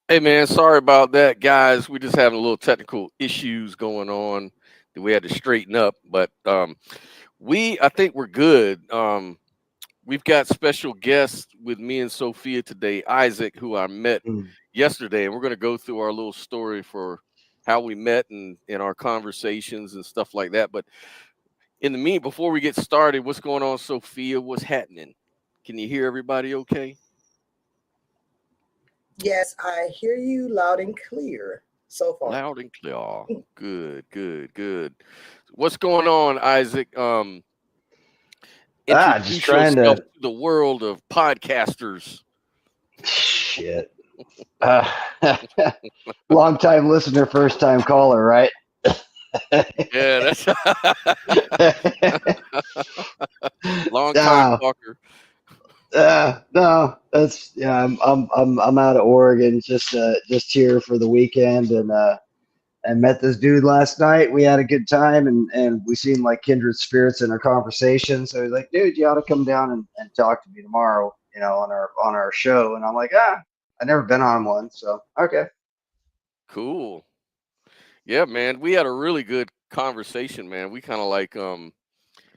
Hey man, sorry about that, guys. We just having a little technical issues going on that we had to straighten up. But I think we're good. We've got special guests with me and Sophia today, Isaac, who I met Mm. yesterday, and we're going to go through our little story for how we met and in our conversations and stuff like that. But before we get started, what's going on, Sophia? What's happening? Can you hear everybody okay? Yes, I hear you loud and clear so far. Loud and clear. Good, good, good. What's going on, Isaac? Just Introduce trying yourself to to the world of podcasters. shit. Uh, Long time listener, first time caller, right? Yeah, that's long time no, talker. no, that's yeah. I'm out of Oregon, just here for the weekend, and met this dude last night. We had a good time, and we seemed like kindred spirits in our conversation. So he's like, dude, you ought to come down and talk to me tomorrow, on our show. And I'm like, I never been on one, so okay. Cool. Yeah, man. We had a really good conversation, man. We kind of like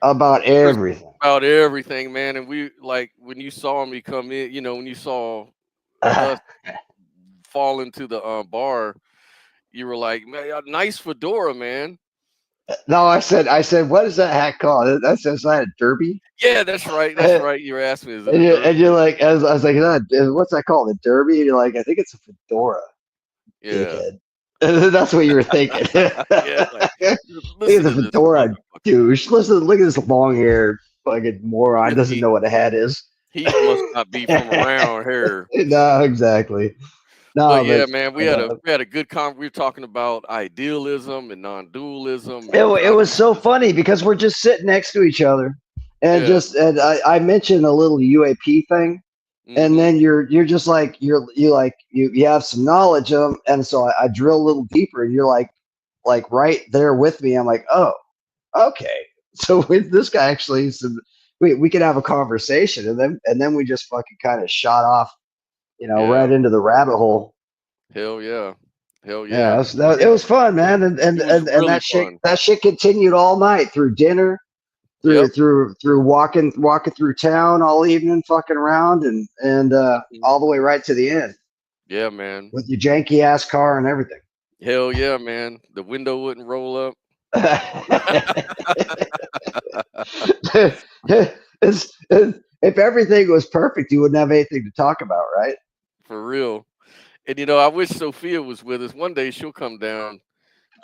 About just everything. about everything, man. And we like when you saw me come in, when you saw us fall into the bar, you were like, man, nice fedora, man. No, I said, what is that hat called? That says that a derby. Yeah, that's right. That's And, right. You were asking me, is it a you're derby? like, I was like, what's that called? A derby? And you're like, I think it's a fedora, Yeah. dickhead. That's what you were thinking. Yeah, like Look at listen the to this fedora motherfucker. douche. Listen, look at this long hair fucking moron. And Doesn't know what a hat is. he must not be from around here. No, exactly. But No, yeah, but, man, we but had a good we were talking about idealism and non-dualism it, and it was so pragmatism. funny because we're just sitting next to each other, and Yeah. I mentioned a little UAP thing, and Mm-hmm. then you're just like you have some knowledge of them, and so I drill a little deeper, and you're like right there with me. I'm like, oh, okay. So with this guy actually, we can have a conversation, and then we just fucking kind of shot off, Yeah. right into the rabbit hole. Hell yeah. Hell Yeah, yeah. it It was fun, man, and it was and really that shit fun. that shit continued all night through dinner, through Yep. through through walking through town all evening, fucking around, and Mhm. all the way right to the end Yeah, man. with your janky ass car and everything. Hell yeah, man. The window wouldn't roll up. If everything was perfect, you wouldn't have anything to talk about, right? For real. And I wish Sophia was with us. One day she'll come down and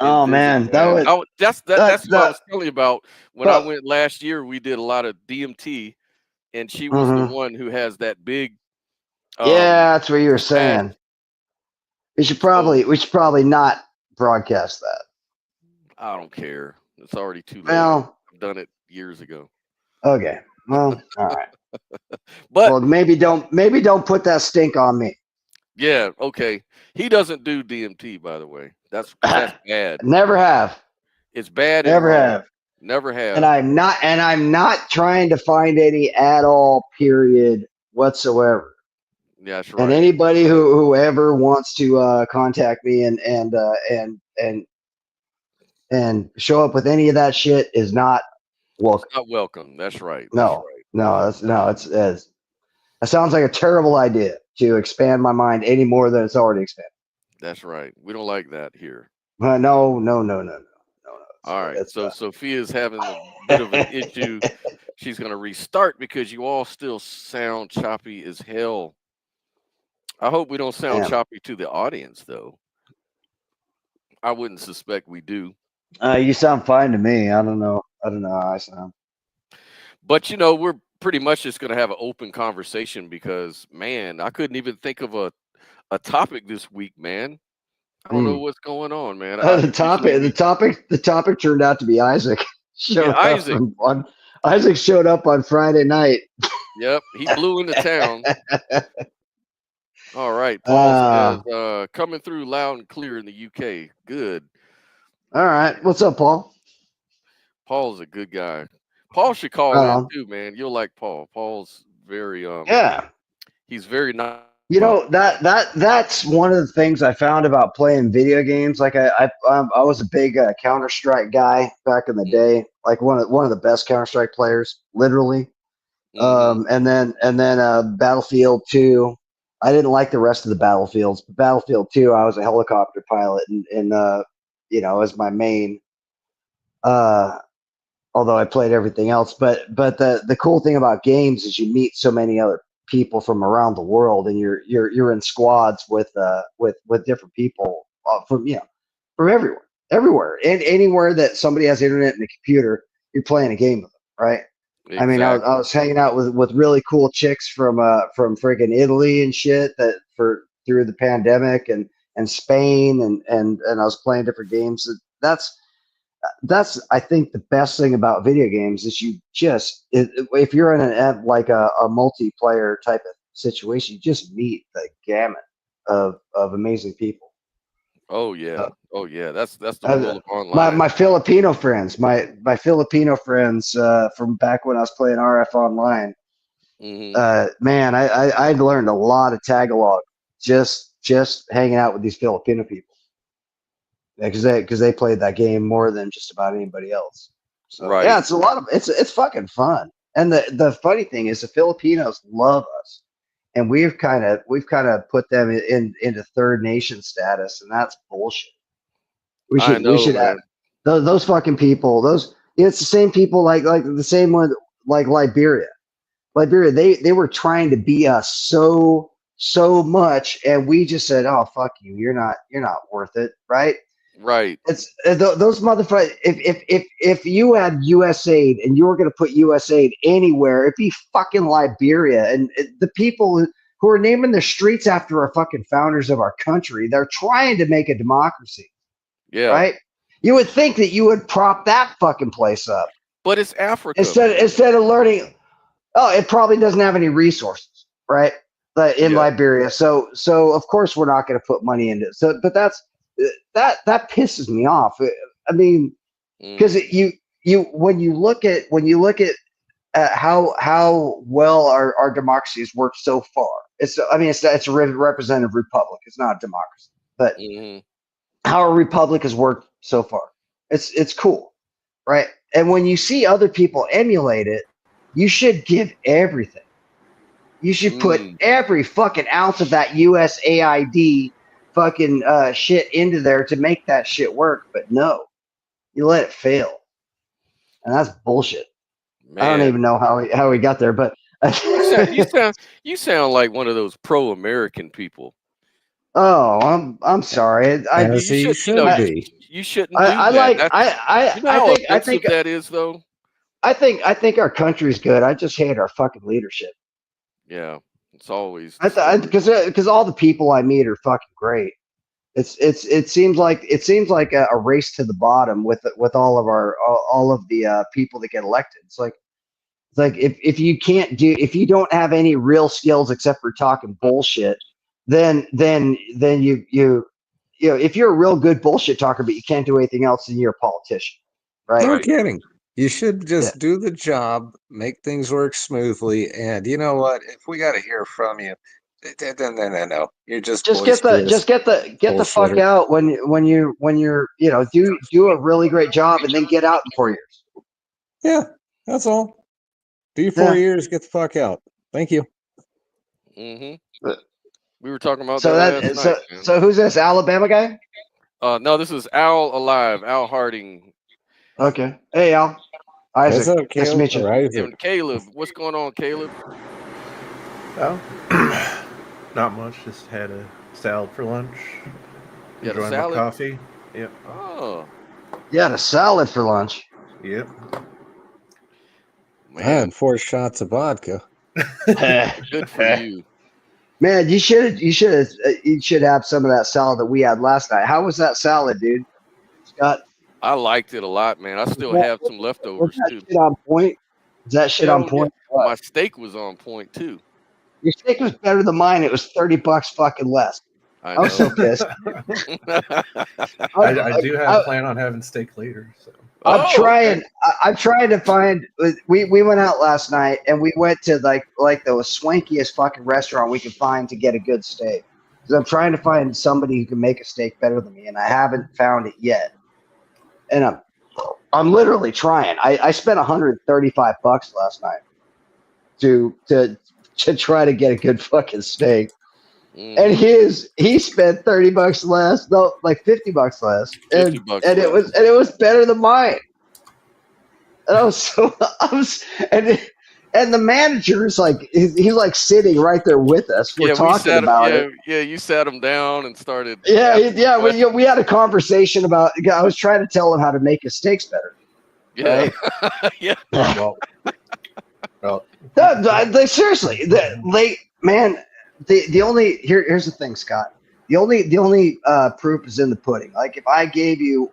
Oh visit, man, that man. would That's what I that was telling you about. When I that. went last year, we did a lot of DMT, and she was the Mhm. one who has that big Yeah, that's what you were patch. saying. We should So probably not broadcast that. I don't care. It's already too late. Well, I've done it years ago. okay. Well, all right. But Well, maybe don't put that stink on me. yeah, okay. He doesn't do DMT, by the way. That's because that's bad. Never have. It's bad and Never wrong. have. Never And have. I'm not trying to find any at all period whatsoever. Yeah, that's And right. anybody Right. whoever wants to contact me and show up with any of that shit is not It's welcome. not welcome. That's right. That's No. right. No, it's that sounds like a terrible idea to expand my mind any more than it's already expanded. That's right. We don't like that here. No, no, no, no, no, no, no. All right. It's So Sophia's having a bit of an issue. She's going to restart because you all still sound choppy as hell. I hope we don't sound damn. choppy to the audience, though. I wouldn't suspect we do. You sound fine to me. I don't know. I don't know how I sound. But, we're pretty much just going to have an open conversation because, man, I couldn't even think of a topic this week, man. I don't know what's going on, man. The topic turned out to be Isaac. Isaac. Isaac showed up on Friday night. Yep, he blew into town. All right, Paul says coming through loud and clear in the UK. Good. All right, what's up, Paul? Paul's a good guy. Paul should call in too, man. You'll like Paul. Paul's very he's very nice. You know, that's one of the things I found about playing video games. Like I was a big Counter-Strike guy back in the day, like one of the best Counter-Strike players, literally. And then Battlefield 2. I didn't like the rest of the Battlefields, but Battlefield 2, I was a helicopter pilot and as my main. Although I played everything else, but the cool thing about games is you meet so many other people from around the world, and you're in squads with different people from everywhere, and anywhere that somebody has internet and a computer, you're playing a game with them, right? Exactly. I mean, I was hanging out with really cool chicks from freaking Italy and shit through the pandemic and Spain and I was playing different games. That's I think the best thing about video games is if you're in a multiplayer type of situation, you just meet the gamut of amazing people. Oh yeah, That's the rule of online. My Filipino friends, my Filipino friends from back when I was playing RF Online. Man, I learned a lot of Tagalog just hanging out with these Filipino people. Because they played that game more than just about anybody else. So right. Yeah, it's fucking fun. And the funny thing is the Filipinos love us. And we've kind of put them into third nation status, and that's bullshit. We should have those fucking people. It's the same people like the same one like Liberia. They were trying to be us so much, and we just said, "Oh, fuck you. You're not worth it." Right? Right. It's those motherfuckers. If you had USAID and you were going to put USAID anywhere, it'd be fucking Liberia. And the people who are naming the streets after our fucking founders of our country, they're trying to make a democracy. Yeah. Right. You would think that you would prop that fucking place up. But it's Africa. Instead of learning, it probably doesn't have any resources, right? In Liberia. So of course we're not going to put money into it. So, but that pisses me off. I mean, because when you look at how well our democracy has worked so far, it's a representative republic. It's not a democracy, but how a republic has worked so far, it's cool, right? And when you see other people emulate it, you should give everything. You should put every fucking ounce of that USAID fucking shit into there to make that shit work, but no, you let it fail, and that's bullshit. Man. I don't even know how we got there, but you sound like one of those pro-American people. Oh, I'm sorry. You shouldn't be. You shouldn't. I think that is though. I think our country's good. I just hate our fucking leadership. Yeah. It's always because all the people I meet are fucking great. It seems like a race to the bottom with all of the people that get elected. It's like if you don't have any real skills except for talking bullshit, then you if you're a real good bullshit talker but you can't do anything else, then you're a politician, right? No kidding. You should just do the job, make things work smoothly, and you know what? If we got to hear from you, no, you're just get the fuck out when you're do a really great job and then get out in 4 years. Yeah, that's all. Do your 4 years, get the fuck out. Thank you. We were talking about So who's this Alabama guy? No, this is Al Alive, Al Harding. Okay. Hey, Al. Isaac. What's up, Caleb? Nice to meet you. And Caleb. What's going on, Caleb? Oh, not much. Just had a salad for lunch. Enjoying my coffee. Yep. Oh. You had a salad for lunch? Yep. Man. I had 4 shots of vodka. Good for you. Man, you should have some of that salad that we had last night. How was that salad, dude? Scott, I liked it a lot, man. I still was have some was leftovers that too. shit on point? Is that shit on Hell yeah. point? What? My steak was on point too. Your steak was better than mine. It was $30 fucking less. I I was so know. pissed. I do have plan on having steak later. So I'm Oh, trying. okay. I'm trying to find. We went out last night and we went to like the swankiest fucking restaurant we could find to get a good steak. Because I'm trying to find somebody who can make a steak better than me, and I haven't found it yet. And I'm literally trying. I spent $135 last night to try to get a good fucking steak. And he spent $30 less, no, like $50 less, and $50 and less. it was better than mine. And and the manager's like he's like sitting right there with us. We're talking about it. Yeah, you sat him down and started. Yeah. We had a conversation about. I was trying to tell him how to make his steaks better. Yeah, Right? yeah. well, Seriously, the only here's the thing, Scott. The only proof is in the pudding. Like if I gave you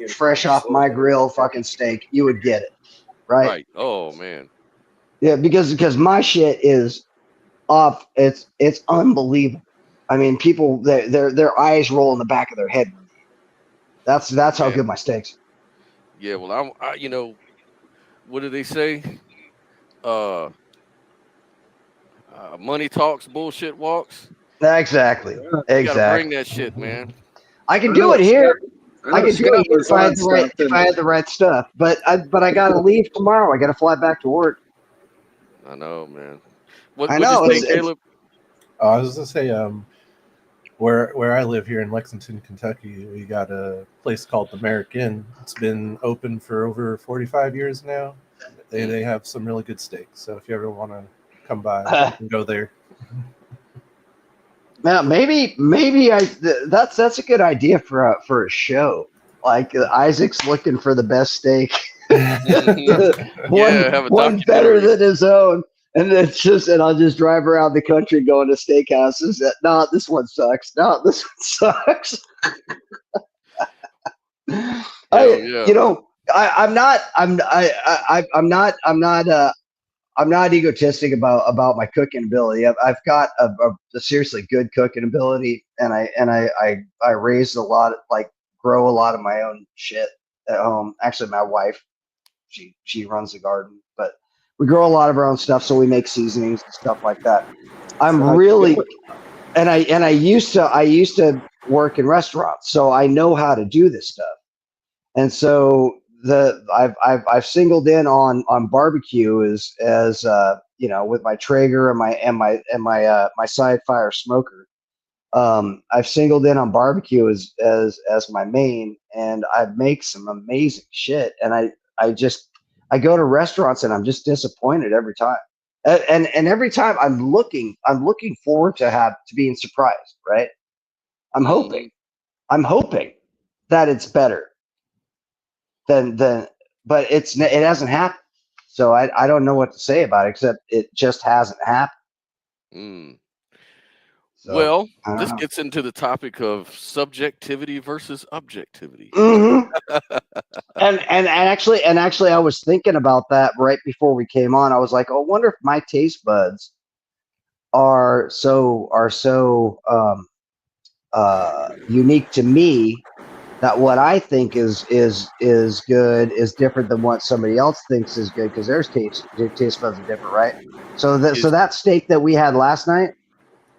fresh off my grill fucking steak, you would get it, right? Right. Oh man. Yeah, because my shit is off. It's unbelievable. I mean, people their eyes roll in the back of their head. That's how good my steaks. Yeah. Well, I you know, what do they say? Money talks, bullshit walks. Exactly. You gotta Exactly. bring that shit, man. I can do it here. I can do it if I had Scott the right stuff. But I gotta leave tomorrow. I gotta fly back to work. I know, man. I know, What'd you it's- say, Caleb? I was gonna say, where I live here in Lexington, Kentucky, we got a place called the Merrick Inn. It's been open for over 45 years now. They have some really good steaks. So if you ever want to come by, you can go there. Now maybe that's a good idea for a show. Like Isaac's looking for the best steak. Have a one better documentary. than his own. And I'll just drive around the country going to steakhouses. No, this one sucks. No, this one sucks. I'm not egotistic about my cooking ability. I've got a seriously good cooking ability, and I raised a lot, grow a lot of my own shit at home. Actually, my wife, she runs the garden, but we grow a lot of our own stuff, so we make seasonings and stuff like that. I'm really, and I used to work in restaurants, so I know how to do this stuff, and so I've singled in on barbecue as with my Traeger and my side fire smoker. I've singled in on barbecue as my main, and I make some amazing shit. And I go to restaurants and I'm just disappointed every time. And every time I'm looking forward to being surprised, right? I'm hoping that it's better than but it hasn't happened. So I don't know what to say about it except it just hasn't happened. So, Well, I don't this know. gets into the topic of subjectivity versus objectivity. Mm-hmm. and actually I was thinking about that right before we came on. I was like, I wonder if my taste buds are so unique to me that what I think is good is different than what somebody else thinks is good, because their taste buds are different, right? So that steak that we had last night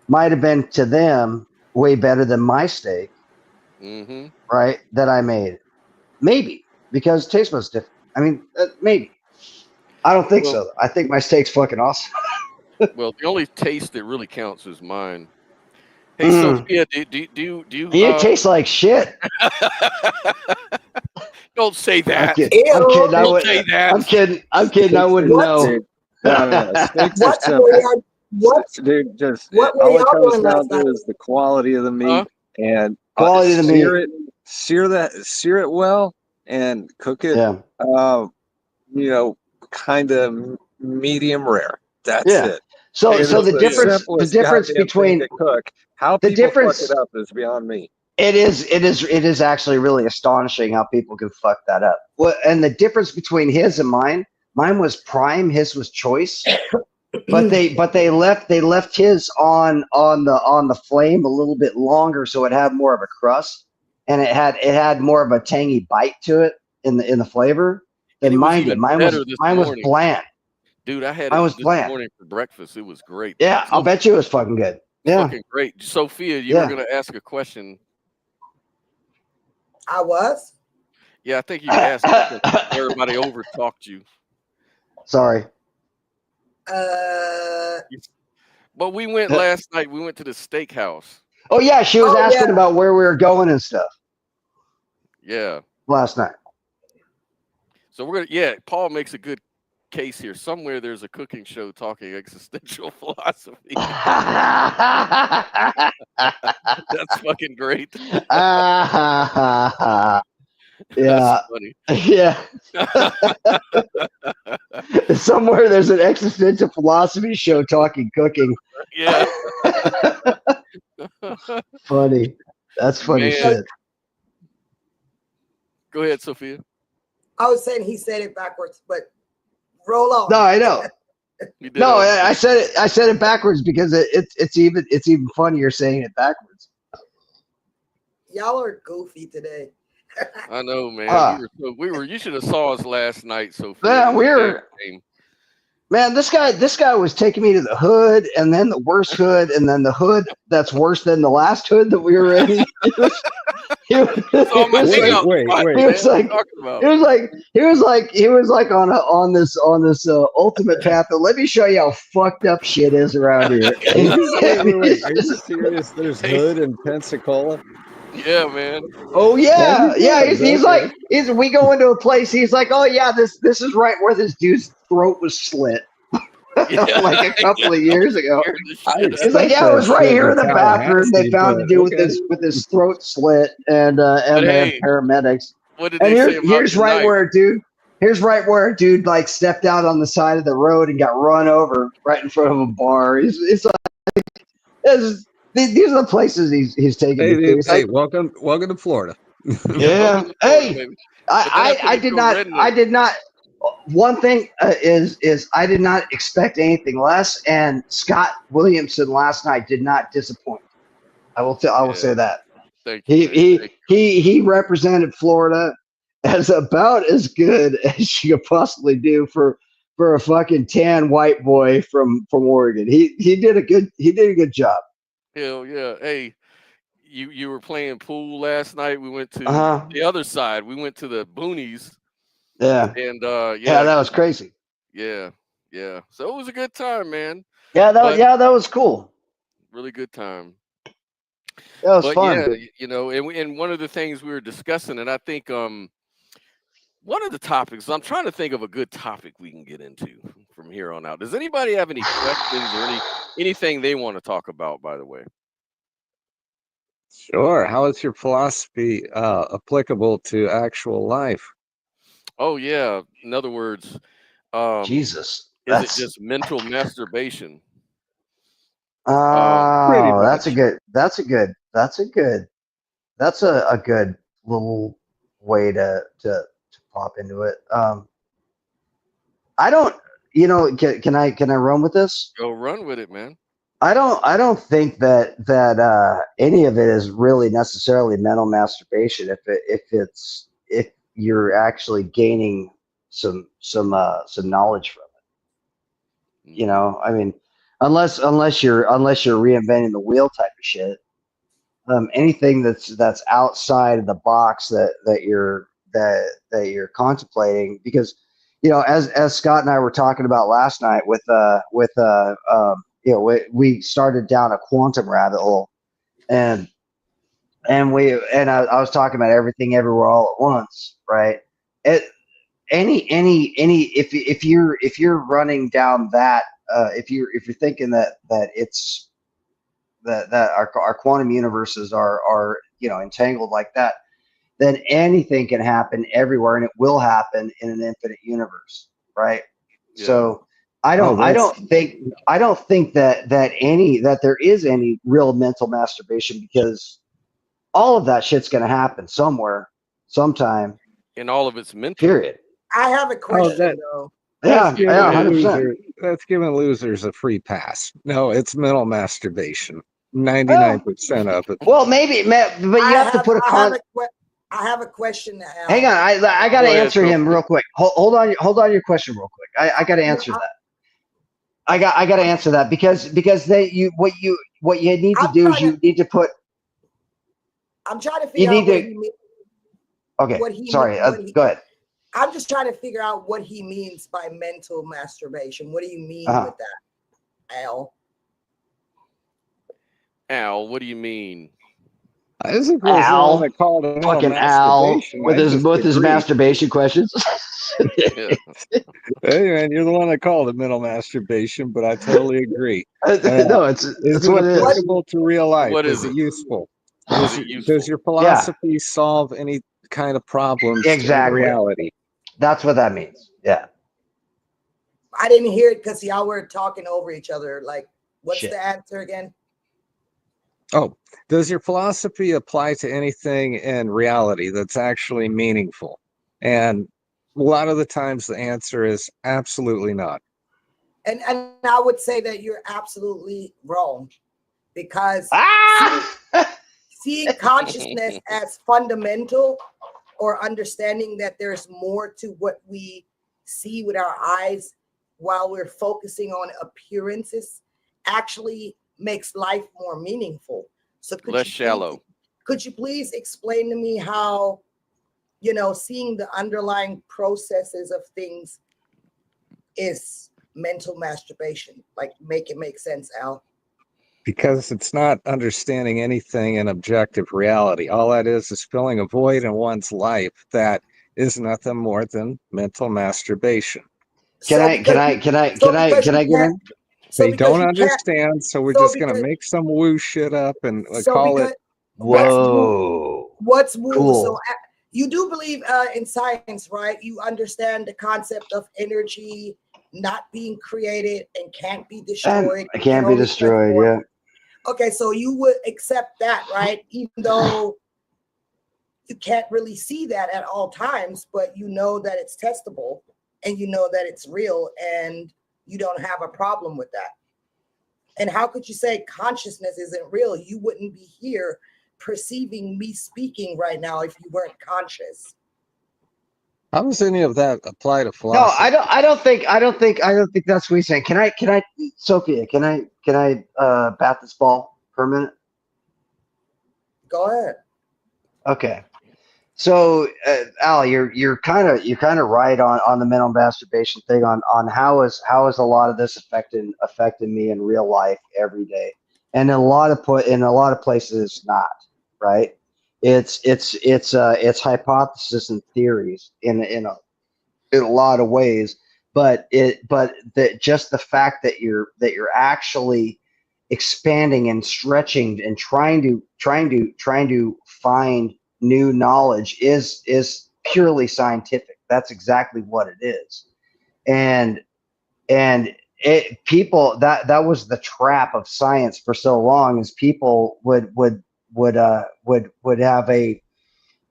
might have been to them way better than my steak, right? That I made, maybe because taste buds different. I mean, maybe. I don't think so. I think my steak's fucking awesome. Well, the only taste that really counts is mine. Hey, Sophia, do you? You taste like shit. Don't say that. I'm kidding. Don't say that. I'm kidding. I wouldn't know. Dude, no. Steaks are What simple. Dude, what were all it y'all comes doing down last to night? is the quality of the meat and Quality of the meat. sear it well and cook it. Yeah. Kind of medium rare. That's Yeah. it. So It so is the the difference simplest between thing to cook. How the people fuck difference it up is beyond me. it is actually really astonishing how people can fuck that up. Well, and the difference between his and mine was prime, his was choice. But they left his on the flame a little bit longer so it had more of a crust and it had more of a tangy bite to it in the flavor And than it was mine did. even Mine better was this mine was morning. bland. Dude, I had Mine it was this bland. morning for breakfast. It was great. Yeah, I'll bet you it was fucking good. Yeah. Fucking great. Sophia, you were Yeah. gonna ask a question. I was. Yeah, I think you asked because everybody over talked you. Sorry. But we went last night. We went to the steakhouse. Oh yeah, she was Oh, asking yeah. about where we were going and stuff Yeah. last night. So we're gonna. Yeah, Paul makes a good case here. Somewhere there's a cooking show talking existential philosophy. That's fucking great. Yeah. That's funny. Yeah. Somewhere there's an existential philosophy show talking cooking. Yeah. Funny. That's funny Man. shit. Go ahead, Sophia. I was saying he said it backwards, but roll on. No, I know. You did No, it. I said it backwards because it's even funnier saying it backwards. Y'all are goofy today. I know, man. You should have saw us last night, Sophia. Yeah, we were. Game. Man, this guy was taking me to the hood, and then the worst hood, and then the hood that's worse than the last hood that we were in. He was like on this ultimate path. But let me show you how fucked up shit is around here. Wait. Are you serious? There's hood in Pensacola? Yeah, man. Oh yeah. He's like, we go into a place. He's like, oh yeah, this is right where this dude's throat was slit. Like a couple of years ago. It's like, yeah, it was right here in the bathroom. They found the dude with his throat slit, and they have paramedics. What did they say about here's right where a dude like stepped out on the side of the road and got run over right in front of a bar. It's like these are the places he's taking me to. Hey, welcome to Florida. Yeah. Hey, I did not. One thing is I did not expect anything less, and Scott Williamson last night did not disappoint. I will say that. Thank you. He represented Florida as about as good as you could possibly do for a fucking tan white boy from Oregon. He did a good job. Hell yeah. Hey, you were playing pool last night. We went to the other side. We went to the boonies. Yeah. And that was crazy. Yeah. So it was a good time, man. Yeah, that was cool. Really good time. That was fun. Yeah, and one of the things we were discussing, and I think one of the topics, I'm trying to think of a good topic we can get into from here on out. Does anybody have any questions or anything they want to talk about, by the way? Sure. How is your philosophy applicable to actual life? Oh yeah. In other words, Jesus. Is it just mental masturbation? That's a good little way to pop into it. I don't, can I run with this? Go run with it, man. I don't think that any of it is really necessarily mental masturbation if you're actually gaining some knowledge from it. I mean, unless you're reinventing the wheel type of shit. Anything that's outside of the box that you're contemplating, because as Scott and I were talking about last night we started down a quantum rabbit hole, and I was talking about everything everywhere all at once, right? If you're running down that, if you're thinking that it's that our quantum universes are entangled like that, then anything can happen everywhere, and it will happen in an infinite universe, right? Yeah. So I Oh, don't I that's don't think I don't think that there is any real mental masturbation, because all of that shit's gonna happen somewhere, sometime. And all of it's mental. Period. I have a oh question that though. that's Yeah, giving yeah, ahead. 100%. that's giving losers a free pass. No, it's mental masturbation. Well, 99% of it. well, maybe, but you have to put a I have a question now, Hang Al. on, I got to Go ahead, answer him Sophie. real quick. Hold on your question real quick. I got to answer that. I got to answer that because what you need to I'm do is trying to you need to put I'm trying to you figure out need what to he means. okay. What he Sorry, what he go ahead. I'm just trying to figure out what he means by mental masturbation. What do you mean Uh-huh. with that, Al? Al, what do you mean? Isaac was the one Al, that called it mental fucking Al, masturbation. with I his just agree. masturbation questions. Yeah. Hey man, you're the one that called it mental masturbation, but I totally agree. No, it's Is it what it is. applicable to real life? What is Is it it? useful? Is it Does useful? your philosophy solve any kind of problems in Exactly. reality? That's what that means. Yeah. I didn't hear it because y'all were talking over each other. Like, what's Shit. the answer again? Oh, does your philosophy apply to anything in reality that's actually meaningful? And a lot of the times the answer is absolutely not. And I would say that you're absolutely wrong, because seeing consciousness as fundamental, or understanding that there's more to what we see with our eyes while we're focusing on appearances, actually makes life more meaningful. So Less shallow. Could you please explain to me how, seeing the underlying processes of things is mental masturbation? Like, make it make sense, Al. Because it's not understanding anything in objective reality. All that is filling a void in one's life that is nothing more than mental masturbation. Can I get in? They don't understand, so we're just going to make some woo shit up and call it. Whoa. What's woo? Cool. So you do believe in science, right? You understand the concept of energy not being created and can't be destroyed. It can't be destroyed. Yeah. Okay, so you would accept that, right? Even though you can't really see that at all times, but you know that it's testable and you know that it's real and you don't have a problem with that. And how could you say consciousness isn't real? You wouldn't be here perceiving me speaking right now if you weren't conscious. How does any of that apply to No, philosophy? I don't think that's what he's saying. Can I, Sophia, can I bat this ball for a minute? Go ahead. Okay. So, Al, you're kind of right on the mental masturbation thing, on how is a lot of this affecting me in real life every day, and in a lot of places it's not, right? It's hypothesis and theories in a lot of ways, but just the fact that you're actually expanding and stretching and trying to find new knowledge is purely scientific. That's exactly what it is. And people, that was the trap of science for so long, is people would have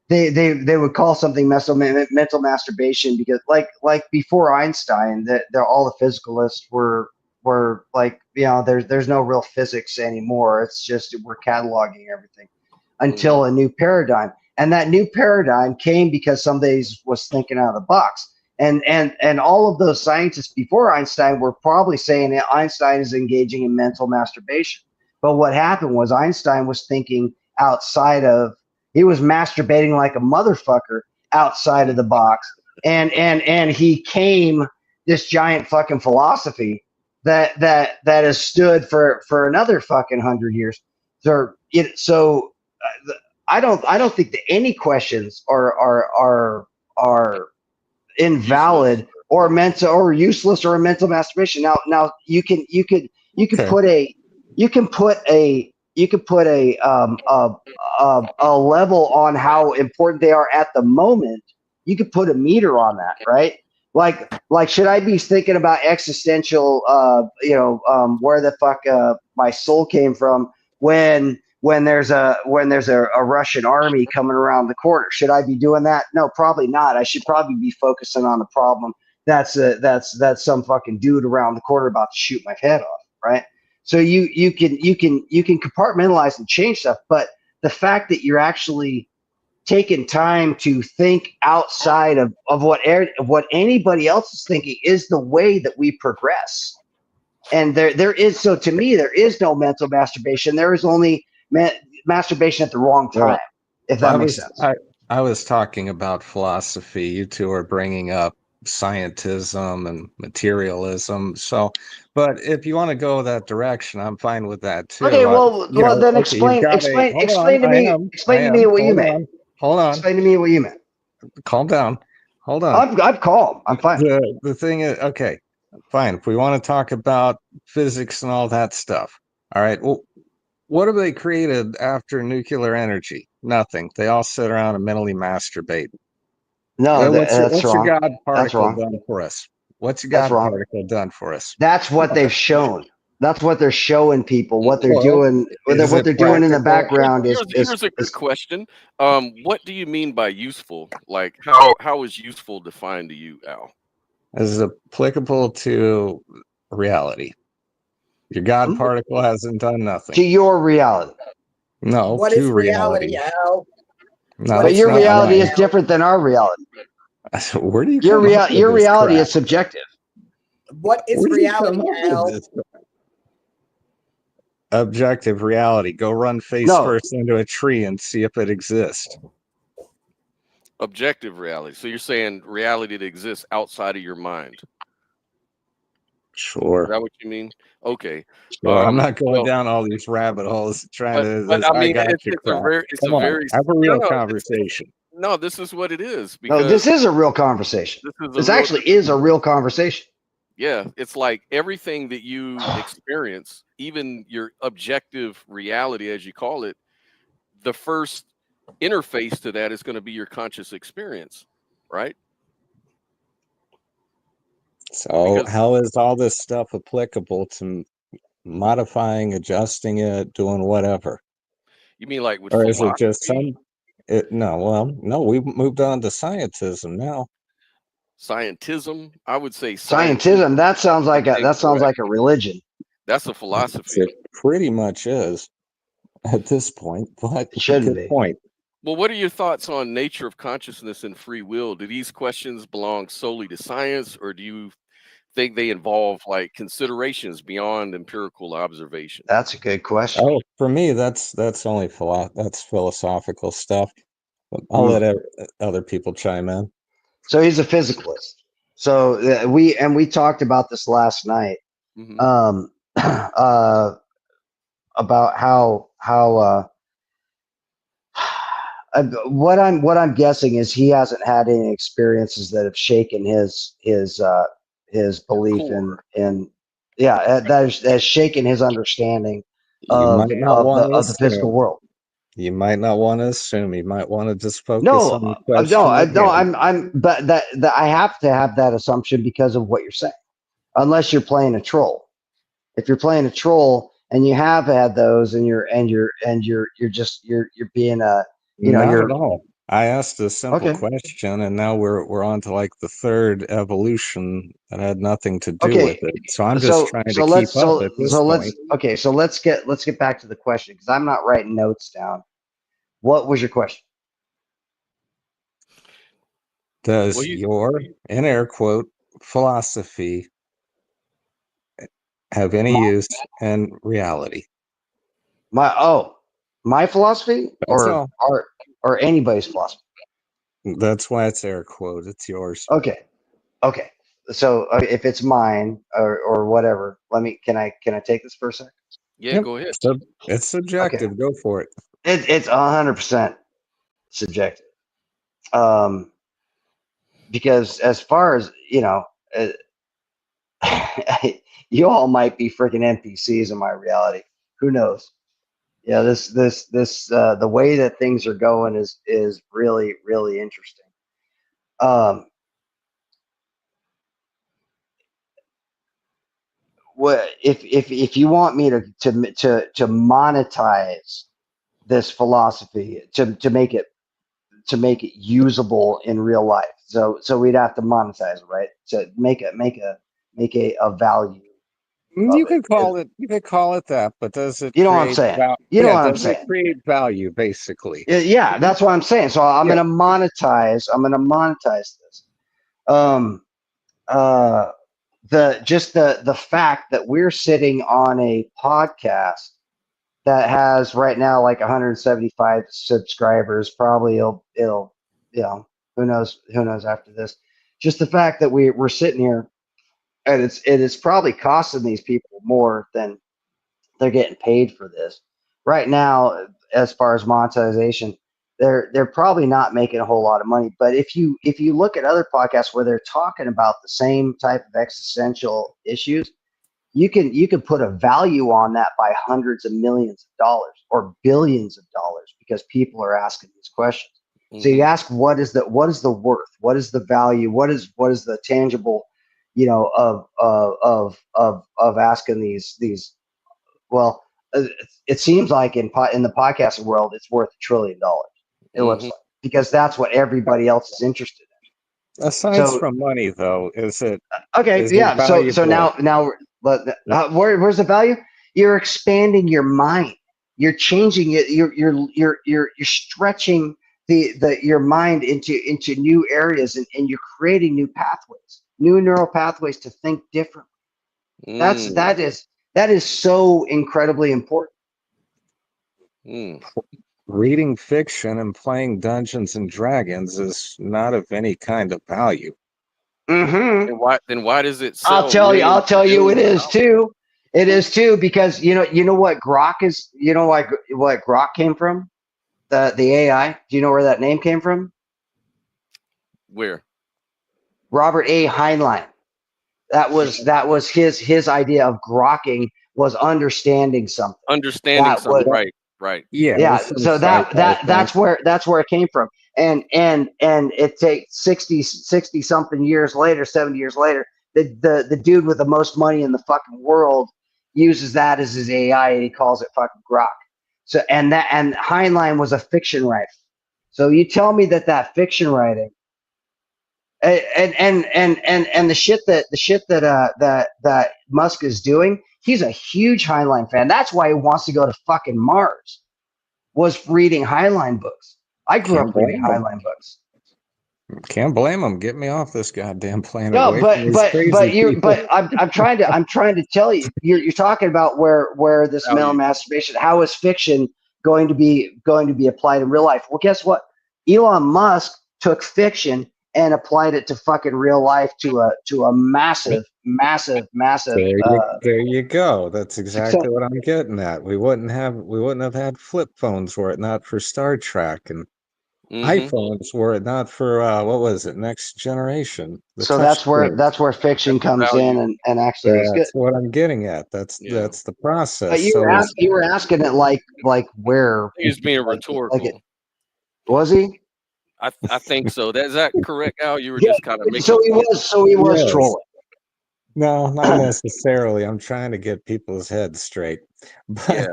they would call something mental masturbation, because like before Einstein, that all the physicalists were like, there's no real physics anymore. It's just we're cataloging everything until a new paradigm. And that new paradigm came because somebody was thinking out of the box. And all of those scientists before Einstein were probably saying that Einstein is engaging in mental masturbation. But what happened was Einstein was thinking he was masturbating like a motherfucker outside of the box. And he came this giant fucking philosophy that has stood for another fucking 100 years. So I don't think that any questions are invalid or mental or useless or a mental masturbation. Now you can put a level on how important they are at the moment. You could put a meter on that, right? Like, should I be thinking about existential, where the fuck my soul came from when there's a Russian army coming around the corner? Should I be doing that? No, probably not. I should probably be focusing on the problem. That's some fucking dude around the corner about to shoot my head off, right? So you can compartmentalize and change stuff, but the fact that you're actually taking time to think outside of what anybody else is thinking is the way that we progress. And there is, so to me, there is no mental masturbation. There is only masturbation at the wrong time, Well, if that makes sense. I was talking about philosophy. You two are bringing up scientism and materialism. So, but if you want to go that direction, I'm fine with that too. Okay, then explain to me what you meant. Hold on. Explain to me what you meant. Calm down. Hold on. I'm calm. I'm fine. The thing is, okay, fine. If we want to talk about physics and all that stuff, all right. Well, what have they created after nuclear energy? Nothing. They all sit around and mentally masturbate. No, what's that's wrong. your God particle wrong. done for us? What's your God particle done for us? That's what they've shown. That's what they're showing people. What they're doing. What they're doing in the background is. Here's a good question. What do you mean by useful? Like, how is useful defined to you, Al? As applicable to reality. Your God particle hasn't done nothing. To your reality. No, what to is reality, Al? No, but your reality is different than our reality. Where do you your reality is subjective. What is reality, Al? Objective reality. Go run face first into a tree and see if it exists. Objective reality. So you're saying reality that exists outside of your mind. Sure. Is that what you mean? Okay. Sure. I'm not going down all these rabbit holes trying to. But I mean, have a real conversation. No, this is what it is. No, this is a real conversation. This actually is a real conversation. Yeah, it's like everything that you experience, even your objective reality, as you call it, the first interface to that is going to be your conscious experience, right? So how is all this stuff applicable to modifying, adjusting it, doing whatever? You mean like with or is it just no, we've moved on to scientism now. Scientism, I would say scientism. That sounds like a religion. That's a philosophy. It pretty much is at this point, but it shouldn't be. Point. Well, what are your thoughts on nature of consciousness and free will? Do these questions belong solely to science, or do you think they involve like considerations beyond empirical observation? That's a good question. Oh, for me, that's only that's philosophical stuff. I'll let other people chime in. So he's a physicalist. So we talked about this last night. About how what I'm guessing is he hasn't had any experiences that have shaken his belief in that has shaken his understanding of the physical world. You might not want to assume. You might want to just focus on the question. But I have to have that assumption because of what you're saying. Unless you're playing a troll. If you're playing a troll and you have had those, and you're being a not at all. I asked a simple question, and now we're on to like the third evolution that had nothing to do with it. So I'm just trying to keep up at this point. So let's get back to the question, because I'm not writing notes down. What was your question? Does your, in air quote, philosophy have any use in reality? My philosophy, or anybody's philosophy? That's why it's air quote. It's yours. Okay. So if it's mine or whatever, can I take this for a second? Yeah, go ahead. It's subjective. Okay. Go for it. It's 100% subjective. Because as far as you all might be freaking NPCs in my reality. Who knows? Yeah, this the way that things are going is really, really interesting. if you want me to monetize this philosophy to make it usable in real life, so we'd have to monetize it, right? To make a value of You it. could call it that, but does it You know what I'm create saying? value? You know Yeah, what I'm does it saying? create value basically? Yeah, that's what I'm saying. So I'm Yeah. gonna monetize. This. Um, uh, the fact that we're sitting on a podcast that has right now like 175 subscribers. Probably it'll you know, who knows after this. Just the fact that we're sitting here, and it is probably costing these people more than they're getting paid for this right now. As far as monetization, they're probably not making a whole lot of money. But if you look at other podcasts where they're talking about the same type of existential issues, you can put a value on that by hundreds of millions of dollars or billions of dollars, because people are asking these questions. So you ask, what is the worth? What is the value? What is the tangible, of asking these. Well, it seems like in the podcasting world, it's worth $1 trillion. It looks like, because that's what everybody else is interested in. Aside So from money, though, okay, is it yeah. So valuable? now, where's the value? You're expanding your mind. You're changing it. You're stretching your mind into new areas, and you're creating new pathways, new neural pathways to think differently. That is so incredibly important. Reading fiction and playing Dungeons and Dragons is not of any kind of value. Mm-hmm. Then why does it I'll sell tell you. millions I'll and tell you. It billions of is dollars? too. It is too, because you know what Grok is. You know why what Grok came from? The AI. Do you know where that name came from? Where? Robert A. Heinlein. That was his idea of grokking, was understanding something. Understanding That was something, right. Yeah, yeah. there's some So sci-fi that's thing. where it came from. And it takes 60 something years later, 70 years later, the dude with the most money in the fucking world uses that as his AI, and he calls it fucking Grok. So and Heinlein was a fiction writer. So you tell me that fiction writing and the shit that Musk is doing, he's a huge Heinlein fan. That's why he wants to go to fucking Mars. Was reading Heinlein books. I grew Can't up reading blame him. Heinlein books. Can't blame him. Get me off this goddamn planet, No, away from these crazy people. I'm trying to tell you. You're talking about where this mental Value. masturbation. How is fiction going to be applied in real life? Well, guess what? Elon Musk took fiction and applied it to fucking real life, to a massive There you go. That's success. exactly what I'm getting at. We wouldn't have had flip phones were it not for Star Trek, and iPhones were it not for what was it, Next Generation, the So touch screens. that's where fiction That's the comes value. in and actually is good. That's what I'm getting at. That's Yeah. the process. But So you were asking it like where He's being like rhetorical. was he? I think so. Is that correct, Al? You were Yeah. just kind of making So a he point. was yes. trolling. No, not necessarily. I'm trying to get people's heads straight. But Yeah.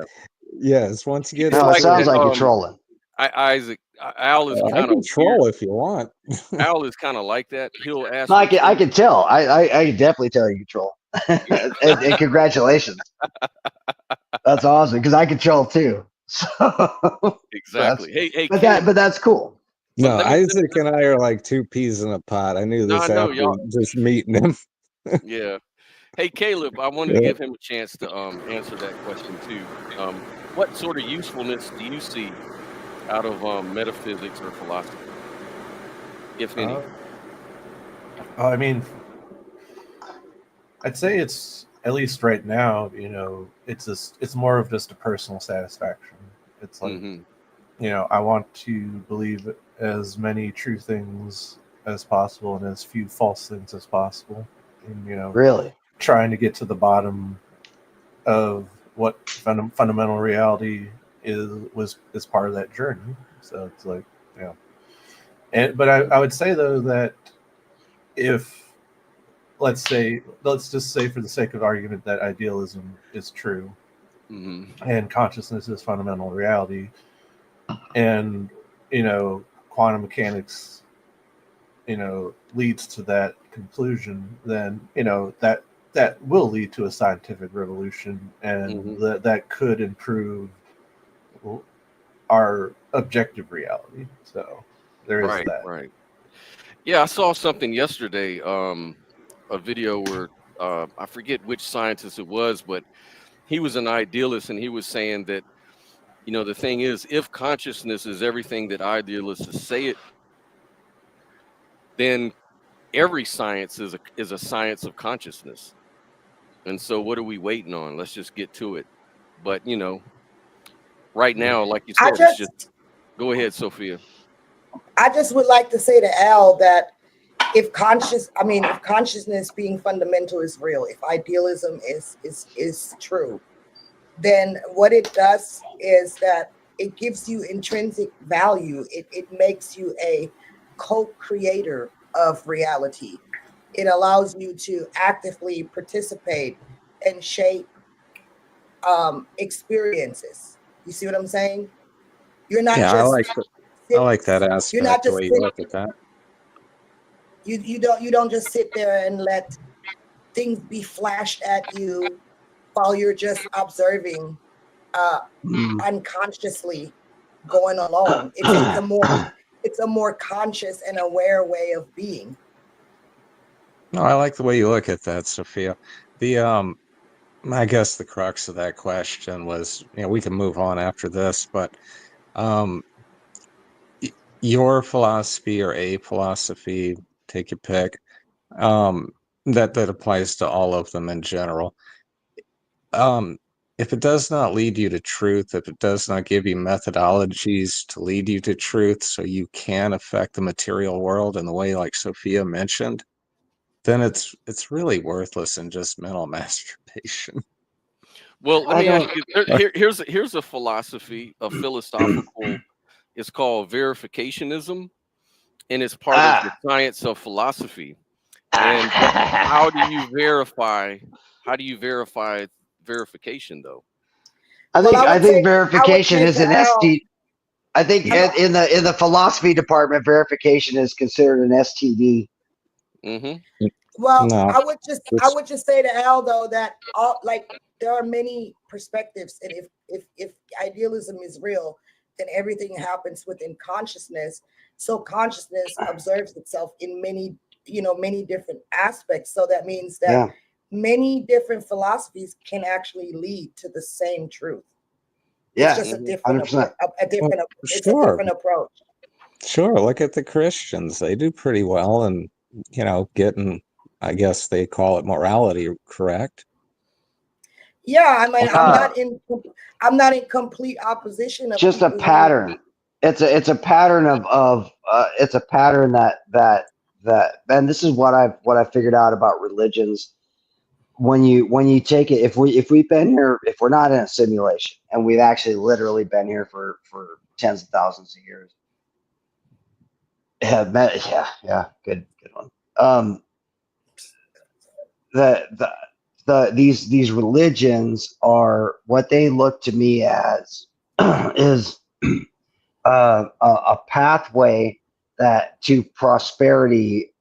yes, once you get It's No, it like sounds that, like you're trolling. Al is I kind can of troll weird. if you want. Al is kind of like that. He'll ask I you can tell. I can definitely tell you troll. and congratulations. That's awesome, because I can troll too. So exactly. Hey, but Caleb. that's cool. But No, let me. Isaac and I are like two peas in a pot. I knew No, this I know after y'all. just meeting him. Yeah. Hey, Caleb. I wanted to Yeah. give him a chance to answer that question too. What sort of usefulness do you see out of metaphysics or philosophy, if any? I mean, I'd say it's, at least right now, it's more of just a personal satisfaction. It's like, I want to believe as many true things as possible and as few false things as possible. And, Really? trying to get to the bottom of what fundamental reality is part of that journey. So it's like, but I would say though that if, let's just say for the sake of argument that idealism is true, and consciousness is fundamental reality, and quantum mechanics leads to that conclusion, then that will lead to a scientific revolution, and that could improve our objective reality. So there is that. Right. Yeah, I saw something yesterday, a video where I forget which scientist it was, but he was an idealist, and he was saying that, the thing is, if consciousness is everything that idealists say it, then every science is a science of consciousness. And so what are we waiting on? Let's just get to it. But, right now, like you said, it's just go ahead, Sophia. I just would like to say to Al that if consciousness being fundamental is real, if idealism is true, then what it does is that it gives you intrinsic value. It makes you a co-creator of reality. It allows you to actively participate and shape experiences. You see what I'm saying? You're not Yeah, just I like that aspect. You're not the just way you look at that. You don't just sit there and let things be flashed at you while you're just observing unconsciously going along. It's a more conscious and aware way of being. No, I like the way you look at that, Sophia. I guess the crux of that question was, we can move on after this, but your philosophy or a philosophy, take your pick, that applies to all of them in general. If it does not lead you to truth, if it does not give you methodologies to lead you to truth so you can affect the material world in the way like Sophia mentioned, then it's really worthless and just mental masturbation. Well, let me ask you, here's a philosophy, a philosophical, it's called verificationism, and it's part of the science of philosophy. And how do you verify verification, though? I think verification is an STD. I think in the philosophy department, verification is considered an STD. Mm-hmm. Well, no, I would just say to Al though that there are many perspectives, and if idealism is real, then everything happens within consciousness. So consciousness observes itself in many different aspects. So that means that many different philosophies can actually lead to the same truth. It's just a different approach. Sure. Look at the Christians. They do pretty well and getting, I guess they call it morality, correct? Yeah, I mean, I'm not in complete opposition of just a pattern. It's a pattern of it's a pattern that and this is what I've figured out about religions. When you take it, if we've been here, if we're not in a simulation, and we've actually literally been here for tens of thousands of years. Yeah, good one. These religions are what they look to me as is a pathway that to prosperity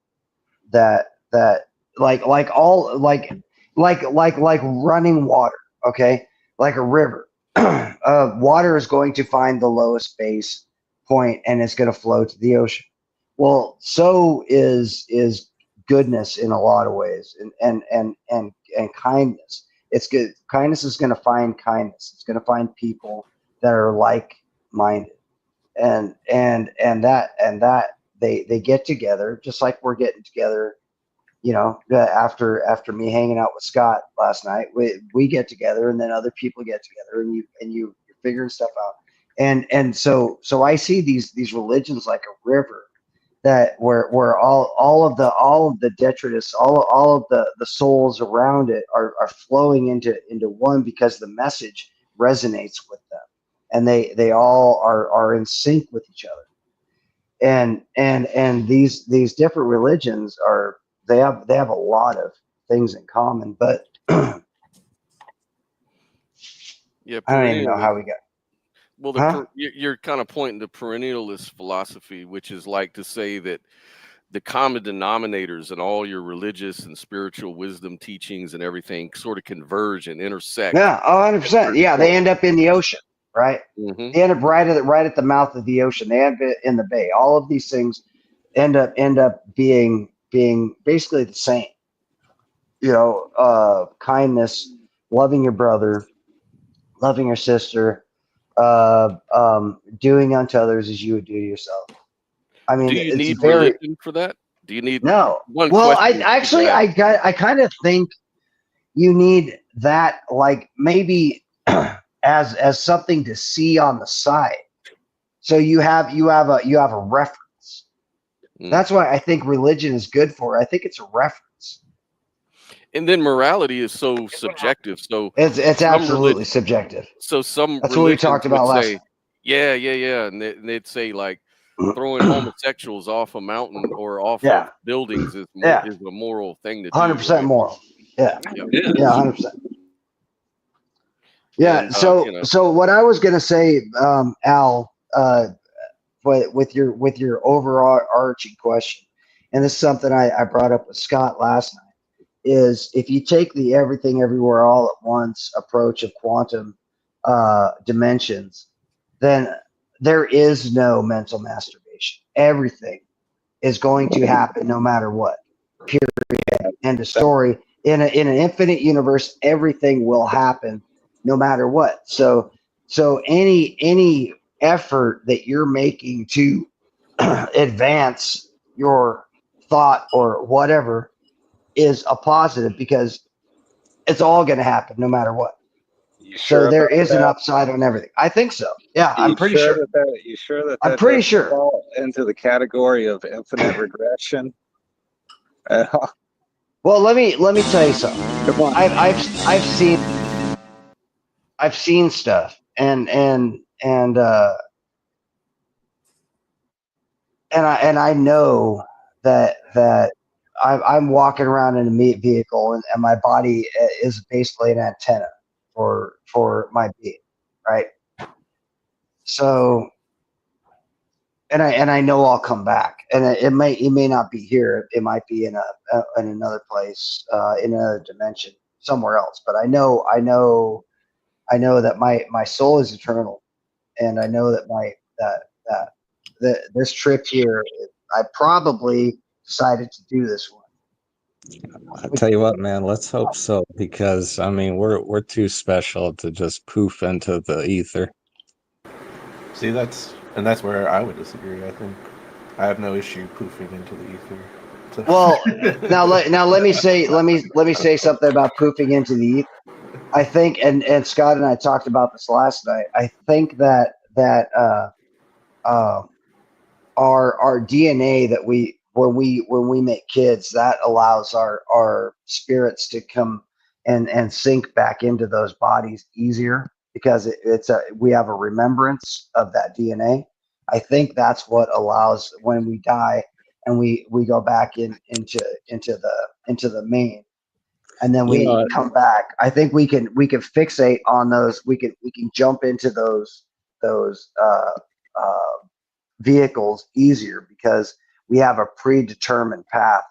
that like running water, okay, like a river. Water is going to find the lowest base point and it's going to flow to the ocean. Well, so is goodness in a lot of ways, and kindness. It's good. Kindness is going to find kindness. It's going to find people that are like-minded, and that they get together, just like we're getting together. After me hanging out with Scott last night, we get together, and then other people get together, and you're figuring stuff out. And so I see these religions like a river that where all of the detritus, all of the souls around it are flowing into one because the message resonates with them, and they all are in sync with each other. And these different religions are they have a lot of things in common, but Yeah, I don't even know perennialist. how we got. Well, Huh? you're kind of pointing to perennialist philosophy, which is like to say that the common denominators in all your religious and spiritual wisdom teachings and everything sort of converge and intersect Yeah, 100%. certain Yeah, they points. end up in the ocean, right? Hmm. They end up right at the mouth of the ocean. They end up in the bay. All of these things end up being basically the same. Kindness, loving your brother, loving your sister, doing unto others as you would do to yourself. I Do mean, you it's need very religion for that? Do you need no. one Well, I question people actually have? I kind of think you need that, like maybe as something to see on the side. So you have a reference. Mm. That's why I think religion is good for. I think it's a reference. And then morality is so subjective. So It's some absolutely religion, subjective. some That's what we talked religions would about last say, yeah, yeah, yeah, and they'd say like throwing time. homosexuals off a mountain or off of Yeah, buildings yeah, is a moral thing to do, 100% right? moral. Yeah, Yeah. yeah, 100%. Yeah. And So what I was gonna say, Al, with your overarching question, and this is something I brought up with Scott last night, is if you take the everything everywhere all at once approach of quantum dimensions, then there is no mental masturbation. Everything is going to happen no matter what. Period. End of story. In an infinite universe, everything will happen no matter what. So any effort that you're making to advance your thought or whatever is a positive, because it's all going to happen no matter what. You So sure there about is an that? upside on everything. I think so. Yeah, I'm You pretty sure sure. that that you sure that I'm that pretty doesn't sure. fall into the category of infinite regression? Well, let me tell you something. Come on. I've seen stuff, and I know that I'm walking around in a meat vehicle, and my body is basically an antenna for my being, right? So, and I know I'll come back, and it may not be here. It might be in another place, in another dimension, somewhere else. But I know that my soul is eternal, and I know that this trip here, I probably decided to do this one. I tell you what, man, let's hope so, because I mean we're too special to just poof into the ether. See, that's where I would disagree. I think I have no issue poofing into the ether. So- Well, now let me say something about poofing into the ether. I think, and Scott and I talked about this last night. I think that our DNA, that when we make kids, that allows our spirits to come and sink back into those bodies easier, because we have a remembrance of that DNA. I think that's what allows, when we die and we go back into the main, and then You we know, come back. I think we can fixate on those. We can jump into those vehicles easier, because we have a predetermined path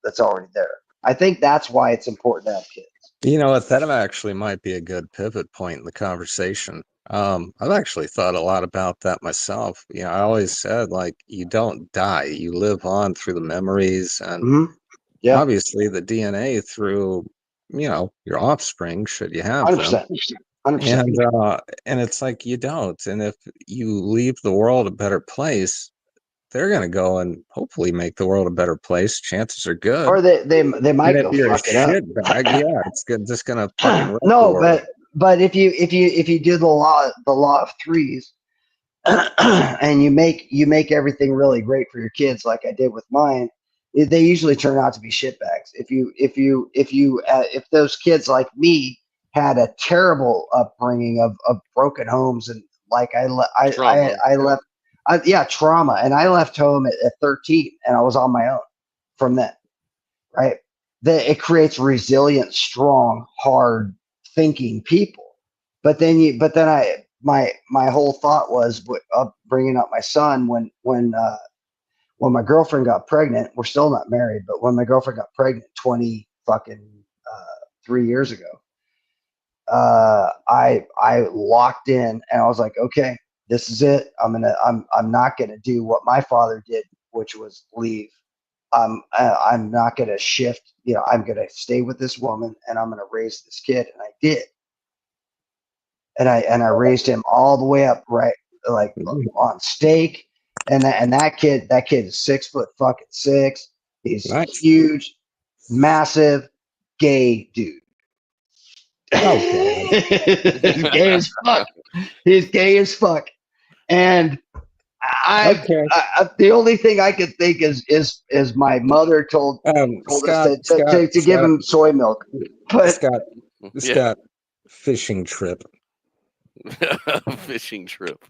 that's already there. I think that's why it's important to have kids. you know what? That actually might be a good pivot point in the conversation. I've actually thought a lot about that myself. You know, I always said, like, you don't die, you live on through the memories and Mm-hmm. Yeah, obviously the DNA through, your offspring, should you have them. 100%, 100%. And it's like you don't. And if you leave the world a better place, they're gonna go and hopefully make the world a better place. Chances are good. Or they And might if go you're a fuck it up. shitbag, yeah, it's just gonna fucking wreck the No, world. but if you do the law of threes, and you make everything really great for your kids, like I did with mine, they usually turn out to be shitbags. If those kids like me had a terrible upbringing of broken homes, and like trauma. I left, trauma, and I left home at 13, and I was on my own from then. right? That it creates resilient, strong, hard thinking people. But then my whole thought was bringing up my son when my girlfriend got pregnant. We're still not married, but when my girlfriend got pregnant 20 fucking 3 years ago, I locked in and I was like, okay, this is it. I'm not gonna do what my father did, which was leave. I'm not gonna shift. I'm gonna stay with this woman and I'm gonna raise this kid, and I did. And I raised him all the way up, right, like on stake. And that kid is 6'6". He's Nice. huge, massive, gay dude. Oh, He's gay as fuck. He's gay as fuck. And Okay. the only thing I could think is my mother told Scott, us to give him soy milk. But Scott, fishing trip. Fishing trip.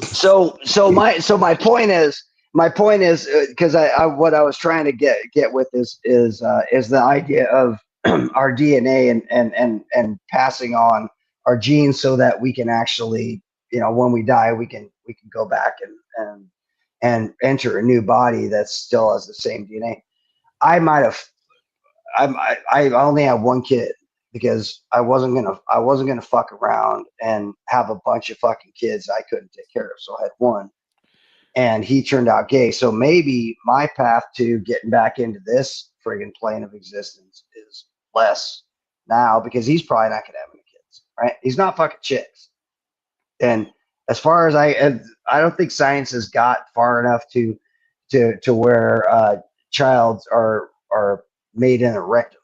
so my point is because what I was trying to get with is the idea of our DNA and passing on our genes so that we can actually, when we die, we can go back and enter a new body that still has the same DNA. I only have one kid because I wasn't gonna fuck around and have a bunch of fucking kids I couldn't take care of. So I had one, and he turned out gay. So maybe my path to getting back into this friggin' plane of existence is less now because he's probably not gonna have any kids, right? He's not fucking chicks. And as far as I don't think science has got far enough to where childs are made in a rectum.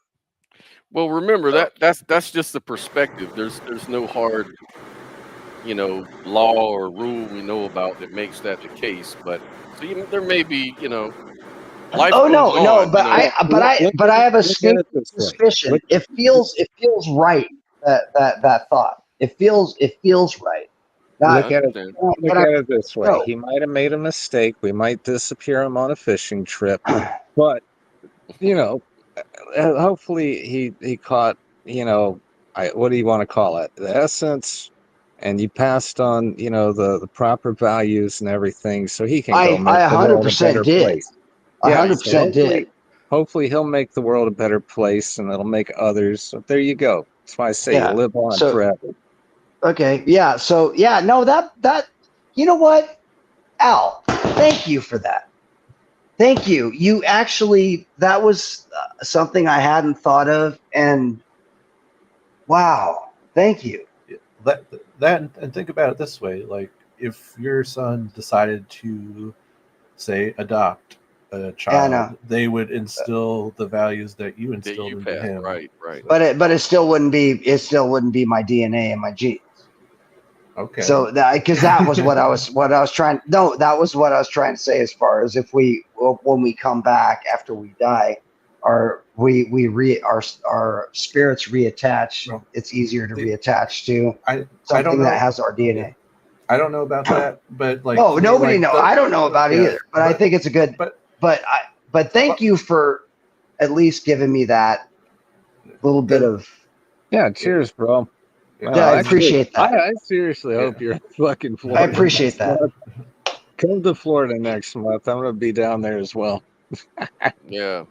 Well, remember that's just the perspective. There's no hard, law or rule we know about that makes that the case. But so there may be, life. Oh goes no, on, but I have a sneaking suspicion. It feels right, that thought. It feels right. Look I at it. understand. Look at it this way. No. He might have made a mistake. We might disappear him on a fishing trip, but hopefully he caught. What do you want to call it? The essence, and you passed on. The proper values and everything, so he can go make I the world a 100% better did. place. 100% did. Hopefully he'll make the world a better place, and it'll make others. So there you go. That's why I say Yeah. live on So- forever. Okay. Yeah. So yeah. No. That. You know what, Al? Thank you for that. Thank you. You actually. That was something I hadn't thought of, and wow. Thank you. That and think about it this way: like if your son decided to, say, adopt a child, they would instill the values that you instilled into passed, him. right. But it still wouldn't be my DNA and my genes. Okay. So because that was what I was trying. No, that was what I was trying to say. As far as when we come back after we die, our spirits reattach. No. It's easier to reattach to I don't something know. that has our DNA. I don't know about that, but like No, to me, nobody like, knows. I don't know about it either. But I think it's a good. But thank you for at least giving me that little bit of. Yeah, cheers, bro. Yeah, I appreciate that. I seriously hope you're in fucking Florida. I appreciate that. Come to Florida next month. I'm gonna be down there as well. Yeah.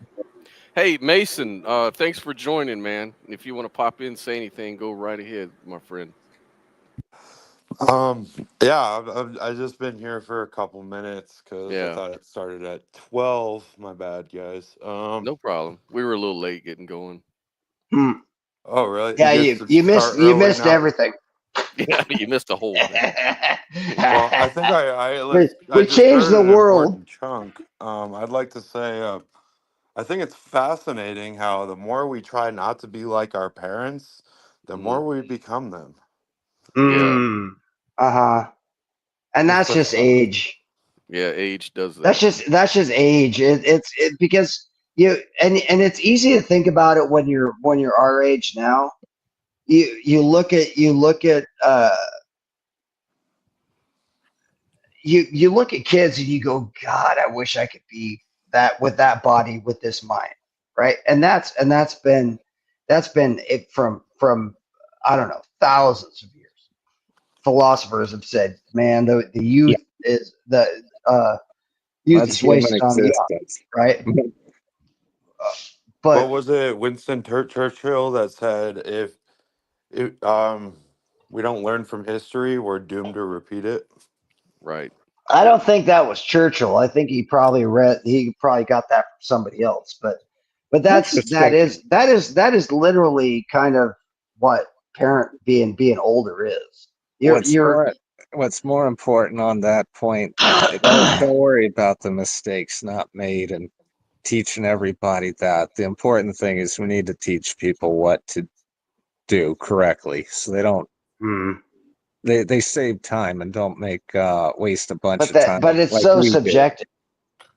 Hey, Mason, thanks for joining, man. If you want to pop in, say anything, go right ahead, my friend. Yeah, I've just been here for a couple minutes because I thought it started at 12. My bad, guys. No problem. We were a little late getting going. Oh, really? Yeah, you missed everything. Yeah, you missed a whole thing. Well, I think we just changed heard the an world. important chunk. I'd like to say, I think it's fascinating how the more we try not to be like our parents, the more we become them. And that's just age. Yeah, age does that. That's just age. It's because and it's easy to think about it when you're our age now. You look at you look at kids and you go, God, I wish I could be that body with this mind, right? And that's been it from I don't know, thousands of years. Philosophers have said, man, the youth is youth That's is human wasted on the young, existence. right? What But was it, Winston Churchill that said, if we don't learn from history, we're doomed to repeat it? Right. I don't think that was Churchill. I think he probably got that from somebody else. But that is literally kind of what parent being older is. You're What's more important on that point, don't worry about the mistakes not made and teaching everybody that. The important thing is we need to teach people what to do correctly so they don't they save time and don't make waste a bunch of time but it's like so we do. subjective.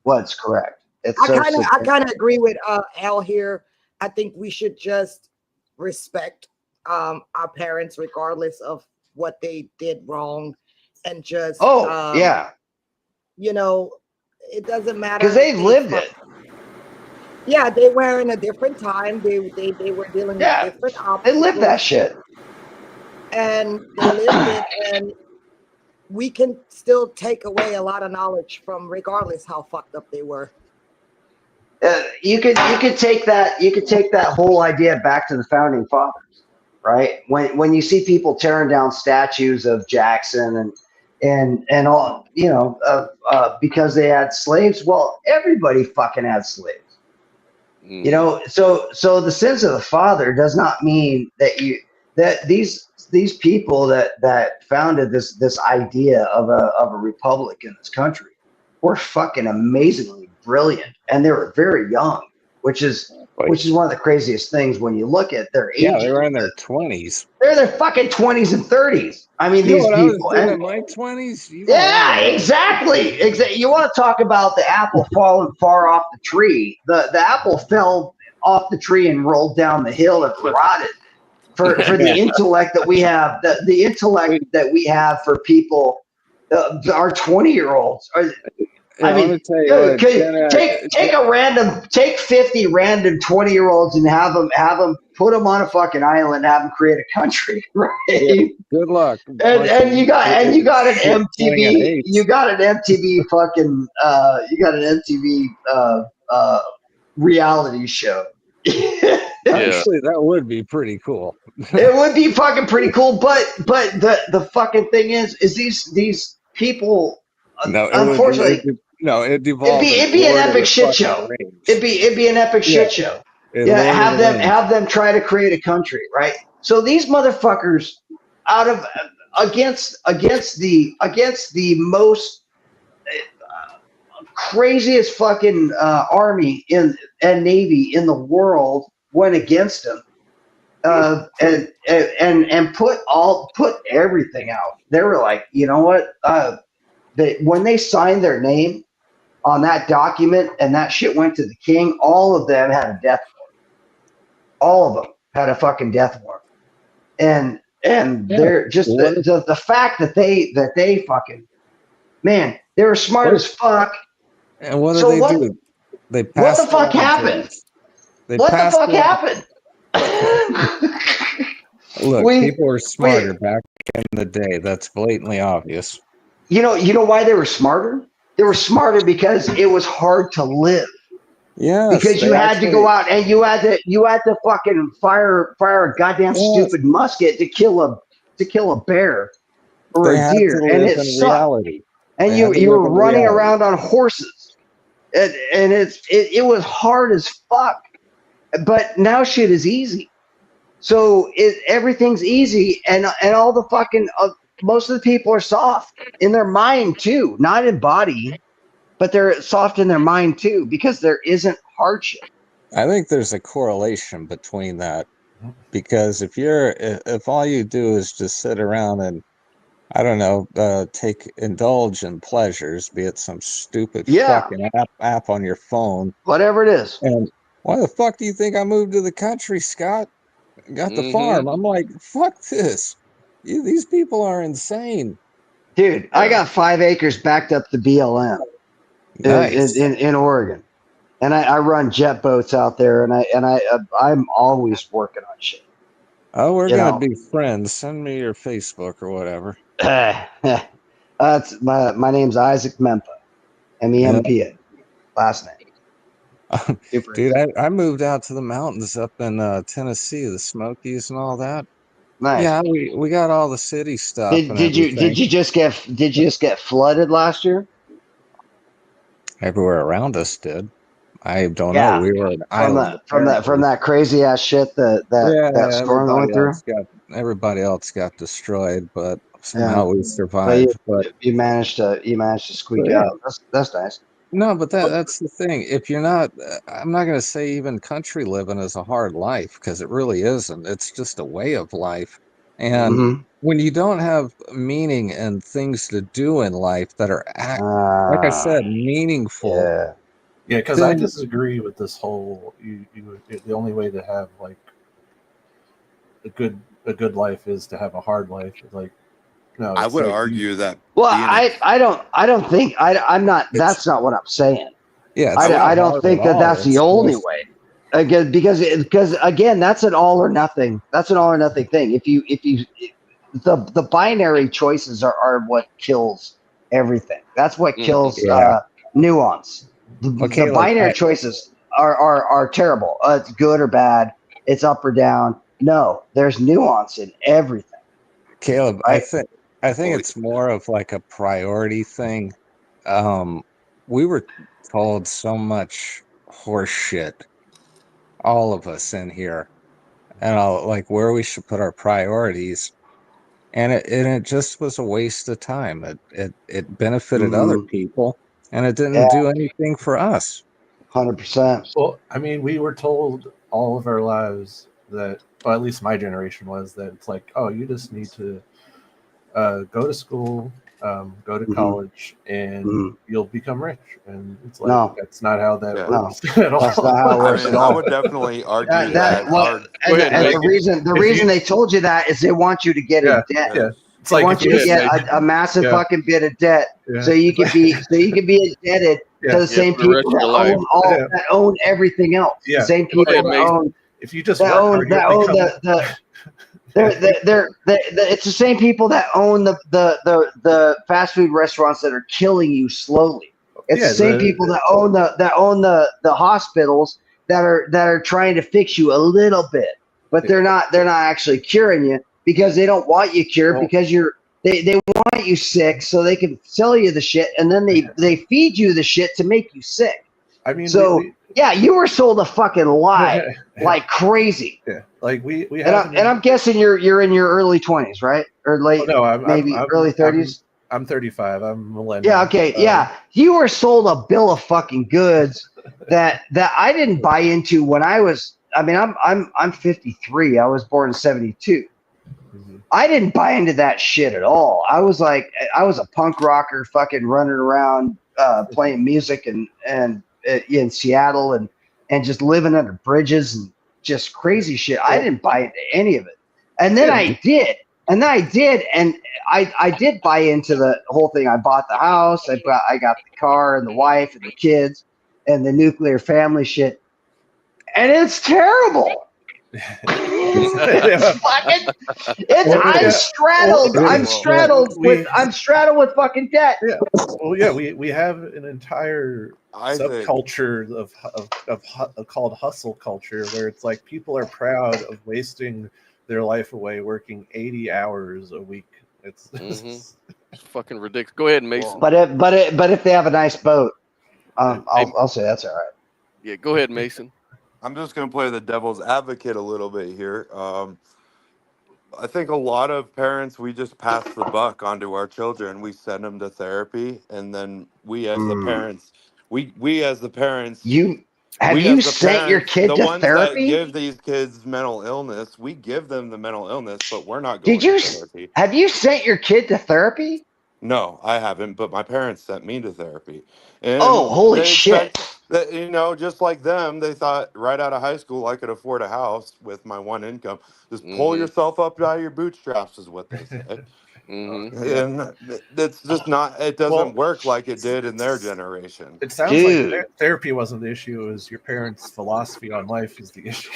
What's correct? It's I so kind of subjective. agree with Al here. I think we should just respect our parents regardless of what they did wrong, and just yeah, you know, it doesn't matter because they've lived it. Yeah, they were in a different time. They were dealing with different obstacles. They lived that shit, and they lived it, and we can still take away a lot of knowledge from, regardless how fucked up they were. You could take that whole idea back to the founding fathers, right? When you see people tearing down statues of Jackson and all, because they had slaves. Well, everybody fucking had slaves. So the sins of the father does not mean that these people that founded this idea of a republic in this country were fucking amazingly brilliant, and they were very young, which is one of the craziest things when you look at their age. Yeah, they were in their 20s. They're in their fucking 20s and 30s. I mean, these people. I was doing in my 20s. Yeah, exactly. You want to talk about the apple falling far off the tree? The apple fell off the tree and rolled down the hill and rotted. For the intellect that we have, the intellect that we have for people, our 20-year-olds. I mean, take 50 random 20-year-olds and have them put them on a fucking island, have them create a country, right? Yeah, good luck. And you got an MTV, you got an MTV reality show. Actually, that would be pretty cool. It would be fucking pretty cool, but the fucking thing is these people. Unfortunately, it'd devolve. It'd be an epic shit show. It'd be an epic shit show. Yeah, have them try to create a country, right? So these motherfuckers, against the most craziest fucking army and navy in the world, went against them, and put everything out. They were like, you know what? When they signed their name on that document and that shit went to the king, all of them had a death warrant. All of them had a fucking death warrant. And they're just the fact that they fucking, man, they were smart as fuck. And what did they do? They passed. What the fuck happened? What the fuck happened? Look, people were smarter back in the day. That's blatantly obvious. You know why they were smarter? They were smarter because it was hard to live. Yeah, because you had to go out and you had to fucking fire a goddamn stupid musket to kill a bear or a deer, and it sucked. Reality. And you were running around on horses, and it was hard as fuck. But now shit is easy, so everything's easy, and all the fucking most of the people are soft in their mind too, not in body. But they're soft in their mind too, because there isn't hardship. I think there's a correlation between that, because if all you do is just sit around and, I don't know, indulge in pleasures, be it some stupid fucking app on your phone, whatever it is. And why the fuck do you think I moved to the country, Scott? Got the farm. I'm like, fuck this. These people are insane, dude. I got 5 acres backed up to BLM. Nice. In Oregon, And I run jet boats out there, and I'm always working on shit. Oh, we're You gonna know, be friends. Send me your Facebook or whatever. that's my name's Isaac Mempa, MEMPA, last name. Super Dude, easy. I moved out to the mountains up in Tennessee, the Smokies and all that. Nice. Yeah, we got all the city stuff and Did everything you just get flooded last year? everywhere around us did. I don't know. Yeah, We were an from island from apparently. that crazy ass shit that Yeah, storm that went through. everybody else got destroyed, but Yeah, somehow we but survived. you managed to But squeak yeah, out. That's nice. no, but that's the thing. If you're not, I'm not going to say even country living is a hard life because it really isn't. It's just a way of life. And Mm-hmm. when you don't have meaning and things to do in life that are, like I said, meaningful, Yeah. Yeah, because I then disagree with this whole. The only way to have like a good life is to have a hard life. Like, no, I it's would like argue that Well, being I don't think I'm not. it's, That's not what I'm saying. yeah, it's I not don't hard at think that all. that's the It's only just, way. Again, because again, that's an all or nothing. That's an all or nothing thing. The binary choices are what kills everything. That's what Mhm. kills yeah. nuance. Well, The Caleb, binary choices are terrible. It's good or bad. It's up or down. No, there's nuance in everything. Caleb, Right? I think well, it's more of like a priority thing. Um, we were told so much horse shit, all of us in here, and like where we should put our priorities, and it just was a waste of time. It benefited other Mm-hmm. people, and it didn't Yeah, do anything for us. 100%. well, I mean, we were told all of our lives that, well, at least my generation was that it's like, oh, you just need to go to school, go to Mm-hmm. college, and Mm-hmm. you'll become rich. And it's like No, that's not how that yeah. no, works at that's not how it all. I works mean, at I all. would definitely argue That that what our Go ahead, and Mason. the if reason you, they told you that is they want you to get yeah, in debt. yeah, it's They like want if you Go you to ahead, get just, Mason. a massive yeah, fucking bit of debt yeah, so you can be indebted to yeah, the Yeah, same for the rest people of your life. yeah, that own everything else. The yeah. same Go people ahead, Mason. If you just work hard, you'll that own become. it's the same people that own the fast food restaurants that are killing you slowly. It's Yeah, the same people that own the hospitals that are trying to fix you a little bit, but they're not actually curing you because they don't want you cured well, because they want you sick so they can sell you the shit and then they feed you the shit to make you sick. I mean, So yeah, you were sold a fucking lie like crazy. yeah, like we And have I'm guessing you're in your early 20s, right? Or late, no, maybe early 30s. I'm 35. I'm millennial. Yeah, okay. Yeah. You were sold a bill of fucking goods that I didn't buy into when I'm 53. I was born in 72. Mhm. I didn't buy into that shit at all. I was a punk rocker fucking running around playing music and in Seattle and just living under bridges and just crazy shit. I didn't buy into any of it. And then Yeah. I did. And then I did. And I did buy into the whole thing. I bought the house. I got the car and the wife and the kids and the nuclear family shit. And it's terrible. I'm straddled with fucking debt. Yeah. Well, yeah, we have an entire Isaac, subculture of called hustle culture, where it's like people are proud of wasting their life away working 80 hours a week. It's Mhm. It's fucking ridiculous. Go ahead, Mason. But if they have a nice boat, I'll say that's all right. Yeah, go ahead, Mason. I'm just going to play the devil's advocate a little bit here. I think a lot of parents, we just pass the buck onto our children. We send them to therapy, and then we as the parents, we as the parents, Have you sent your kid the to ones that therapy? give these kids mental illness, we give them the mental illness, but we're not Did going you to therapy. have you sent your kid to therapy? No, I haven't, but my parents sent me to therapy. And Oh, holy they shit. expect that, just like them, they thought right out of high school I could afford a house with my one income. Just pull Mhm. yourself up out of your bootstraps is what they said. And it's just not. It doesn't work like it did in their generation. It sounds Dude. like therapy wasn't the issue. It was your parents' philosophy on life is the issue.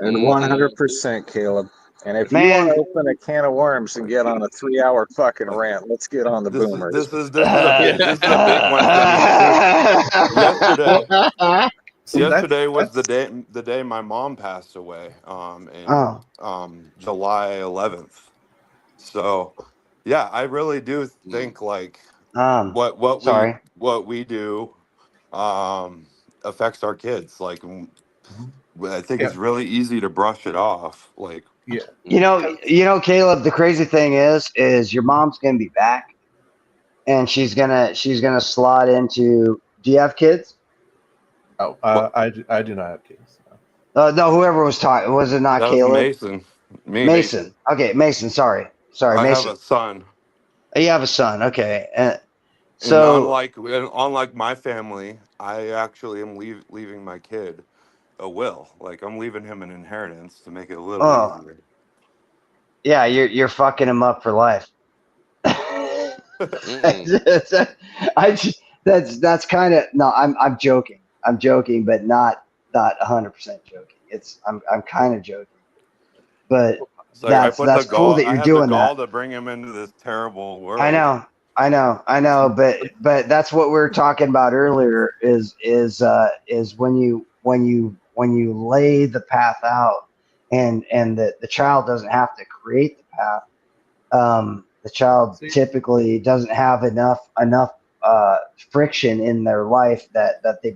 And 100%, Caleb. And if you Man. want to open a can of worms and get on a 3-hour fucking rant, let's get on the boomers. This is a big one for me. Yesterday. Yesterday was the day my mom passed away. July 11th. So, yeah, I really do think like what we do affects our kids. Like, I think it's really easy to brush it off. Like, you know, Caleb. The crazy thing is your mom's gonna be back, and she's gonna slot into. Do you have kids? Oh, I do not have kids. No, whoever was talking, was it not that Caleb? was Mason. Mason. Okay, Mason. Sorry, I Mason. have a son. You have a son. Okay, So unlike my family, I actually am leaving my kid a will. Like I'm leaving him an inheritance to make it a little easier. Yeah, you're fucking him up for life. That's kind of no. I'm joking. I'm joking, but not 100% joking. I'm kind of joking, but So that's cool that you're doing that. to bring him into this terrible world. I know, but that's what we were talking about earlier. Is when you lay the path out, and the child doesn't have to create the path. The child typically doesn't have enough friction in their life that they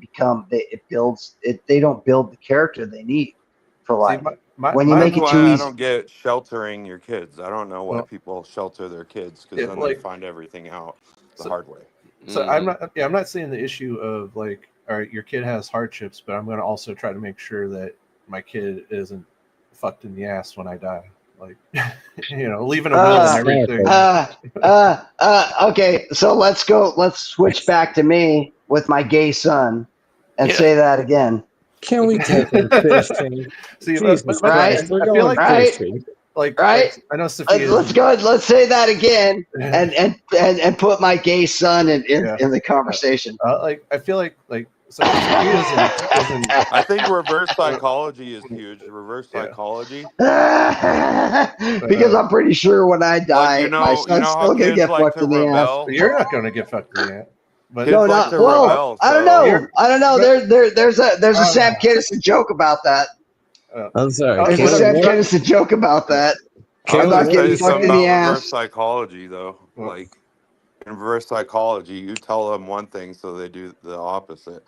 don't build the character they need for life. When you make it too easy, I don't get sheltering your kids. I don't know why people shelter their kids because then they find everything out the hard way. So I'm not saying the issue of like, all right, your kid has hardships, but I'm going to also try to make sure that my kid isn't fucked in the ass when I die. Like, leaving a will and everything. Okay, so let's switch back to me with my gay son and say that again. Can we take him fishing? See, Jesus Christ, we're going fishing. Right? I know Sophia. Let's go. Let's say that again, and put my gay son in the conversation. I feel like so Sophia isn't. I think reverse psychology is huge. Reverse psychology. Because I'm pretty sure when I die, my son's still gonna get fucked in the ass. You're not gonna get fucked in the ass. But no, not well. I don't know. There's a Sam Kinison joke about that. I'm sorry. There's a Sam Kinison joke about that. I'm not getting fucked in the ass. Reverse psychology, though, like in reverse psychology, you tell them one thing, so they do the opposite.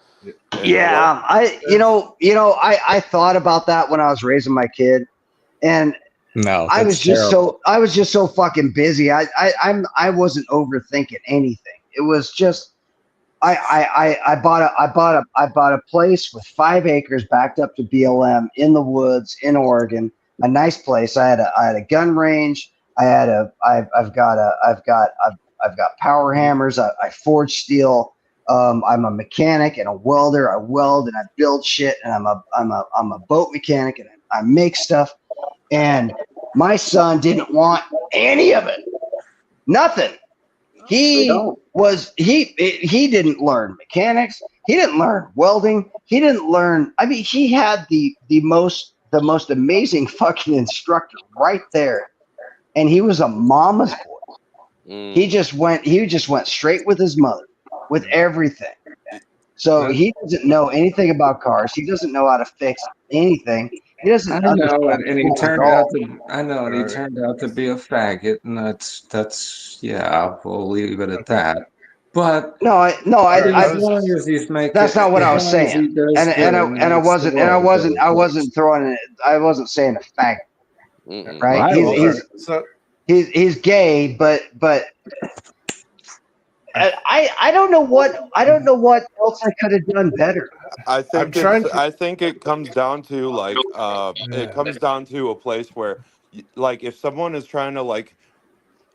Yeah, I thought about that when I was raising my kid, and I was just so fucking busy. I wasn't overthinking anything. It was just. I bought a place with 5 acres backed up to BLM in the woods in Oregon, a nice place. I had a gun range. I've got power hammers. I forge steel. I'm a mechanic and a welder. I weld and I build shit, and I'm a boat mechanic and I make stuff. And my son didn't want any of it. Nothing. He didn't learn mechanics. He didn't learn welding. He didn't learn. I mean, he had the most amazing fucking instructor right there, and he was a mama's boy. He just went straight with his mother with everything. So he doesn't know anything about cars. He doesn't know how to fix anything. He doesn't. I know, and he turned out to be a faggot, and that's we'll leave it at that. But as long as he's making, that's not what I was saying, I wasn't throwing it. I wasn't saying a faggot, right? He's gay, but I don't know what else I could have done better. I think it comes down to like it comes down to a place where like if someone is trying to like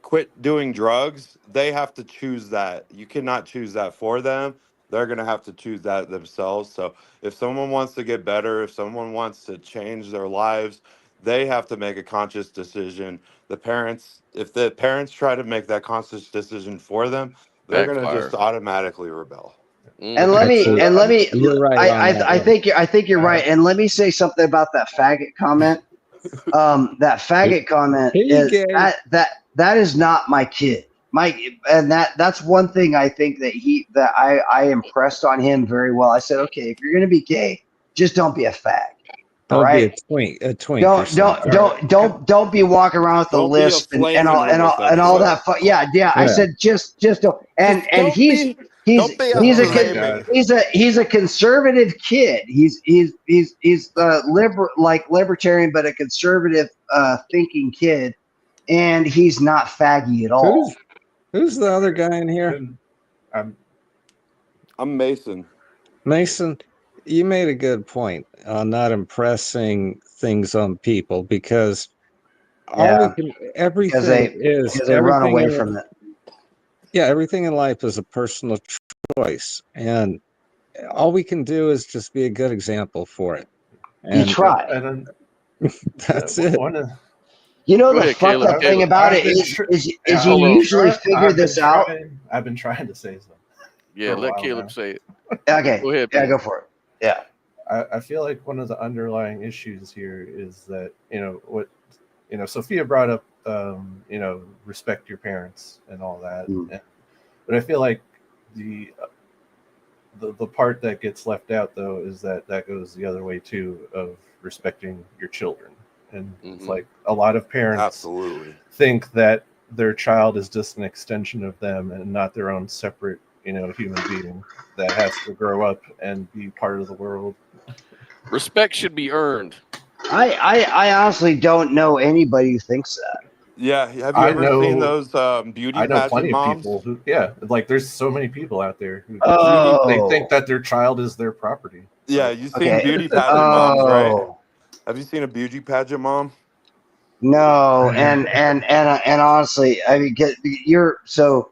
quit doing drugs, they have to choose that. You cannot choose that for them. They're going to have to choose that themselves. So if someone wants to get better, if someone wants to change their lives, They have to make a conscious decision. The parents, if the parents try to make that conscious decision for them, they're going to Backfire. just automatically rebel. And let me Actually, and let me. you're right on that I one. think you're right. And let me say something about that faggot comment. That faggot comment Hey, is gay. that is not my kid. And that's one thing I think that I impressed on him very well. I said, okay, if you're gonna be gay, just don't be a fag. All Don't be right. a twink or something. Don't be walking around with the Don't be a lisp and flaming all homosexual. that. Yeah. I Yeah. said just don't. And Don't he's be a he's a flaming. he's a conservative kid. He's libertarian, but a conservative thinking kid, and he's not faggy at all. Who's the other guy in here? And I'm Mason. Mason, you made a good point on not impressing things on people because Yeah, everything because they run away in, from it. yeah, everything in life is a personal choice, and all we can do is just be a good example for it. You And try. and that's it. one of You know Go the ahead, fucked Caleb. up thing about I've it been is tr- is Yeah, you hold on. usually figure this out. I've been trying to say something. Yeah, For a let while Caleb now. say it. Okay, Go ahead, yeah, man. go for it. Yeah. I feel like one of the underlying issues here is that Sophia brought up respect your parents and all that, but I feel like the part that gets left out though is that goes the other way too, of respecting your children. And it's like a lot of parents Absolutely think that their child is just an extension of them and not their own separate human being that has to grow up and be part of the world. Respect should be earned. I honestly don't know anybody who thinks that. Yeah, have you ever seen those beauty I know pageant plenty moms? of people who, there's so many people out there who they think that their child is their property. Yeah, you've seen beauty pageant moms, right? Have you seen a beauty pageant mom? No, and honestly, I mean, so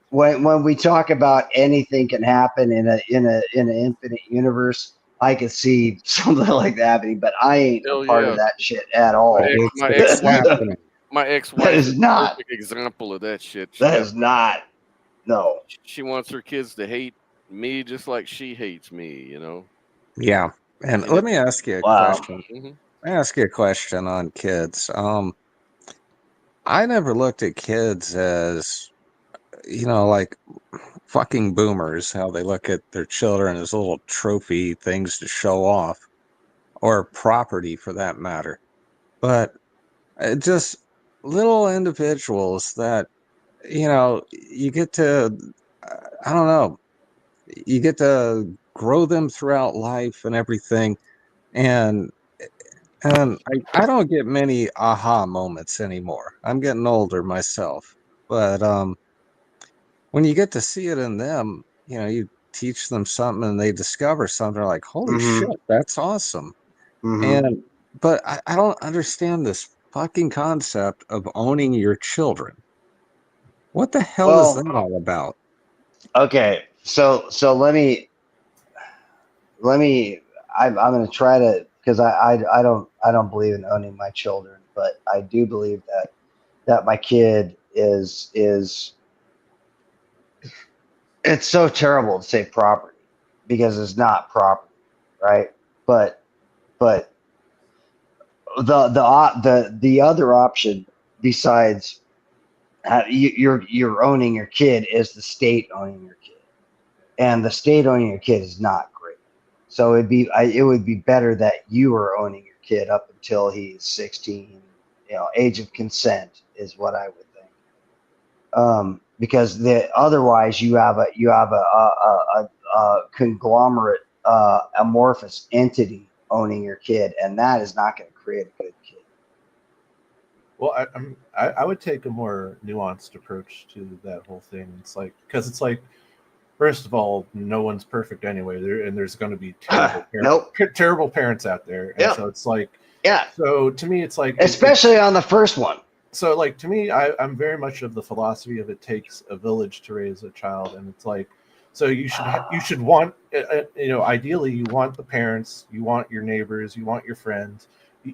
when we talk about anything can happen in an infinite universe, I could see something like that happening, but I ain't a part of that shit at all. My It's happening. ex-wife is is not. a perfect example of that shit. That is not. No. She wants her kids to hate me just like she hates me, Yeah. And let me ask you a question. Mm-hmm. Let me ask you a question on kids. I never looked at kids as, like fucking boomers, how they look at their children as little trophy things to show off, or property for that matter. But just little individuals that, you get to, I don't know, you get to grow them throughout life and everything. And I don't get many aha moments anymore. I'm getting older myself. But when you get to see it in them, you teach them something and they discover something like, holy shit, that's awesome. But I don't understand this fucking concept of owning your children. What the hell is that all about? Okay, so let me I'm going to try to, because I don't believe in owning my children, but I do believe that my kid is it's so terrible to say property because it's not property, right? But the other option besides you're owning your kid is the state owning your kid, and the state owning your kid is not great. So it would be better that you are owning your kid up until he's 16. Age of consent is what I would think. Because otherwise you have a conglomerate amorphous entity owning your kid, and that is not going to create a good kid. Well, I would take a more nuanced approach to that whole thing. Because it's like, first of all, no one's perfect anyway. There's going to be terrible parents out there, and so it's like, So to me, it's like, especially on the first one. So like to me, I'm very much of the philosophy of it takes a village to raise a child, and it's like, so you should want, ideally you want the parents, you want your neighbors, you want your friends,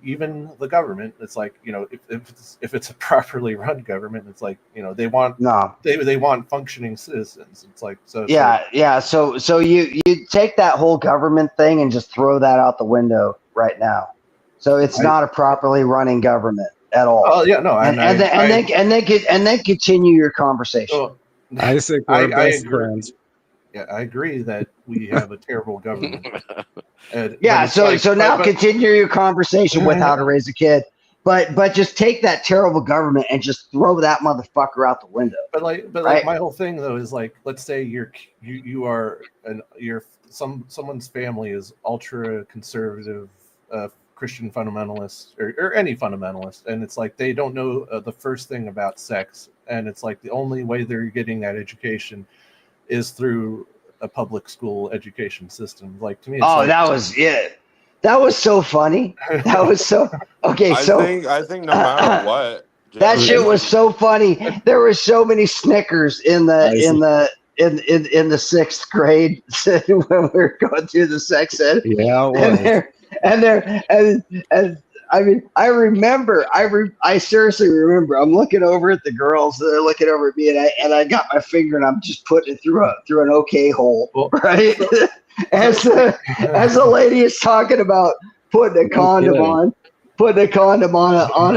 even the government, it's like, you know, if it's a properly run government, it's like, you know, they want functioning citizens. It's like, so it's like, So you take that whole government thing and just throw that out the window right now. So it's not a properly running government at all. Oh yeah, no, and then continue your conversation. So, Isaac, we're best agree. friends. Yeah, I agree that we have a terrible government. So now continue your conversation with how to raise a kid, but just take that terrible government and just throw that motherfucker out the window. But like my whole thing though is like, let's say someone's family is ultra conservative, Christian fundamentalist or any fundamentalist, and it's like they don't know the first thing about sex, and it's like the only way they're getting that education is through a public school education system. Like, to me, it's that was so funny. That was so okay. I think no matter what, that shit was so funny. There were so many Snickers in the 6th grade when we were going through the sex ed. Yeah, it was. And I mean, I seriously remember. I'm looking over at the girls, they're looking over at me, and I got my finger and I'm just putting it through an okay hole, right? as the lady is talking about putting a condom on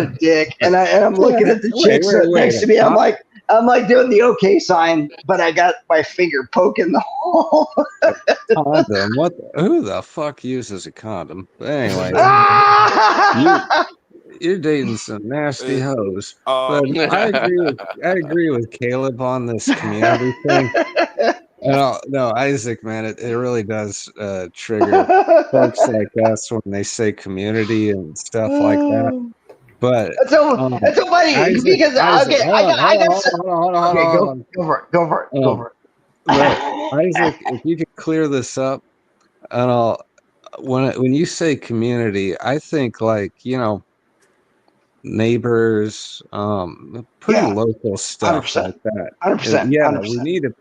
a dick, and I'm looking at the chicks next to me. I'm like doing the okay sign, but I got my finger poking the hole. Condom? Who the fuck uses a condom? But anyway, you're dating some nasty hoes. But I agree with Caleb on this community thing. No, Isaac, man, it really does trigger folks like us when they say community and stuff like that. But it's so funny because hold on. Go for it. Isaac, if you could clear this up, and when you say community, I think like, you know, neighbors, pretty local stuff 100%, like that. 100%. Yeah, 100%. we need to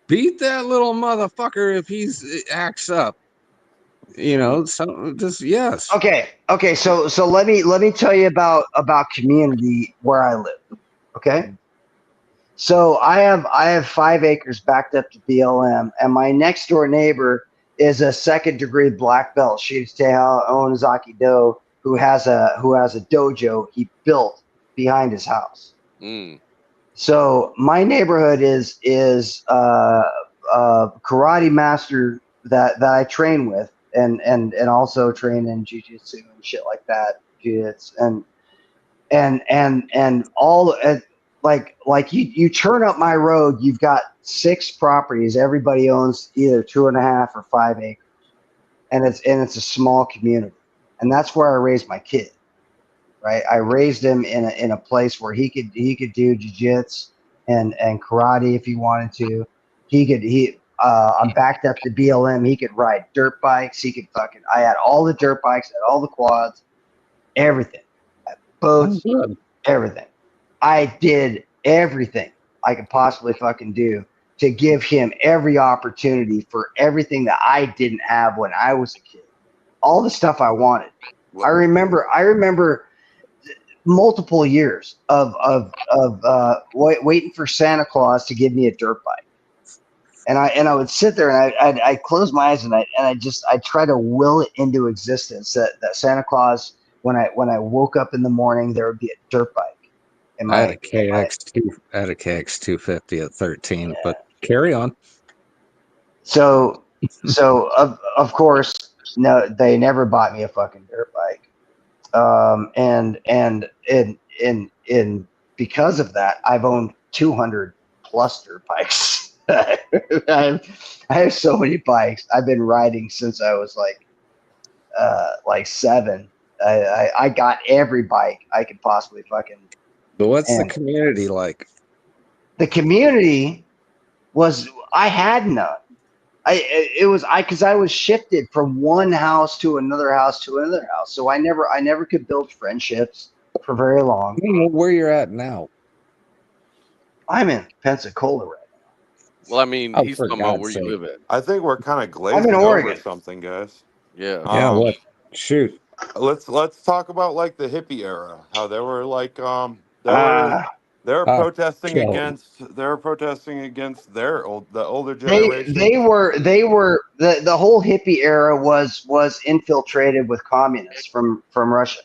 beat that little motherfucker if he acts up. You know, so just yes. Okay. So let me tell you about community where I live. Okay. So I have 5 acres backed up to BLM, and my next door neighbor is a 2nd-degree black belt Shiitake Onizaki-Do who has a dojo he built behind his house. So my neighborhood is a karate master that I train with, and also train in jiu-jitsu and shit like that, jiu-jitsu and all. Like you turn up my road, you've got 6 properties. Everybody owns either 2.5 or 5 acres, and it's a small community, and that's where I raised my kid. Right, I raised him in a place where he could do jiu-jitsu and karate if he wanted to. I'm backed up to BLM. He could ride dirt bikes. I had all the dirt bikes, I had all the quads, everything, boats, everything. I did everything I could possibly fucking do to give him every opportunity for everything that I didn't have when I was a kid. All the stuff I wanted. I remember multiple years of waiting for Santa Claus to give me a dirt bike. And I would sit there and I'd close my eyes and I try to will it into existence that Santa Claus, when I woke up in the morning, there would be a dirt bike. I had a KX 250 at 13, but carry on. So of course, no, they never bought me a fucking dirt bike. And because of that, I've owned 200 plus dirt bikes. I have so many bikes. I've been riding since I was like 7. I got every bike I could possibly fucking. But what's the community like? The community I had none. Because I was shifted from one house to another house to another house. So I never could build friendships for very long. I don't know where you're at now. I'm in Pensacola right now. Well, I mean, he's talking about where you live at. I think we're kind of glazing I'm in over Oregon. something, guys. Yeah. What? Shoot. let's talk about like the hippie era. How they were like Uh, they were Oh, protesting kill. against the older they generation. were the whole hippie era was infiltrated with communists from Russia.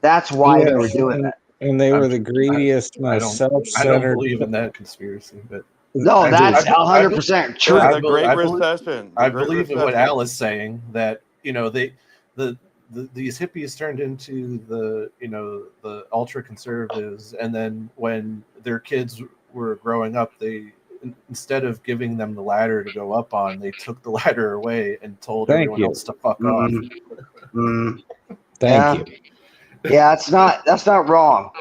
That's why they were Yes, doing that. and they I'm were the sure- greediest, I most don't self-centered. believe in that conspiracy, but No, I, that's I, I, 100% true. Yeah, I, the bel Great I, bel Recession. I The Great believe in what Recession. Al is saying, that these hippies turned into the ultra conservatives, and then when their kids were growing up, they, instead of giving them the ladder to go up on, they took the ladder away and told Thank everyone you. else to fuck off. Thank Yeah. you. Yeah, that's not wrong.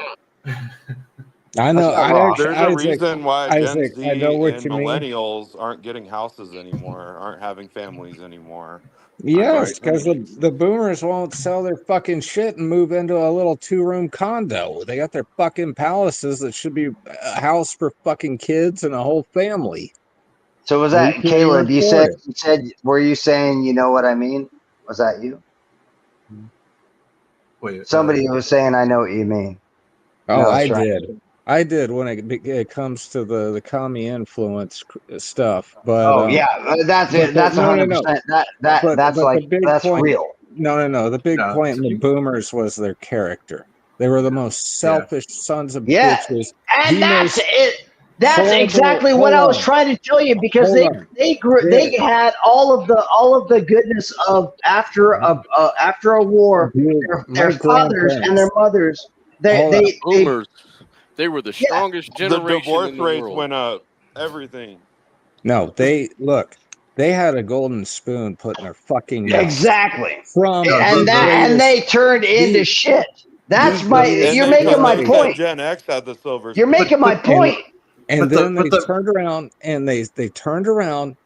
I know. That's not wrong. There's a Isaac, reason why Gen Isaac, I know Z what and you mean. millennials aren't getting houses anymore, aren't having families anymore. Yes, Right? because the boomers won't sell their fucking shit and move into a little 2-room condo. They got their fucking palaces that should be a house for fucking kids and a whole family. So was We that can't even Caleb? You afford said it. were you saying you know what I mean? Was that you? Wait, Somebody was saying I know what you mean. Oh, No, I that's right. did. I did when it comes to the commie influence stuff. But Oh yeah, that's but it. That's no, 100%. But That's the like big that's point, real. no. The big no, point in the boomers was their character. They were the most selfish sons of Yeah, bitches. and The that's most it. That's horrible. exactly what Hold I was on, trying to tell you because hold on. they had all of the goodness of after a war. Dude, Their my fathers and their grandparents. mothers. Hold on. They Boomers, they were the yeah, strongest The generation divorce in the rates world. went up. Everything. No, they had a golden spoon put in their fucking yeah. mouth exactly. from No, the And greatest. they turned into The shit. the That's my. greatest And You're they making my said point. Gen X had the silver You're spoon. making my point. and But the then but they the turned around and they turned around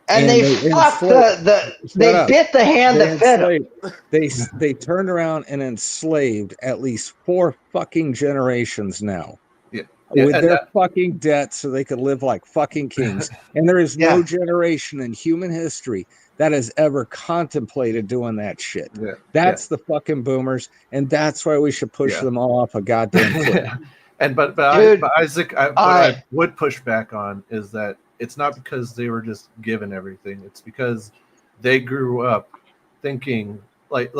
And and they they fucked enslaved. Shut they up. bit the hand They that fed them. enslaved. They turned around and enslaved at least 4 fucking generations now yeah, with and their fucking debt so they could live like fucking kings. And there is no Yeah. generation in human history that has ever contemplated doing that shit. yeah, That's the fucking boomers, and that's why we should push Yeah. them all off a goddamn cliff. And but Dude, Isaac, what I would push back on is that it's not because they were just given everything. It's because they grew up thinking like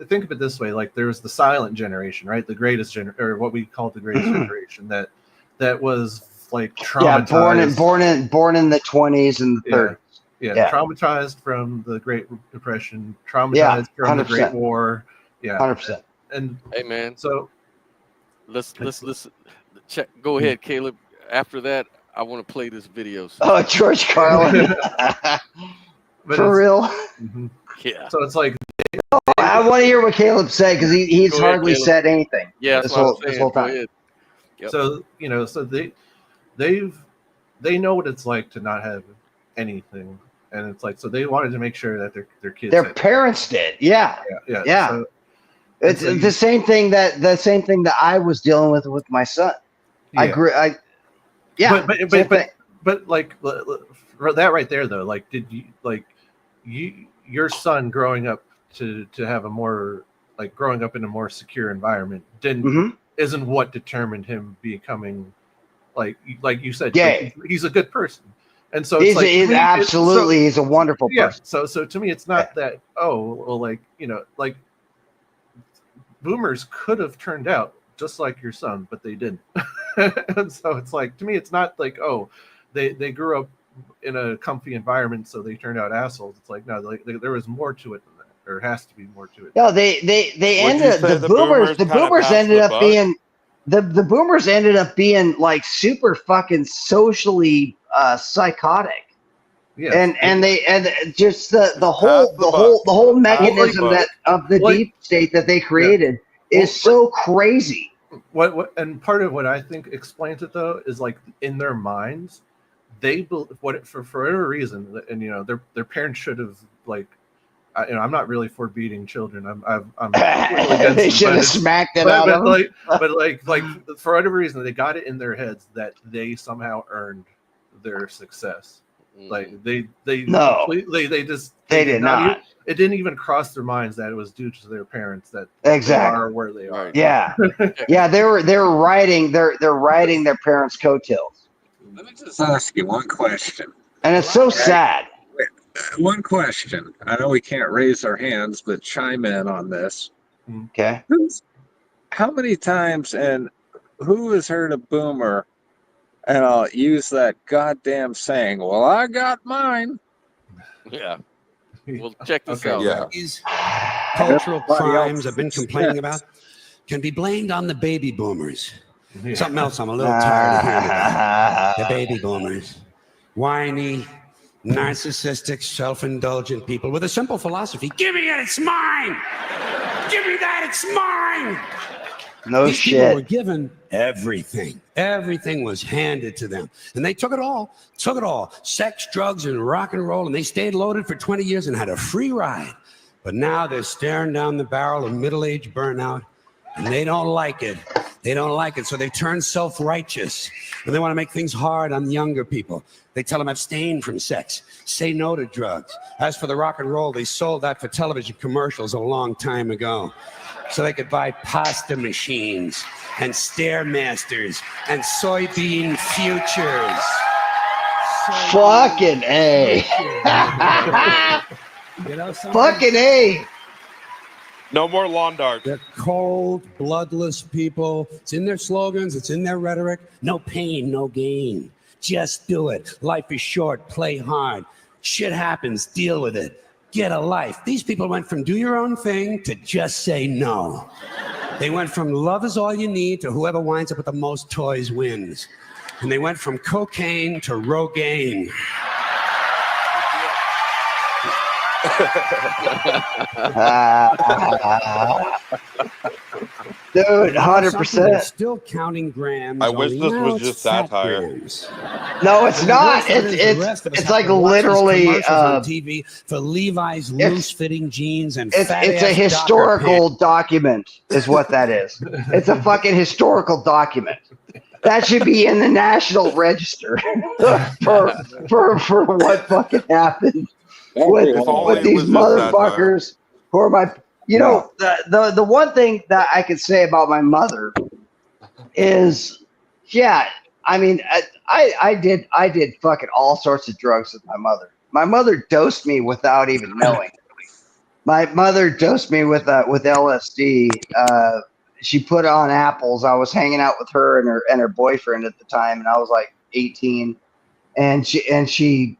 think of it this way: like there's the silent generation, right? The greatest or what we call the greatest generation that was like traumatized. born in the 20s and the 30s. Yeah, traumatized from the Great Depression, traumatized Yeah, from the 100%. Great War. Yeah, 100%. and Hey man, so let's check. Go ahead, Caleb. After that, I want to play this video. Oh, George Carlin. but For real. Mhm. Yeah. So it's like I want to hear what Caleb said because he's Go ahead, hardly Caleb. said anything. Yeah, this that's what whole I'm saying. this whole Go time. ahead. Yep. So so they know what it's like to not have anything, and it's like so they wanted to make sure that their kids Their had, parents did. Yeah. yeah. So, It's so the same thing that I was dealing with my son. yeah. But like that right there though, like did you like your son growing up to have a more like growing up in a more secure environment isn't what determined him becoming like you said gay. Like, he's a good person. And so he's absolutely he's a wonderful person. So to me it's not that like like boomers could have turned out just like your son, but they didn't. And so it's like to me it's not like they grew up in a comfy environment so they turned out assholes. It's like no, there was more to it than that. There has to be more to it. No, they ended the boomers ended up being the boomers ended up being like super fucking socially psychotic. Yes. And just the whole mechanism of the deep state that they created is so crazy. What and part of what I think explains it though is like in their minds, they for whatever reason, and their parents should have like, I'm not really for beating children. I'm they should have smacked it out of them. But like for whatever reason, they got it in their heads that they somehow earned their success. Like they No. completely they just They did not. It didn't even cross their minds that it was due to their parents that Exactly. they are where they are. Right. Yeah, yeah. They're riding their parents' coattails, Let me just ask you one question. and it's so sad. One question. I know we can't raise our hands, but chime in on this. Okay. How many times and who has heard a boomer and I'll use that goddamn saying, well, I got mine. Yeah. Well, check this Okay. out. Yeah. These cultural Everybody else crimes I've been is complaining next. about can be blamed on the baby boomers. Yeah. Something else I'm a little tired of hearing about. The baby boomers. Whiny, narcissistic, self-indulgent people with a simple philosophy. Give me it, it's mine! Give me that, it's mine! No These people were shit. given everything. Everything was handed to them. And they took it all. Took it all. Sex, drugs, and rock and roll. And they stayed loaded for 20 years and had a free ride. But now they're staring down the barrel of middle-age burnout. And they don't like it. They don't like it. So they turn self-righteous. And they want to make things hard on younger people. They tell them abstain from sex. Say no to drugs. As for the rock and roll, they sold that for television commercials a long time ago. So they could buy pasta machines and Stairmasters and soybean futures. Fucking A. You know something? Fucking A. No more lawn darts. They're cold, bloodless people. It's in their slogans. It's in their rhetoric. No pain, no gain. Just do it. Life is short. Play hard. Shit happens. Deal with it. Get a life. These people went from do your own thing to just say no. They went from love is all you need to whoever winds up with the most toys wins. And they went from cocaine to Rogaine. Dude, You know 100%. something? They're still counting grams. I wish only this now was it's just fat satire. grams. No, it's And the not. worst of it is the rest of us It's have like to watch these literally. commercials on TV for Levi's it's- loose-fitting jeans and It's fat-ass a Docker historical document, is what that is. It's a fucking historical document. That should be in the National Register for what fucking happened with, If only with it these was just satire. motherfuckers who are my. You know, the one thing that I could say about my mother is, yeah, I mean, I did fucking all sorts of drugs with my mother. My mother dosed me without even knowing. My mother dosed me with LSD. She put on apples. I was hanging out with her and her boyfriend at the time, and I was like 18. And she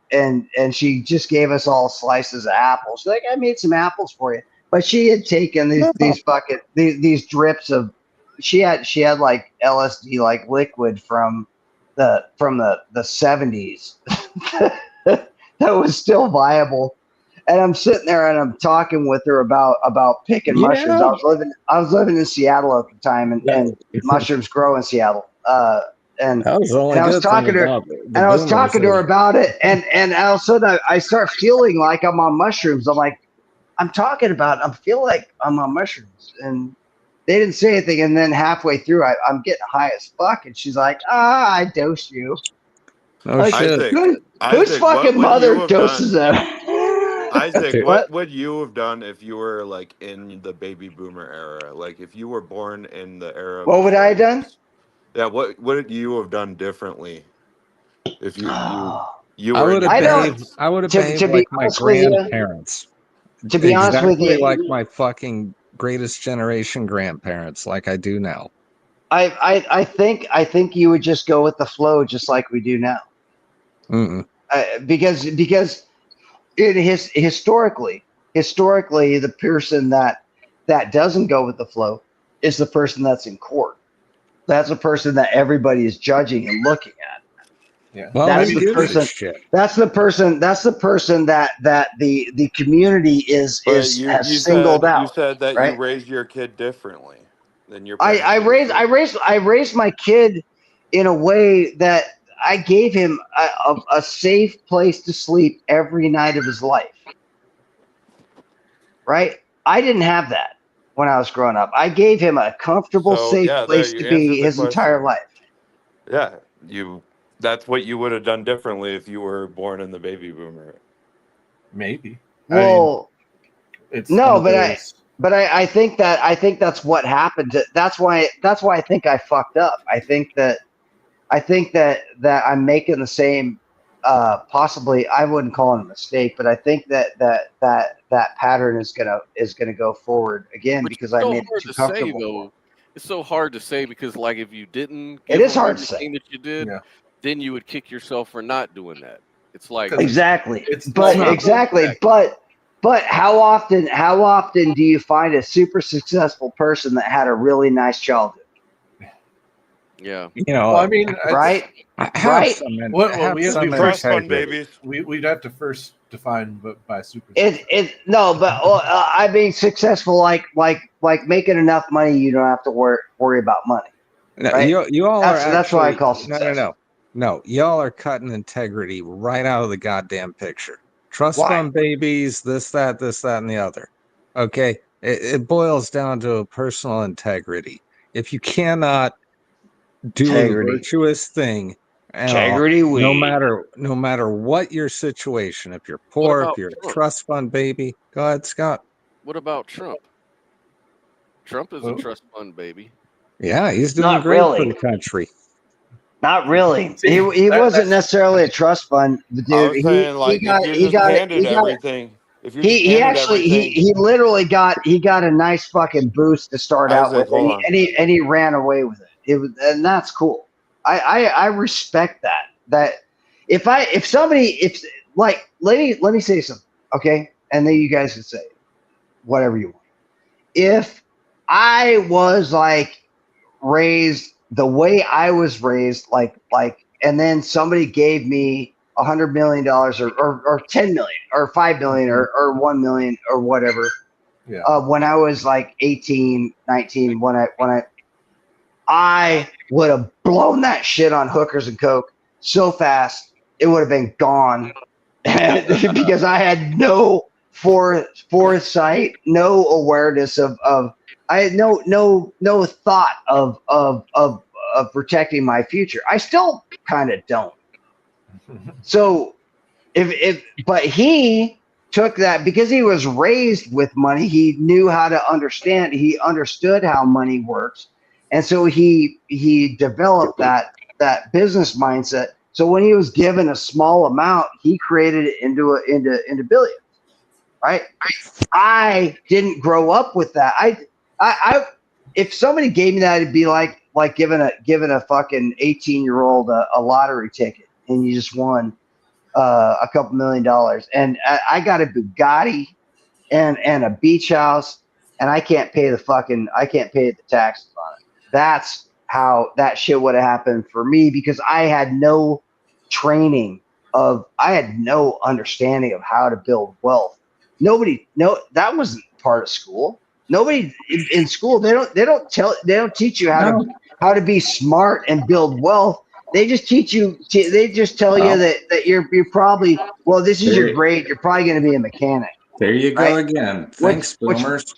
just gave us all slices of apples. She's like, I made some apples for you. But she had taken these drips of. She had like LSD like liquid from the 70s that was still viable. And I'm sitting there and I'm talking with her about picking mushrooms. I was living in Seattle at the time, and mushrooms grow in Seattle. And That was the only I was good talking thing to her, about the and I was boomers talking to is- her about it, and all of a sudden I start feeling like I'm on mushrooms. I'm like, I'm feel like I'm on mushrooms, and they didn't say anything. And then halfway through, I'm getting high as fuck, and she's like, I dosed you. Oh Like, shit! Isaac, whose Isaac, what fucking would mother you have doses done? them? Isaac, What? what would you have done if you were like in the baby boomer era? Like if you were born in the era of What the would I have done? slaves? Yeah, what would you have done differently if you I were would in have I don't- behaved. I would have to behaved be like my honest with you- grandparents. To be honest with Exactly you, like my fucking greatest generation grandparents, like I do now. I think you would just go with the flow, just like we do now. Mm-mm. Because it is historically the person that doesn't go with the flow is the person that's in court. That's the person that everybody is judging and looking at. Yeah. Well, That's maybe the give it a person- shit. That's the person that the community has singled out. You said that right? you raised your kid differently than your I parents. raised my kid in a way that I gave him a safe place to sleep every night of his life. Right? I didn't have that when I was growing up. I gave him a comfortable, So, safe yeah, there place you to answered be the his entire question. life. Yeah, you That's what you would have done differently if you were born in the baby boomer. Maybe. Well, It's no, one of those. but I think that's what happened. That's why I think I fucked up. I think that I'm making the same. Possibly, I wouldn't call it a mistake, but I think that pattern is gonna go forward again Which because is I so made it hard too to say, comfortable. though. It's so hard to say because, like, if you didn't It give is them hard to say. everything that you did, Yeah. then you would kick yourself for not doing that. It's like, 'Cause Exactly. It's But not- exactly. But how often do you find a super successful person that had a really nice childhood? yeah. You know, Well, I mean, Right? have right? some, Well, we have to some be Trust fund integrity. babies. we'd have to first define by super. No, but I mean successful like making enough money you don't have to worry about money. No, Right? you all are That's what I actually call success. no. Y'all are cutting integrity right out of the goddamn picture. Trust Why? fund babies, this, that, and the other. Okay, it boils down to a personal integrity. If you cannot do Integrity. a virtuous thing, at all, Integrity no weed. matter what your situation, if you're poor, if about you're a Trump? trust fund baby, go ahead, Scott. What about Trump? Trump is a Who? trust fund baby. Yeah, he's doing Not great for really. the country. Not really. See, He wasn't that's- necessarily a trust fund I dude. was saying, like, if you're just handed everything, if you're just He handed actually everything, he literally got a nice fucking boost to start out Isaac, with, hold on. and he ran away with it. It was, and that's cool. I respect that. That if let me say something, okay, and then you guys can say whatever you want. If I was like raised the way I was raised, like, and then somebody gave me $100 million or 10 million or 5 million or 1 million or whatever. Yeah. When I was like 18, 19, when I would have blown that shit on hookers and coke so fast it would have been gone because I had no foresight, no awareness of I had no thought of protecting my future. I still kind of don't. So but he took that because he was raised with money. He knew how to understand. He understood how money works, and so he developed that business mindset. So when he was given a small amount, he created it into billions. Right? I didn't grow up with that. I if somebody gave me that, it'd be like giving a fucking 18-year-old a lottery ticket and you just won a couple $1 million, and I got a Bugatti and a beach house, and I can't pay the taxes on it. That's how that shit would have happened for me because I had no training I had no understanding of how to build wealth. That wasn't part of school. Nobody in school, they don't teach you how to be smart and build wealth. They just teach you. They just tell you that you're probably, well, this is your grade. You're probably going to be a mechanic. There you go Right? again. Thanks, boomers.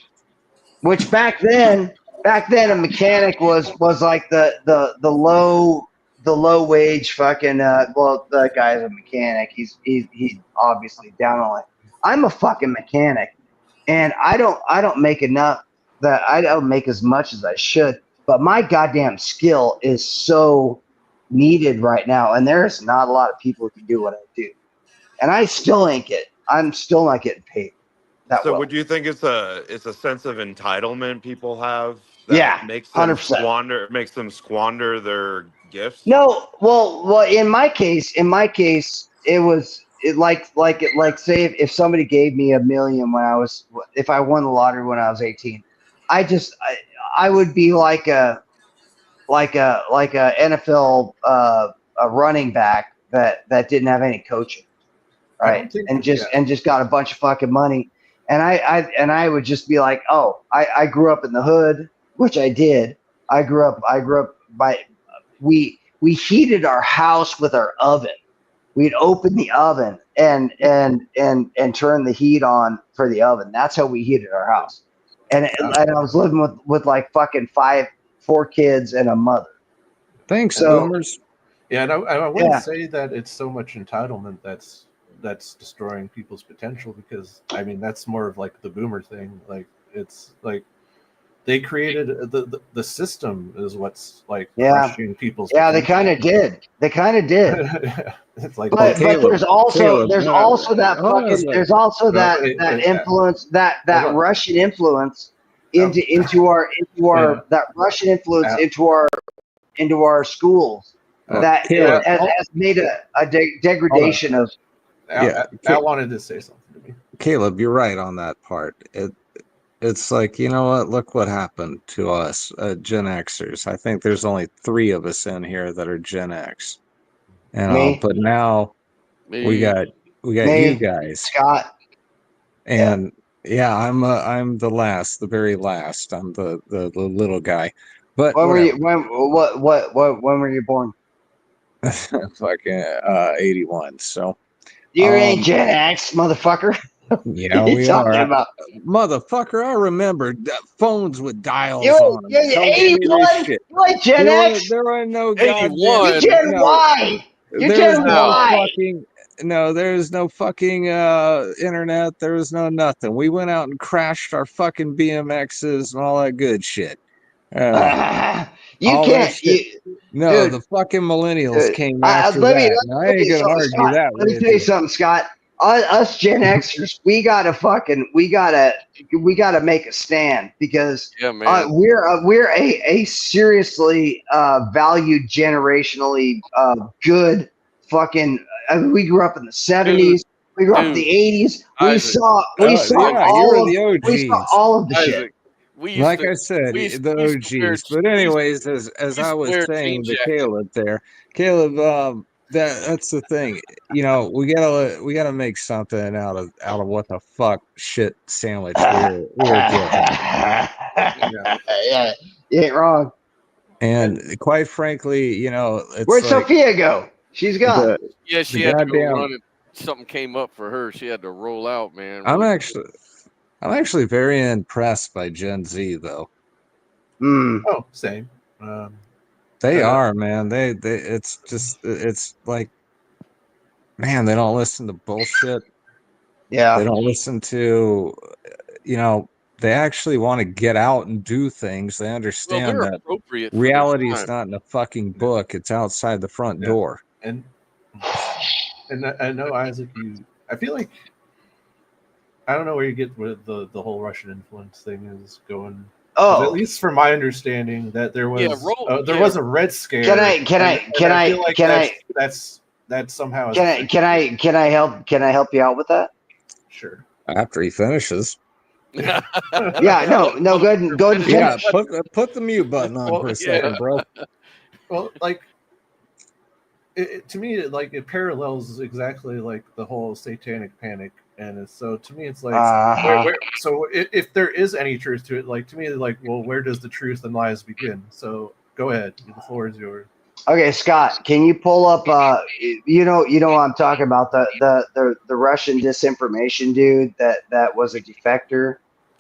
Which back then a mechanic was like the low wage fucking. Well, the guy's a mechanic. He's obviously down on it. I'm a fucking mechanic, and I don't make enough. That I don't make as much as I should. But my goddamn skill is so needed right now, and there's not a lot of people who can do what I do, and I'm still not getting paid that so well. would you think it's a sense of entitlement people have that makes them 100%. squander their gifts? No, well, in my case, it was say if somebody gave me $1 million if I won the lottery when I was 18, I would be like a NFL a running back that didn't have any coaching, right? And just got a bunch of fucking money, and I would just be like, oh, I grew up in the hood, which I did. I grew up we heated our house with our oven. We'd open the oven and turn the heat on for the oven. That's how we heated our house. And I was living with like fucking 4 kids and a mother. Thanks, So- boomers. Yeah, and I wouldn't Yeah. say that it's so much entitlement that's destroying people's potential, because I mean that's more of like the boomer thing. Like it's like they created the system is what's like crushing people's Yeah, they potential. kind of did. They kind of did. It's like, But Caleb, there's also Caleb, that hold on a fucking second. there's also that it- influence that hold on. Russian influence into our Yeah. that Russian influence into our schools that Caleb. has made a degradation of. Al wanted to say something to me. Caleb, you're right on that part. It's like, you know what? Look what happened to us, Gen Xers. I think there's only 3 of us in here that are Gen X. Me. But now we got Me, you guys, Scott. and I'm the last, the very last. I'm the little guy. But When were whatever. you? When were you born? Fucking 81. So You ain't Gen X, motherfucker. yeah, What are you we talking are. about? Motherfucker, I remember phones with dials You on them. you're Don't give me this 81. shit. You ain't Gen X. There are no 81. You Gen no, Y. You're there's Gen no Y. fucking there's no fucking internet. There was no nothing. We went out and crashed our fucking BMXs and all that good shit. You all that can't. shit. Dude, the fucking millennials dude, came after that. Now, I ain't gonna argue Scott, that let me with tell you you. something, Scott. Us Gen Xers, we gotta make a stand, because Yeah, man. we're a seriously valued generationally good fucking. I mean, we grew up in the 70s. We grew up in the 80s. We Isaac. saw Yeah, you were the OGs. we saw all of the shit. Isaac, we used Like to, I said, we used the we used to wear- OGs. But we used- anyways, as we used I to was wear saying jean to jackets. Caleb there, Caleb, that's the thing. You know, we gotta make something out of what the fuck shit sandwich we were given. Yeah, you ain't wrong. And quite frankly, you know, it's Where'd like Sophia go? She's gone. Yeah, she the had to go goddamn- run. And something came up for her. She had to roll out, man. I'm actually very impressed by Gen Z though. Oh, same. They are, man. They it's like, man, they don't listen to bullshit. Yeah. They don't listen to, you know, they actually want to get out and do things. They understand they're that appropriate for their reality is time. not in a fucking book. It's outside the front door. And I know, Isaac, I feel like, I don't know where you get with the whole Russian influence thing is going. Oh, at least from my understanding, that there was was a Red Scare. Can I feel like that's somehow. Can I help you out with that? Sure. After he finishes. Yeah, no, go ahead and finish. Yeah, put the mute button on for a second, bro. Well, like, to me, it parallels exactly like the whole satanic panic, and so to me, it's like, so if there is any truth to it, like, to me, like, well, where does the truth and lies begin? So go ahead, the floor is yours. Okay, Scott, can you pull up? You know what I'm talking about, the Russian disinformation dude that was a defector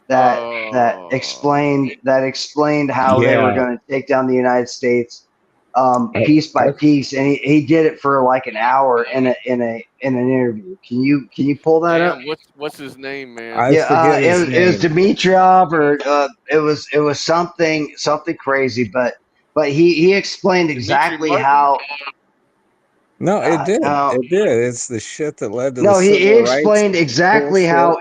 that explained how they were going to take down the United States piece by piece, and he did it for like an hour in an interview. Can you pull that up? What's his name, man? It was Dimitrov, or it was something crazy, but he explained exactly how. No, it did. It did. It's the shit that led to. No, the he explained rights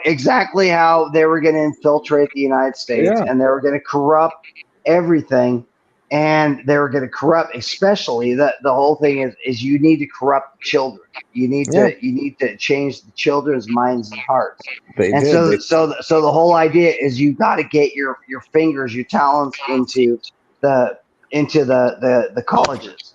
exactly how they were going to infiltrate the United States, and they were going to corrupt everything, and they were going to corrupt, especially the whole thing is you need to corrupt children. You need to change the children's minds and hearts. So the whole idea is you got to get your fingers, your talents into the colleges.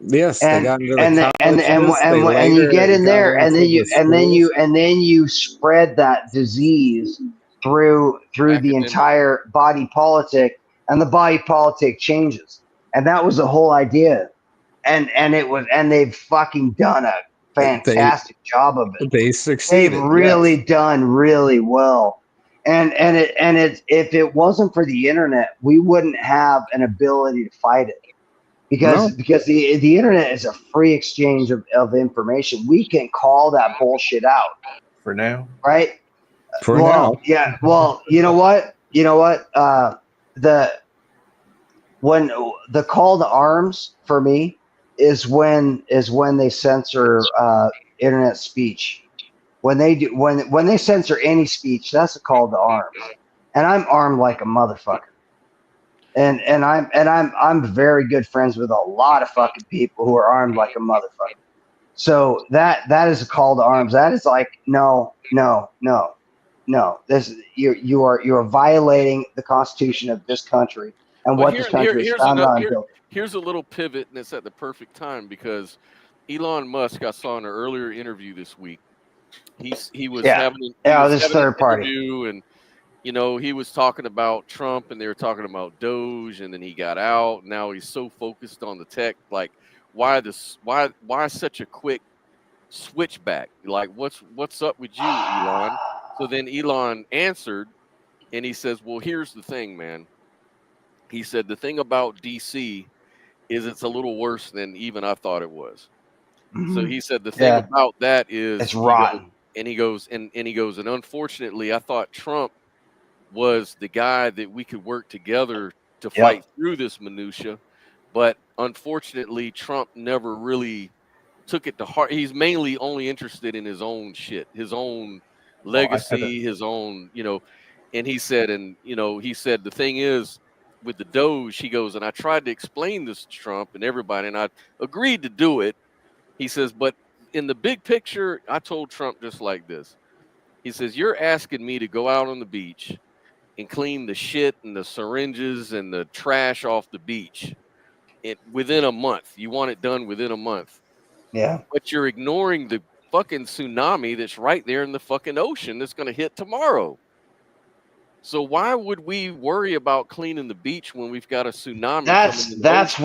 Yes, and they got into the colleges, and you get in there, and then you spread that disease through the entire body politic, and the body politic changes, and that was the whole idea, and they've fucking done a fantastic job of it. They succeeded. They've really done really well. And if it wasn't for the internet, we wouldn't have an ability to fight it. because the internet is a free exchange of information. We can call that bullshit out For now. right. For Well, now. yeah. Well, you know what? When the call to arms for me is when they censor internet speech. When they censor any speech, that's a call to arms. And I'm armed like a motherfucker. And I'm very good friends with a lot of fucking people who are armed like a motherfucker. So that is a call to arms. That is like no. This you are violating the Constitution of this country and Well, what this country is founded on. here's a little pivot, and it's at the perfect time because Elon Musk, I saw in an earlier interview this week, he was having this third party interview, and he was talking about Trump, and they were talking about Doge, and then he got out. Now he's so focused on the tech, like why such a quick switchback? Like what's up with you, Elon? So then Elon answered, and he says, well, here's the thing, man. He said, the thing about DC is it's a little worse than even I thought it was. Mm-hmm. So he said, the thing about that is it's rotten. And he goes, and unfortunately, I thought Trump was the guy that we could work together to fight through this minutia. But unfortunately, Trump never really took it to heart. He's mainly only interested in his own shit, his own legacy, his own, and he said, the thing is with the Doge, he goes, and I tried to explain this to Trump and everybody, and I agreed to do it. He says, but in the big picture, I told Trump just like this. He says, you're asking me to go out on the beach and clean the shit and the syringes and the trash off the beach within a month. You want it done within a month. Yeah. But you're ignoring the fucking tsunami that's right there in the fucking ocean that's going to hit tomorrow. So why would we worry about cleaning the beach when we've got a tsunami? That's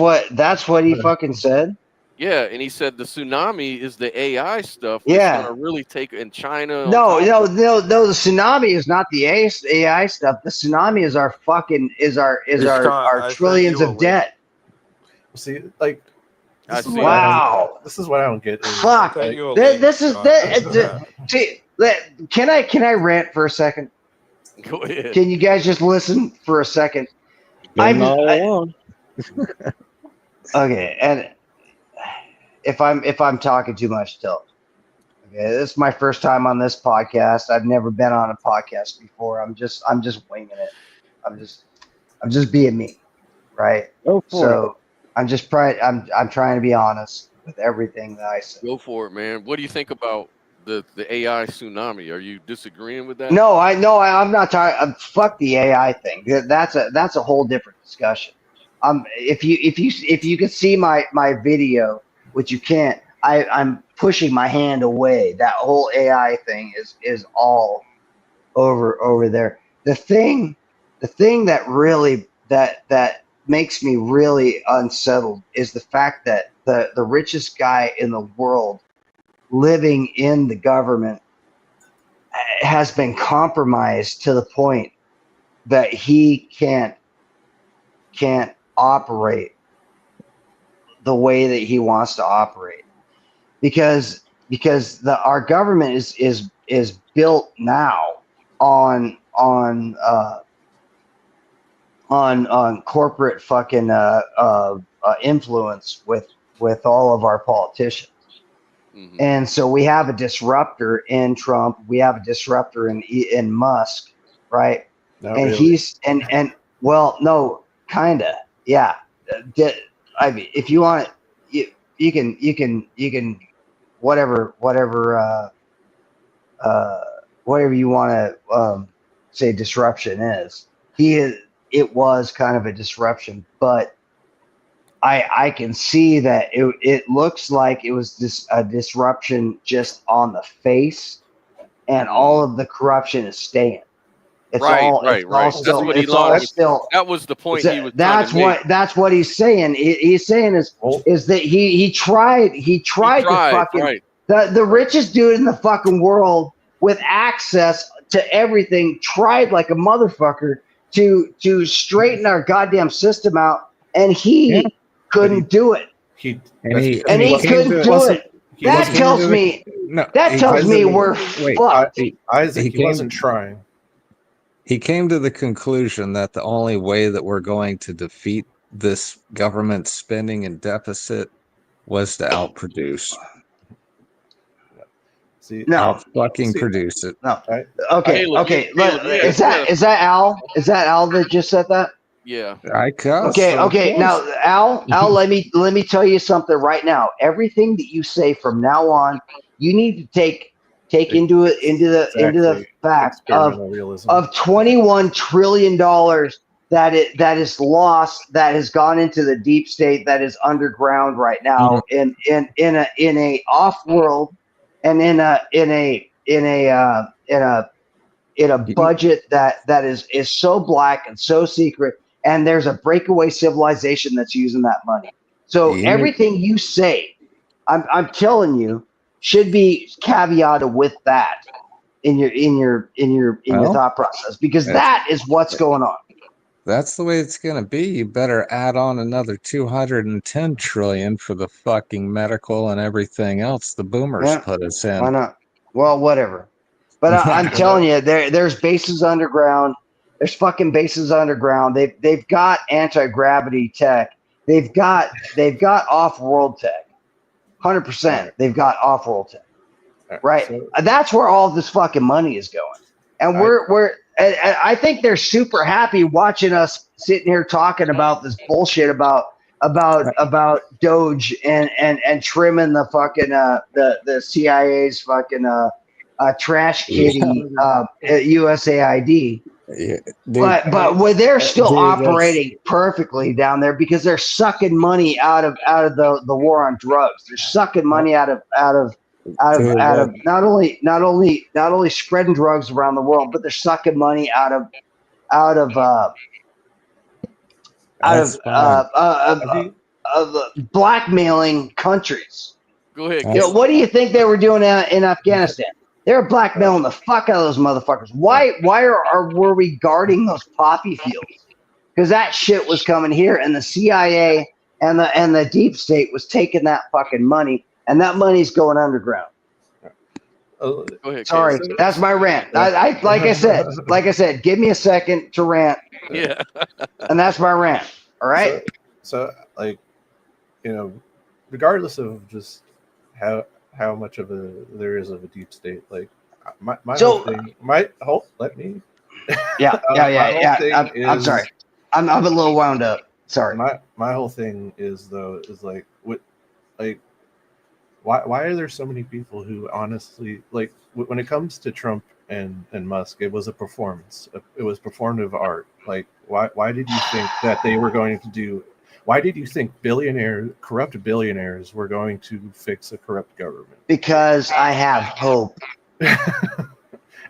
what he fucking said. Yeah, and he said the tsunami is the AI stuff. Yeah, going to really take in China. No. The tsunami is not the AI stuff. The tsunami is our fucking our trillions of debt. See, like. This is what I don't get. Fuck. Can I rant for a second? Go ahead. Can you guys just listen for a second? Okay, and if I'm talking too much still. Okay, this is my first time on this podcast. I've never been on a podcast before. I'm just winging it. I'm just being me, right? So I'm trying to be honest with everything that I say. Go for it, man. What do you think about the AI tsunami? Are you disagreeing with that? No, I'm not talking. Fuck the AI thing. That's a whole different discussion. If you could see my video, which you can't, I'm pushing my hand away. That whole AI thing is all over there. The thing that really that makes me really unsettled is the fact that the richest guy in the world living in the government has been compromised to the point that he can't operate the way that he wants to operate because our government is built now on corporate fucking influence with all of our politicians. Mm-hmm. And so we have a disruptor in Trump. We have a disruptor in Musk, right? Not and really. he's and well, no, kinda, yeah. I mean, if you want it, you can whatever you want to say disruption is. It was kind of a disruption, but I can see that it looks like it was a disruption just on the face, and all of the corruption is staying. It's right. That's Still, what that was the point he was. That's what he's saying. He's saying is that he tried to fucking right. the richest dude in the fucking world with access to everything tried like a motherfucker to straighten our goddamn system out, and he couldn't do it. He And he- And he wasn't- couldn't do wasn't- it. he That wasn't- tells me No, that he- tells me Isaac- we're wait, fucked. Isaac, he he wasn't came- trying. He came to the conclusion that the only way that we're going to defeat this government spending and deficit was to outproduce. See, No. Out fucking See- produce it. Okay, Caleb, okay. Caleb, yeah, Is that Al? Is that Al that just said that? Yeah. I cuss. Okay, of okay. course. Now, Al, let me tell you something right now. Everything that you say from now on, you need to take into the Exactly. fact of Experimental realism. $21 trillion that is lost, that has gone into the deep state, that is underground right now in a off world, and in a budget that is so black and so secret, and there's a breakaway civilization that's using that money. So Yeah. everything you say, I'm telling you, should be caveated with that in your Well, thought process, because that's- that is what's going on. That's the way it's going to be. You better add on another 210 trillion for the fucking medical and everything else the boomers Yeah. put us Why in. not? Well, whatever. But I'm telling you, there's bases underground. There's fucking bases underground. They've got anti-gravity tech. They've got off-world tech. 100%. They've got off-world tech. Right. So- That's where all this fucking money is going. And I think they're super happy watching us sitting here talking about this bullshit about Doge and trimming the fucking the CIA's fucking trash kitty USAID. Yeah, But when they're still Dude, that's- operating perfectly down there, because they're sucking money out of the war on drugs. They're sucking money out of not only spreading drugs around the world, but they're sucking money out of that's fine. blackmailing countries. Go ahead. You know, what do you think they were doing in Afghanistan? They were blackmailing the fuck out of those motherfuckers. Why were we guarding those poppy fields? Because that shit was coming here, and the CIA and the deep state was taking that fucking money, and that money's going underground. Go ahead. Sorry, Caleb. that's my rant. I like I said, give me a second to rant, Yeah. and that's my rant. All right. So like, regardless of just how much of there is of a deep state, like my So- whole thing, let me. Yeah. my whole thing I'm is- sorry. I'm a little wound up. Sorry. My whole thing is like why are there so many people who honestly, like, when it comes to Trump and Musk, it was a performance. It was performative art. Like, why did you think that they were going to do? Why did you think corrupt billionaires were going to fix a corrupt government? Because I have hope.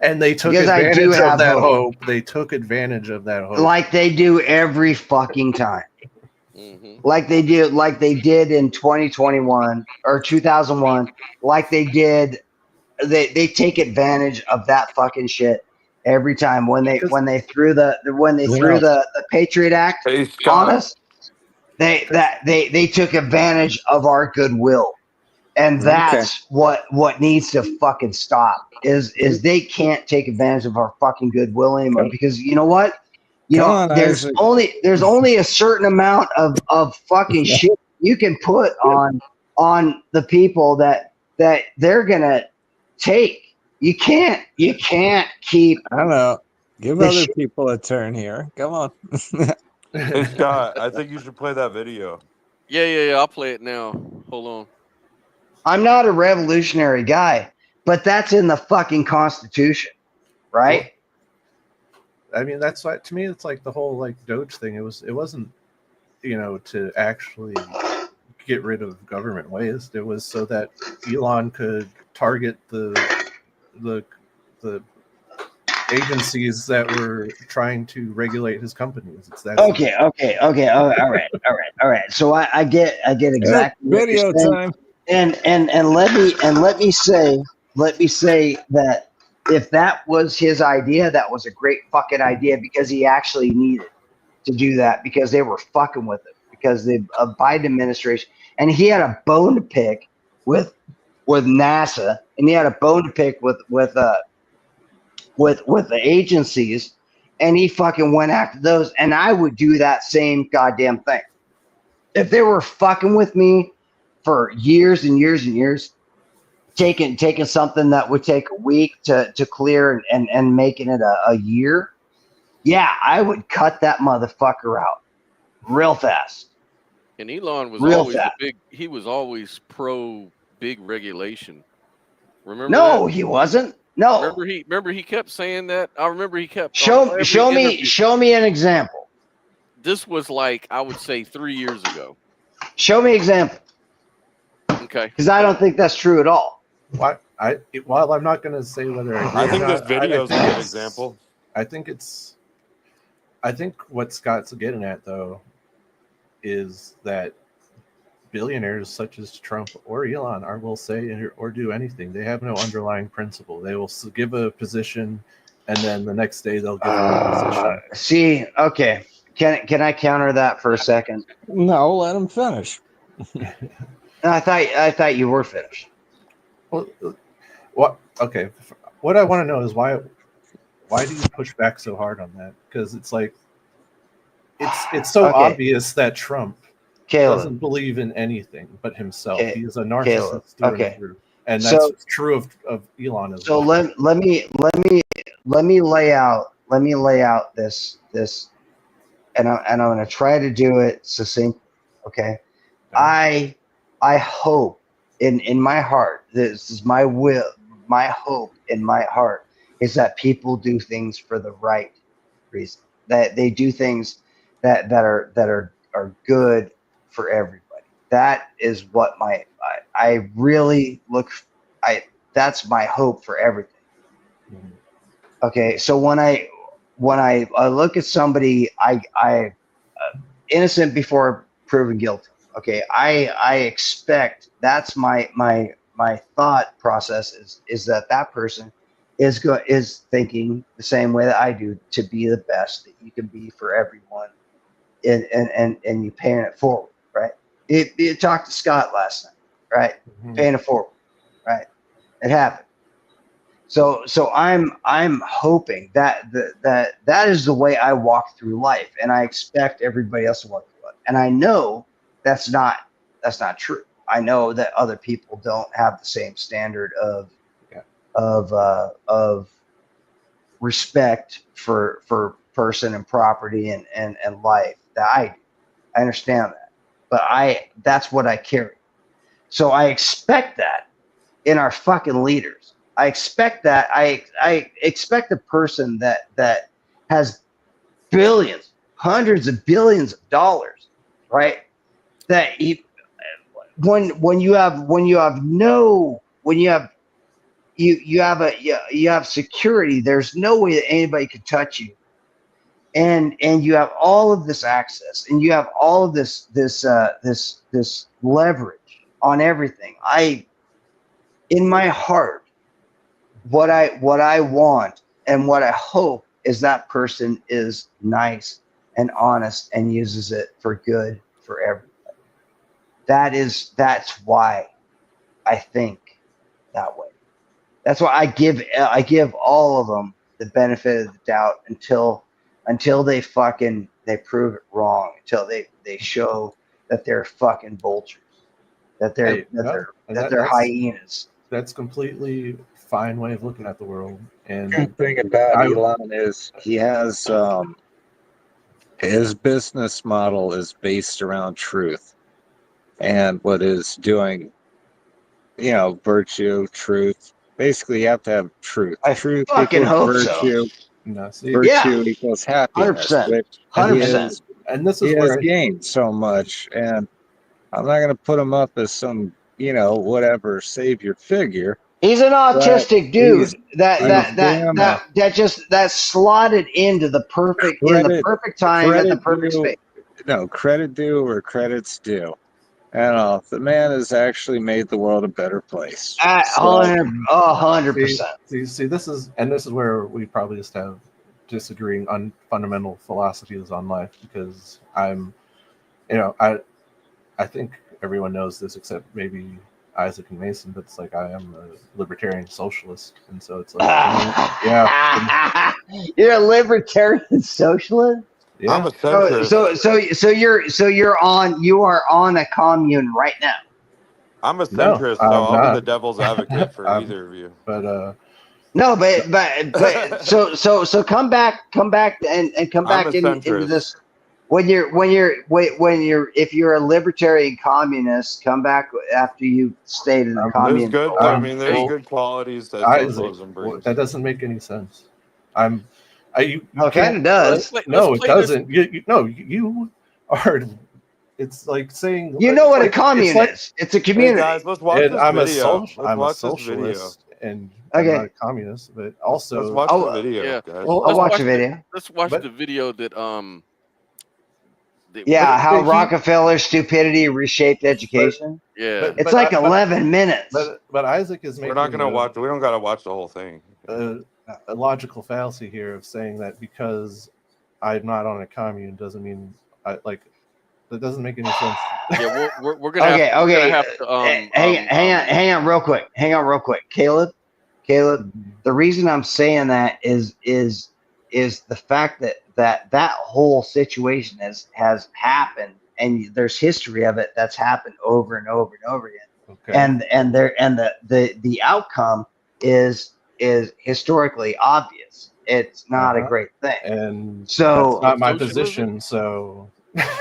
And they took Because I do advantage have of that hope. hope. They took advantage of that hope. Like they do every fucking time. Mhm. Like they did in 2021 or 2001. Like they did. They take advantage of that fucking shit every time when they threw the Patriot Act Hey, on Scott. us. They took advantage of our goodwill, and that's what needs to fucking stop. Is they can't take advantage of our fucking goodwill anymore, because you know what? There's Isaac. only a certain amount of fucking shit you can put on the people that they're gonna take. You can't keep. I don't know. Give The other shit- people a turn here. Come on. Hey, Scott, I think you should play that video. Yeah. I'll play it now. Hold on. I'm not a revolutionary guy, but that's in the fucking Constitution, right? I mean, that's why, to me, it's like the whole like Doge thing. It wasn't, to actually get rid of government waste. It was so that Elon could target the agencies that were trying to regulate his companies. It's that Okay. All right. So I get exactly what Video you're saying. time. And let me say that if that was his idea, that was a great fucking idea, because he actually needed to do that, because they were fucking with it. because the Biden administration, and he had a bone to pick with NASA, and he had a bone to pick with the agencies, and he fucking went after those. And I would do that same goddamn thing if they were fucking with me for years and years and years, taking something that would take a week to clear and making it a year. Yeah, I would cut that motherfucker out real fast. And Elon was Real always fast. he was always pro big regulation. Remember No, that? he wasn't. No. Remember he kept saying that. I remember he kept Show interview. me an example. This was like, I would say 3 years ago. Show me an example. Okay. Because I don't think that's true at all. While I'm not going to say whether I agree I think or this not, video is a think good it's- example. I think what Scott's getting at, though, is that billionaires such as Trump or Elon will say or do anything. They have no underlying principle. They will give a position, and then the next day they'll give a position. See, okay. Can I counter that for a second? No, let him finish. I thought you were finished. Well, what? Okay. What I want to know is why do you push back so hard on that? Because it's like it's so Okay. obvious that Trump Caleb. doesn't believe in anything but himself. Okay. He is a narcissist through Okay. and through, and that's So- true of Elon as So well. let me lay out this and I'm going to try to do it succinct. Okay. I hope in my heart, this is my will, my hope in my heart is that people do things for the right reason. That they do things that are good for everybody. That is what I really that's my hope for everything. Okay, so when I look at somebody, I innocent before proven guilty. Okay, I expect that's my thought process is that person is thinking the same way that I do, to be the best that you can be for everyone, and you paying it forward, right? You talked to Scott last night, right? Paying it forward, right? It happened. So I'm hoping that that is the way I walk through life, and I expect everybody else to walk through life. And I know that's not true. I know that other people don't have the same standard of respect for person and property and life that I do. I understand that, but that's what I carry. So I expect that in our fucking leaders. I expect that. I expect a person that has billions, hundreds of billions of dollars, right? That when you have security, there's no way that anybody could touch you, and you have all of this access, and you have all of this leverage on everything. In my heart, what I want and what I hope is that person is nice and honest and uses it for good for everybody. That's why I think that way. That's why I give all of them the benefit of the doubt until they prove it wrong, until they show that they're fucking vultures, that they're hyenas. That's completely fine way of looking at the world. And The thing about Elon is he has his business model is based around truth, and what is doing, virtue, truth. Basically, you have to have truth. I Truth fucking equals hope so. virtue. no, see, Virtue equals happiness. 100%. Which 100%. and this he is has where gained so much, and I'm not going to put him up as some, whatever savior figure. He's an autistic dude that slotted into the perfect time at the perfect space. No, credit due where credit's due. And the man has actually made the world a better place. 100%. See, this is where we probably just have disagreeing on fundamental philosophies on life, because I'm I think everyone knows this except maybe Isaac and Mason, but it's like I am a libertarian socialist, and so it's like, yeah, You're a libertarian socialist. yeah. I'm a centrist. You are on a commune right now. I'm a No, centrist, so I'm I'll not. be the devil's advocate for I'm- either of you. But No, but so come back and come I'm back a into centrist. this. When you're if you're a libertarian communist, come back after you stayed in the There's commune. There's good. for a I while. mean, there's Hey. good qualities that Isaac, socialism brings. that doesn't make any sense. You No, it kind can't- of does. No, Let's it play this. doesn't. You are. It's like saying You know what a it's commune like- is? It's a Hey community. guys, let's watch And this I'm video. Let's I'm a watch this video. socialist, and I'm Okay. not a communist, but Let's also watch Oh, the video, yeah. guys. well, I'll watch watch a video. Let's watch But- the video that Yeah, But how he- Rockefeller's stupidity reshaped education. yeah. But- It's like 11 minutes. but Isaac is making We're not gonna watch. We don't gotta watch the whole thing. a logical fallacy here of saying that because I'm not on a commune doesn't mean that doesn't make any sense. Yeah, we're gonna Okay, have, we're okay. gonna have to, Hang on real quick. Caleb, the reason I'm saying that is the fact that whole situation has happened, and there's history of it that's happened over and over and over again. Okay. And the outcome is historically obvious. It's not a Uh-huh. great thing. and So that's not my Socialism? position. So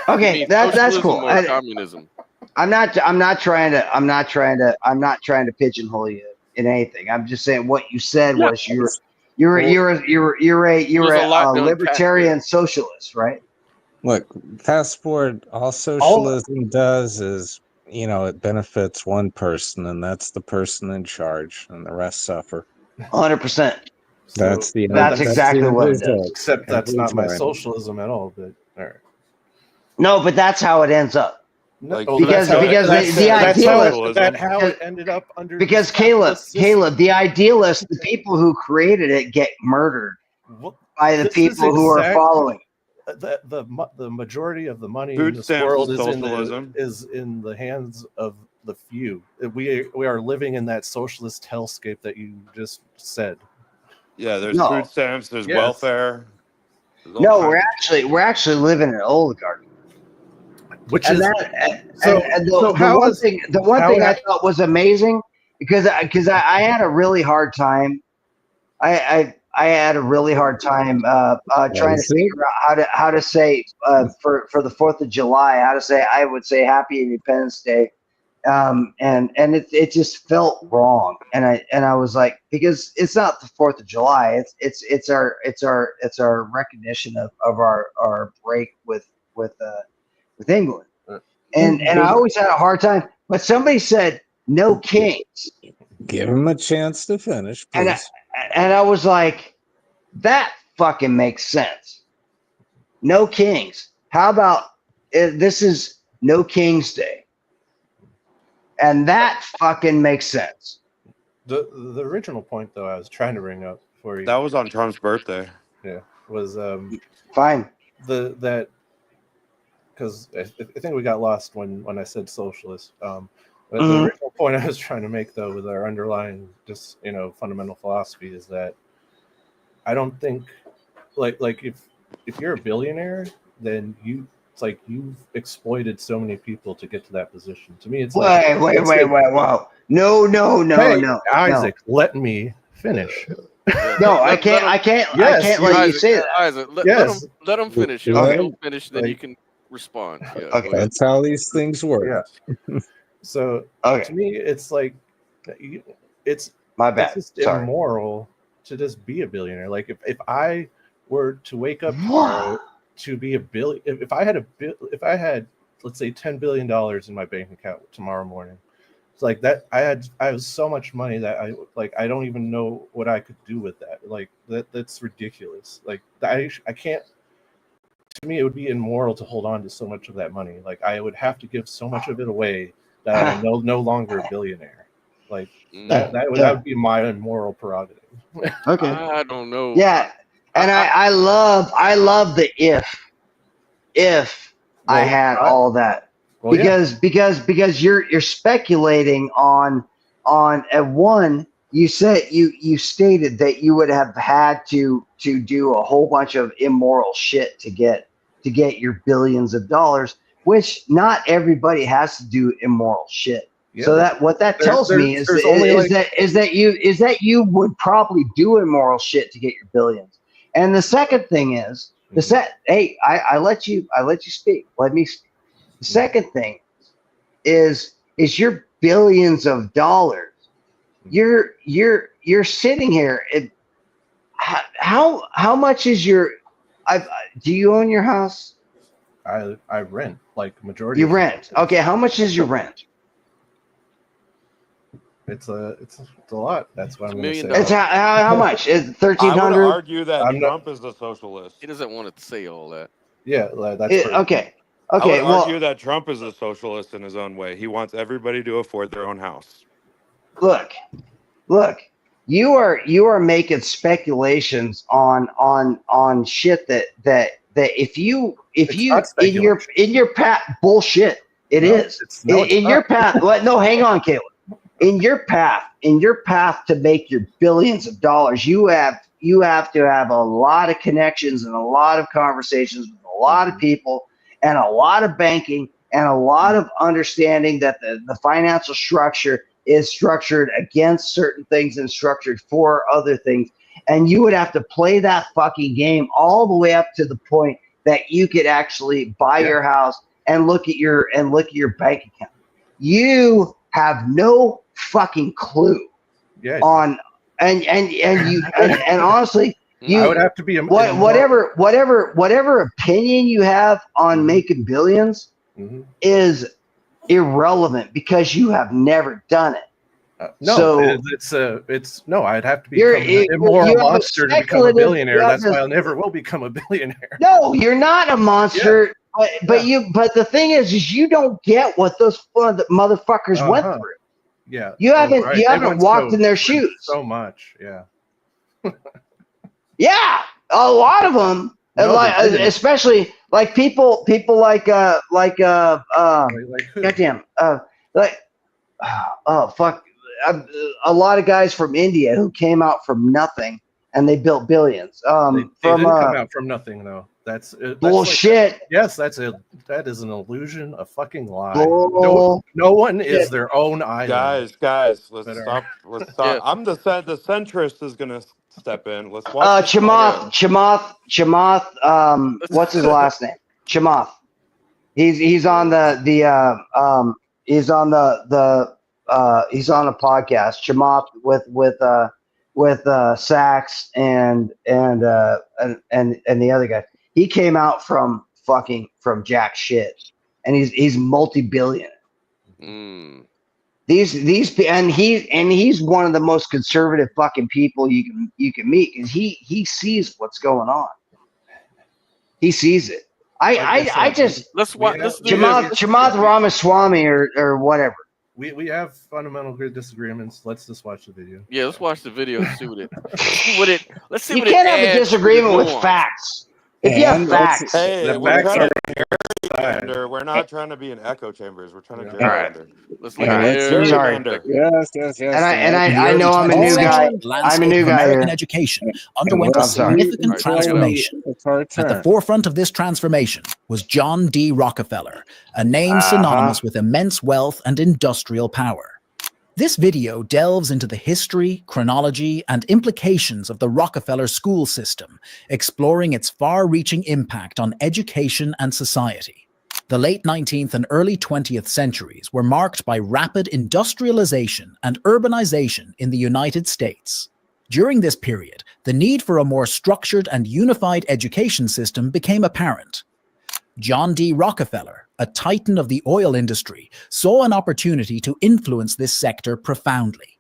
okay, I mean, that's socialism cool. or communism. I'm not trying to pigeonhole you in anything. I'm just saying what you said was you're There's a lot a to unpack libertarian there. socialist, right? Look, passport, all socialism does is, it benefits one person, and that's the person in charge, and the rest suffer. 100%. That's the That's exactly the what it does. result. except that's not my Every time. socialism at all. But all right. No, but that's how it ends up. No, Like, well, because- that's how- because that's- the that's how idealist- it- that how it ended up under Because the Caleb, system. the idealists, the people who created it get murdered What- by the This is people who are exact- following. the majority of the money Food in this stamps world is is socialism. is in the hands of the few. We are living in that socialist hellscape that you just said. Yeah, there's No. food stamps. There's Yes. welfare. There's all No, kinds we're actually living in an oligarchy. Which And is that, so- and so the how one is- thing, the one how thing I ha- thought was amazing because I had a really hard time. I had a really hard time trying to see? figure out how to say for the 4th of July I would say Happy Independence Day, and it just felt wrong, and I was like, because it's not the 4th of July, it's our recognition of our break with England, and I always had a hard time. But somebody said no kings, Give him a chance to finish, and please. and I was like, that fucking makes sense. No kings. How about this is no King's Day, and that fucking makes sense. the original point though I was trying to bring up for you That was on Trump's birthday. was Fine. that because I think we got lost when I said socialist. But the original point I was trying to make though with our underlying just fundamental philosophy is that I don't think like if you're a billionaire, then it's like you've exploited so many people to get to that position. To me, it's like Wait, whoa. No, Hey, no. Isaac, let me finish. No, I Let can't. him- I can't. Yes, I can't let you Isaac, say that. Isaac, Yes. let him finish. Okay. Let him finish, then Like- you can respond. Yeah, Okay. go ahead. That's how these things work. Yeah. So Okay, to me, it's like it's my it's bad. just Sorry. immoral to just be a billionaire. Like if I were to wake up tomorrow to be a billion, if I had let's say $10 billion in my bank account tomorrow morning, it's like that I have so much money that I don't even know what I could do with that. Like that's ridiculous. Like I can't. To me, it would be immoral to hold on to so much of that money. Like I would have to give so much of it away that I'm no longer a billionaire. Like Mm, that would be my immoral prerogative. Okay. I don't know. Yeah, and I love the if I had all that. Well, yeah. Because you're speculating on at one, you said you stated that you would have had to do a whole bunch of immoral shit to get your billions of dollars, which not everybody has to do immoral shit. Yeah, so that what that tells me is that you would probably do immoral shit to get your billions. And the second thing is hey, I let you speak. Let me speak. The second thing is your billions of dollars. You're sitting here. How much is your? Do you own your house? I rent, like majority. You rent. Okay, how much is your rent? It's a lot. That's what I'm going to say. It's how much? Is I $1,300? would argue that Trump is a socialist. He doesn't want to say all that. Yeah, that's okay. I would Well, argue that Trump is a socialist in his own way. He wants everybody to afford their own house. Look. You are making speculations on shit that if you in your path bullshit. It is in your path. No, hang on, Caleb. In your path to make your billions of dollars, you have to have a lot of connections and a lot of conversations with a lot of people and a lot of banking and a lot of understanding that the financial structure is structured against certain things and structured for other things. And you would have to play that fucking game all the way up to the point that you could actually buy your house and look at your bank account. You have no fucking clue on and honestly, I would have to be whatever opinion you have on making billions is irrelevant because you have never done it. No, I'd have to be an immoral monster to become a billionaire. That's why I never will become a billionaire. No, you're not a monster. Yeah. But the thing is you don't get what those motherfuckers went through. Yeah, you haven't walked in their shoes so much. Yeah, yeah, a lot of them, especially like people like goddamn fuck, a lot of guys from India who came out from nothing and they built billions. They didn't come out from nothing though. That's bullshit. Yes, that is an illusion, a fucking lie. No one is their own island. Guys, let's stop. Let's stop. Yeah. The centrist is gonna step in. Let's watch. Chamath. What's his last name? Chamath. He's on he's on a podcast. Chamath with Sachs and the other guy. He came out from jack shit, and he's multi-billionaire. He's one of the most conservative fucking people you can meet because he sees what's going on. He sees it. I just let's watch Chamath Ramaswamy or whatever. We have fundamental disagreements. Let's just watch the video. Yeah, let's watch the video and see what it. Let's see. You can't have a disagreement with facts. If you have facts, we're not trying to be in echo chambers. We're trying to gerrymander. Let's look at Yes. And I know I'm a new guy. I'm a new guy here. American education underwent a significant transformation. At the forefront of this transformation was John D. Rockefeller, a name synonymous with immense wealth and industrial power. This video delves into the history, chronology, and implications of the Rockefeller school system, exploring its far-reaching impact on education and society. The late 19th and early 20th centuries were marked by rapid industrialization and urbanization in the United States. During this period, the need for a more structured and unified education system became apparent. John D. Rockefeller, a titan of the oil industry, saw an opportunity to influence this sector profoundly.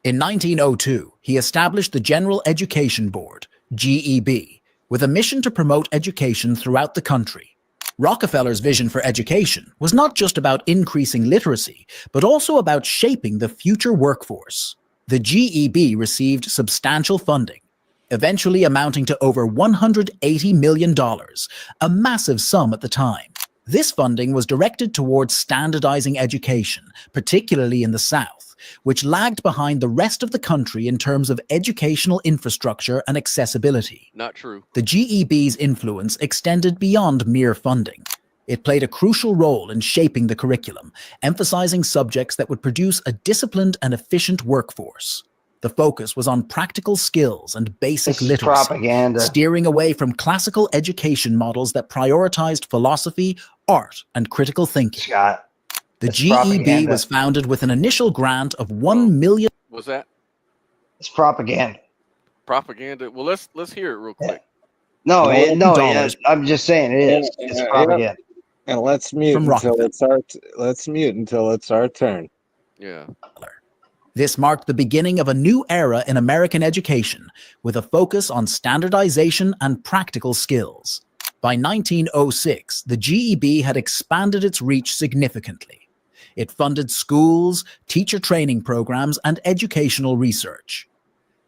In 1902, he established the General Education Board, GEB, with a mission to promote education throughout the country. Rockefeller's vision for education was not just about increasing literacy, but also about shaping the future workforce. The GEB received substantial funding, eventually amounting to over $180 million, a massive sum at the time. This funding was directed towards standardizing education, particularly in the South, which lagged behind the rest of the country in terms of educational infrastructure and accessibility. Not true. The GEB's influence extended beyond mere funding. It played a crucial role in shaping the curriculum, emphasizing subjects that would produce a disciplined and efficient workforce. The focus was on practical skills and basic This is literacy, propaganda. steering away from classical education models that prioritized philosophy, art, and critical thinking. Scott, The it's GEB propaganda. was founded with an initial grant of $1 million. Was that It's propaganda. propaganda? Well, let's hear it real quick. No, $1 I'm just saying it is. It's propaganda. And let's mute From until Rockefeller. it's our turn. Yeah. This marked the beginning of a new era in American education, with a focus on standardization and practical skills. By 1906, the GEB had expanded its reach significantly. It funded schools, teacher training programs, and educational research.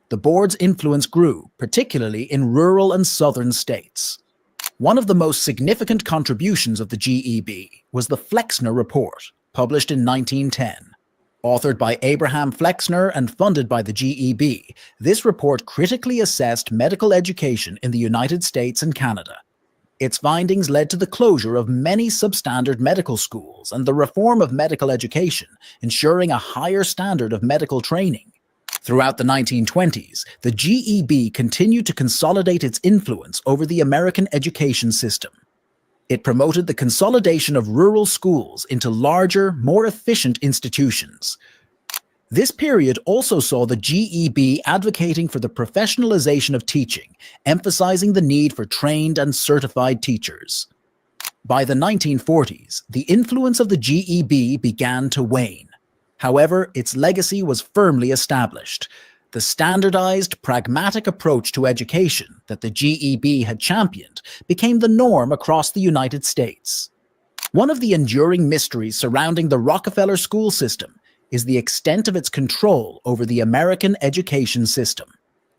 The board's influence grew, particularly in rural and southern states. One of the most significant contributions of the GEB was the Flexner Report, published in 1910. Authored by Abraham Flexner and funded by the GEB, this report critically assessed medical education in the United States and Canada. Its findings led to the closure of many substandard medical schools and the reform of medical education, ensuring a higher standard of medical training. Throughout the 1920s, the GEB continued to consolidate its influence over the American education system. It promoted the consolidation of rural schools into larger, more efficient institutions. This period also saw the GEB advocating for the professionalization of teaching, emphasizing the need for trained and certified teachers. By the 1940s, the influence of the GEB began to wane. However, its legacy was firmly established. The standardized, pragmatic approach to education that the GEB had championed became the norm across the United States. One of the enduring mysteries surrounding the Rockefeller school system is the extent of its control over the American education system.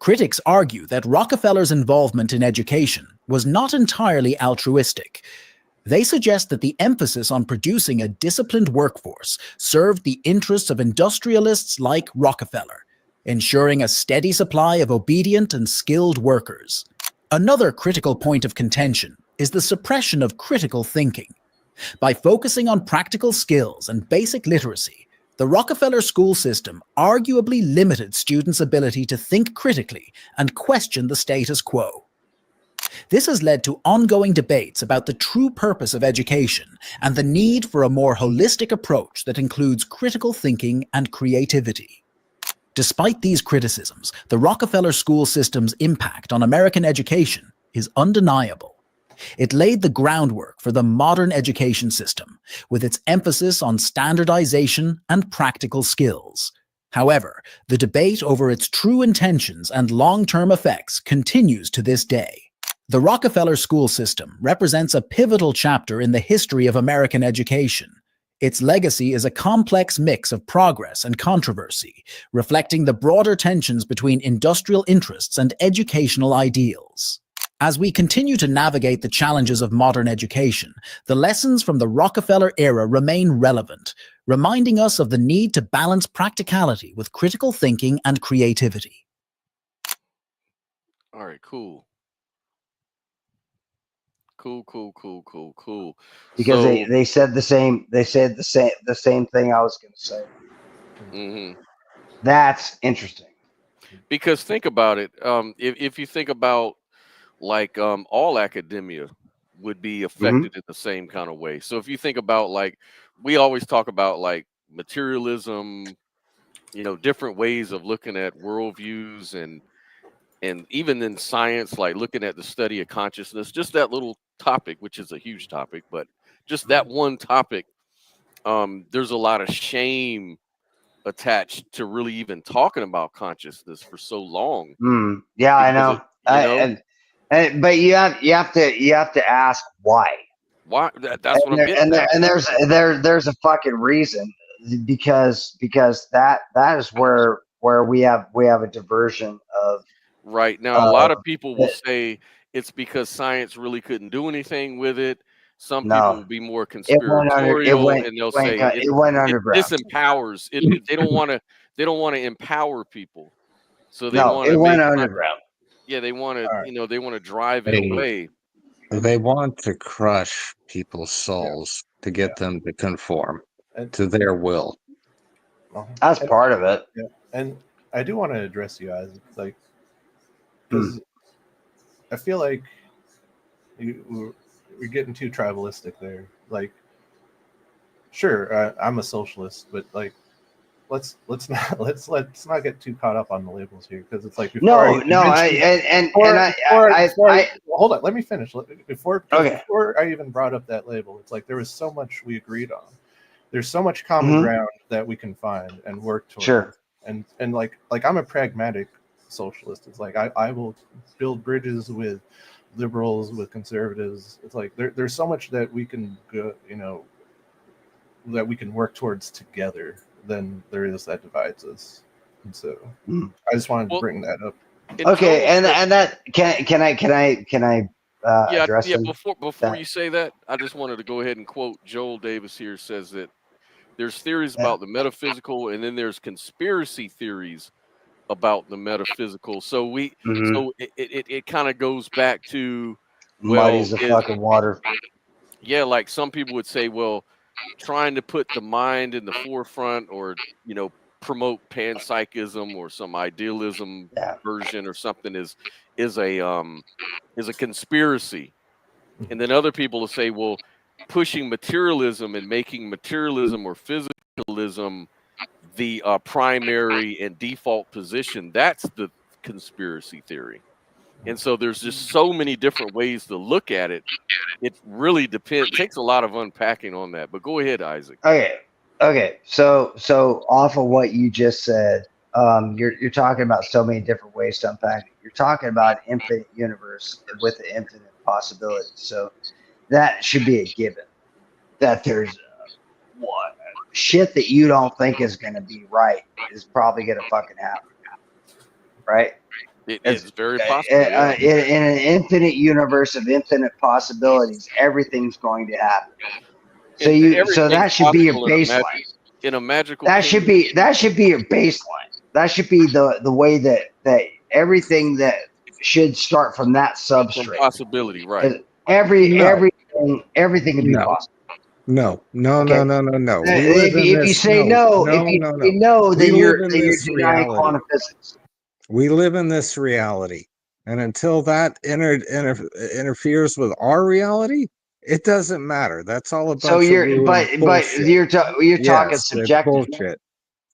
Critics argue that Rockefeller's involvement in education was not entirely altruistic. They suggest that the emphasis on producing a disciplined workforce served the interests of industrialists like Rockefeller, ensuring a steady supply of obedient and skilled workers. Another critical point of contention is the suppression of critical thinking. By focusing on practical skills and basic literacy, the Rockefeller school system arguably limited students' ability to think critically and question the status quo. This has led to ongoing debates about the true purpose of education and the need for a more holistic approach that includes critical thinking and creativity. Despite these criticisms, the Rockefeller school system's impact on American education is undeniable. It laid the groundwork for the modern education system, with its emphasis on standardization and practical skills. However, the debate over its true intentions and long-term effects continues to this day. The Rockefeller school system represents a pivotal chapter in the history of American education. Its legacy is a complex mix of progress and controversy, reflecting the broader tensions between industrial interests and educational ideals. As we continue to navigate the challenges of modern education, the lessons from the Rockefeller era remain relevant, reminding us of the need to balance practicality with critical thinking and creativity. All right, cool. Cool. Because So, they said the same thing I was going to say. mhm. That's interesting. Because think about it. If you think about like all academia would be affected in the same kind of way. So if you think about like we always talk about like materialism, different ways of looking at worldviews and even in science, like looking at the study of consciousness, just that little topic, which is a huge topic, but just that one topic, there's a lot of shame attached to really even talking about consciousness for so long. Yeah, I Because know. But you have to ask why. Why? That's what I'm getting at. And there's a fucking reason, because that is where we have a diversion of. Right now, a lot of people will say it's because science really couldn't do anything with it, Some No. people will be more It went conspiratorial, and they'll say it went underground. disempowers. They don't want to. They don't want to empower people, so they No, want it to went underground. Yeah, they want to. All right. You know, they want to drive it away. They want to crush people's souls to get them to conform And, to their will. That's part of it. yeah, and I do want to address you guys, like, because I feel like we're getting too tribalistic there. Like, sure, I'm a socialist, but like, let's not get too caught up on the labels here, because it's like Hold on, let me finish. Before I even brought up that label, it's like there was so much we agreed on. There's so much common ground that we can find and work towards. Sure. And like I'm a pragmatic socialist. It's like I will build bridges with liberals, with conservatives. It's like there's so much that we can go, that we can work towards together than there is that divides us. And so I just wanted to bring that up. Okay, and that can I address yeah. them? Before you say that, I just wanted to go ahead and quote Joel Davis here. Says that there's theories about the metaphysical, and then there's conspiracy theories about the metaphysical. So so it kind of goes back to muddies the fucking water. Yeah, like some people would say, well, trying to put the mind in the forefront, or promote panpsychism or some idealism version or something is a conspiracy. And then other people will say, well, pushing materialism and making materialism or physicalism the primary and default position, that's the conspiracy theory. And so there's just so many different ways to look at it. It really depends. It takes a lot of unpacking on that. But go ahead, Isaac. Okay. So off of what you just said, you're talking about so many different ways to unpack it. You're talking about an infinite universe with an infinite possibilities. So that should be a given. That there's shit that you don't think is going to be right is probably going to fucking happen. Right? It's very possible. In an infinite universe of infinite possibilities, everything's going to happen. So that should be your baseline. In a magical that should be your baseline. That should be the way that everything that should start from that substrate. Possibility, right? Everything can be possible. No. If you say no, then you're denying quantum physics. We live in this reality, and until that interferes with our reality, it doesn't matter. That's all about. So you're talking subjective bullshit.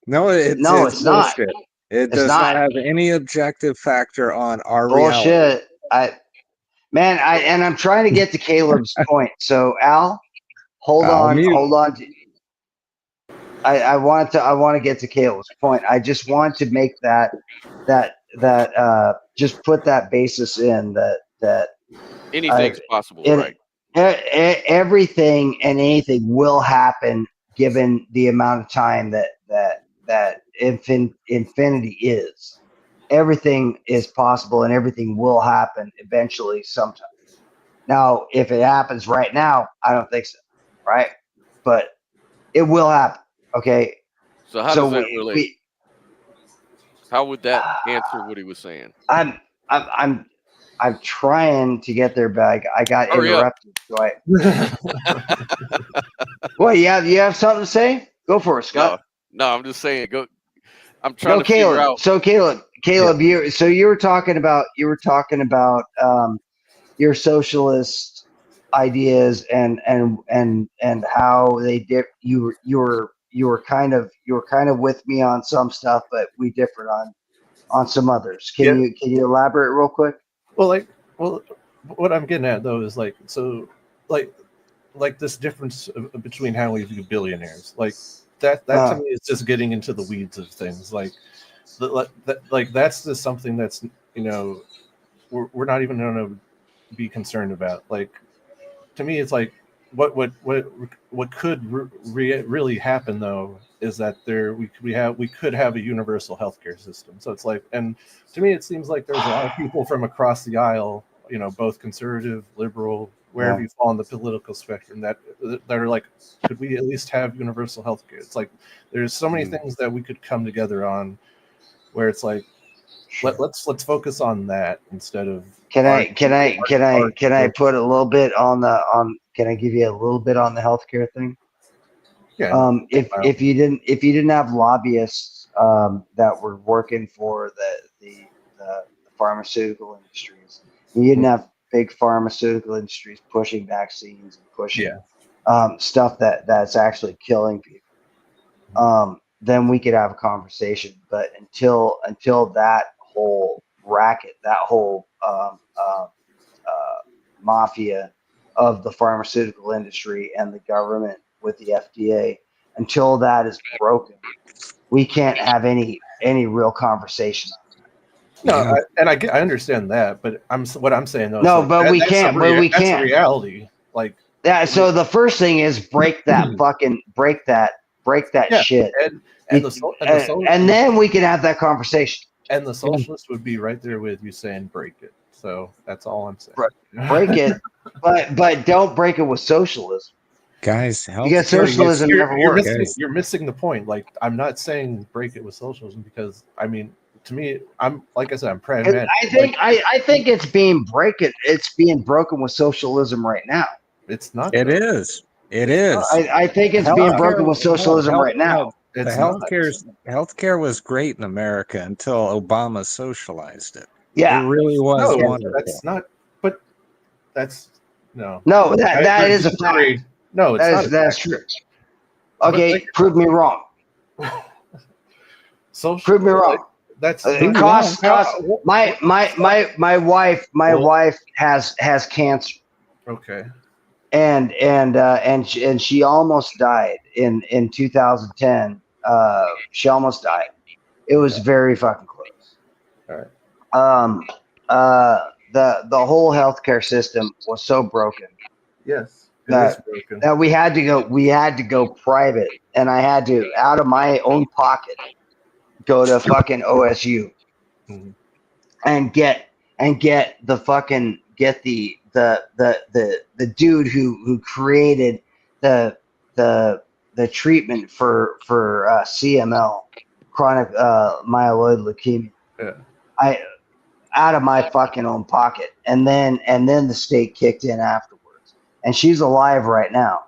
No, it's not. Bullshit. It does not have any objective factor on our bullshit. reality. I'm trying to get to Caleb's point. So Al, hold on. I want to get to Caleb's point. I just want to make that just put that basis in that anything's possible, right? Everything and anything will happen given the amount of time that infinity is. Everything is possible and everything will happen eventually sometime. Now, if it happens right now, I don't think so, right? But it will happen. Okay. So how does that relate? How would that answer what he was saying? I'm trying to get there, but I got interrupted. What? You have something to say? Go for it, Scott. No, I'm just saying. Go. I'm trying to Caleb. figure out. So Caleb, you were talking about your socialist ideas and how they dip. You were kind of with me on some stuff, but we differed on some others. Can you elaborate real quick? Well, what I'm getting at though is like this difference between how we view billionaires, like that to me is just getting into the weeds of things. Like that's just something that's we're not even going to be concerned about. Like to me, it's like what could really happen though is that we could have a universal healthcare system. So it's like, and to me, it seems like there's a lot of people from across the aisle, both conservative, liberal, wherever you fall on the political spectrum that are like, could we at least have universal health care? It's like there's so many things that we could come together on, where it's like let's focus on that instead of. Can I put a little bit on can I give you a little bit on the healthcare thing? Yeah. If you didn't have lobbyists that were working for the pharmaceutical industries, you didn't have big pharmaceutical industries pushing vaccines and pushing stuff that's actually killing people, then we could have a conversation. But until that whole racket, that whole mafia of the pharmaceutical industry and the government with the FDA, until that is broken, we can't have any real conversation. No, I understand that, but what I'm saying though. No, like, but we can't. But we can't. That's a reality. Like so the first thing is break that shit, and then we can have that conversation. And the socialist would be right there with you saying break it. So that's all I'm saying. Break it, but don't break it with socialism. Guys, because socialism never works. You're missing the point. Like, I'm not saying break it with socialism because, I mean, to me, I'm like I said, I'm pragmatic. I think it's being broken with socialism right now. It's not. It is. I think it's being broken with socialism right now. The healthcare was great in America until Obama socialized it. Yeah, it really was wonderful. That's not. But that's no. No, that is a fact. No, it's not. That's true. Okay, prove me wrong. Prove me wrong. That's cost. My wife has cancer. Okay. And she almost died in 2010. She almost died. It was very fucking close. All right. The whole healthcare system was so broken. Yes. That we had to go private, and I had to, out of my own pocket, go to fucking OSU and get the dude who created the treatment for CML, chronic myeloid leukemia. Yeah. Out of my fucking own pocket, and then the state kicked in afterwards. And she's alive right now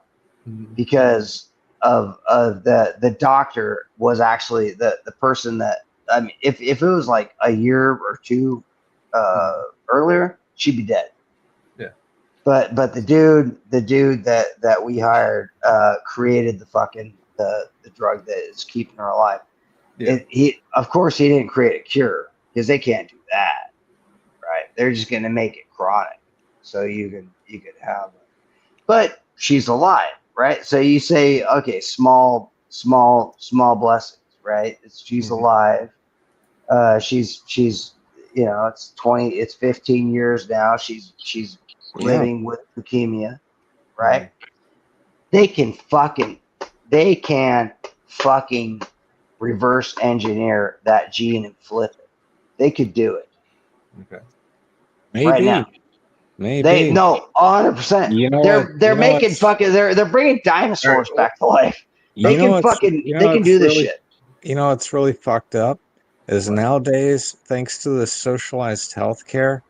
because of the doctor was actually the person that, I mean, if it was like a year or two earlier, she'd be dead. Yeah. But the dude that we hired created the fucking the drug that is keeping her alive. Yeah. Of course he didn't create a cure because they can't do that, right? They're just gonna make it chronic, so you could have. But she's alive, right? So you say, okay, small blessings, right? She's alive. She's it's 15 years now. She's living with leukemia, right? They can fucking reverse engineer that gene and flip it. They could do it. Okay. Maybe. Right now. Maybe. 100%. You know they're making fucking they're bringing dinosaurs back to life. They can do this shit. You know what's really fucked up is nowadays, thanks to the socialized healthcare,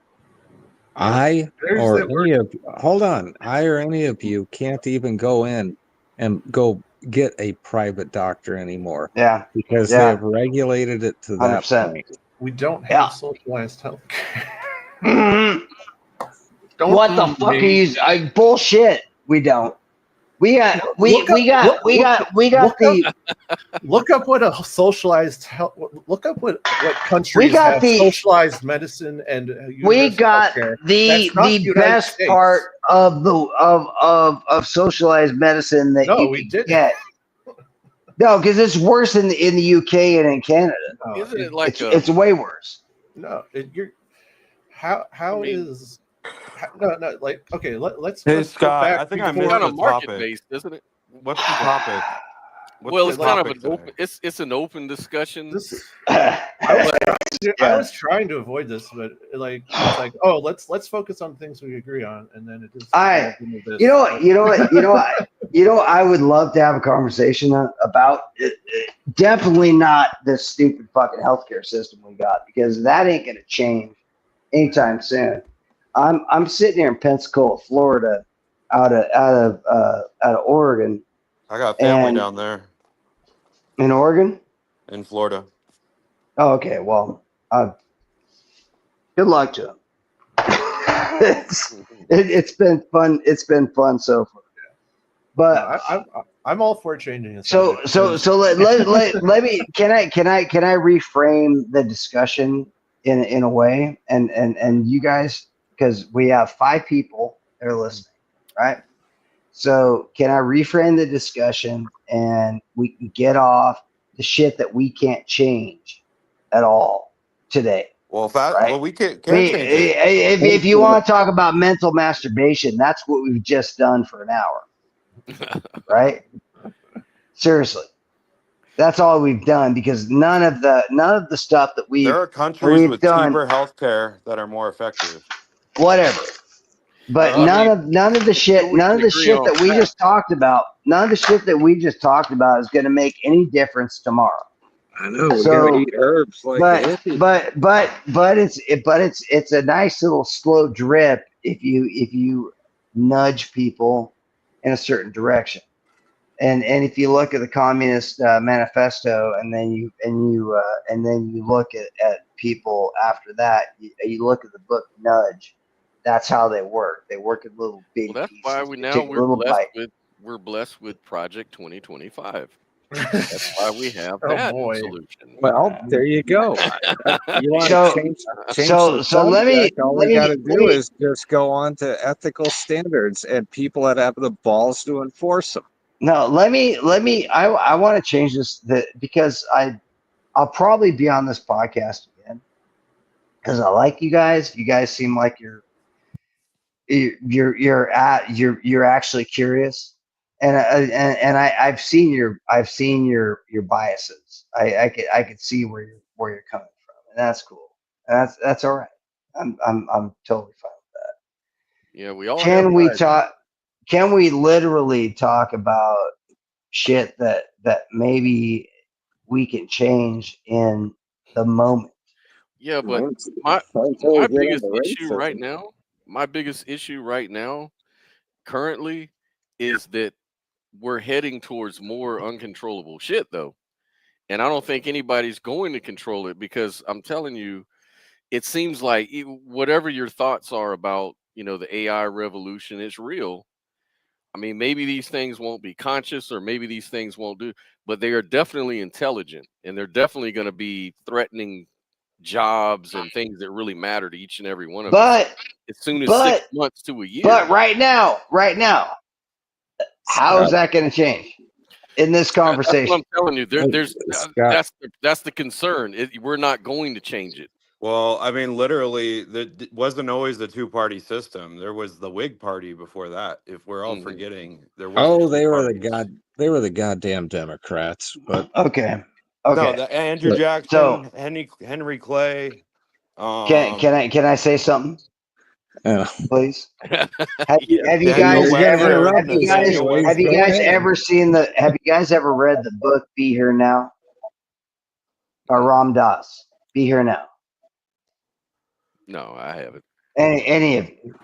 I or any of you can't even go in and go get a private doctor anymore. Yeah. Because they have regulated it to that 100%. point. We don't have socialized healthcare. What the fuck are you? Bullshit. We don't. We got Look up what a socialized health. Look up what countries have socialized medicine and we got the best part of socialized medicine that you can get. No, because it's worse in the UK and in Canada. Isn't it like it's way worse? No, let's. Hey Scott, I think I missed kind the of market topic. based, isn't it? What's the topic? Well, it's kind of an open. It's an open discussion. I was trying to avoid this, but like it's like, oh, let's focus on things we agree on, and then it just you know what I would love to have a conversation about. Definitely not this stupid fucking healthcare system we got, because that ain't gonna change anytime soon. I'm sitting here in Pensacola, Florida, out of Oregon. I got family down there in Oregon, in Florida. Oh, okay. Well, good luck to him. It's been fun. It's been fun so far. But I'm all for changing it. So let me. Can I reframe the discussion in a way, and you guys, because we have 5 people that are listening, right? So can I reframe the discussion and we can get off the shit that we can't change at all today? Well, we can't change it. If you want to talk about mental masturbation, that's what we've just done for an hour, right? Seriously, that's all we've done, because none of the stuff that there are countries with cheaper healthcare that are more effective. Whatever. But none of the shit that we just talked about, none of the shit that we just talked about is going to make any difference tomorrow. I know. We gotta eat herbs like but it's a nice little slow drip if you nudge people in a certain direction. And if you look at the Communist Manifesto, and then you look at people after that, you look at the book Nudge. That's how they work. They work in little big. Well, that's pieces. why we're blessed with Project 2025. That's why we have that solution. Well, there you go. You want to change so the subject, all we got to do is just go on to ethical standards and people that have the balls to enforce them. No, let me. I want to change this because I'll probably be on this podcast again because I like you guys. You guys seem like you're actually curious. And I've seen your biases. I could see where you're coming from, and that's cool. That's all right. I'm totally fine with that. Yeah, we all Can we literally talk about shit that maybe we can change in the moment? Yeah, but my biggest issue right now, currently, is that we're heading towards more uncontrollable shit, though. And I don't think anybody's going to control it, because I'm telling you, it seems like whatever your thoughts are about, the AI revolution is real. I mean, maybe these things won't be conscious, or maybe these things won't do, but they are definitely intelligent, and they're definitely going to be threatening jobs and things that really matter to each and every one of us as soon as 6 months to a year. But right now, how is that going to change in this conversation? That's what I'm telling you. That's the concern. We're not going to change it. Well, I mean, literally, it wasn't always the 2-party system. There was the Whig Party before that. If we're all forgetting, there was. They were the goddamn Democrats. But okay. No, Andrew Jackson, Henry Clay. Can I say something? Please. Have you guys ever read the book Be Here Now? Or Ram Dass? Be Here Now. No, I haven't. Any of you?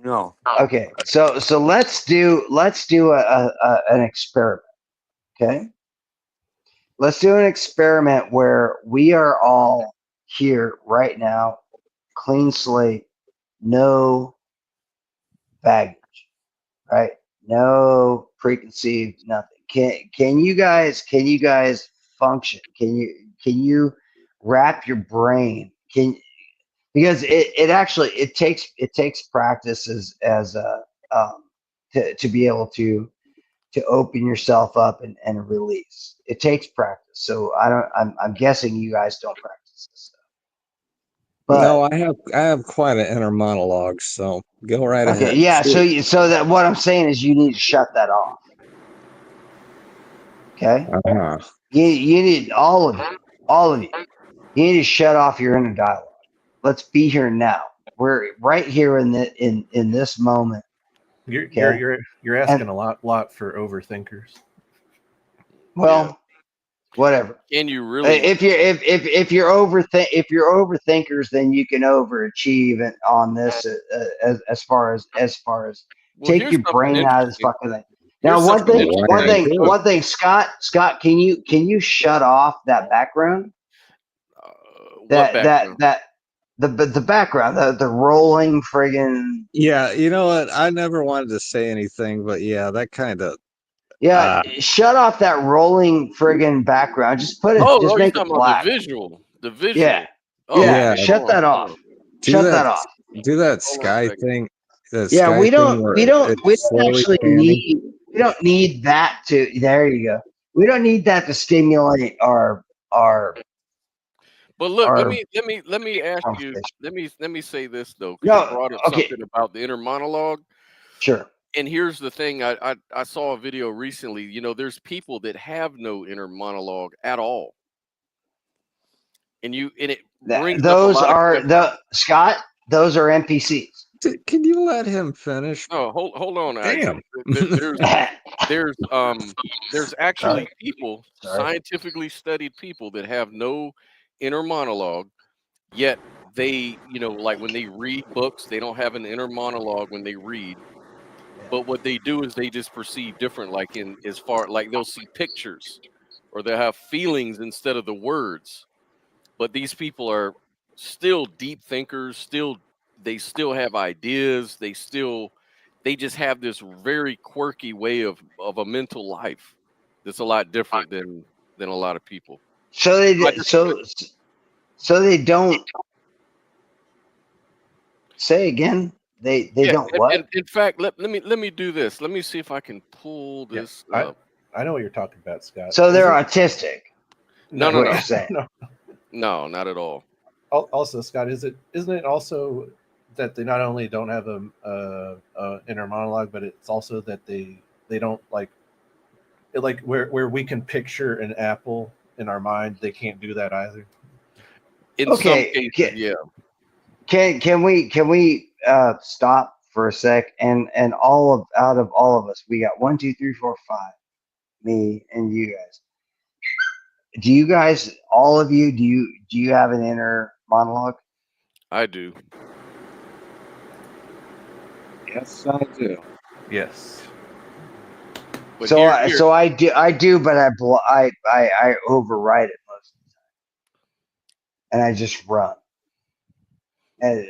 No. Okay, so let's do an experiment. Okay, let's do an experiment where we are all here right now, clean slate, no baggage, right? No preconceived nothing. Can you guys function? Can you wrap your brain? Because it takes practice as to be able to open yourself up and release. It takes practice. So I'm guessing you guys don't practice this stuff. But, no, I have quite an inner monologue, so go right ahead. Yeah, so that what I'm saying is you need to shut that off. Okay? Uh-huh. You need all of you. You need to shut off your inner dialogue. Let's be here now. We're right here in this moment. You're Okay. you're asking a lot for overthinkers. Well, whatever. Can you really? If you're overthinkers, then you can overachieve on this as far as Well, take here's your something brain out of this interesting. fucking thing. Now, Here's one something thing, interesting. one thing, Scott, can you shut off that background? What background? The background, the rolling friggin'. Yeah, you know what? I never wanted to say anything, but yeah, that kind of. Yeah, shut off that rolling friggin' background. Just put it. Oh, Just you're make it talking about black. the visual. The visual. Yeah. Oh, Yeah. okay. Shut that off. Shut that off. Do that Hold on a sky second. thing. That Yeah, sky we thing don't where we don't it's we don't slowly actually panning. need we don't need that to there you go. We don't need that to stimulate our But look, our let me ask you. conversation. Let me say this though, because you No, brought up okay, something about the inner monologue. sure. And here's the thing: I saw a video recently. You know, there's people that have no inner monologue at all, and it brings up a Those lot of are questions. Scott, those are NPCs. Can you let him finish? No, hold on, Damn. There's actually people, Sorry. scientifically studied people that have no inner monologue, yet they, like when they read books, they don't have an inner monologue when they read. But what they do is they just perceive different, like like they'll see pictures or they'll have feelings instead of the words. But these people are still deep thinkers, they still have ideas, they just have this very quirky way of a mental life that's a lot different than a lot of people. So they don't say again. They don't what? In fact, let me do this. Let me see if I can pull this up. I know what you're talking about, Scott. So they're autistic. No, What you're saying. No, not at all. Also, Scott, isn't it also that they not only don't have a inner monologue, but it's also that they don't like where we can picture an apple in our mind, they can't do that either. In some cases, yeah. Can we stop for a sec and out of all of us, we got 1, 2, 3, 4, 5, me and you guys. Do you guys, all of you, do you have an inner monologue? I do. Yes, I do. Yes. But so I do, but I override it most of the time, and I just run. And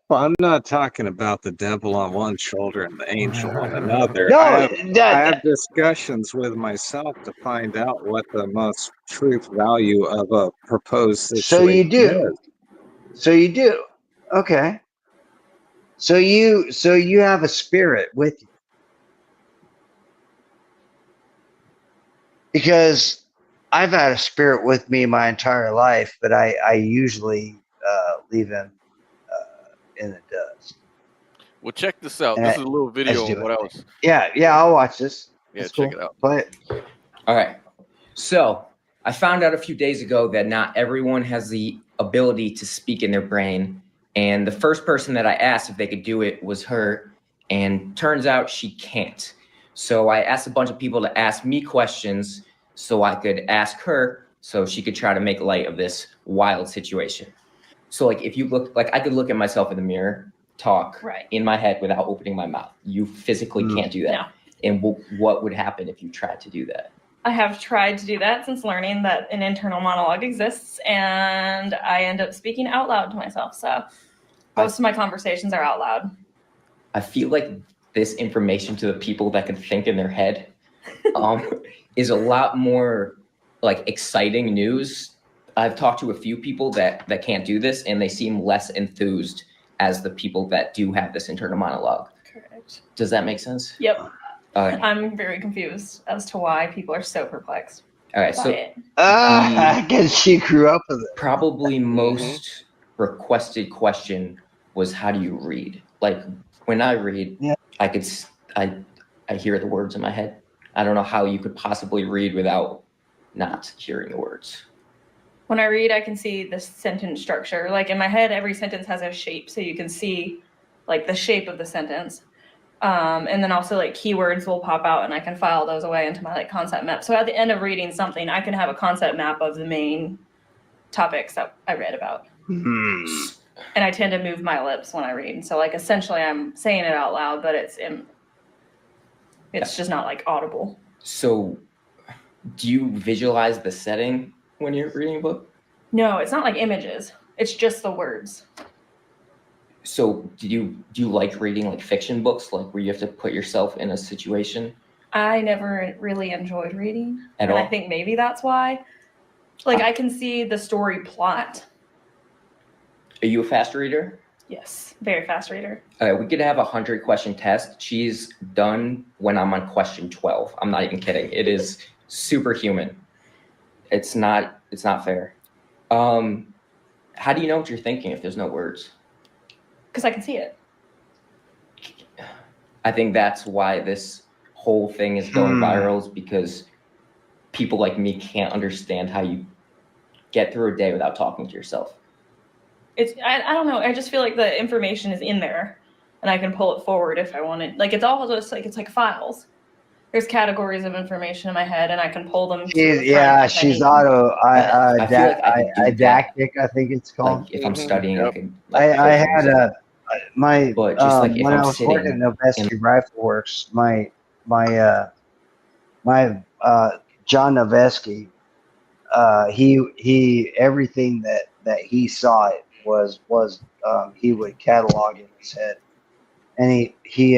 well, I'm not talking about the devil on one shoulder and the angel on another. No, I have discussions with myself to find out what the most truth value of a proposed situation so you do. is. So you do. Okay. So you have a spirit with you. Because I've had a spirit with me my entire life, but I usually leave him in the dust. Well, check this out. This is a little video on what I was. Yeah, I'll watch this. Yeah, That's check cool. it out. Play it. All right. So I found out a few days ago that not everyone has the ability to speak in their brain. And the first person that I asked if they could do it was her. And turns out she can't. So I asked a bunch of people to ask me questions so I could ask her so she could try to make light of this wild situation. So like if you look, like I could look at myself in the mirror, talk in my head without opening my mouth. You physically can't do that. No. And what would happen if you tried to do that? I have tried to do that since learning that an internal monologue exists, and I end up speaking out loud to myself. So most of my conversations are out loud. I feel like this information to the people that can think in their head is a lot more like exciting news. I've talked to a few people that can't do this, and they seem less enthused as the people that do have this internal monologue. Correct. Does that make sense? Yep. I'm very confused as to why people are so perplexed. All right, so I guess she grew up with it. Probably most requested question was, how do you read? Like when I read, I hear the words in my head. I don't know how you could possibly read without not hearing the words. When I read, I can see the sentence structure. Like in my head, every sentence has a shape, so you can see like the shape of the sentence. And then also like keywords will pop out, and I can file those away into my like concept map. So at the end of reading something, I can have a concept map of the main topics that I read about. And I tend to move my lips when I read. So like essentially, I'm saying it out loud, but it's just not like audible. So, do you visualize the setting when you're reading a book? No, it's not like images. It's just the words. So, do you like reading like fiction books, like where you have to put yourself in a situation? I never really enjoyed reading, At and all? I think maybe that's why. Like I can see the story plot. Are you a fast reader? Yes, very fast reader. We could have a 100-question test. She's done when I'm on question 12. I'm not even kidding. It is superhuman. It's not fair. How do you know what you're thinking if there's no words? Because I can see it. I think that's why this whole thing is going viral, is because people like me can't understand how you get through a day without talking to yourself. I don't know. I just feel like the information is in there, and I can pull it forward if I want it. Like it's all just like it's like files. There's categories of information in my head, and I can pull them. She's auto didactic, I think it's called. Like if I'm studying, I can. I had my But just like if when I'm I was sitting working at Noveski Rifle Works, my John Noveski, he everything that he saw was he would catalog in his head, and he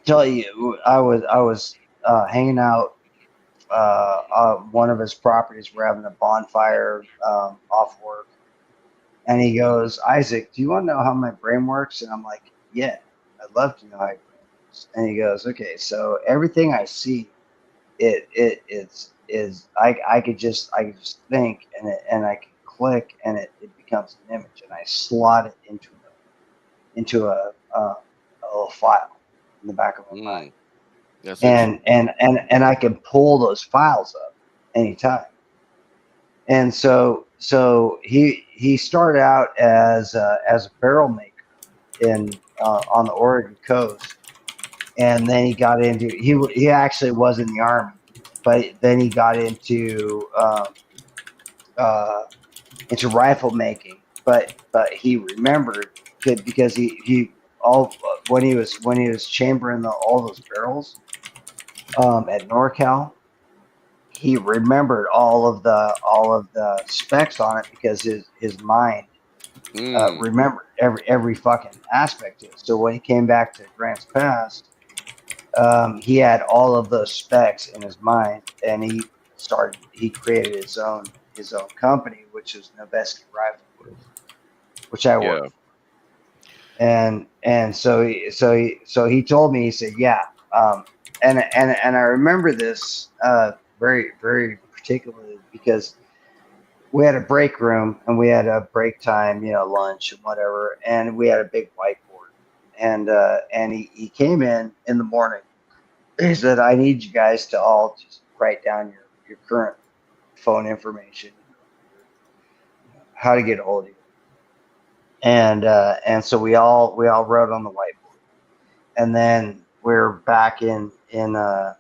tell you I was hanging out on one of his properties. We're having a bonfire off work, and he goes, "Isaac, do you want to know how my brain works?" And I'm like, "Yeah, I'd love to know how your brain works." And he goes, "Okay, so everything I see, I could just think, and I can click, and it becomes an image, and I slot it into a little file in the back of my mind, and I can pull those files up anytime." And so he started out as a barrel maker on the Oregon coast, and then he got into he actually was in the Army, but then he got into rifle making, but he remembered because he when he was chambering all those barrels at NorCal, he remembered all of the specs on it because his mind remembered every fucking aspect of it. So when he came back to Grants Pass, he had all of those specs in his mind, and he created his own company, which is Noveski Rifle Works, which I work for. And so he told me, he said, yeah, and I remember this very, very particularly because we had a break room and we had a break time, lunch and whatever, and we had a big whiteboard, and he came in the morning. He said, "I need you guys to all just write down your current phone information, how to get a hold of you." And so we all wrote on the whiteboard, and then we're back in for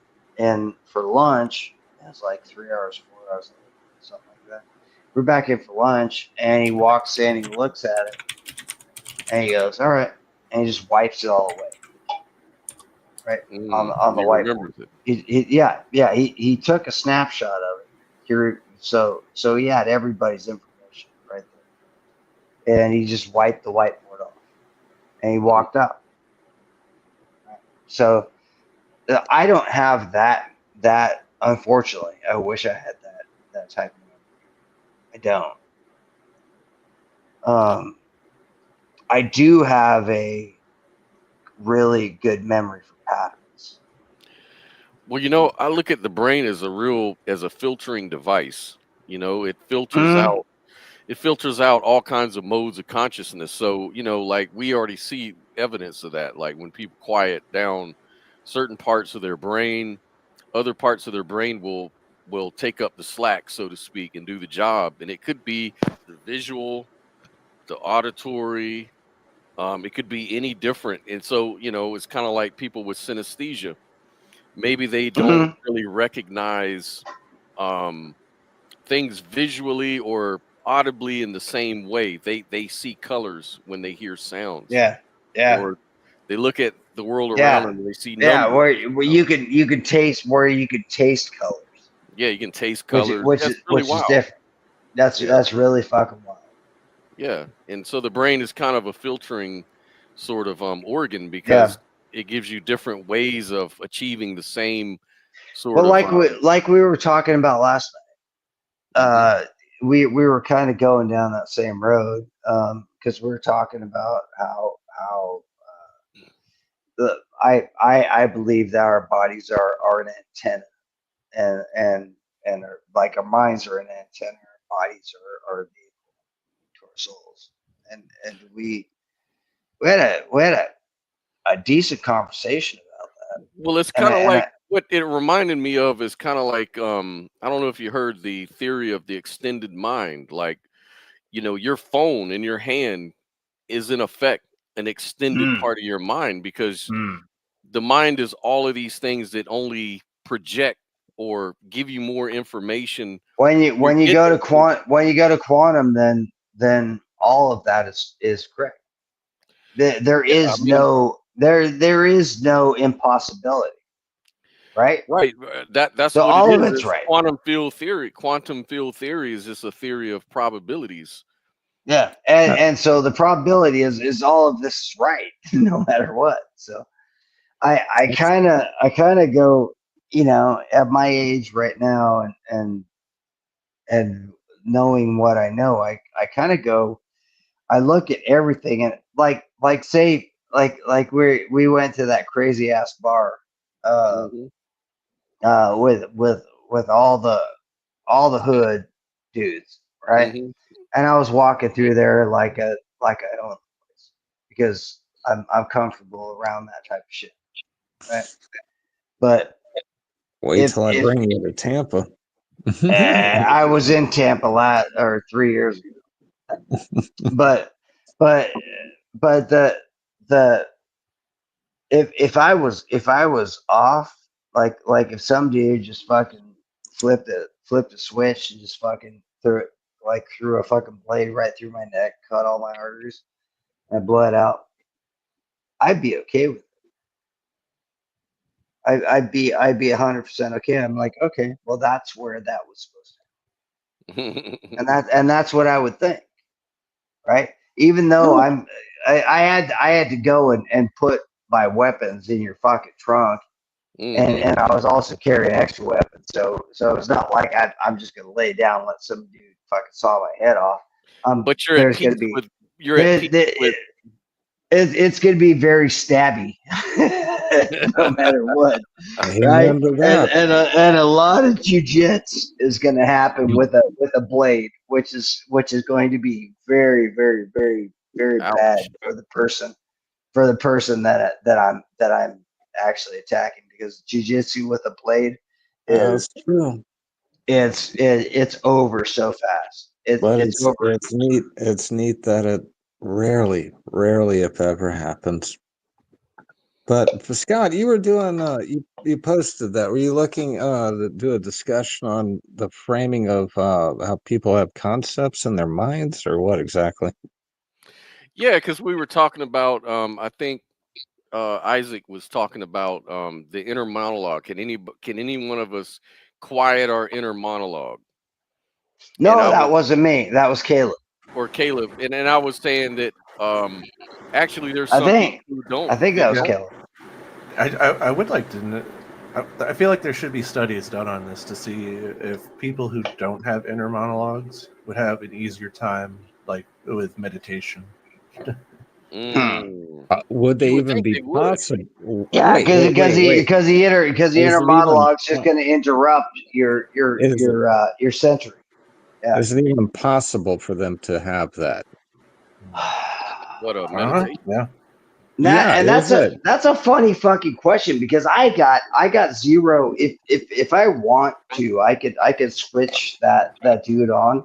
lunch. It was like 3 hours, 4 hours, something like that. We're back in for lunch, and he walks in, he looks at it, and he goes, "All right," and he just wipes it all away. Right on the whiteboard. He took a snapshot of it. So he had everybody's information right there, and he just wiped the whiteboard off, and he walked out. Right. So I don't have that. Unfortunately, I wish I had that type of memory. I don't. I do have a really good memory for patterns. Well, I look at the brain as a filtering device. It filters out all kinds of modes of consciousness. So, like we already see evidence of that. Like when people quiet down certain parts of their brain, other parts of their brain will will take up the slack, so to speak, and do the job. And it could be the visual, the auditory, it could be any different. And so, it's kind of like people with synesthesia. Maybe they don't really recognize things visually or audibly in the same way. They see colors when they hear sounds. Yeah. Or they look at the world around them and they see numbers. Yeah, where you could taste colors. Yeah, you can taste colors. Which That's is really which wild. is different. That's really fucking wild. Yeah, and so the brain is kind of a filtering sort of organ because it gives you different ways of achieving the same sort of. Like we were talking about last night, we were kind of going down that same road because we were talking about how I believe that our bodies are an antenna, and like our minds are an antenna, our bodies are the to our souls, and we had a decent conversation about that. Well, it's kind of like what it reminded me of is kind of like I don't know if you heard the theory of the extended mind. Like, your phone in your hand is in effect an extended part of your mind because the mind is all of these things that only project or give you more information. When you go to quantum, then all of that is correct. There is no impossibility, right? Right. That's so what all it of is. it's right. Quantum field theory. Quantum field theory is just a theory of probabilities. Yeah, and so the probability is all of this is right, no matter what. So I kind of go, at my age right now, and knowing what I know, I kind of go, I look at everything and like say like we went to that crazy ass bar, with all the hood dudes, right? And I was walking through there like I own the place because I'm comfortable around that type of shit, right? But wait till I bring you to Tampa. I was in Tampa 3 years ago, but if I was off, like if some dude just fucking flipped a switch and just fucking threw a fucking blade right through my neck, cut all my arteries, and bled out, I'd be okay with it. I'd be 100% okay. I'm like, okay, well, that's where that was supposed to happen. and that's what I would think, right? Even though I had to go and put my weapons in your fucking trunk, and I was also carrying extra weapons, so it's not like I'm just gonna lay down and let some dude fucking saw my head off. But you're at peace with. It's gonna be very stabby, no matter what. Right? And a lot of jujitsu is gonna happen with a blade, which is going to be very, very, very, very bad for the person that I'm actually attacking, because jujitsu with a blade is true. It's over so fast. It's over. It's neat. It's neat that it rarely, if ever, happens. But for Scott, you were doing you posted that. Were you looking to do a discussion on the framing of how people have concepts in their minds, or what exactly? Yeah, because we were talking about I think Isaac was talking about the inner monologue. Can any one of us quiet our inner monologue? No, that wasn't me. That was Caleb. Or Caleb. And I was saying that actually there's some people who don't. I think that was Caleb. I would like to know. I feel like there should be studies done on this to see if people who don't have inner monologues would have an easier time, like with meditation. Would they even be possible? Yeah, because the inner monologue is just going to interrupt your sensory. Yeah. Is it even possible for them to have that? What a meditation. Yeah. That's a funny fucking question because I got zero. If I want to, I could switch that dude on,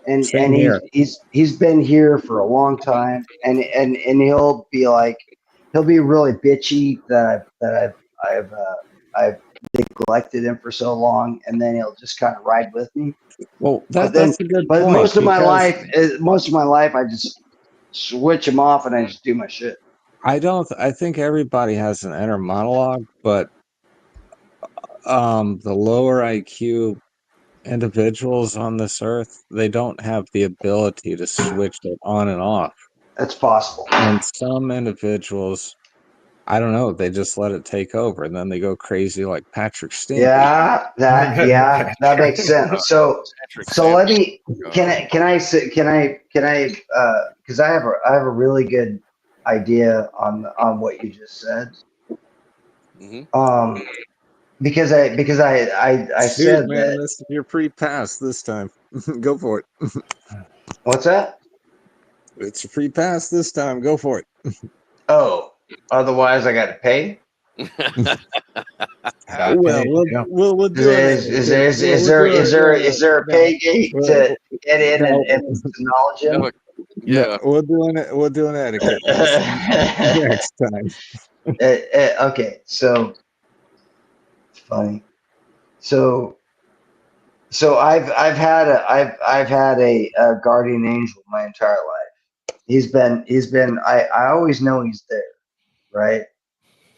and Same here. he's been here for a long time, and he'll be really bitchy that I've neglected him for so long, and then he'll just kind of ride with me. Well, But that's a good point. most of my life, I just switch him off and I just do my shit. I think everybody has an inner monologue, but the lower IQ individuals on this earth, they don't have the ability to switch it on and off. That's possible. And some individuals, I don't know, they just let it take over and then they go crazy like Patrick Steen. Yeah, that makes sense. So let me can I because I have a really good idea on what you just said. Mm-hmm. Because I said man, that you're pre-pass this time. Go for it. What's that? It's a free pass this time. Go for it. Oh, otherwise I got to pay. We'll do it. Is there a pay gate to get in and acknowledge him? Yeah, we'll do an etiquette next time. Okay, so it's funny. So I've had a guardian angel my entire life. He's been I always know he's there, right?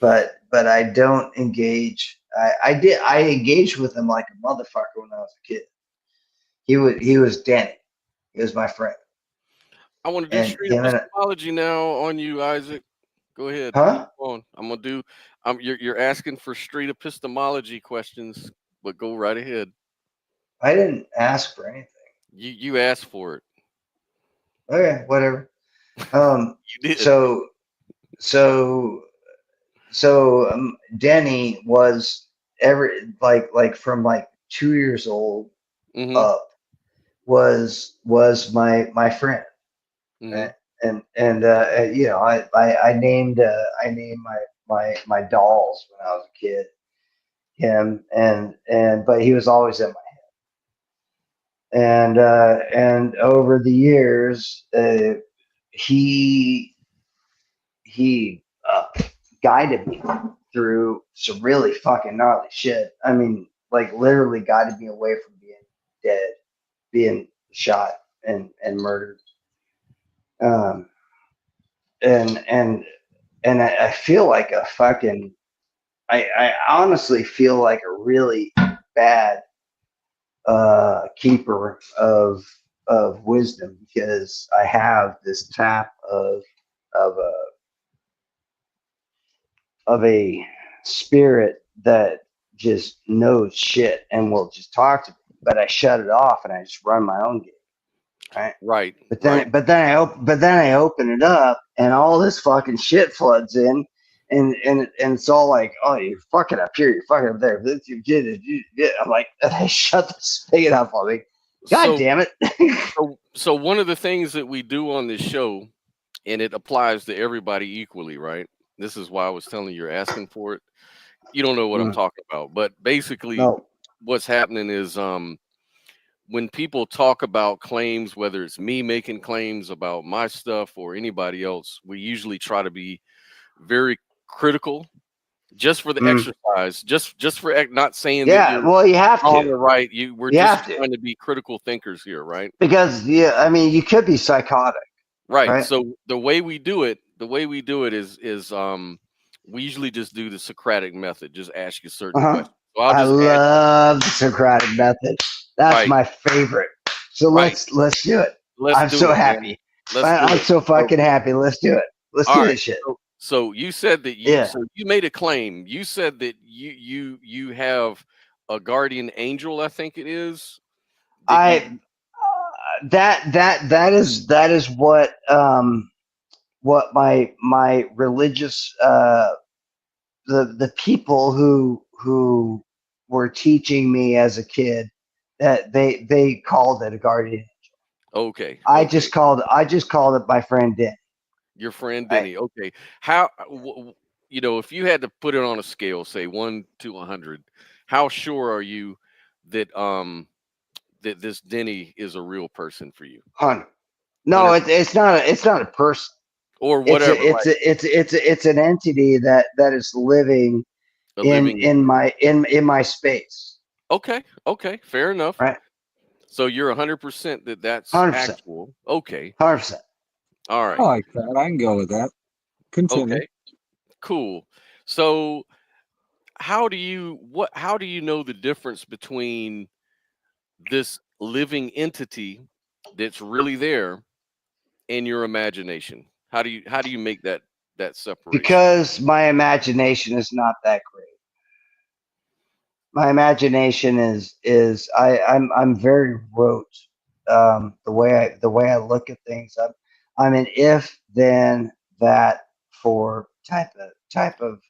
But I don't engage. I engaged with him like a motherfucker when I was a kid. He was Danny. He was my friend. I want to do straight epistemology now on you, Isaac. Go ahead. Huh? I'm gonna do. You're asking for straight epistemology questions, but go right ahead. I didn't ask for anything. You asked for it. Okay, whatever. You did. So Denny was from 2 years old up was my friend, right? And you know I named my dolls when I was a kid him but he was always in my head, and over the years he guided me through some really fucking gnarly shit. I mean, like literally guided me away from being dead, being shot and murdered. And I feel like a fucking, I honestly feel like a really bad keeper of wisdom because I have this tap of a spirit that just knows shit and will just talk to me, but I shut it off and I just run my own game. Right. But then I open it up and all this fucking shit floods in, and it's all like, oh, you're fucking up here, you're fucking up there. I'm like, they shut the spigot off on me. God damn it. So one of the things that we do on this show, and it applies to everybody equally, right? This is why I was telling you you're asking for it. You don't know what I'm talking about, but basically what's happening is when people talk about claims, whether it's me making claims about my stuff or anybody else, we usually try to be very critical just for the exercise, just for not saying that you're well, you have wrong to. or right. We're You just have trying to be critical thinkers here, right? Because I mean, you could be psychotic. Right. So the way we do it is we usually just do the Socratic method. Just ask you certain questions. So I love the Socratic method. That's my favorite. So let's do it. I'm so happy. I'm so fucking happy. Let's do it. Let's do this shit. So you said that you made a claim. You said that you have a guardian angel, I think it is. That is what my religious the people who were teaching me as a kid, that they called it a guardian angel. Okay. I just called it my friend Dan. Your friend Right. Denny. Okay. How you know, if you had to put it on a scale, say 1 to 100, how sure are you that that this Denny is a real person for you? 100. No, 100 it's not a person. or It's whatever, a it's like a it's an entity that is living a living in my space. Okay, okay, fair enough. Right. So you're 100% that that's 100%. actual. Okay. 100%. All I right. like that. I can go with that. Continue. Okay. Cool. So how do you know the difference between this living entity that's really there and your imagination? How do you make that separation? Because my imagination is not that great. My imagination is I'm very rote. The way I look at things, I'm an if then that for type of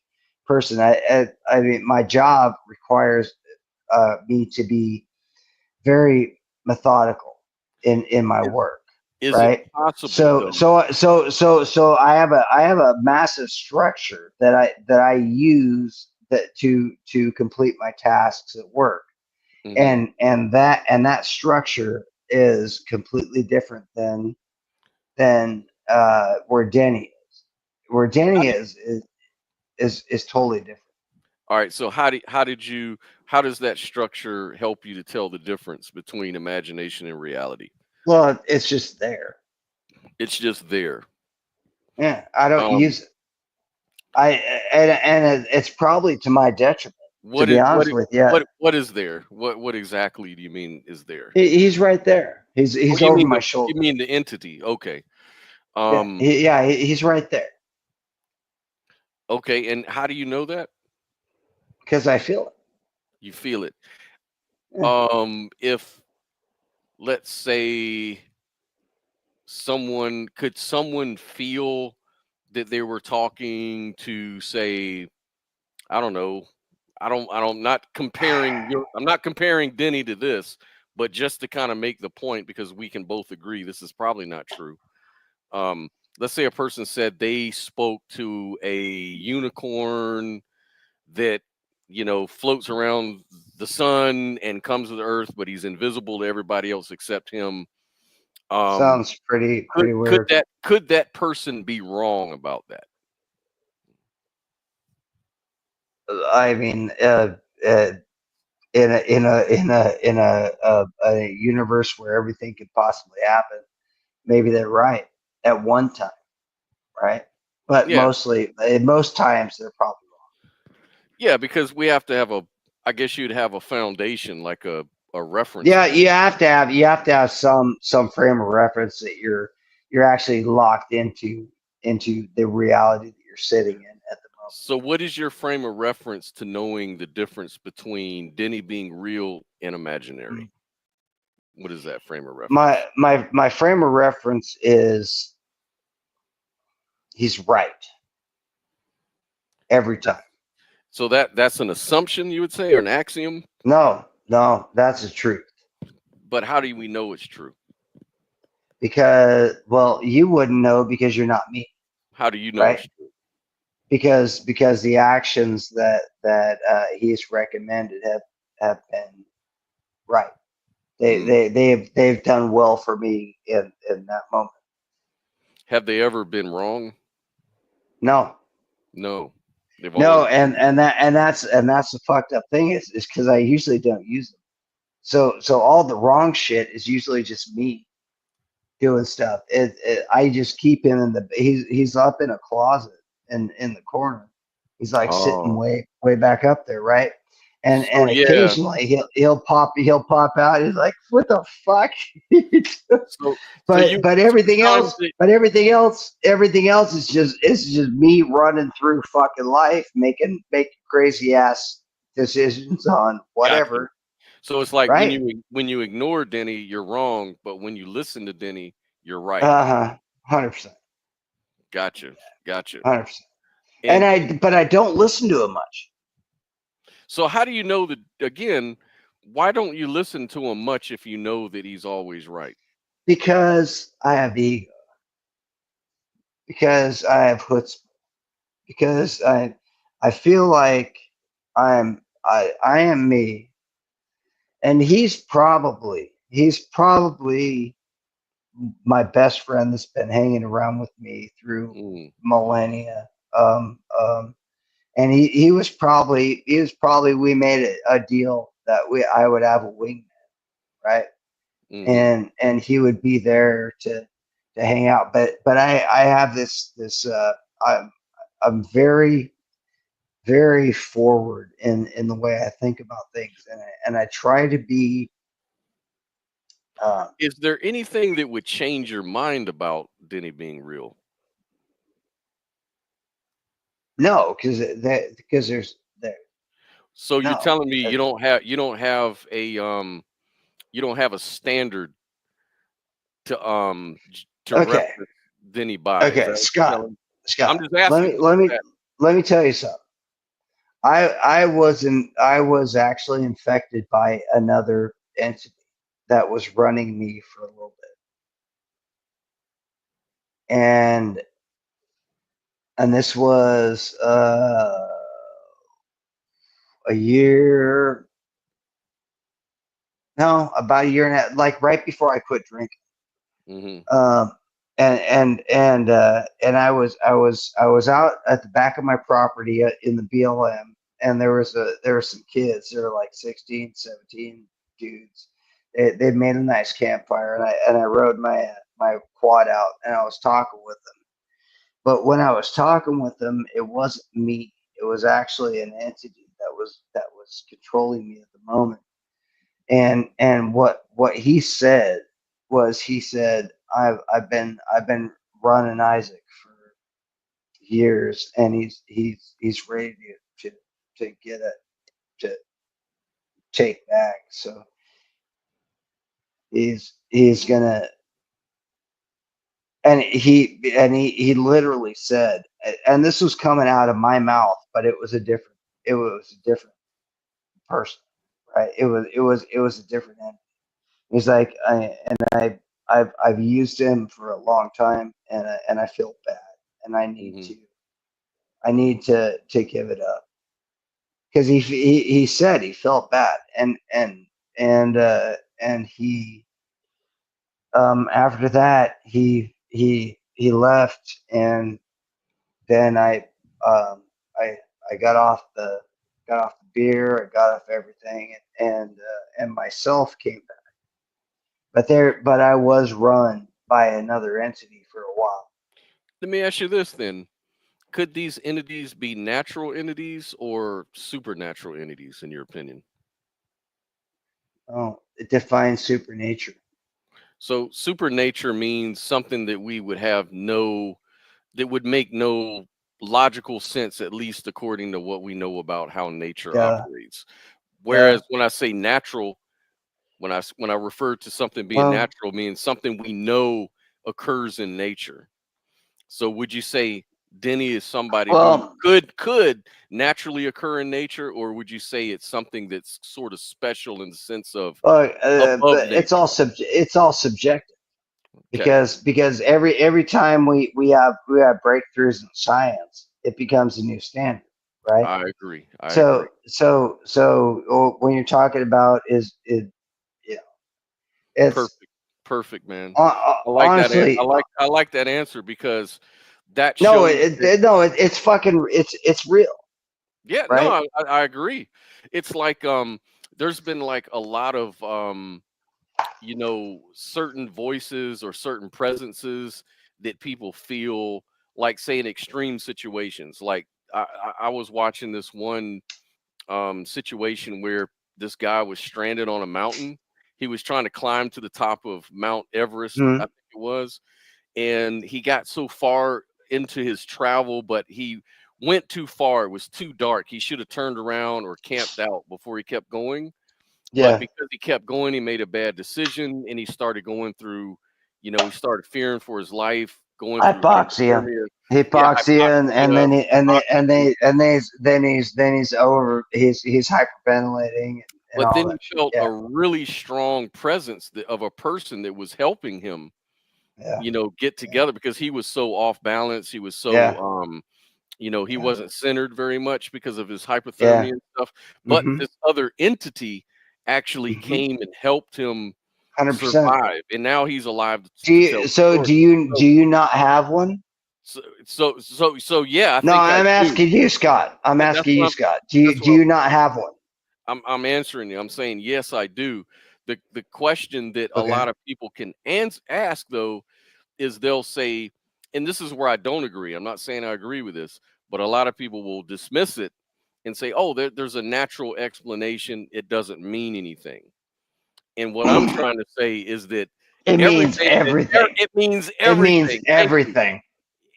person. I mean, my job requires me to be very methodical in my work, Is it right? possible So though? so I have a massive structure that I use to complete my tasks at work, Mhm. and that structure is completely different than where Denny is. Where How Denny do is totally different. All right, so how does that structure help you to tell the difference between imagination and reality? Well, it's just there. It's just there. Yeah, I don't Um, use it. It's probably to my detriment, to be honest with you. what is there? What exactly do you mean is there? He's right there. Oh, He's you over mean my shoulder. you mean the entity? Okay. Yeah, he's right there Okay, and how do you know that? because I feel it. You feel it. Yeah. If let's say could someone feel that they were talking to, say, I don't know, I'm not comparing Denny to this, but just to kind of make the point, because we can both agree this is probably not true. Let's say a person said they spoke to a unicorn that, floats around the sun and comes to the earth, but he's invisible to everybody else except him. Sounds pretty weird. Could that person be wrong about that? I mean, in a universe where everything could possibly happen, maybe they're right at one time, right? But Yeah. most times they're probably wrong. Yeah, because we have to have I guess you'd have a foundation, like a reference. Yeah, you have to have some frame of reference that you're actually locked into the reality that you're sitting in at the moment. So what is your frame of reference to knowing the difference between Denny being real and imaginary? What is that frame of reference? My frame of reference is he's right every time. So that's an assumption, you would say, or an axiom? No, that's the truth. But how do we know it's true? Because, well, you wouldn't know because you're not me. How do you know right? it's true? Because the actions that he's recommended have been right. They've done well for me in that moment. Have they ever been wrong? No. No. They've No, always and that's the fucked up thing is because I usually don't use them. So all the wrong shit is usually just me doing stuff. I just keep him in he's up in a closet in the corner. He's like sitting way back up there, right? And yeah. occasionally he'll pop out. He's like, "What the fuck?" But everything else is just me running through fucking life, making crazy ass decisions on whatever. Gotcha. So it's like right? when you ignore Denny, you're wrong, but when you listen to Denny, you're right. 100%. Gotcha. 100%. But I don't listen to him much. So how do you know that, again, why don't you listen to him much if you know that he's always right? Because I have ego. because I have chutzpah, because I feel like I am me, and he's probably my best friend that's been hanging around with me through millennia. And he was probably we made a deal that I would have a wingman, right? And he would be there to hang out. But I have this I'm very very forward in the way I think about things, and I try to be. Is there anything that would change your mind about Denny being real? No, because there's there. So you're No, telling me you don't have a standard to okay. reference Denny by. Okay, Scott. I'm just asking. Let me tell you something. I was actually infected by another entity that was running me for a little bit, and this was about a year and a half, like right before I quit drinking. And I was out at the back of my property in the BLM, and there were some kids. They were like 16, 17 dudes. They made a nice campfire, and I rode my quad out, and I was talking with them. But when I was talking with them, it wasn't me. It was actually an entity that was controlling me at the moment. And what he said was, he said, I've been running Isaac for years, and he's ready to get it, to take back. So he's gonna, and he literally said, and this was coming out of my mouth, but it was a different person, right? It was a different entity. He's like, I've used him for a long time, and I feel bad, and I need to give it up, because he said he felt bad, and he after that he left, and then I got off the beer, I got off everything, and myself came back. But I was run by another entity for a while. Let me ask you this then. Could these entities be natural entities or supernatural entities, in your opinion? Oh, it defines supernature. So supernature means something that we would have that would make no logical sense, at least according to what we know about how nature operates. Whereas when I say natural, when I refer to something being natural, means something we know occurs in nature. So would you say Denny is somebody who could naturally occur in nature, or would you say it's something that's sort of special in the sense of but it's all subjective, because every time we have breakthroughs in science, it becomes a new standard, right? I agree. So when you're talking about it's perfect, man. I like honestly, that. I like that answer, because that it's fucking it's real. Yeah, right? no, I agree. It's like there's been like a lot of certain voices or certain presences that people feel, like, say, in extreme situations. Like I was watching this one situation where this guy was stranded on a mountain. He was trying to climb to the top of Mount Everest, I think it was, and he got so far into his travel, but he went too far. It was too dark. He should have turned around or camped out before he kept going. But because he kept going, he made a bad decision, and he started going through, he started fearing for his life, going hypoxia. Then he's over. He's hyperventilating. But then he felt a really strong presence of a person that was helping him you know, get together because he was so off balance. He was so, you know, he wasn't centered very much because of his hypothermia and stuff. But this other entity actually came and helped him 100%. survive, and now he's alive. Do you not have one? So yeah. No, I'm asking you, Scott. I'm asking you, Scott. Do you not have one? I'm answering you. I'm saying yes, I do. The question that a lot of people can ask though is they'll say, and this is where I don't agree. I'm not saying I agree with this, but a lot of people will dismiss it and say, "Oh, there's a natural explanation. It doesn't mean anything." And what I'm trying to say is that it means everything. It means everything. It means everything.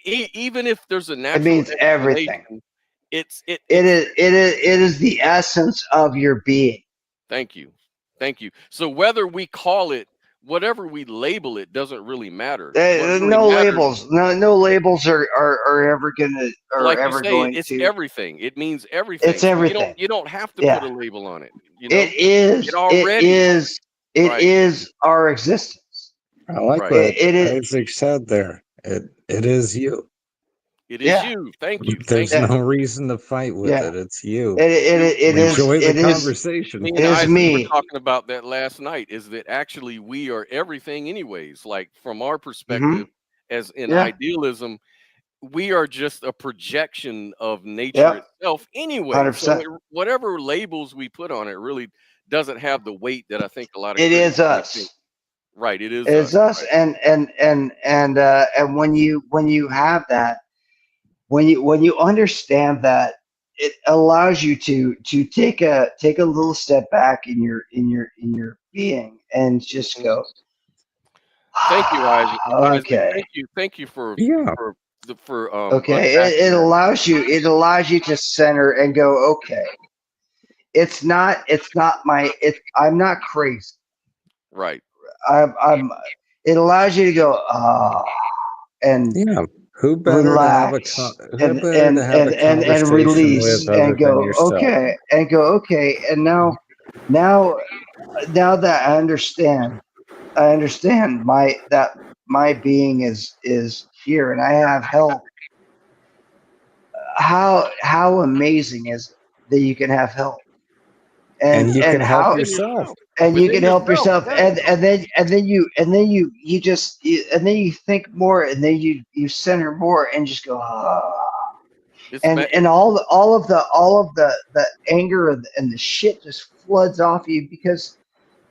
Even if there's a natural, it means everything. It is the essence of your being. Thank you. So whether we call it whatever we label it doesn't really matter. No labels are ever gonna it's everything. It means everything. It's everything. You don't have to put a label on it. You know? It is our existence. I like what Isaac said there. It is you. It is you. Thank you. There's no reason to fight with it. It's you. Enjoy the conversation. Me and Isaac were talking about that last night. Is that actually we are everything, anyways? Like from our perspective, as in idealism, we are just a projection of nature itself, anyway. 100%. So whatever labels we put on it really doesn't have the weight that I think a lot of it is us. Think. Right. It is. It's us. Right. And when you have that. When you understand that, it allows you to take a little step back in your being and just go. Thank you, Isaac. Okay. Thank you for okay. It allows you to center and go. Okay. I'm not crazy. Right. It allows you to go. And who better relax to have a and release and go okay and now that I understand my being is here and I have help. How amazing is it that you can have help and you can help yourself. And you can help yourself, and then you think more, and then you center more, and just go, and all of the anger and the shit just floods off you because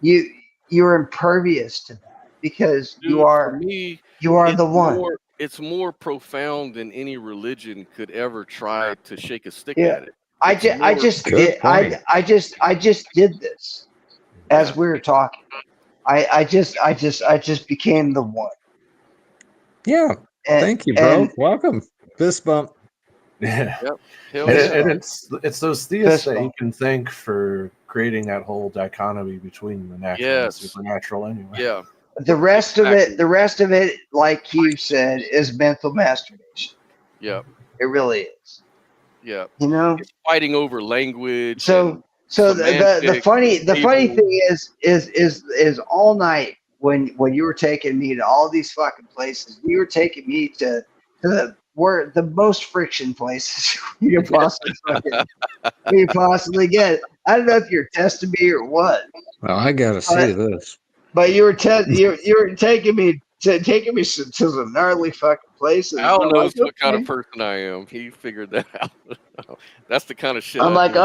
you're impervious to that because you are the one. It's more profound than any religion could ever try to shake a stick at it. I just did this. As we were talking, I just became the one. Yeah. Thank you, bro. Welcome. Fist bump. Yeah. And it's those theists that you can thank for creating that whole dichotomy between the natural and supernatural anyway. Yeah. The rest of it, like you said, is mental masturbation. Yeah. It really is. Yeah. You know? It's fighting over language. So the funny thing is all night when you were taking me to all these fucking places, you were taking me to the most friction places you could possibly get. I don't know if you're testing me or what. Well, I gotta see this. But you were taking me to some gnarly fucking places. Al knows what kind of person I am. He figured that out. That's the kind of shit. I'm like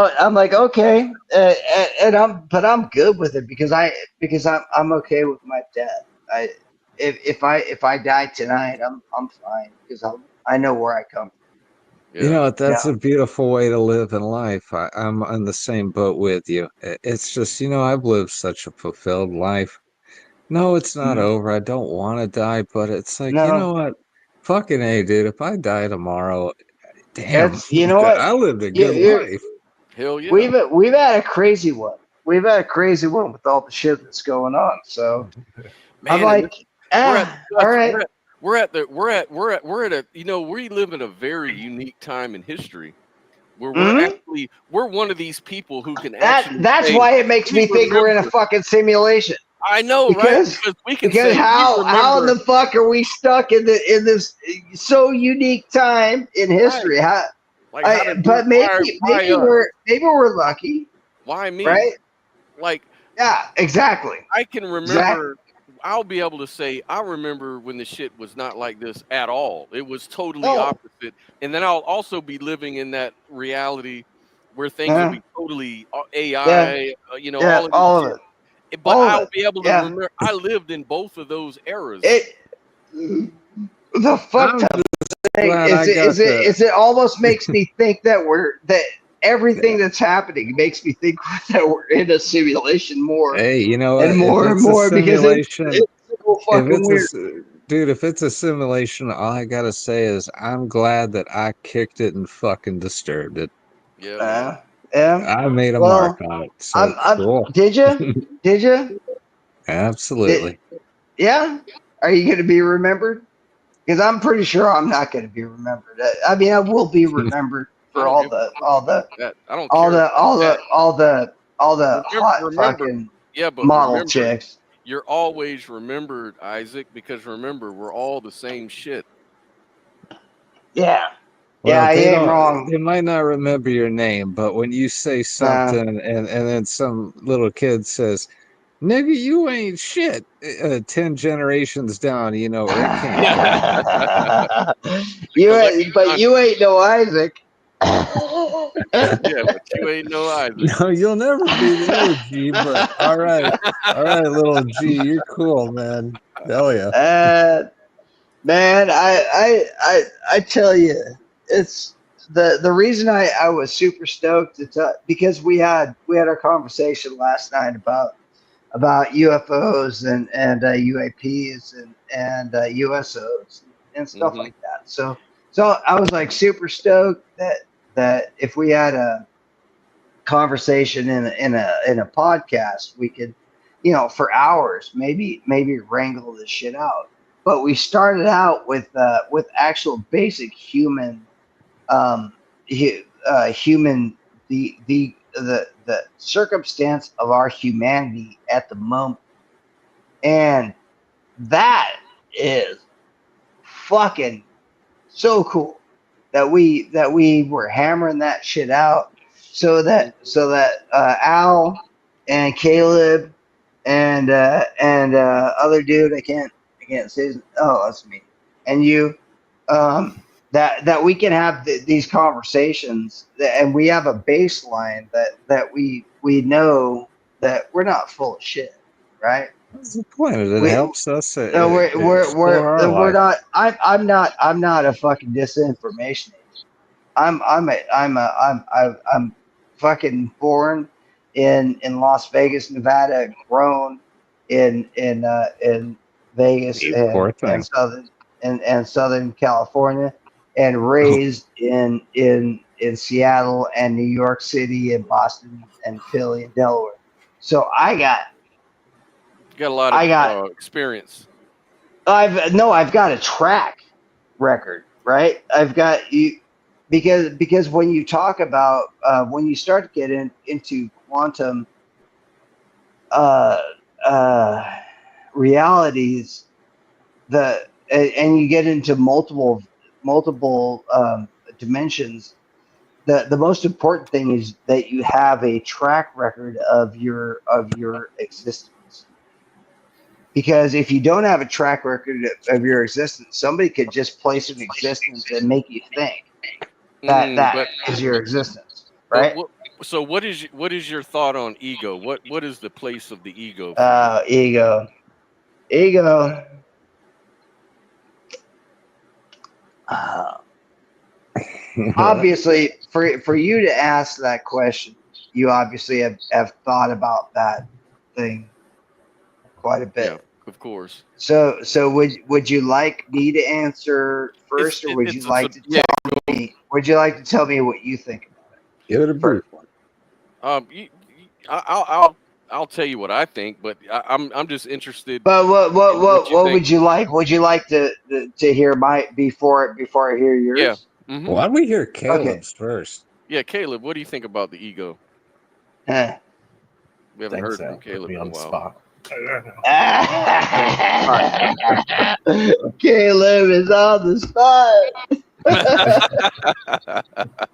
okay, and I'm good with it because I'm okay with my death. If I die tonight, I'm fine because I know where I come from. Yeah. You know, that's a beautiful way to live in life. I'm on the same boat with you. It's just, I've lived such a fulfilled life. No, it's not over. I don't want to die, but it's like, you know what? Fucking A, dude. If I die tomorrow, damn. You know what? I lived a good life. Hell yeah. We've had a crazy one. We've had a crazy one with all the shit that's going on. So man, I'm like, all right. We're at a, we live in a very unique time in history where we're one of these people who can that's why it makes me think we're in a fucking simulation. I know, because, right? Because we can because say how in the fuck are we stuck in this so unique time in history? How, like how did but maybe why we're lucky, why me? right? Like Yeah, exactly. I can remember. I'll be able to say I remember when the shit was not like this at all. It was totally opposite. And then I'll also be living in that reality where things will be totally AI, you know, all of this all shit. of it. But All of I'll it. be able to Yeah. remember I lived in both of those eras. The fucked up thing glad I got is it almost makes me think that everything that's happening makes me think that we're in a simulation more. Hey, you know and what? more If and it's a more because simulation, it's so fucking weird. dude, if it's a simulation, all I gotta say is I'm glad that I kicked it and fucking disturbed it. Yeah, man. Yeah. I made a Well, mark on it. So cool. Did you? Did you? Absolutely. Yeah. Are you going to be remembered? Because I'm pretty sure I'm not going to be remembered. I mean, I will be remembered for all the hot fucking model chicks. You're always remembered, Isaac, because remember, we're all the same shit. Yeah. Well, I ain't wrong. They might not remember your name, but when you say something and then some little kid says, "Nigga, you ain't shit," 10 generations down, you know, it can't. But you ain't no Isaac. Yeah, but you ain't no Isaac. No, you'll never be the other G, but all right, little G, you're cool, man. Hell yeah. Man, I tell you, it's the reason I was super stoked because we had our conversation last night about UFOs and UAPs and USOs and stuff like that. So I was like super stoked that if we had a conversation in a podcast, we could, you know, for hours maybe wrangle this shit out. But we started out with actual basic human human the circumstance of our humanity at the moment, and that is fucking so cool that we were hammering that shit out so that Al and Caleb and other dude I can't say his, that's me and you that we can have these conversations and we have a baseline that we know that we're not full of shit, right? That's the point. It helps us. No, we're not. I'm not a fucking disinformation agent. I'm fucking born in Las Vegas, Nevada, grown in Vegas and Southern California, and raised in Seattle and New York City and Boston and Philly and Delaware. So I got a lot of experience. I've got a track record, right? I've got you because when you talk about when you start to get into quantum realities, and you get into multiple dimensions, the most important thing is that you have a track record of your existence. Because if you don't have a track record of your existence, somebody could just place an existence and make you think that is your existence, right? So what is your thought on ego? What is the place of the ego? Ego. Obviously, for you to ask that question, you obviously have thought about that thing quite a bit. Yeah, of course. So would you like me to answer first, or would you like to tell me? Would you like to tell me what you think about it? Give it a brief one. I'll tell you what I think, but I'm just interested. But what would you like? Would you like to hear my before I hear yours? Yeah. Mm-hmm. Why don't we hear Caleb's first? Yeah, Caleb, what do you think about the ego? We haven't heard from Caleb in a while. Caleb is on the spot.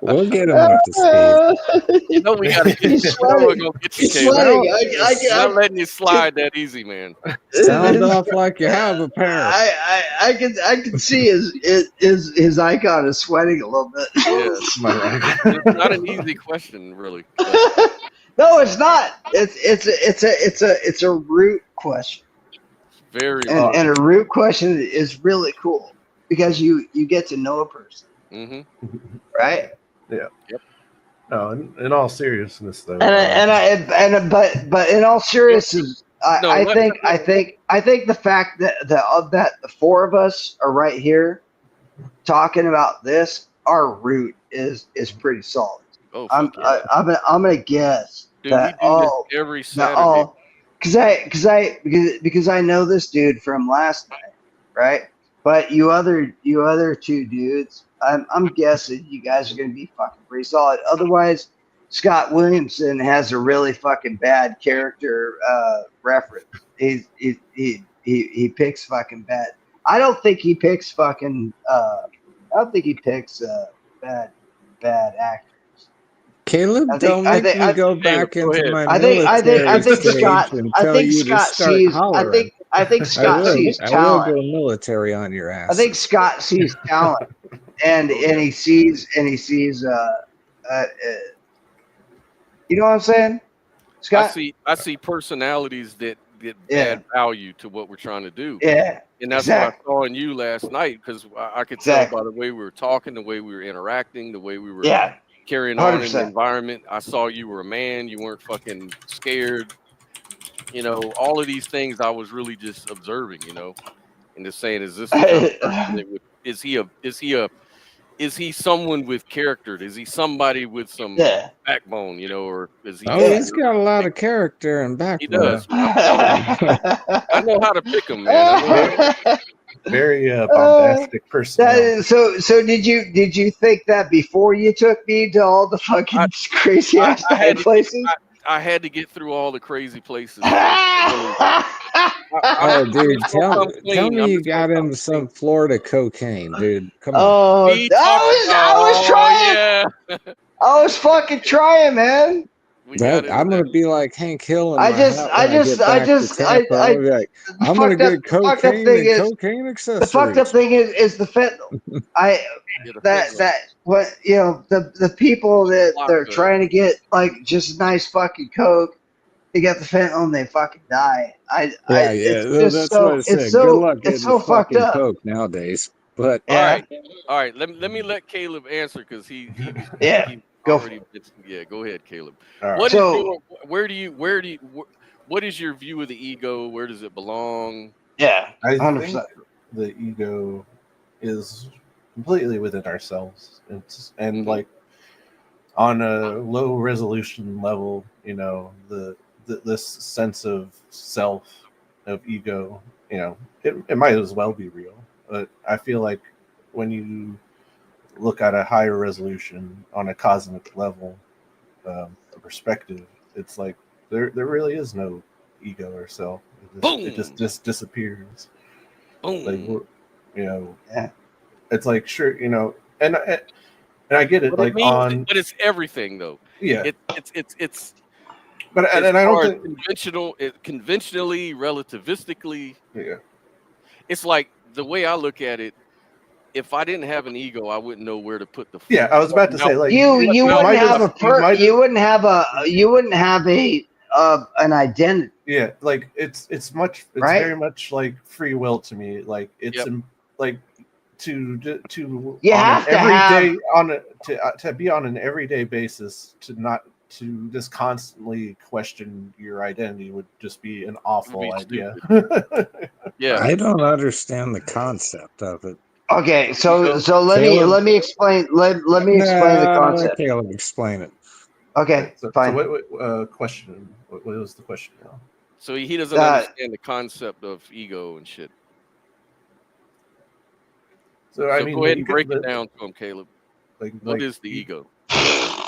We'll get him up to speed. You know we gotta get you. He's You know we're sweating. gonna get you, He's Caleb. sweating. I'm not letting you slide that easy, man. Sound off like you have a pair. I can see his icon is sweating a little bit. Yeah. It's not an easy question, really. But No, it's not. It's a root question, very and a root question is really cool because you get to know a person, right? Yeah. Yep. No, in all seriousness, though. But in all seriousness, I think the fact that the four of us are right here talking about this, our root is pretty solid. Oh, I'm gonna guess dude, that we do this every Saturday. because I know this dude from last night, right? But you other two dudes, I'm guessing you guys are gonna be fucking pretty solid. Otherwise, Scott Williamson has a really fucking bad character reference. He picks fucking bad. I don't think he picks fucking. I don't think he picks bad actors. Caleb, don't make me go back into my I think Scott. I think Scott sees. I think Scott sees talent. I will go military on your ass. I think Scott sees talent, and he sees. You know what I'm saying, Scott? I see personalities that add value to what we're trying to do. Yeah, and that's what I saw in you last night because I could tell by the way we were talking, the way we were interacting, the way we were carrying on 100%. In the environment. I saw you were a man. You weren't fucking scared. You know, all of these things I was really just observing. You know, and just saying, is this? Is he someone with character? Is he somebody with some backbone? You know, or is he? Oh, he's got a lot of character and backbone. He does. I know how to pick him, man. Very bombastic person. So did you think that before you took me to all the fucking crazy ass places? I had to get through all the crazy places. Oh, dude, tell me you got into some Florida cocaine, dude. Come on. Oh, I was trying. Yeah. I was fucking trying, man. I'm gonna be like Hank Hill. I'm gonna get cocaine and cocaine accessories. The fucked up thing is the fentanyl. The people that they're trying to get like just nice fucking coke, they get the fentanyl and they fucking die. It's so fucked up coke nowadays. But all right. Let me let Caleb answer because he go ahead, Caleb. Right. What is your view of the ego? Where does it belong? Yeah, 100%. I think the ego is completely within ourselves. And like on a low resolution level, you know, this sense of self, of ego, you know, it might as well be real. But I feel like when you look at a higher resolution on a cosmic level perspective, it's like there really is no ego or self. It just disappears. Boom. Like, you know, it's like, sure, you know, and I get it, but but it's everything though. Yeah, it's. But and I don't think conventionally, relativistically. Yeah, it's like the way I look at it. If I didn't have an ego, I wouldn't know where to put the. Yeah, I was about to say, like you wouldn't have an identity. Yeah, like it's very much like free will to me. Like it's like to you have to be on an everyday basis to just constantly question your identity would just be an awful idea. Yeah, I don't understand the concept of it. Okay, so let me explain. Let me explain the concept. Let Caleb explain it. Okay, fine. So what question? What was the question now? So he doesn't understand the concept of ego and shit. So I mean, go ahead and break it down to him, Caleb. What is the ego?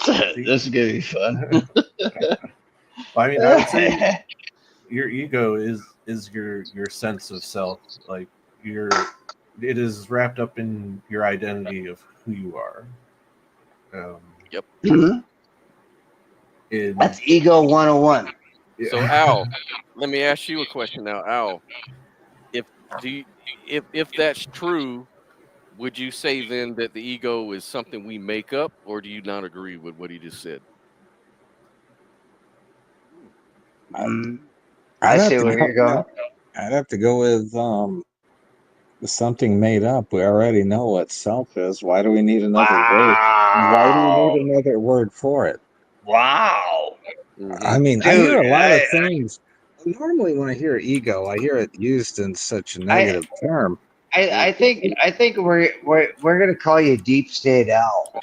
This is gonna be fun. I mean, I would say your ego is your sense of self. Like it is wrapped up in your identity of who you are. Yep. That's ego 101. So Al, let me ask you a question now, Al. If that's true, would you say then that the ego is something we make up, or do you not agree with what he just said? I see where you're going. I'd have to go with something made up. We already know what self is. Why do we need another word? Why do we need another word for it? Wow. I mean, I hear a lot of things. Normally, when I hear ego, I hear it used in such a negative term. I think we're gonna call you Deep State Al.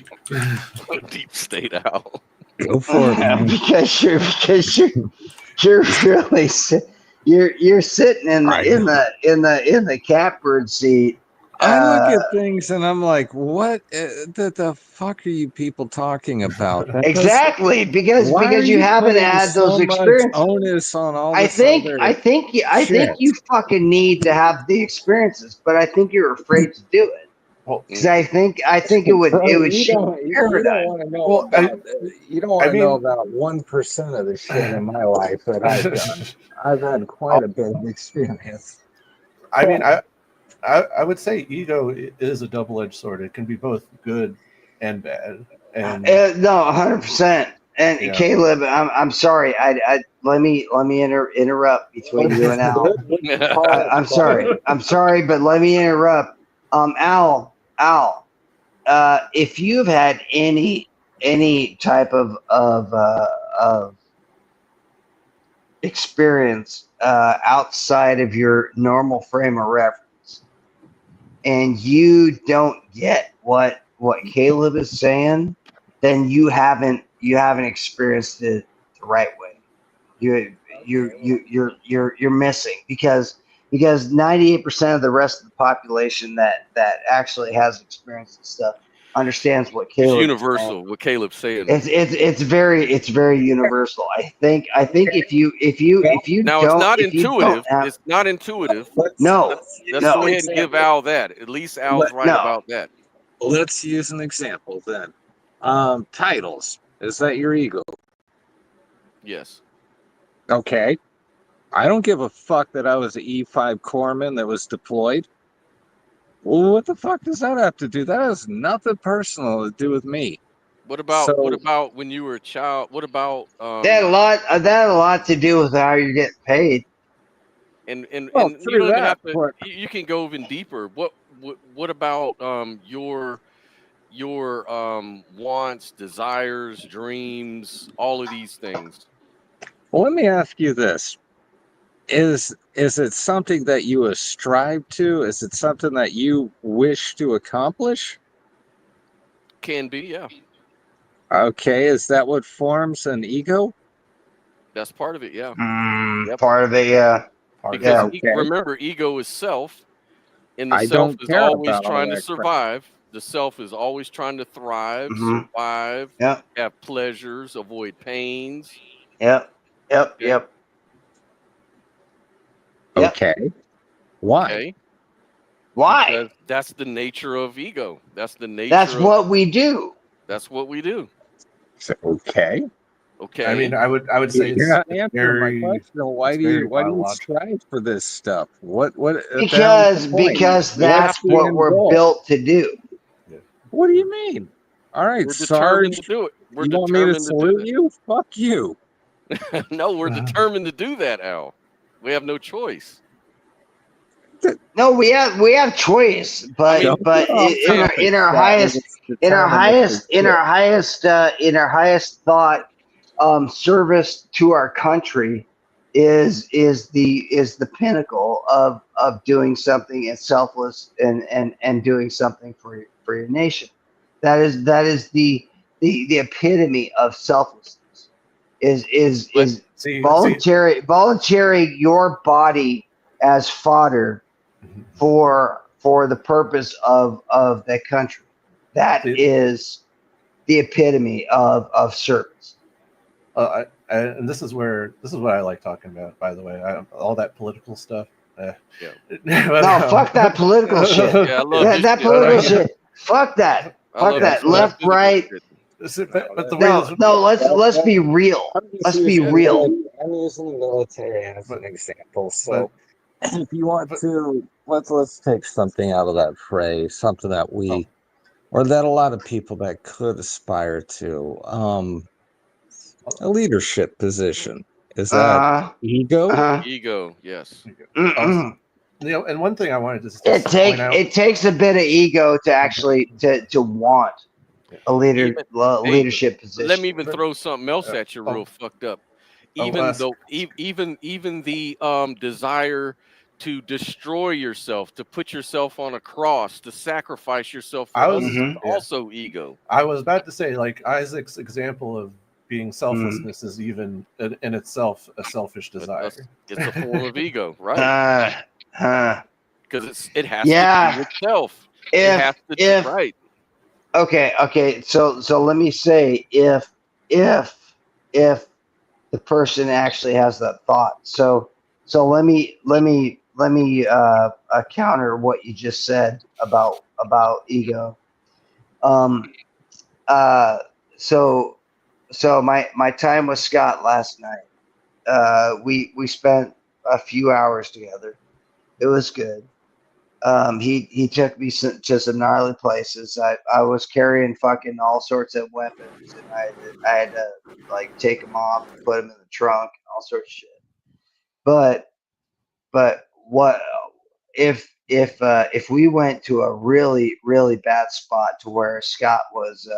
Deep State Al. Go for it, man. because you're really you're sitting in the catbird seat. I look at things and I'm like, what the fuck are you people talking about? Exactly, because you haven't had those experiences. Onus on all I this think shit. you fucking need to have the experiences, but I think you're afraid to do it. Because I think it would You don't want to know about 1% of the shit in my life that I've done. I've had quite a bit of experience. I mean, I would say ego is a double-edged sword. It can be both good and bad. And no, 100%. And yeah. Caleb, I'm sorry. Let me interrupt between you and Al. I'm sorry, but let me interrupt. Al, if you've had any type of experience outside of your normal frame of reference, and you don't get what Caleb is saying, then you haven't experienced it the right way. You're missing because 98% of the rest of the population that actually has experienced this stuff understands what Caleb. It's universal. What Caleb's saying. It's very universal. I think if you now don't, it's not intuitive. It's not intuitive. No. Let's go ahead and give Al that. At least Al's right about that. Let's use an example then. Titles. Is that your ego? Yes. Okay. I don't give a fuck that I was an E5 corpsman that was deployed. Well, what the fuck does that have to do? That has nothing personal to do with me. What about when you were a child? What about that had a lot to do with how you're getting paid. And you don't even have to. You can go even deeper. What about your wants, desires, dreams, all of these things? Well, let me ask you this. Is it something that you strive to? Is it something that you wish to accomplish? Can be, yeah. Okay, is that what forms an ego? That's part of it, yeah. Yep. Part of it, yeah. Because remember, ego is self, and the self is always trying to survive. The self is always trying to thrive, survive, have pleasures, avoid pains. Yep. Okay. Why? Okay. Why? Because that's the nature of ego. That's the nature. That's what we do. That's what we do. Okay. Okay. I mean, I would say you're not answering my question. Why do you strive for this stuff? What? Because that's what we're built to do. What do you mean? All right, we're determined to do it. You want me to salute you? Fuck you. No, we're determined to do that, Al. We have no choice. No, we have choice, but in our highest thought, service to our country is the pinnacle of doing something as selfless and doing something for your nation. That is the epitome of selflessness. Is volunteering your body as fodder for the purpose of the country. That is the epitome of service. And this is what I like talking about. By the way, all that political stuff. Yeah. No, fuck that political shit. Yeah, I love that political shit. Fuck that. Fuck that. Left, right. But the way No. Let's be real. Let's be real. I'm using the military as an example. So, if you want to, let's take something out of that phrase, something that we, or that a lot of people that could aspire to, a leadership position. Is that ego? Ego, yes. and one thing I wanted to point out, it takes a bit of ego to actually to want a leadership position. Let me even throw something else at you real fucked up. Even the desire to destroy yourself, to put yourself on a cross, to sacrifice yourself for others, also ego. I was about to say, like Isaac's example of being selflessness is even in itself a selfish desire. It's a form of ego, right? Because it has to be itself. It has to be right. Okay. So let me say, if the person actually has that thought, so let me counter what you just said about ego. So my time with Scott last night, we spent a few hours together. It was good. He took me to some gnarly places. I was carrying fucking all sorts of weapons, and I had to like take them off and put them in the trunk and all sorts of shit. But what if we went to a really, really bad spot to where Scott was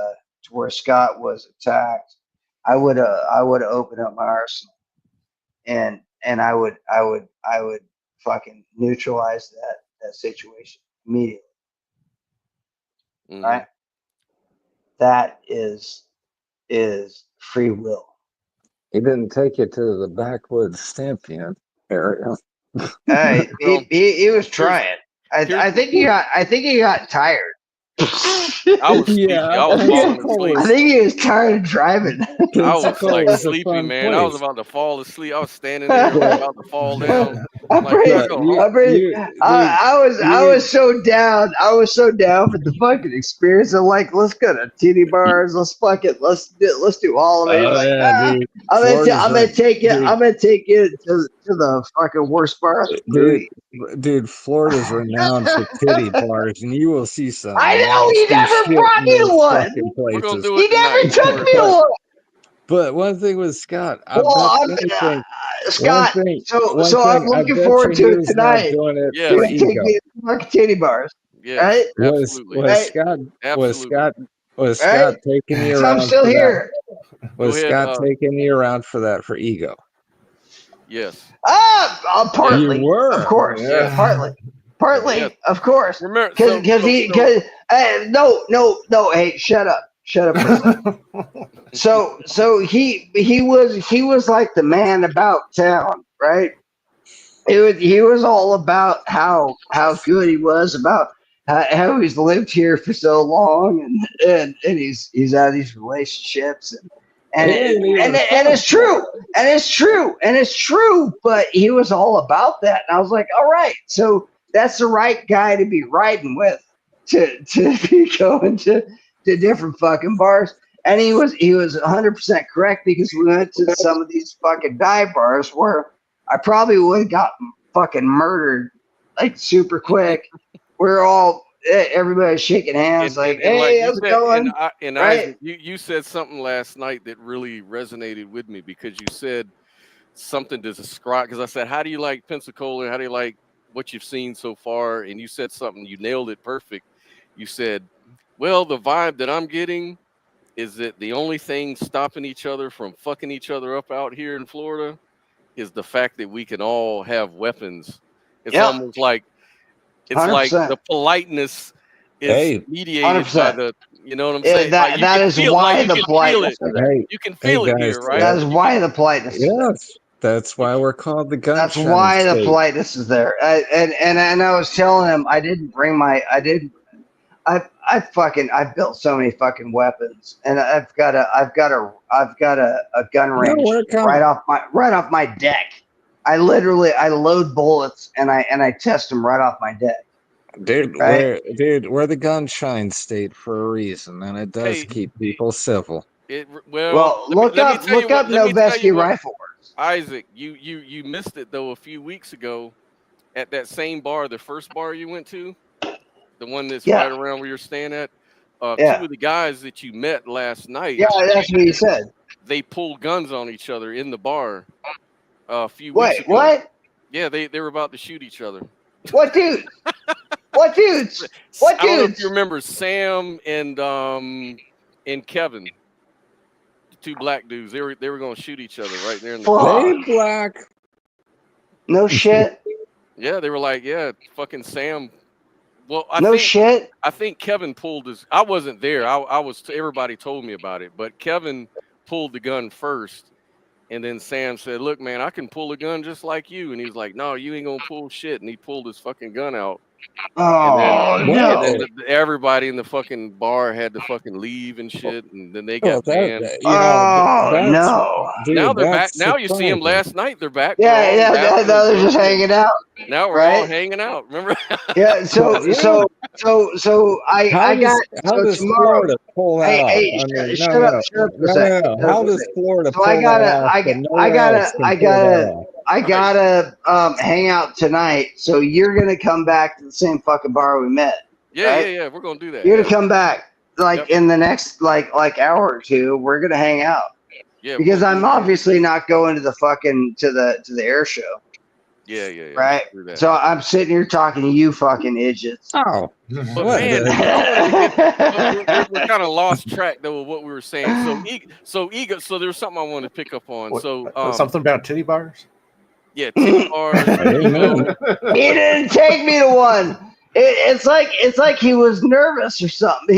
attacked? I would open up my arsenal, and I would fucking neutralize that situation immediately. Right? That is free will. He didn't take you to the backwoods Stampian area. Hey, he was trying. I think he got tired. I was sleepy. I was falling asleep. I think he was tired of driving. I was like sleepy, man. I was about to fall asleep. I was standing there about to fall down. I was so down. I was so down for the fucking experience. I'm like, let's go to titty bars. Let's do all of it. I'm gonna take you to the fucking worst bar. Dude, Florida's renowned for titty bars, and you will see some. I know he never brought me to one. He never took me to one. But one thing with Scott, Scott. So I'm looking forward to it tonight. Yeah, take me to titty bars. Yeah, right? Was Scott taking you around? So I'm still here. Was Scott taking you around for that for ego? Yes. Partly. You were, of course. Yeah. Partly, Yes. of course. Remember, no. Hey, shut up. For a second. So he was like the man about town, right? He was all about how good he was, about how he's lived here for so long, and he's had these relationships and it's true, but he was all about that, and I was like, all right, so that's the right guy to be riding with, to be going to different fucking bars. And he was 100% correct, because we went to some of these fucking dive bars where I probably would have gotten fucking murdered like super quick. Everybody's shaking hands, hey, how's it going? Right? You said something last night that really resonated with me, because you said something to describe, because I said, how do you like Pensacola? How do you like what you've seen so far? And you said something, you nailed it perfect. You said, well, the vibe that I'm getting is that the only thing stopping each other from fucking each other up out here in Florida is the fact that we can all have weapons. It's almost like it's 100%. Like the politeness is mediated 100%. By the, you know what I'm saying? That is why the politeness. You can feel it here, right? That is why the politeness. Yes, that's why we're called the gun. That's why the politeness is there. And I was telling him I I've built so many fucking weapons, and I've got a gun range right off my deck. I load bullets and I test them right off my deck. Dude, Right? we're the gunshine state for a reason, and it does Hey. keep people civil. Well, look up Noveski Rifle Works. Isaac, you missed it though a few weeks ago at that same bar, the first bar you went to, the one that's right around where you're staying at. Two of the guys that you met last night. Yeah, that's what he said. They pulled guns on each other in the bar a few weeks ago. What? Yeah, they were about to shoot each other. What dude? What dudes? What I don't know if dudes? you remember Sam and Kevin, the two black dudes. They were going to shoot each other right there in the bar. They black. No shit. Yeah, they were like, yeah, fucking Sam. Well, shit. I think Kevin pulled his. I wasn't there. I was. Everybody told me about it, but Kevin pulled the gun first, and then Sam said, "Look, man, I can pull a gun just like you." And he was like, "No, you ain't gonna pull shit." And he pulled his fucking gun out. Oh no! And then everybody in the fucking bar had to fucking leave and shit, and then they got banned. No! Dude, now they're back. that's Now you see them surprising. last night. They're back. Yeah, now they're just hanging out. Now we're all hanging out. Remember? Yeah. So I got how does tomorrow. Florida pull that off? Hey, I mean, shut up for a second. How does Florida So pull that off? and nowhere else can pull that off? I gotta hang out tonight. So you're gonna come back to the same fucking bar we met. Yeah, right? yeah. We're gonna do that. You're gonna come back in the next like hour or two. We're gonna hang out. Yeah. Because I'm obviously not going to the fucking to the air show. Yeah. Right. So I'm sitting here talking to you fucking idiots. Oh. But man, we're kind of lost track though of what we were saying. So there's something I want to pick up on. Something about titty bars. Yeah, titty bars. He didn't take me to one. It's like he was nervous or something.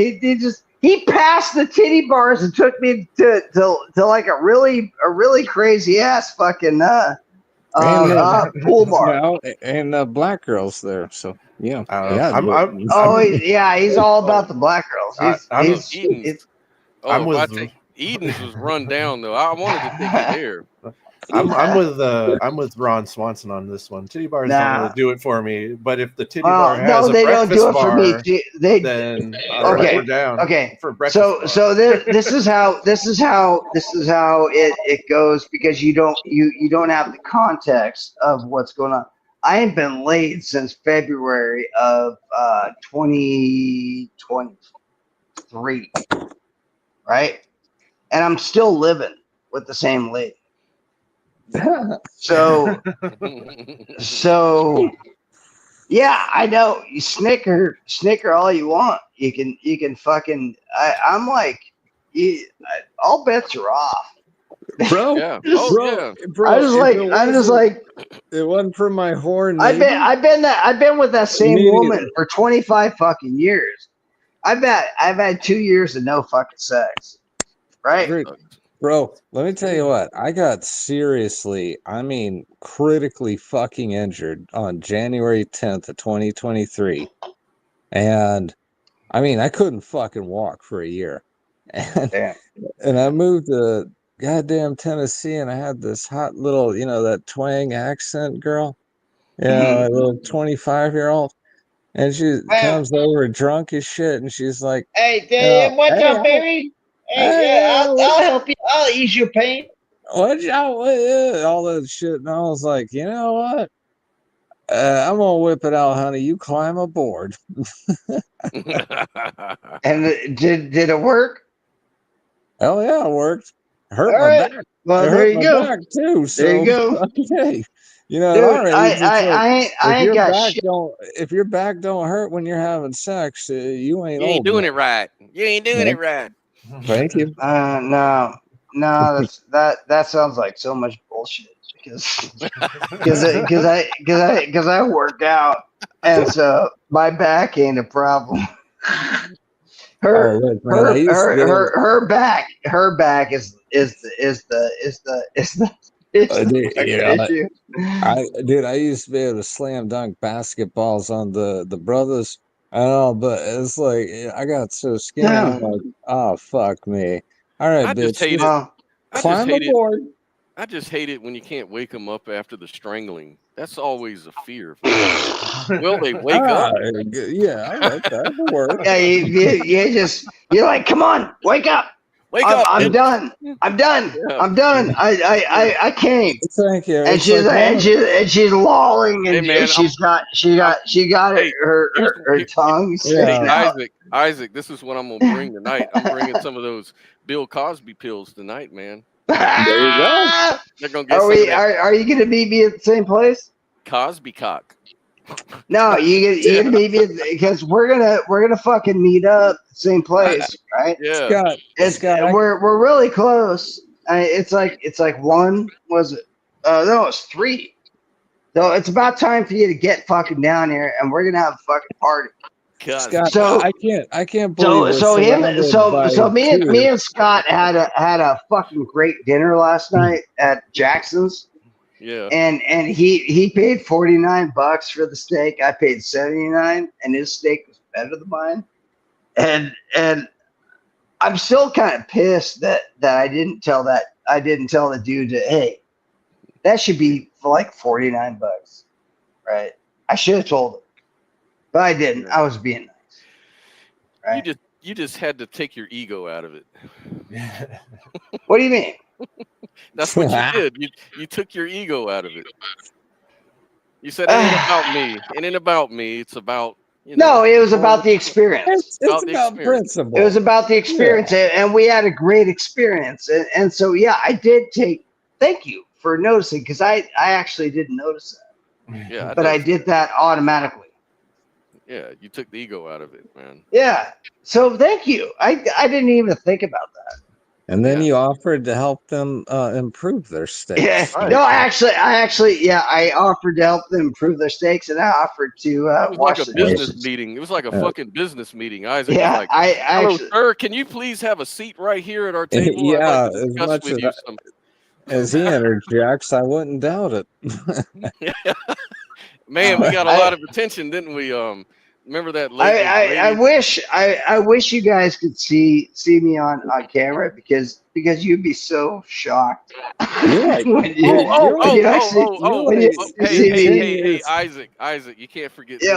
He passed the titty bars and took me to like a really crazy ass fucking pool bar. And black girls there. So yeah, he's all about the black girls. I'm with Eden's was run down though. I wanted to take it there. I'm with Ron Swanson on this one. Titty bars don't really do it for me, but if the titty bar has they don't do it bar, for me. Then we're down. Okay, for breakfast. So this is how it goes because you don't have the context of what's going on. I ain't been laid since February of 2023, right? And I'm still living with the same lady. So yeah, I know. You snicker all you want. You can fucking. I'm like, all bets are off, bro. Yeah. Bro. I'm just like. It wasn't for my horn. I've been with that same woman for 25 fucking years. I've had 2 years of no fucking sex, right? Bro, let me tell you what. I got critically fucking injured on January 10th of 2023. And I couldn't fucking walk for a year. And I moved to goddamn Tennessee and I had this hot little, that twang accent girl. Yeah, a little 25-year-old. And she comes over drunk as shit and she's like, "Hey, Dave, what's up, baby? Hey, I'll help you. I'll ease your pain." All that shit. And I was like, you know what? I'm gonna whip it out, honey. You climb aboard. And did it work? Hell yeah, it worked. Hurt All my right. back. Well, It there hurt you my go. back too. So There you go. okay. Dude, already, I ain't got shit. If your back don't hurt when you're having sex, you ain't. You ain't doing it right. You ain't doing it right. Thank you. No, that sounds like so much bullshit because I work out and so my back ain't a problem. Her back is the issue. I used to be able to slam dunk basketballs on the brothers I know, but it's like I got so skinny. I'm like, oh fuck me. All right, I just bitch, hate it. Well, I just climb hate it. aboard. I just hate it when you can't wake them up after the strangling. That's always a fear. Will they wake up? Yeah, all right, that'll work. yeah, you're like, come on, wake up. Wake up! I'm bitch." done. I'm done. Yeah. I'm done. I came. Thank you. And It's she's like, and she's lolling, and, Hey, man, and she got Hey, her here- tongue Hey, sticking out. Isaac, this is what I'm gonna bring tonight. I'm bringing some of those Bill Cosby pills tonight, man. there you go. They're gonna get Are some of we? that Are you gonna meet me at the same place? Cosby cock. No, you gonna meet me because we're gonna fucking meet up at the same place, right? Yeah. Scott, We're really close. It's like one was it? No, it's three. So it's about time for you to get fucking down here, and we're gonna have a fucking party. Cosby. Scott, So- I can't believe So we're him surrounded so by me two. and Scott had a fucking great dinner last night at Jackson's. Yeah. And he paid $49 for the steak. I paid $79, and his steak was better than mine. And I'm still kind of pissed that I didn't tell the dude that, hey, that should be for like $49, right? I should have told him, but I didn't. I was being nice, right? You just had to take your ego out of it. What do you mean? That's what you did. You took your ego out of it. You said it ain't about me. It ain't about me. It's about No, it was about the experience. It's about principle. It was about the experience, and we had a great experience. And so, yeah, I did thank you for noticing, because I actually didn't notice that. Yeah. But I did that automatically. Yeah, you took the ego out of it, man. Yeah. So thank you. I didn't even think about that. And then you offered to help them improve their steaks. Yeah. No, I actually, I offered to help them improve their steaks, and I offered to It was wash like a the business dishes. meeting. It was like a fucking business meeting. Isaac Yeah, was like, I hello, actually, sir, can you please have a seat right here at our table? I'd Yeah, like to as discuss much with as you some. as he interjects, I wouldn't doubt it. Man, we got a lot of attention, didn't we? Remember that lady? I wish you guys could see me on camera, because you'd be so shocked. Hey, Isaac, you can't forget this.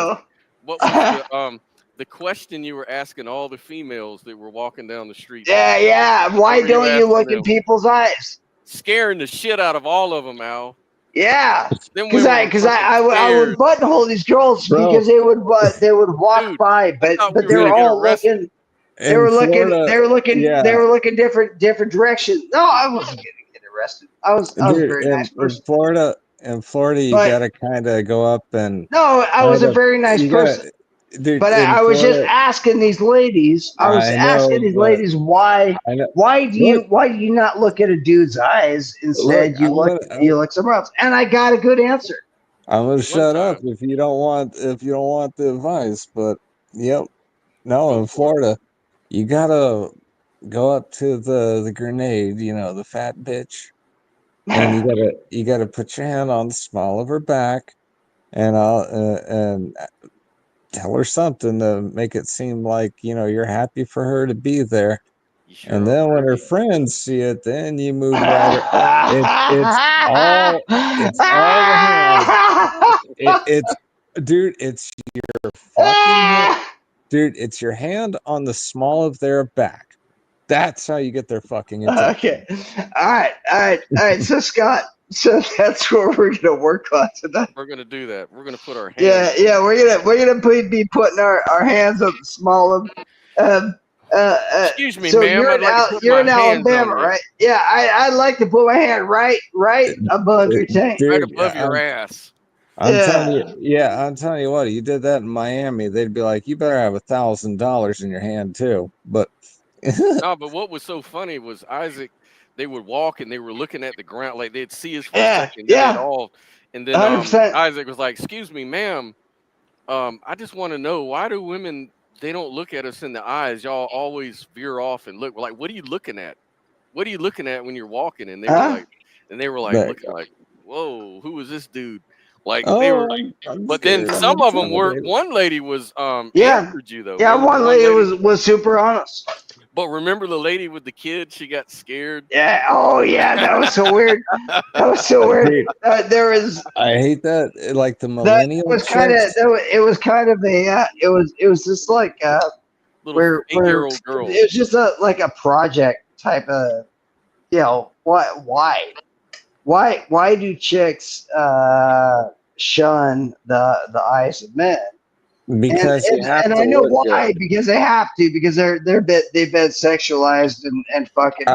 What was the question you were asking all the females that were walking down the street? Yeah. Why don't you look in people's eyes? Scaring the shit out of all of them, Al. Yeah, Then because I would buttonhole these girls, Bro. because they would walk by, but they were all looking. They were looking different directions. No, I wasn't gonna get arrested. I was a very nice person. In Florida, you But- gotta kind of go up and. No, I was a very nice you gotta- person. Dude, But in I was just Florida- asking these ladies. I was I know, asking these but- ladies why I know. do you not look at a dude's eyes, instead you look somewhere else? And I got a good answer. I'm gonna shut up if you don't want the advice. But yep, no, in Florida, you gotta go up to the grenade, the fat bitch, and you gotta put your hand on the small of her back, and and tell her something to make it seem like you're happy for her to be there. And then when her friends see it, then you move right. It's all the hands. Dude, it's your fucking hand. Dude, it's your hand on the small of their back. That's how you get their fucking attention. Okay. All right. So Scott, that's what we're gonna work on tonight. We're gonna do that. We're gonna put our hands. Yeah. We're gonna be putting our hands on the small of. Excuse me, so ma'am. You're in my hands Alabama, on you. right? Yeah. I'd like to put my hand right above your tank. Dude, Right above your ass. I'm telling you what, you did that in Miami, they'd be like, you better have $1,000 in your hand too. But No, but what was so funny was Isaac. They would walk and they were looking at the ground, like they'd see us for a second. And then 100%. Isaac was like, "Excuse me, ma'am. I just want to know, why do women, they don't look at us in the eyes? Y'all always veer off and look. We're like, what are you looking at? What are you looking at when you're walking?" And they were like, looking like, "Whoa, who is this dude?" Like they were, I'm but then scared. some I'm of them were. intimidated. One lady was Yeah. answered you though. Yeah, Remember one lady was super honest. But remember the lady with the kid? She got scared. Yeah. Oh yeah, that was so weird. That was so weird. Dude, There was I hate that. Like the that millennial was kind of chicks. it was kind of a it was just like Little where 8-year-old girl. it was just like a project type of, you know, why do chicks shun the eyes of men? Because you have and to I know look why, good. because they have to, because they've been sexualized and fucking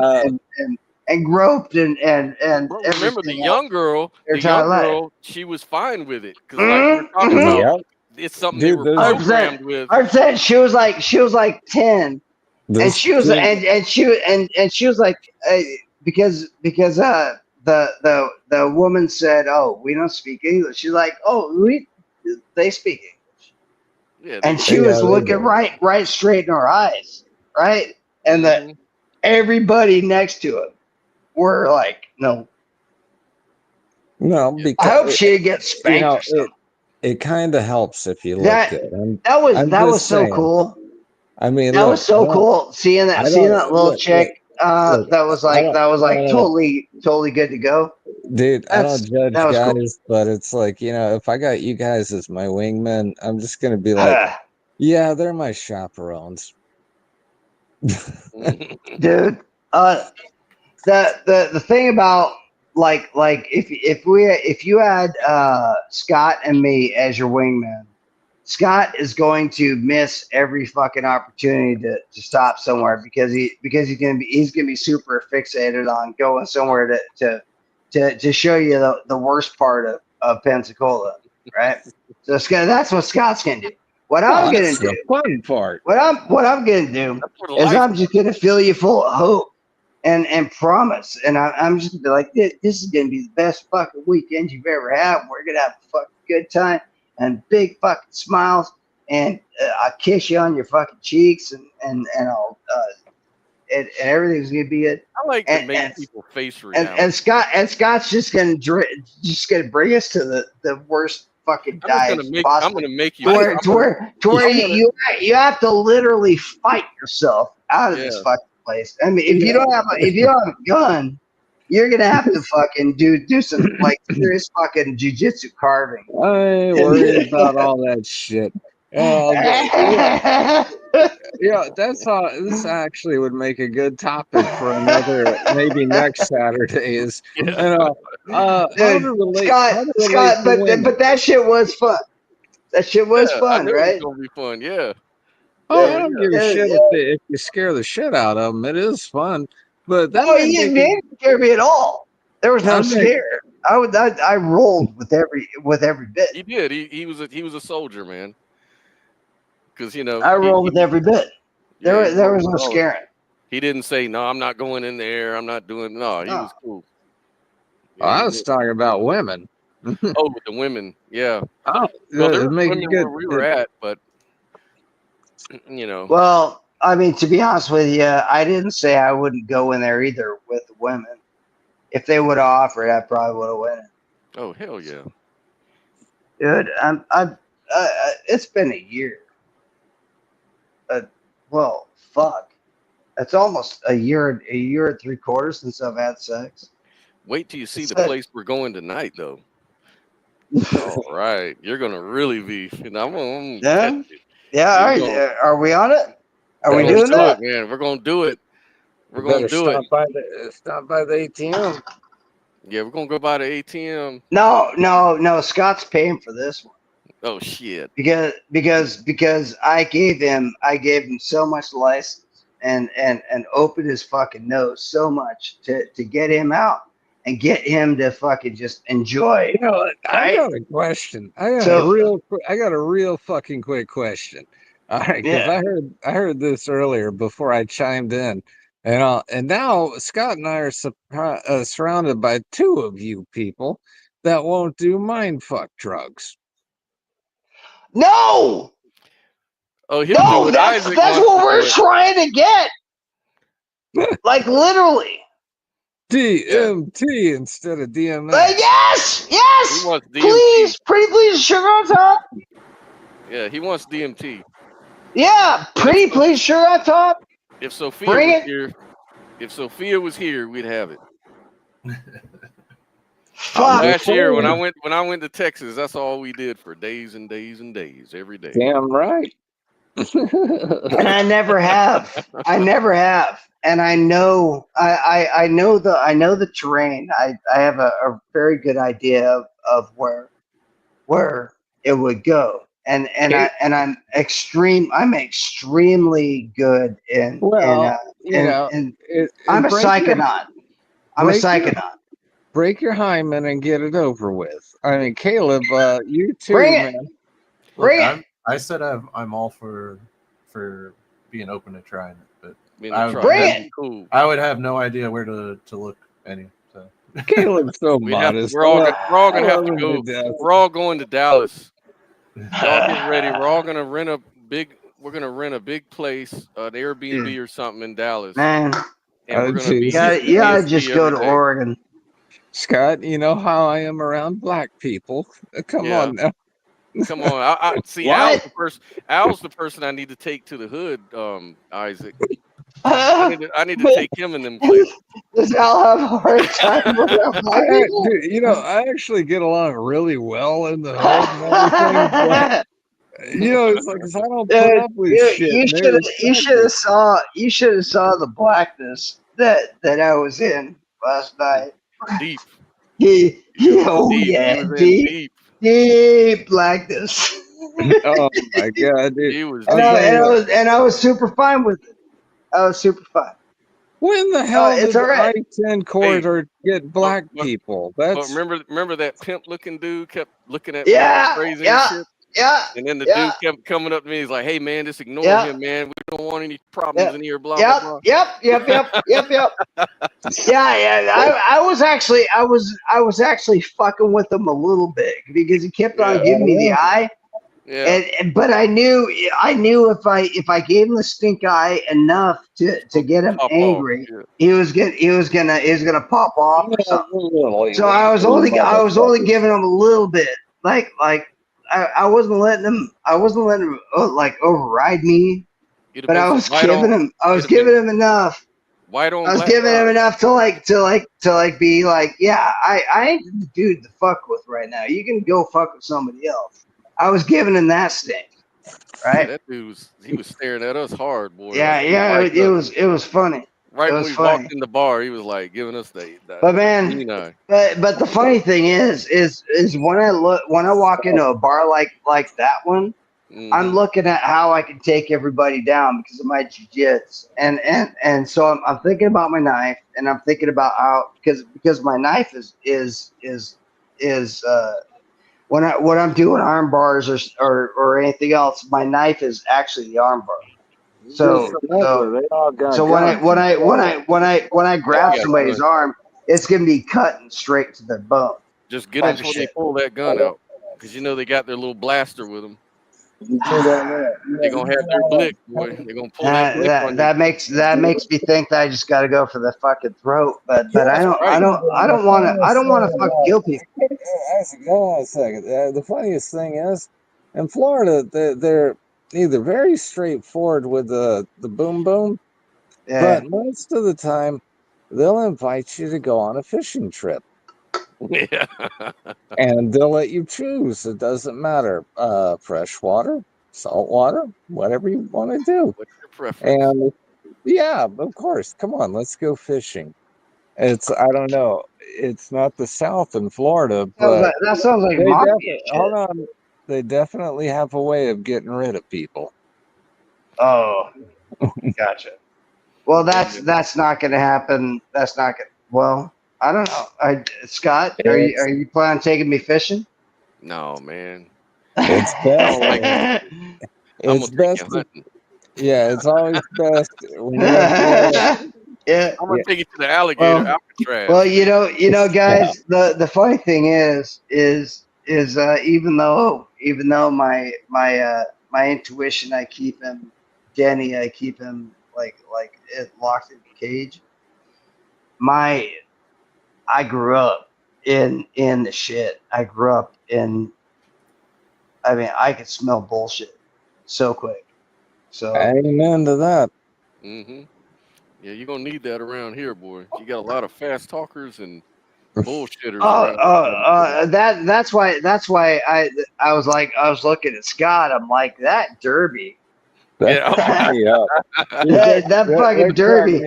and groped and Bro, remember the everything young girl? their The young entire life. girl, she was fine with it because, like we were talking Mhm. about, Yep. it's something they Dude, were those programmed with. 100%. She was like 10, and this she was dude, and she was like because the woman said, "Oh, we don't speak English." She's like, "Oh, they speak English." Yeah, And they she do. was yeah, they looking do. right straight in her eyes, right? And Mhm. everybody next to him were like, "No." No, Yeah. I hope because she gets you spanked know or something. it kind of helps if you look That good. that was I'm that was just so saying. cool. I mean, That was look, so cool seeing I that don't little look, chick. look. That was I like don't. totally good to go. Dude, I don't That judge was cool. guys, but it's like, you know, if I got you guys as my wingmen, I'm just gonna be like, yeah, they're my chaperones. Dude, the thing about like if you had Scott and me as your wingman, Scott is going to miss every fucking opportunity to stop somewhere because he's gonna be super fixated on going somewhere to show you the worst part of Pensacola, right? So that's what Scott's gonna do. What I'm gonna That's the do, fun part. what I'm gonna do That's where the is life. I'm just gonna fill you full of hope and promise, and I'm just gonna be like, this is gonna be the best fucking weekend you've ever had. We're gonna have a fucking good time and big fucking smiles, and I'll kiss you on your fucking cheeks, and I'll and everything's gonna be good. I like to And make people face reality. and Scott's just gonna bring us to the worst fucking dives I'm possible. gonna make you. To where you have to literally fight yourself out of this Yeah. fucking place. I mean, if you don't have a gun, you're gonna have to fucking do some like serious fucking jujitsu carving. I ain't worried about all that shit. Yeah, that's how this actually would make a good topic for another maybe next Saturday is Dude, how to relate Scott, to women. but that shit was fun. That shit was I fun, knew right? it was gonna be fun. Yeah. Oh, Yeah, I don't yeah. give a shit if you scare the shit out of them. It is fun, but that No, might you make didn't scare me at all. There was no I'd make- scare. I rolled with every bit. He did. He was a soldier, man. Because I rolled with every bit. Yeah, There was no scaring. He didn't say no. I'm not going in there. I'm not doing. No, he was cool. Oh, I was talking about women. Oh, with the women, yeah. Oh, Well, there it were make women good. where we were at, but you know. Well, I mean, to be honest with you, I didn't say I wouldn't go in there either with the women. If they would have offered, I probably would have went. Oh hell yeah, dude! It's been a year. Well, fuck. It's almost a year and 3/4 since I've had sex. Wait till you see the place we're going tonight, though. All right, you're gonna really be. I'm Yeah. Yeah. All right. Are we on it? Are we We're gonna doing do that? it, man. We're gonna do it. We're Better gonna do it. Stop by the ATM. Yeah, we're gonna go by the ATM. No. Scott's paying for this one. Oh shit. Because I gave him so much license and opened his fucking nose so much to get him out and get him to fucking just enjoy. You know, I right? got a question. I got a real fucking quick question. All right, because Yeah. I heard this earlier before I chimed in, and now Scott and I are surrounded by two of you people that won't do mindfuck drugs. No. Oh, he'll do it. That's Isaac what wants to we're do it. trying to get. Like literally. DMT instead of DMX. Yes, He yes. wants DMT. Please, pretty please, sugar on top. Yeah, he wants DMT. Yeah, pretty please, sugar on top. If Sophia Bring was it. here, if Sophia was here, we'd have it. Fuck. Last year when I went to Texas, that's all we did for days and days and days, every day. Damn right. And I never have. I never have. And I know I know the terrain. I have a very good idea of where it would go. And I'm extremely good in I'm a psychonaut. I'm a psychonaut. Break your hymen and get it over with. I mean, Caleb, you too, Bring it. man. Bring I said I'm all for being open to trying it, but Bring it. Cool. I would have no idea where to look any. So Caleb's so modest. We're all gonna have to go. We're all going to Dallas. Y'all get ready. We're all gonna rent a big. We're gonna rent a big place, an Airbnb or something in Dallas. Man, and we're gonna be. you gotta just go to every day. Oregon. Scott, you know how I am around black people. Come on now. Come on. I see. Al's the person I need to take to the hood. Isaac. I need to take him in them places. Does Al have a hard time with black people? Dude, you know, I actually get along really well in the hood and everything. But, you know, it's like 'cause I don't put up with shit. You should have saw the blackness that I was in last night. Deep. Deep blackness. Oh my god, dude! And I was super fine with it. I was super fine. When the hell did it's all right. the I-10 corridor get black people? But remember that pimp looking dude kept looking at Yeah, me crazy yeah, and shit? yeah. And then the yeah. dude kept coming up to me. He's like, "Hey man, just ignore Yeah. him, man. We don't want any problems in here." Blah Yep, blah blah. yep. Yeah. I was actually fucking with him a little bit because he kept on giving me the eye. Yeah. But I knew if I gave him the stink eye enough to get him angry, he was gonna pop off or something. So I was only giving him a little bit, like I wasn't letting him like override me, but I was giving him enough. Why don't I was giving him enough to be like, yeah, I ain't the dude to fuck with right now. You can go fuck with somebody else. I was giving him that stink, right? That dude was staring at us hard, boy. Yeah, it was funny. Right when we funny. walked in the bar, he was like giving us the But man, but the funny thing is when I walk into a bar like that one, I'm looking at how I can take everybody down because of my jiu-jitsu, and so I'm thinking about my knife, and I'm thinking about how because my knife is when I'm doing arm bars or anything else, my knife is actually the arm bar. So when I grab somebody's arm, it's gonna be cutting straight to the bone. Just get them before they pull that gun out, because you know they got their little blaster with them. They're gonna have their blick, boy. They're gonna pull that blick on you. That makes me think that I just got to go for the fucking throat. But I don't want to fucking kill people. Isaac, hold on a second. The funniest thing is, in Florida, they're either very straightforward with the boom boom, but most of the time they'll invite you to go on a fishing trip. Yeah. And they'll let you choose. It doesn't matter. Fresh water, salt water, whatever you want to do. What's your preference? And yeah, of course. Come on, let's go fishing. I don't know. It's not the South in Florida, but that sounds like mafia shit. Hold on. They definitely have a way of getting rid of people. Oh, gotcha. Well, that's not going to happen. That's not going. Well, I don't know. Scott, are you planning on taking me fishing? No, man. It's best. It's best. Yeah, it's always best. When yeah, I'm gonna take you to the alligator Alcatraz. Well, you know, guys. The funny thing is even though my intuition, I keep him like it locked in the cage. My I grew up in the shit. I grew up in. I mean, I could smell bullshit so quick. So Amen to that. Mm-hmm. Yeah, you're gonna need that around here, boy. You got a lot of fast talkers and bullshitters around. that's why I was like, I was looking at Scott. I'm like, that Derby. Yeah. that fucking Derby.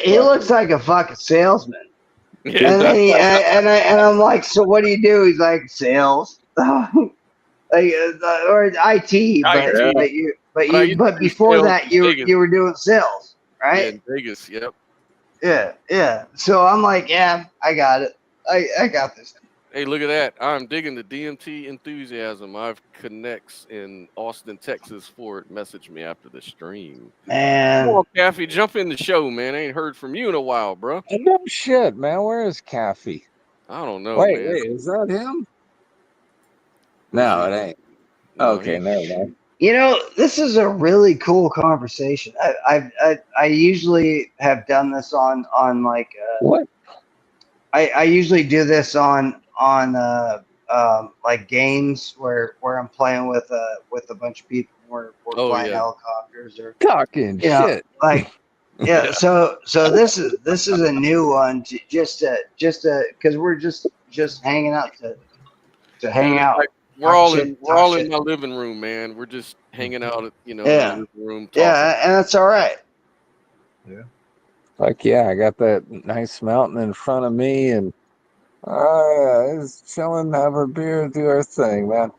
He looks like a fucking salesman. Yeah. And then I'm like, so what do you do? He's like, sales, or IT. But before that, you were doing sales, right? Yeah, in Vegas. Yep. Yeah. So I'm like, yeah, I got it. I got this. Hey, look at that. I'm digging the DMT enthusiasm. I've connects in Austin, Texas. Ford messaged me after the stream. Man. Come on, Kathy, jump in the show, man. I ain't heard from you in a while, bro. No shit, man. Where is Kathy? I don't know, Wait, man. is that him? No, it ain't. No, okay, never mind. You know, this is a really cool conversation. I usually have done this on like what? I usually do this on like games where I'm playing with a bunch of people. We're flying helicopters or talking shit. Like yeah. So this is a new one to just because we're just hanging out to hang out. Like, we're all in my living room, man. We're just hanging out, in the living room. Talking. Yeah, and that's all right. Yeah. Like, yeah, I got that nice mountain in front of me, and just chilling, have a beer, do our thing, man.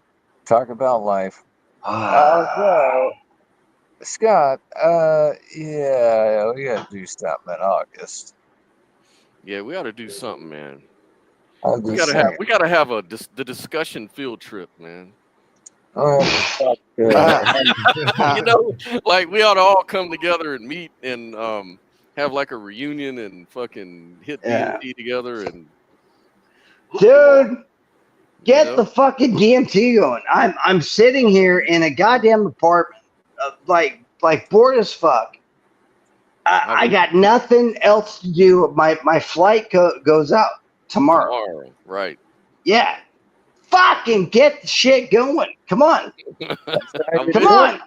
Talk about life. So, Scott, yeah, we gotta do something in August. Yeah, we ought to do something, man. I'm We just gotta have the discussion field trip, man. You Like we ought to all come together and meet and have like a reunion and fucking hit DMT together and dude, get the fucking DMT going. I'm sitting here in a goddamn apartment, like bored as fuck. I got nothing else to do. My flight goes out tomorrow. Right? Yeah. Fucking get the shit going. Come on. Come on.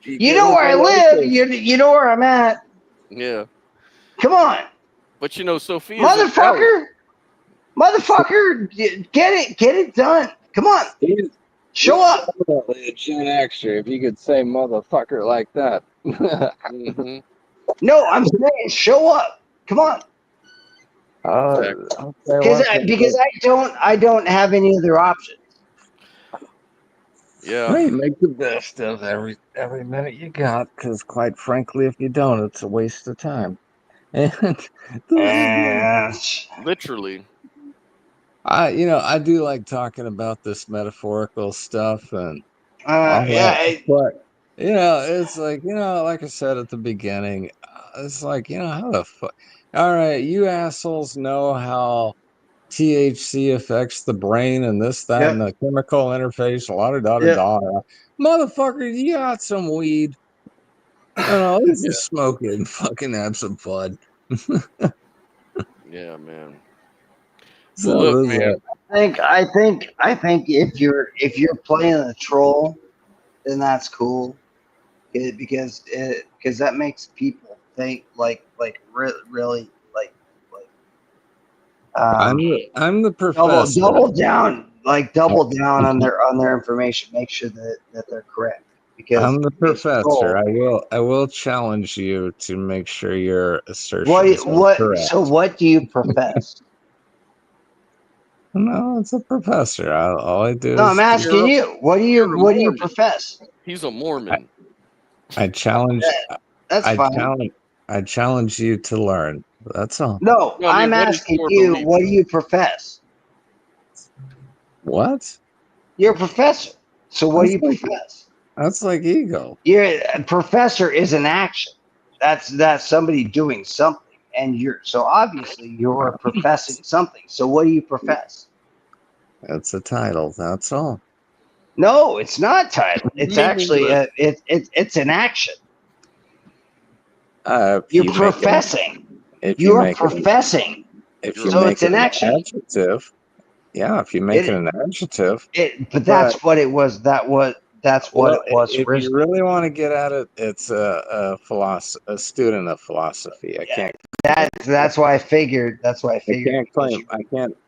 You know where I live. You know where I'm at. Yeah. Come on. But Sophia. Motherfucker, get it done. Come on. Show up. Definitely a Gen Xer if you could say motherfucker like that. Mm-hmm. No, I'm saying show up. Come on. Because I don't have any other option. Yeah. Hey, make the best of every minute you got, because quite frankly, if you don't, it's a waste of time. And literally. I do like talking about this metaphorical stuff and but it's like, like I said at the beginning, it's like, how the fuck? All right, you assholes know how THC affects the brain and this, that, and the chemical interface, a lot of motherfucker, you got some weed. Let's just smoke it and fucking have some fun. Yeah, man. So look, man. I think if you're playing the troll, then that's cool, because that makes people think like really like. I'm the professor. Double down on their information. Make sure that they're correct. Because I'm the professor. I will challenge you to make sure your assertions are correct. So what do you profess? No, it's a professor. All I do is. No, I'm asking you. What do you profess? He's a Mormon. I challenge. That's fine. I challenge you to learn. That's all. No, I'm asking you. What do you profess? What? You're a professor. So what do you profess? That's like ego. A professor is an action. That's somebody doing something. And so obviously you're professing something. So what do you profess? That's a title. That's all. No, it's not a title. It's actually it's an action. You're professing. You are professing. If You're you a So make it's it an an action. adjective, yeah, if you make it It an adjective, but but that's what it was. That's what well, it was if you originally. really want to get at it, it's a student of philosophy. I Yeah, can't. that's why I figured. That's why I I figured can't because claim.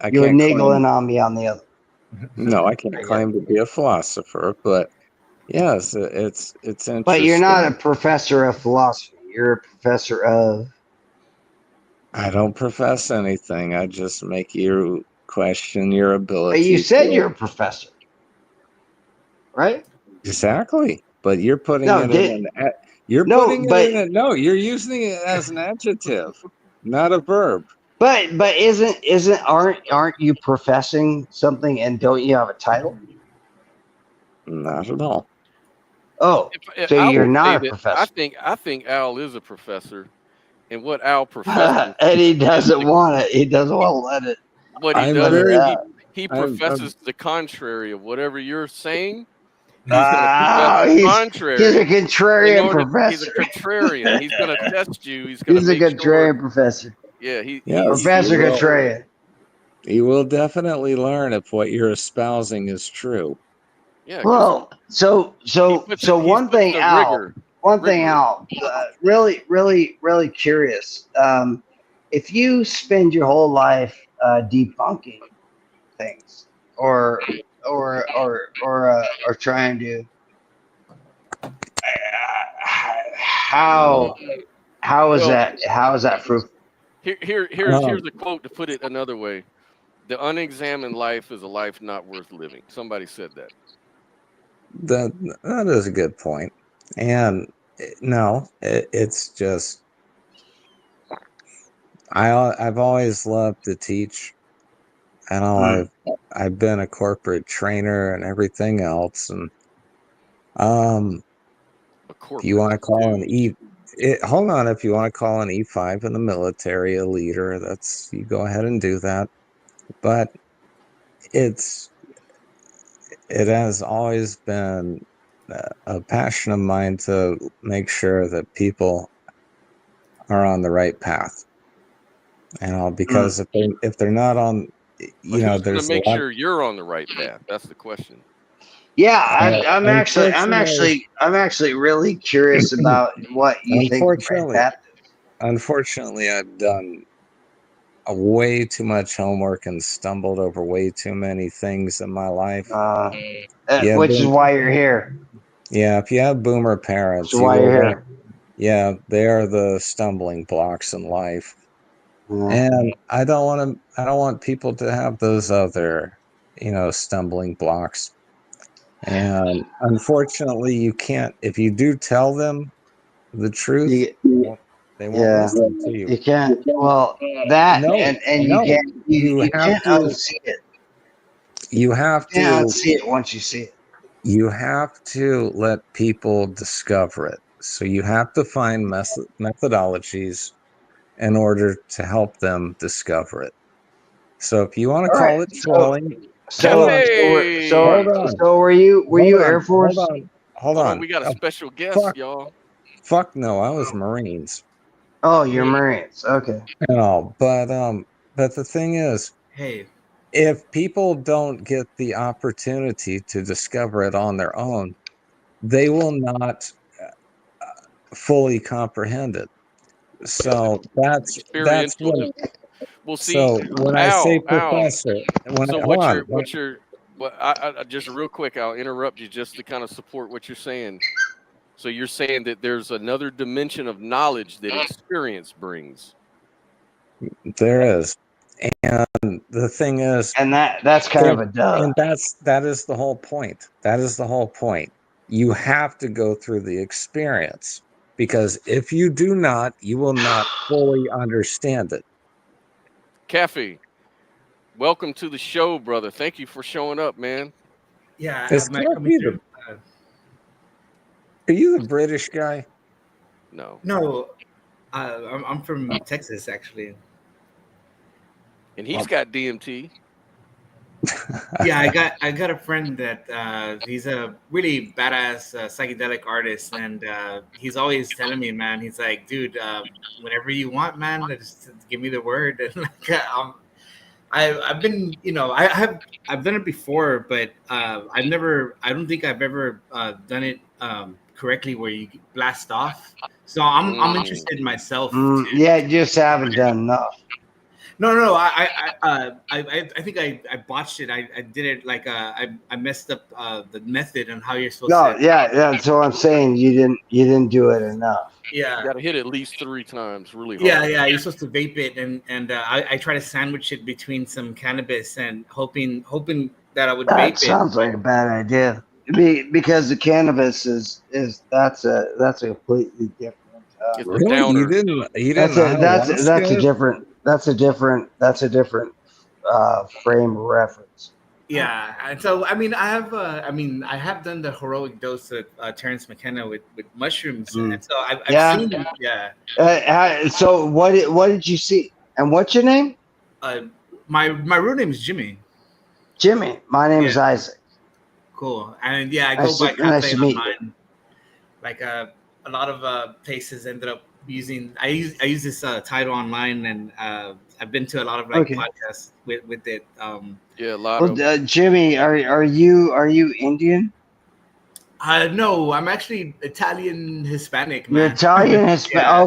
I you were can't claim. niggling on me on the other. No, I can't I get it. claim to be a philosopher. But yes, it's But you're not a interesting. professor of philosophy. You're a professor of. I don't profess anything. I just make you question your But you ability said to. you're a professor, right? Exactly. But you're putting No, it in you're no, putting it but in no, you're using it as an adjective, not a verb. but aren't you professing something and don't you have a title? Not at all. Oh, If, so I you're would say not a that I professor. think Al is a professor, and what Al professes And he is doesn't want it. He doesn't want to let it what he I'm let does it is very out. he I'm professes the contrary of whatever you're saying. He's going to profess Ah, the he's a contrary in contrarian order. He's a professor. contrarian. He's going to test you. He's going to He's a make sure. contrarian professor. Yeah, yes, he's you Professor making will sure. contrarian. you will definitely learn if what you're espousing is true. Yeah, because Well, so he one puts thing, the Al. One thing, rigor. Al. Really curious. If you spend your whole life debunking things, or trying to, how Well, how is that fruitful? here's Um, a quote to put it another way: the unexamined life is a life not worth living. Somebody said that. that is a good point. And no, it's just I've always loved to teach. And all I've been a corporate trainer and everything else. And A if you want to corporate call an douche. hold on, if you want to call an E5 in the military a leader, that's you go ahead and do that. But it's it has always been a passion of mine to make sure that people are on the right path. And because if they're not on, But who's going to there's a make lot. sure you're on the right path? That's the question. Yeah, Unfortunately, I'm actually really curious about what you think the right unfortunately, path unfortunately, I've done way too much homework and stumbled over way too many things in my life. is. Yeah, Which is why you're here. yeah. If you have boomer Which parents, is you why will you're learn. here. Yeah, they are the stumbling blocks in life, Yeah. and I don't want to. I don't want people to have those other, stumbling blocks. And unfortunately, you can't. If you do tell them the truth, You, they won't yeah, listen to you. you can't. Well, that No, and you no. can't. You You have can't to. unsee it. You have You can't to. unsee it once you see it. You have to let people discover it. So you have to find methodologies in order to help them discover it. So if you want to All right. call it trolling, hold on, Cafe. Were you Air hold Force? on, hold Hold on, on. we got a Oh, special guest, y'all. fuck no, I was Marines Oh, you're Marines. Okay. and all, but the thing is, Hey, if people don't get the opportunity to discover it on their own, they will not fully comprehend it. So that's Experiential. when. Well, see, So when I say Al. professor, So hold on, what's your what? I just real quick, I'll interrupt you just to kind of support what you're saying. So you're saying that there's another dimension of knowledge that experience brings. there is, and the thing is, And that's kind of a duh. and that is the whole point. That is the whole point. You have to go through the experience because if you do not, you will not fully understand it. Cafe, welcome to the show, brother. Thank you for showing up, man. yeah, Is am I coming Kathy through? are you the British guy? No. No, I'm from Texas, actually. And he's got DMT. Yeah, I got a friend that he's a really badass psychedelic artist, and he's always telling me, man, he's like, dude, whenever you want, man, just give me the word. And I've been, I've done it before, but I don't think I've ever done it correctly where you blast off. So I'm interested myself. Yeah, just haven't done enough. No. I think I botched it. I did it like I messed up the method on how you're supposed No, to. yeah, that's what I'm saying. You didn't do it enough. Yeah. You got to hit at least 3 times really hard. Yeah. You're supposed to vape it, and I try to sandwich it between some cannabis and hoping that I would That vape sounds like a bad idea. Because the cannabis is that's a completely different. It's a Really? downer. You didn't That's a ayahuasca? that's a different frame of reference. Yeah, and so I mean, I have done the heroic dose of Terrence McKenna with mushrooms, and so I've Yeah. seen them. Yeah. So what did you see? And what's your name? My real name is Jimmy. Jimmy. My name is Isaac. Cool, and yeah, I go Nice by to- nice Cafe to meet you. Online. Like a lot of places ended up using. I use this title online, and I've been to a lot of like Okay. podcasts with it. Yeah, a lot Well, of Jimmy, are you Indian? No, I'm actually Italian Hispanic. You're Man. Italian, Hispanic. Yeah.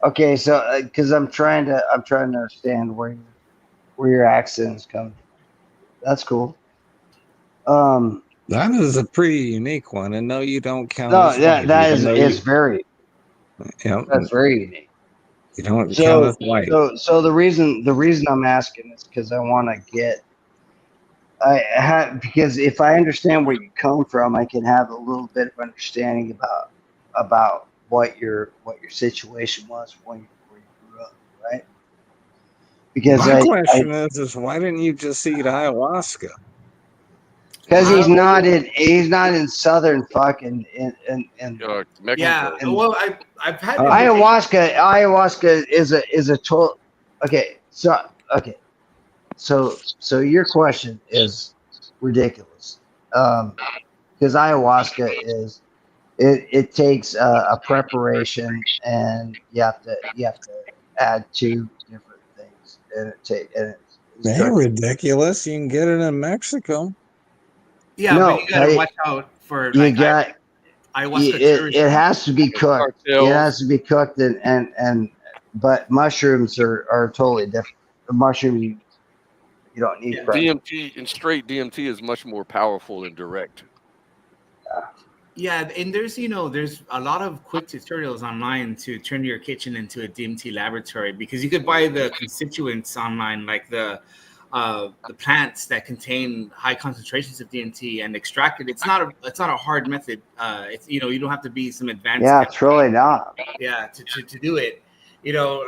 Okay. So because I'm trying to understand where your accent is coming from. That's cool. That is a pretty unique one, and no, you don't count. No, as that white, even though is very. Yeah, That's very unique. you don't count So as white. so the reason I'm asking is because I want to get. Because if I understand where you come from, I can have a little bit of understanding about what your situation was when you grew up, right? Because My question is why didn't you just eat ayahuasca? because he's not in southern fucking in Mexico. Yeah. Well, I've had ayahuasca is a total. Okay, so your question is ridiculous. Because ayahuasca is it takes a preparation, and you have to add 2 different things, and They ain't ridiculous. You can get it in Mexico. Yeah, No, but you gotta watch out for you like got ayahuasca. it has to be cooked. It has to be cooked, and but mushrooms are totally different. The mushroom you don't need. DMT and straight DMT is much more powerful and direct. Yeah, and there's a lot of quick tutorials online to turn your kitchen into a DMT laboratory, because you could buy the constituents online, like the plants that contain high concentrations of DMT, and extract it. It's not a hard method. It's you don't have to be some advanced. Yeah, it's really not. Yeah, to do it.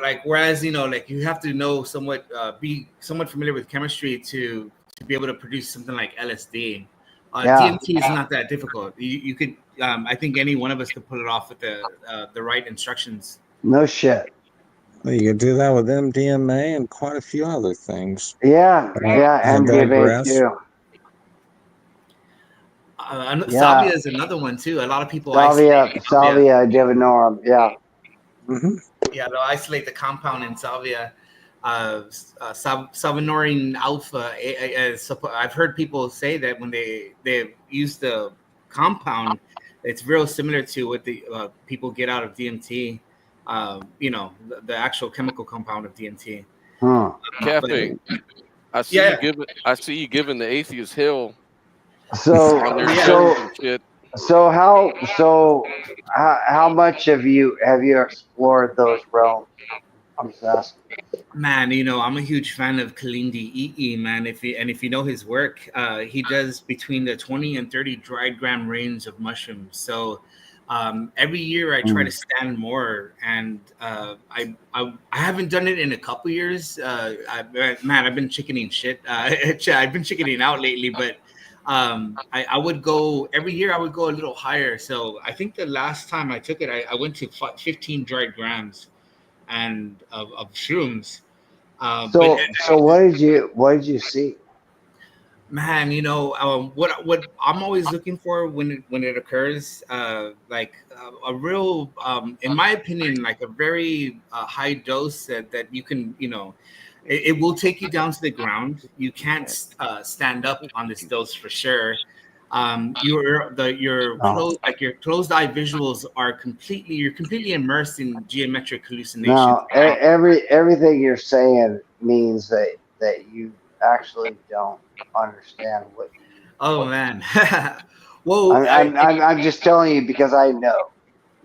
Like whereas like you have to know somewhat, be somewhat familiar with chemistry to be able to produce something like LSD. DMT is not that difficult. You could, I think any one of us could pull it off with the right instructions. No shit. Well, you could do that with MDMA and quite a few other things. Yeah, I MDMA digress. too. Salvia is another one too. A lot of people Salvia divinorum. Yeah. Mm-hmm. Yeah, they'll isolate the compound in salvia. Salvinorin alpha. I've heard people say that when they use the compound, it's real similar to what the people get out of DMT. The actual chemical compound of DMT. Cafe. I see you giving the atheist hell. So how much have you explored those realms? I'm just asking. Man, I'm a huge fan of Kalindi Ii, man. If you know his work, he does between the 20 and 30 dried gram range of mushrooms. So every year I try to stand more, and I haven't done it in a couple years. I've been chickening shit. I've been chickening out lately, but I would go every year. I would go a little higher. So I think the last time I took it, I went to 15 dried grams and of shrooms. So what did you see? Man, what I'm always looking for when it occurs, a real, in my opinion, like a very high dose that you can, it will take you down to the ground. You can't stand up on this dose for sure. Your closed eye visuals are you're completely immersed in geometric hallucinations. No, everything you're saying means that you actually don't understand what. Oh man. Well, I'm just telling you because I know.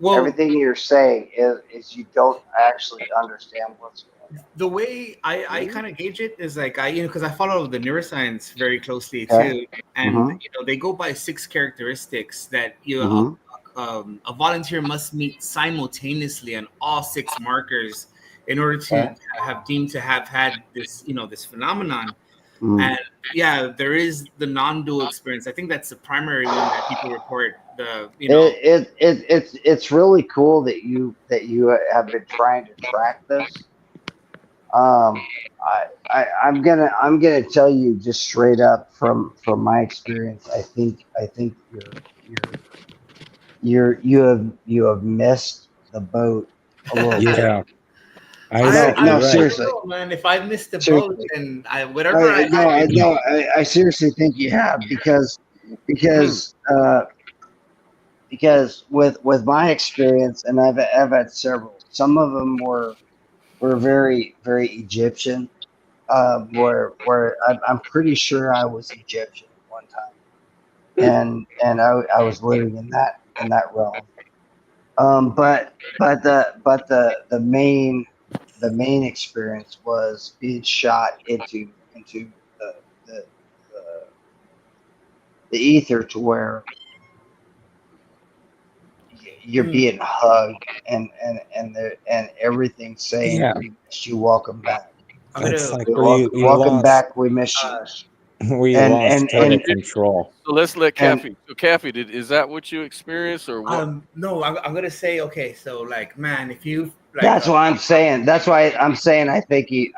Well, everything you're saying is you don't actually understand what's going on. The way I kind of gauge it is like because I follow the neuroscience very closely too, Okay. and they go by 6 characteristics that a volunteer must meet simultaneously on all 6 markers in order to have deemed to have had this this phenomenon. And yeah, there is the non-dual experience. I think that's the primary one that people report. It's really cool that you have been trying to track this. I'm gonna tell you just straight up from my experience. I think you have missed the boat a little bit. Yeah. No, seriously. Man, if I missed the Seriously. boat, then I seriously think you have because with my experience, and I've had several. Some of them were very very Egyptian. Where I'm pretty sure I was Egyptian at one time, and I was living in that realm. But the main experience was being shot into the ether to where you're being hugged and everything saying we miss you, welcome back. It's like welcome back, we miss you. We lost total control. So let's let Kathy. So Kathy, is that what you experienced or what? No, I'm gonna say okay. So like, man, if you that's why I'm saying. That's why I'm saying. I think he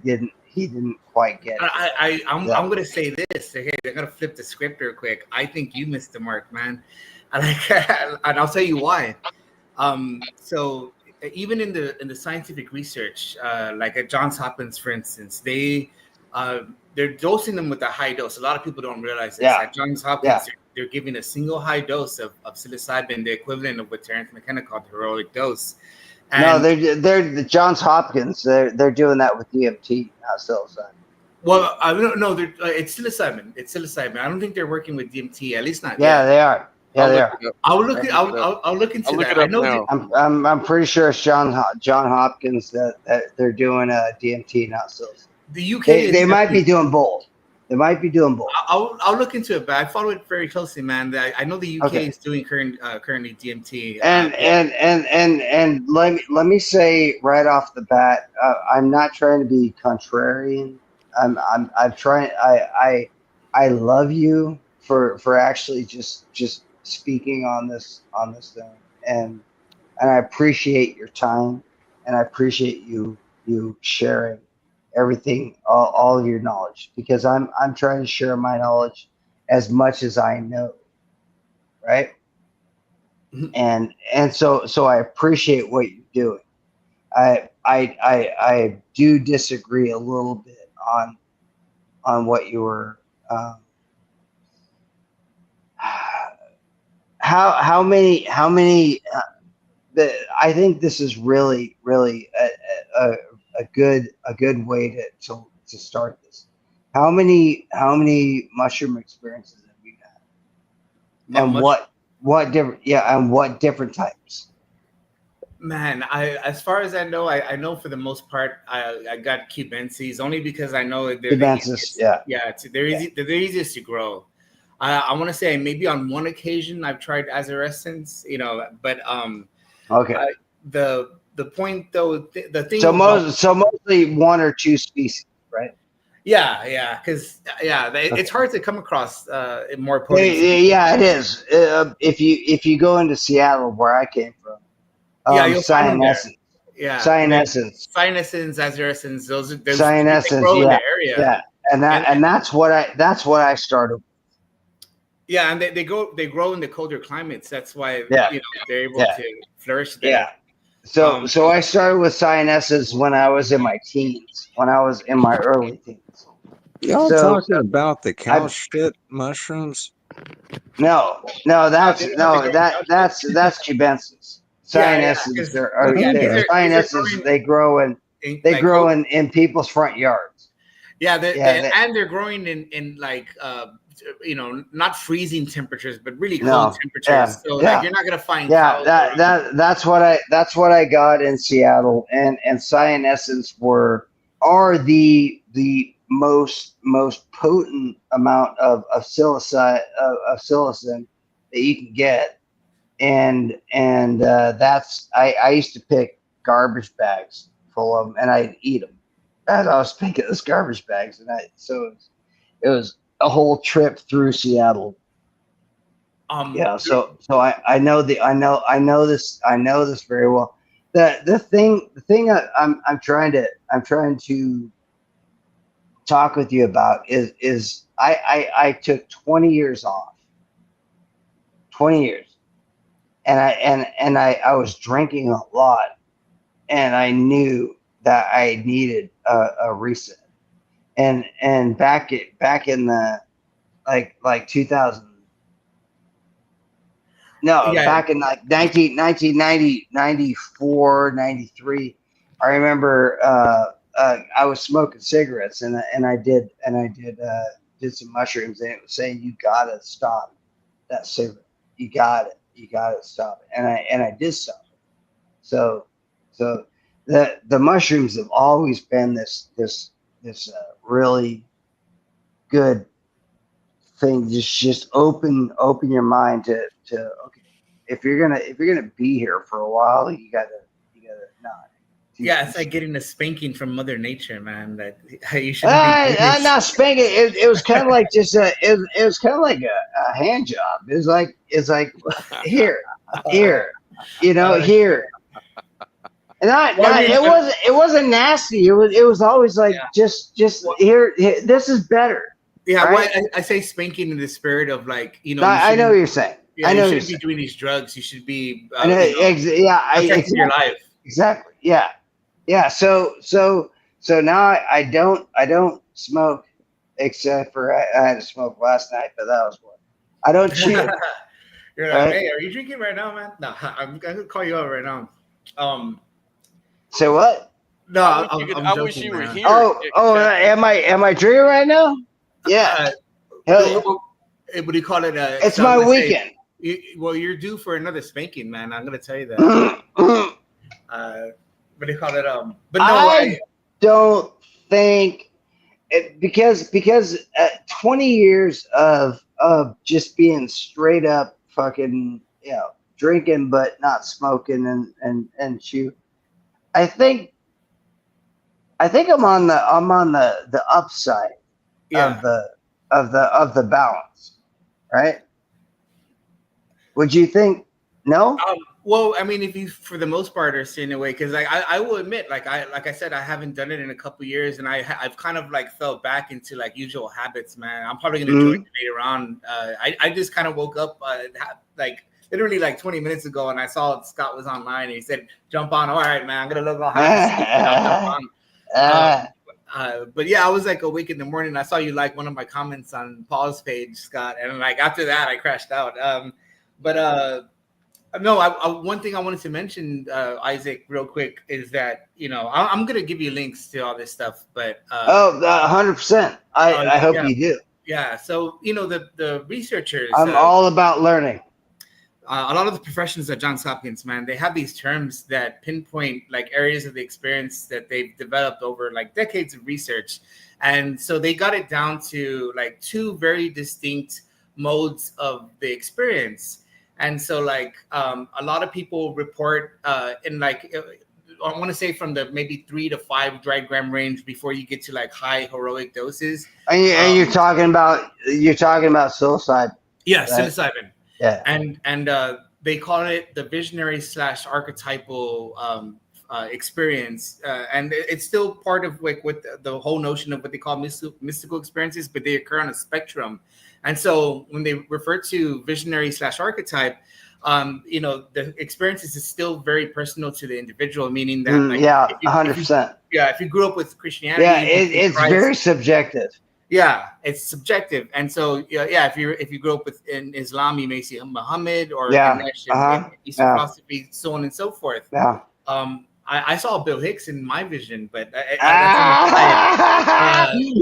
didn't quite get it. I'm gonna say this. Okay, I'm gonna flip the script real quick. I think you missed the mark, man. And I'll tell you why. So even in the scientific research, like at Johns Hopkins, for instance, they're dosing them with a high dose. A lot of people don't realize this. At Johns Hopkins, they're giving a single high dose of psilocybin, the equivalent of what Terence McKenna called the heroic dose. And they're the Johns Hopkins. They're doing that with DMT, not psilocybin. Well, I don't know. It's psilocybin. It's psilocybin. I don't think they're working with DMT. At least not. Yeah, yet. they are. Yeah, they are. I'll look into that. I know. I'm pretty sure it's John Hopkins that they're doing DMT, not psilocybin. The UK. They might be doing both. They might be doing both. I'll look into it, but I follow it very closely, man. I know the UK is doing currently DMT. And let me say right off the bat, I'm not trying to be contrarian. I'm trying. I love you for actually just speaking on this thing, and I appreciate your time, and I appreciate you sharing everything, all of your knowledge, because I'm trying to share my knowledge as much as I know, right? And so I appreciate what you're doing. I do disagree a little bit on what you were how many I think this is really a good way to start this. How many mushroom experiences have you had? And what different types? Man, as far as I know, I know for the most part, I got cubensis only because I know they're cubensis, they're easiest to grow. I want to say maybe on one occasion I've tried Azarescens, but okay. The point though, the thing. So mostly 1 or 2 species, right? Yeah, because it's hard to come across more potent. Yeah, it is. If you go into Seattle, where I came from, you'll find them there. Yeah, Cyanescens, Azarescens, those grow in yeah, the area. yeah. and that's what I started. Yeah, and they grow in the colder climates. That's why Yeah. they're able Yeah. to flourish there. Yeah. So I started with cyanesses when I was in my teens, when I was in my early teens. Y'all So- talking about the cow shit mushrooms? No, that's cubensis. Cyanesses are cyanesses. They grow in people's front yards. And they're growing in like not freezing temperatures, but really cold temperatures. So like you're not gonna find cows around. That's what I got in Seattle, and cyanesses are the most potent amount of psilocin that you can get, and that's I used to pick garbage bags full of them, and I'd eat them as I was picking those garbage bags, and it was a whole trip through Seattle. So I know this very well. The thing I'm trying to talk with you about is I took 20 years off. 20 years. And I was drinking a lot, and I knew that I needed a reset. And back in the like 2000. No, back in like 1990, 94, 93. I remember I was smoking cigarettes, and I did some mushrooms, and it was saying you gotta stop that cigarette. You gotta stop it, and I did stop it. So the mushrooms have always been this really good thing. Just open your mind to okay, if you're gonna be here for a while, you gotta not. Yeah, it's like getting a spanking from Mother Nature, man. That you should. Not spanking. It was kind of like just it was kind of like a hand job. It's like here, here. And it wasn't nasty. It was always like just here. This is better. Yeah, right? well, I say spanking in the spirit of like I know what you're saying. Yeah, I know you shouldn't be doing these drugs. You should be affecting your life. Exactly. Yeah. So now I don't smoke, except for I had to smoke last night, but that was what I don't chew. You're like, hey, are you drinking right now, man? No, I'm gonna call you out right now. Say what? No, I wish you were here. Am I drinking right now? Yeah. What do you call it? It's my weekend. You're due for another spanking, man. I'm gonna tell you that. What do you call it? But no, I don't think because 20 years of just being straight up fucking drinking but not smoking and chew. I think I'm on the upside of the balance, right? Would you think? No. Well, I mean, if you, for the most part, are staying away, because I will admit, like I said, I haven't done it in a couple of years, and I've kind of like fell back into like usual habits, man. I'm probably gonna join later on. I just kind of woke up like literally like 20 minutes ago, and I saw Scott was online, and he said, "Jump on." All right, man, I'm gonna look all happy. But yeah, I was like awake in the morning. I saw you like one of my comments on Paul's page, Scott, and like after that, I crashed out. No, one thing I wanted to mention, Isaac, real quick, is that I'm gonna give you links to all this stuff, but 100%. I hope you do. Yeah. So the researchers. I'm all about learning. A lot of the professions at Johns Hopkins, man, they have these terms that pinpoint like areas of the experience that they've developed over like decades of research, and so they got it down to like two very distinct modes of the experience. And so, like, a lot of people report in like, I want to say from the maybe 3 to 5 dry gram range before you get to like high heroic doses. And you're talking about psilocybin. Yeah, right? Psilocybin. Yeah. And they call it the visionary / archetypal experience, and it's still part of like what the whole notion of what they call mystical experiences, but they occur on a spectrum. And so when they refer to visionary / archetype, the experiences is still very personal to the individual, meaning that 100%. If you grew up with Christianity, it's Christ, very subjective. Yeah, it's subjective, and so if you grew up in Islam, you may see Muhammad or Ganesh, Eastern philosophy, so on and so forth. Yeah. I saw Bill Hicks in my vision, but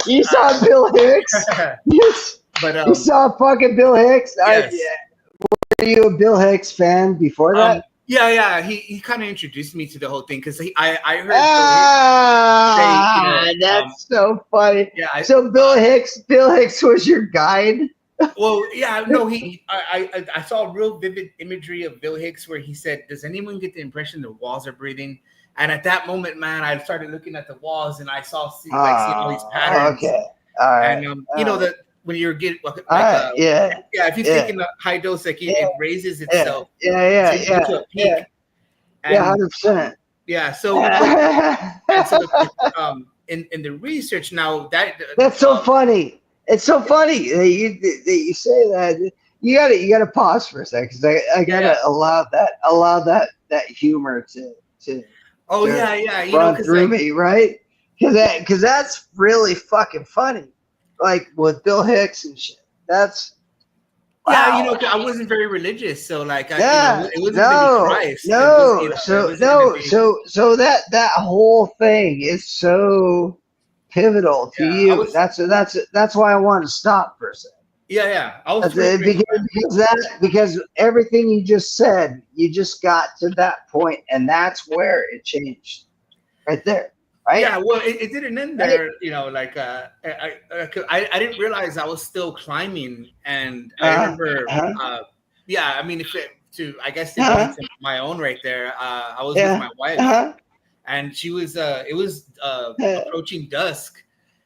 you saw Bill Hicks. But you saw fucking Bill Hicks. Yes. Were you a Bill Hicks fan before that? Yeah. He kind of introduced me to the whole thing because I heard. That's so funny. Yeah. So Bill Hicks was your guide. Well, yeah, no, I saw real vivid imagery of Bill Hicks where he said, "Does anyone get the impression the walls are breathing?" And at that moment, man, I started looking at the walls and I saw seeing all these patterns. Okay, all right. And that when you're getting if you take in a high dose, like it raises itself. To a peak. And, 100%. Yeah. So, in the research now that's so funny. It's so funny that you say that. You gotta pause for a second because I gotta allow that humor to run through me, right? Because that's really fucking funny. Like with Bill Hicks and shit. That's wow. I wasn't very religious, so like it wasn't Christ. So that whole thing is so pivotal to you. That's why I wanted to stop for a second. Yeah. I was because everything you just said, you just got to that point, and that's where it changed, right there. Right? Yeah, well, it didn't end there. I didn't realize I was still climbing, and I remember. I mean, to my own right there. I was with my wife, and she was. It was approaching dusk,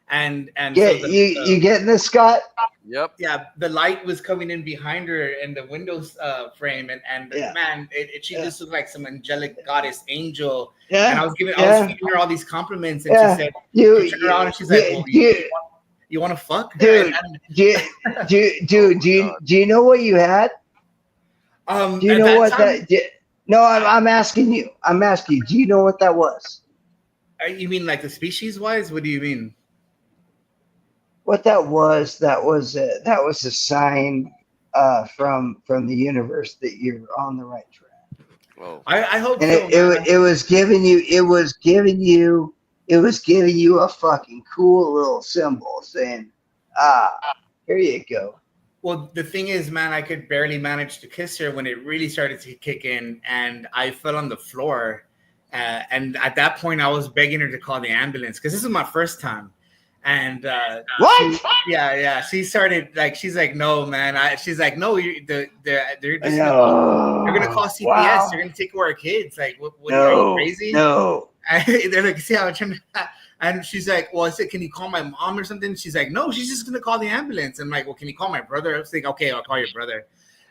and you getting this, Scott? Yep. Yeah, the light was coming in behind her in the windows frame, and man, she just looked like some angelic goddess angel. Yeah. And I was feeding her all these compliments, and she said, she turned around and she's like, well, you want to fuck? Dude, do you know what you had? Do you know what that? No, I'm asking you. Do you know what that was? You mean like the species wise? What do you mean? What that was a sign from the universe that you're on the right track. Whoa. I hope and so. It was giving you a fucking cool little symbol saying, here you go. Well, the thing is, man, I could barely manage to kiss her when it really started to kick in, and I fell on the floor. And at that point, I was begging her to call the ambulance because this is my first time. And what? She started like, she's like, no, man. She's like, no, they're gonna call CPS. Wow. They're gonna take away our kids. Like, what are you crazy? No. And they're like, see how I'm trying to. And she's like, well, I said, can you call my mom or something? She's like, no, she's just gonna call the ambulance. I'm like, well, can you call my brother? I was like, okay, I'll call your brother.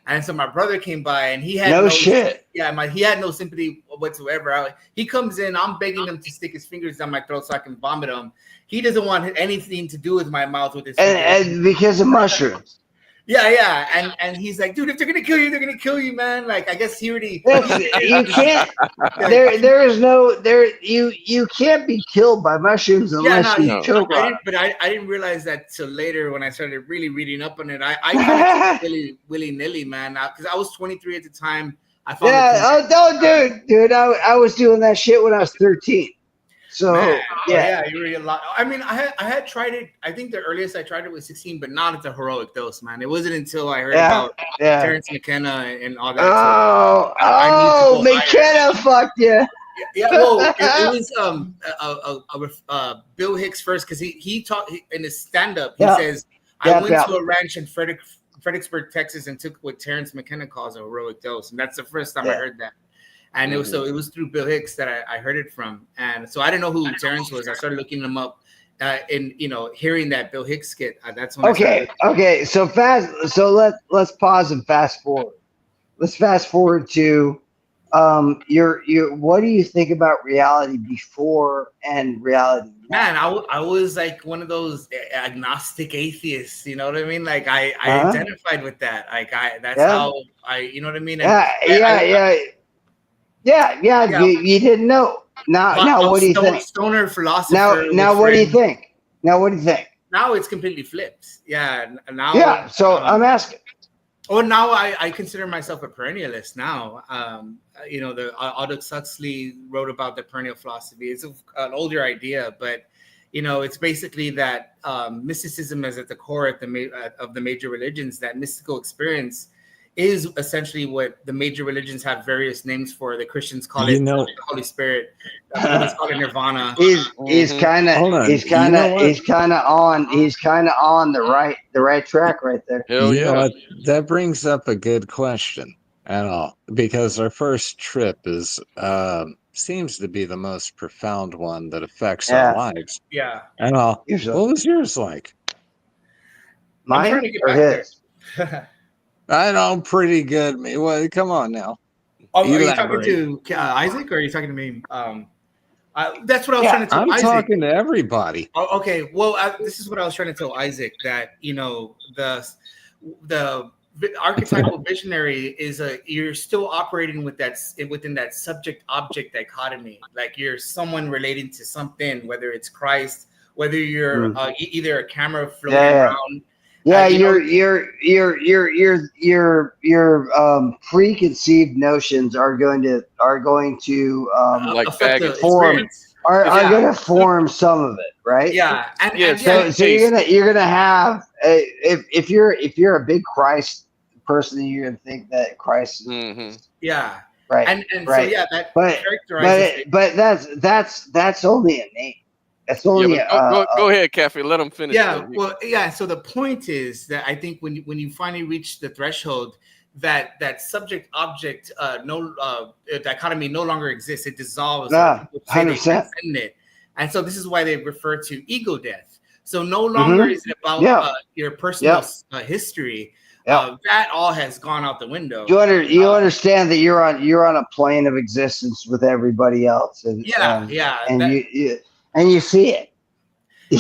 And so my brother came by, and he had no shit. Yeah, he had no sympathy whatsoever. He comes in, I'm begging him to stick his fingers down my throat so I can vomit him. He doesn't want anything to do with my mouth with his fingers. And because of mushrooms. Yeah. And he's like, dude, if they're gonna kill you, they're gonna kill you, man. Like, I guess he already. You can't. There is no there. You can't be killed by mushrooms unless you choke on. But I didn't realize that till later when I started really reading up on it. I kind of really willy-nilly, man, because I was 23 at the time. I found dude. I was doing that shit when I was 13. So man, you really a lot. I mean, I had tried it. I think the earliest I tried it was 16, but not at the heroic dose, man. It wasn't until I heard about Terrence McKenna and all that. McKenna fucked you. Yeah, well, it was Bill Hicks first because he talked in his stand-up. He says, I went to a ranch in Fredericksburg, Texas, and took what Terrence McKenna calls a heroic dose, and that's the first time I heard that. And it was through Bill Hicks that I heard it from, and so I didn't know who Terrence was. I started looking him up, and hearing that Bill Hicks skit. That's when. Okay. So let's pause and fast forward. Let's fast forward to what do you think about reality before and reality now? Man, I was like one of those agnostic atheists. You know what I mean? Like I Uh-huh. identified with that. Like that's Yeah. how you know what I mean? And Yeah. You didn't know. Now what do you think? Stoner philosopher. Now what do you think? Now what do you think? Now it's completely flipped. Yeah. Now. Yeah. So I'm asking. Oh, now I consider myself a perennialist now. You know, the Aldous Huxley wrote about the perennial philosophy. It's an older idea, but you know, it's basically that mysticism is at the core of the major religions. That mystical experience is essentially what the major religions have various names for. The Christians call it the Holy Spirit. The Buddhists call it Nirvana. He's kind of on the right track right there. Hell You know yeah. what? That brings up a good question and all, because our first trip is seems to be the most profound one that affects our lives. Yeah. And all. Usually. What was yours like? I'm trying Mine to get or back his? there. I know, pretty good. Well, come on now. Are you talking Elaborate. to Isaac or are you talking to me? That's what I was trying to tell I'm Isaac. talking to everybody. Oh, okay. Well, this is what I was trying to tell Isaac, that you know the archetypal visionary is you're still operating within that subject object dichotomy. Like you're someone relating to something, whether it's Christ, whether you're either a camera floating around. Yeah, your preconceived notions are going to like baggage. form are going to form some of it, right? Yeah, so you're gonna have if you're a big Christ person, you're gonna think that Christ is yeah, right, and right. so yeah, that but characterizes but that's only a name. That's only go ahead, Cafe. Let him finish. Yeah, well, yeah. So the point is that I think when you finally reach the threshold, that subject object dichotomy no longer exists. It dissolves. Yeah, People say they 100%. transcend it. And so this is why they refer to ego death. So no longer is it about your personal history. That all has gone out the window. You understand that you're on a plane of existence with everybody else, and you see it. You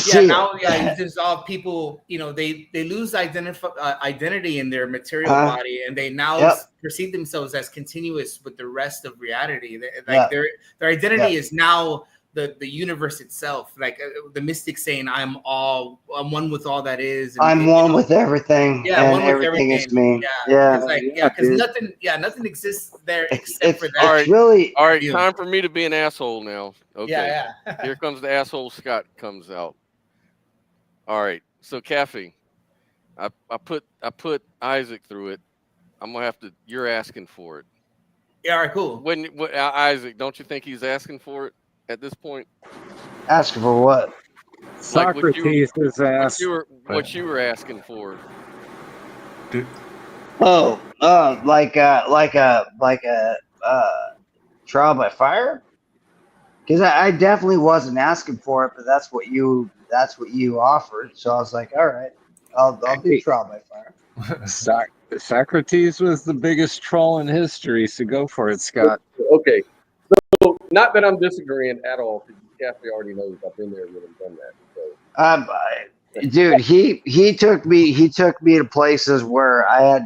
dissolve people. You know, they lose identity in their material body, and they now perceive themselves as continuous with the rest of reality. Their identity is now the universe itself. Like the mystic saying, "I'm one with all that is." And, I'm one with everything. Yeah, and one with everything is me. Because nothing exists there except for that. All right, really all right. Time for me to be an asshole now. Okay. Yeah. Here comes the asshole. Scott comes out. All right. So, Cafe, I put Isaac through it. I'm gonna have to. You're asking for it. Yeah. All right. Cool. Isaac, don't you think he's asking for it at this point? Asking for what? Socrates is asked. What you were asking for? Dude. Like a trial by fire? Because I definitely wasn't asking for it, but that's what you offered. So I was like, all right, I'll do trial by fire. Socrates was the biggest troll in history, so go for it, Scott. Okay. So, not that I'm disagreeing at all, because Cafe already knows I've been there with him, done that. So. Dude, he took me to places where I had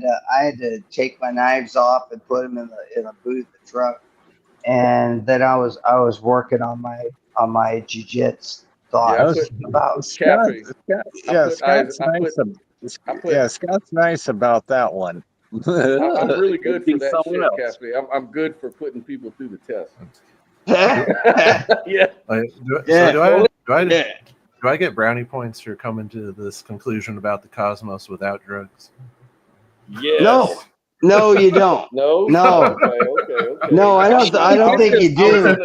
to take my knives off and put them in a boot of the truck, and then I was working on my jiu-jitsu thoughts about Cafe. Scott's nice about that one. I'm really good for that shit, Cafe. I'm good for putting people through the test. Yeah. Do I get brownie points for coming to this conclusion about the cosmos without drugs? Yes. No, you don't. No. Okay. No, I don't think you do,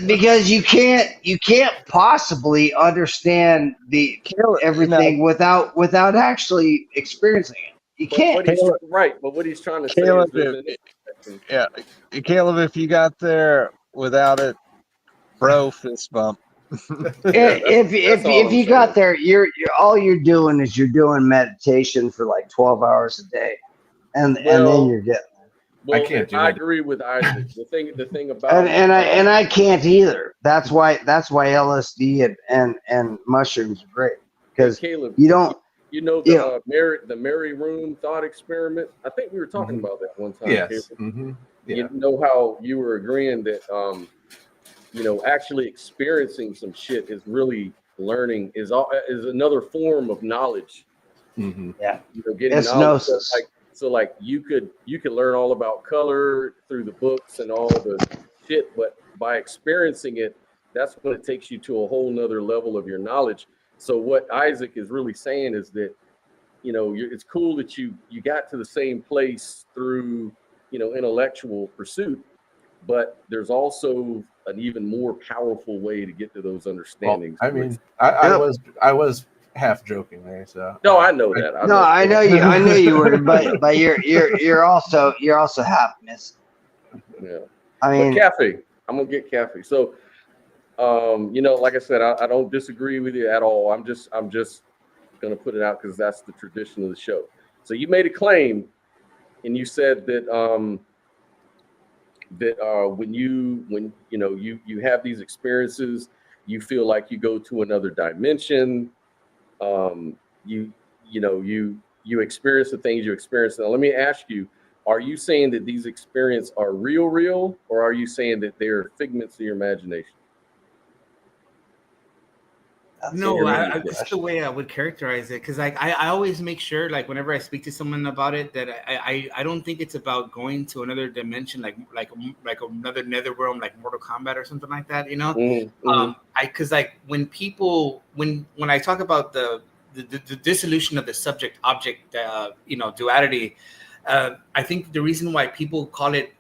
because you can't possibly understand everything without actually experiencing it. You can't. But what he's trying to say is Caleb, if you got there without it, bro, fist bump. If you got there, you're all you're doing meditation for like 12 hours a day, and then you're getting Well, I can't do I that. agree with Isaac. The thing about and I can't either. That's why LSD and mushrooms are great, because Caleb, you don't. you know You know, the Mary Room thought experiment. I think we were talking Mhm. about that one time. Yes. Caleb. Hmm. Yeah. You know how you were agreeing that actually experiencing some shit is really learning is another form of knowledge. Hmm. yeah, Getting it's knowledge. gnosis. So you could learn all about color through the books and all the shit, but by experiencing it, that's when it takes you to a whole nother level of your knowledge. So what Isaac is really saying is that it's cool that you got to the same place through intellectual pursuit, but there's also an even more powerful way to get to those Well, understandings. I mean, I was half joking there. So No, I know that. No, I know you. I know you were, but you're also half missing. Yeah. I mean, but Cafe, I'm gonna get Cafe. So, like I said, I don't disagree with you at all. I'm just gonna put it out because that's the tradition of the show. So you made a claim, and you said that when you have these experiences, you feel like you go to another dimension. You experience the things you experience. Now, let me ask you: are you saying that these experiences are real, or are you saying that they're figments of your imagination? No, that's the way I would characterize it. Because I always make sure, like, whenever I speak to someone about it, that I don't think it's about going to another dimension, like another netherworld, like Mortal Kombat or something like that. Because when people when I talk about the dissolution of the subject object duality. I think the reason why people call it,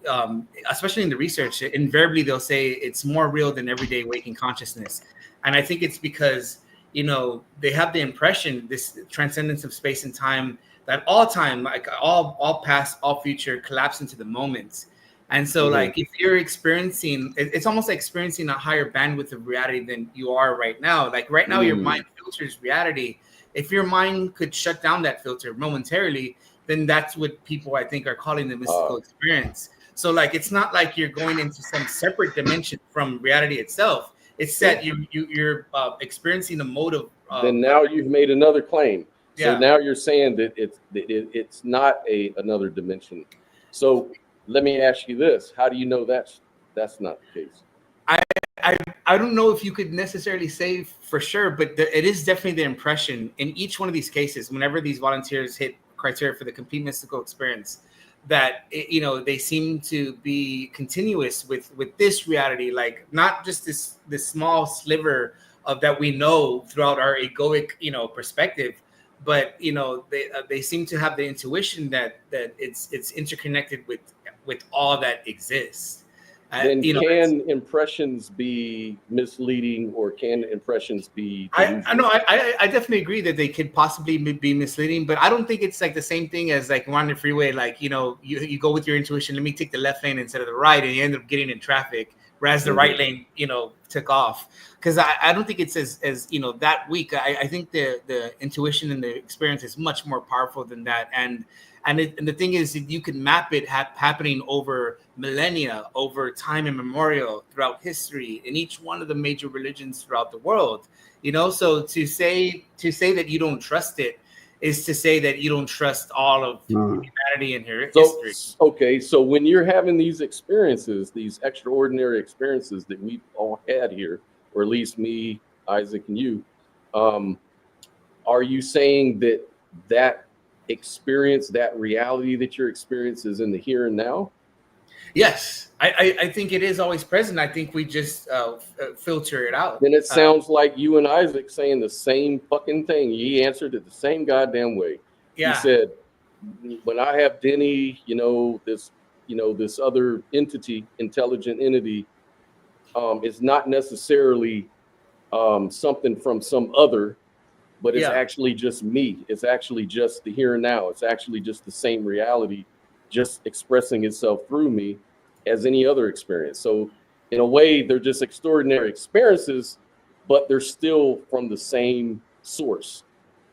especially in the research, invariably they'll say it's more real than everyday waking consciousness. And I think it's because, they have the impression, this transcendence of space and time, that all time, like all past, all future collapse into the moments. And so like, if you're experiencing, it's almost like experiencing a higher bandwidth of reality than you are right now. Like right now, your mind filters reality. If your mind could shut down that filter momentarily, then that's what people, I think, are calling the mystical experience. So like, it's not like you're going into some separate dimension from reality itself. It's that you're experiencing a mode of. Then now you've made another claim. So Yeah. now you're saying that it's not another dimension. So let me ask you this: how do you know that's not the case? I don't know if you could necessarily say for sure, but it is definitely the impression in each one of these cases. Whenever these volunteers hit criteria for the complete mystical experience, that they seem to be continuous with this reality, like not just this small sliver of that we know throughout our egoic perspective, but they seem to have the intuition that it's interconnected with all that exists. Then can impressions be misleading, or can impressions be delusional? I know I definitely agree that they could possibly be misleading, but I don't think it's like the same thing as like on the freeway, like you go with your intuition, let me take the left lane instead of the right, and you end up getting in traffic, whereas the right lane took off. Because I don't think it's as that weak. I think the intuition and the experience is much more powerful than that. And the thing is that you can map it happening over millennia, over time immemorial, throughout history, in each one of the major religions throughout the world. So to say that you don't trust it is to say that you don't trust all of humanity and her history. Okay, so when you're having these experiences, these extraordinary experiences that we've all had here, or at least me, Isaac, and you, are you saying that experience, that reality that you're experiencing is in the here and now? Yes, I think it is always present. I think we just filter it out. Then it sounds like you and Isaac saying the same fucking thing. He answered it the same goddamn way. Yeah. He said, when I have Denny, this other entity, intelligent entity, it's not necessarily something from some other, but it's actually just me. It's actually just the here and now. It's actually just the same reality, just expressing itself through me as any other experience. So in a way, they're just extraordinary experiences, but they're still from the same source.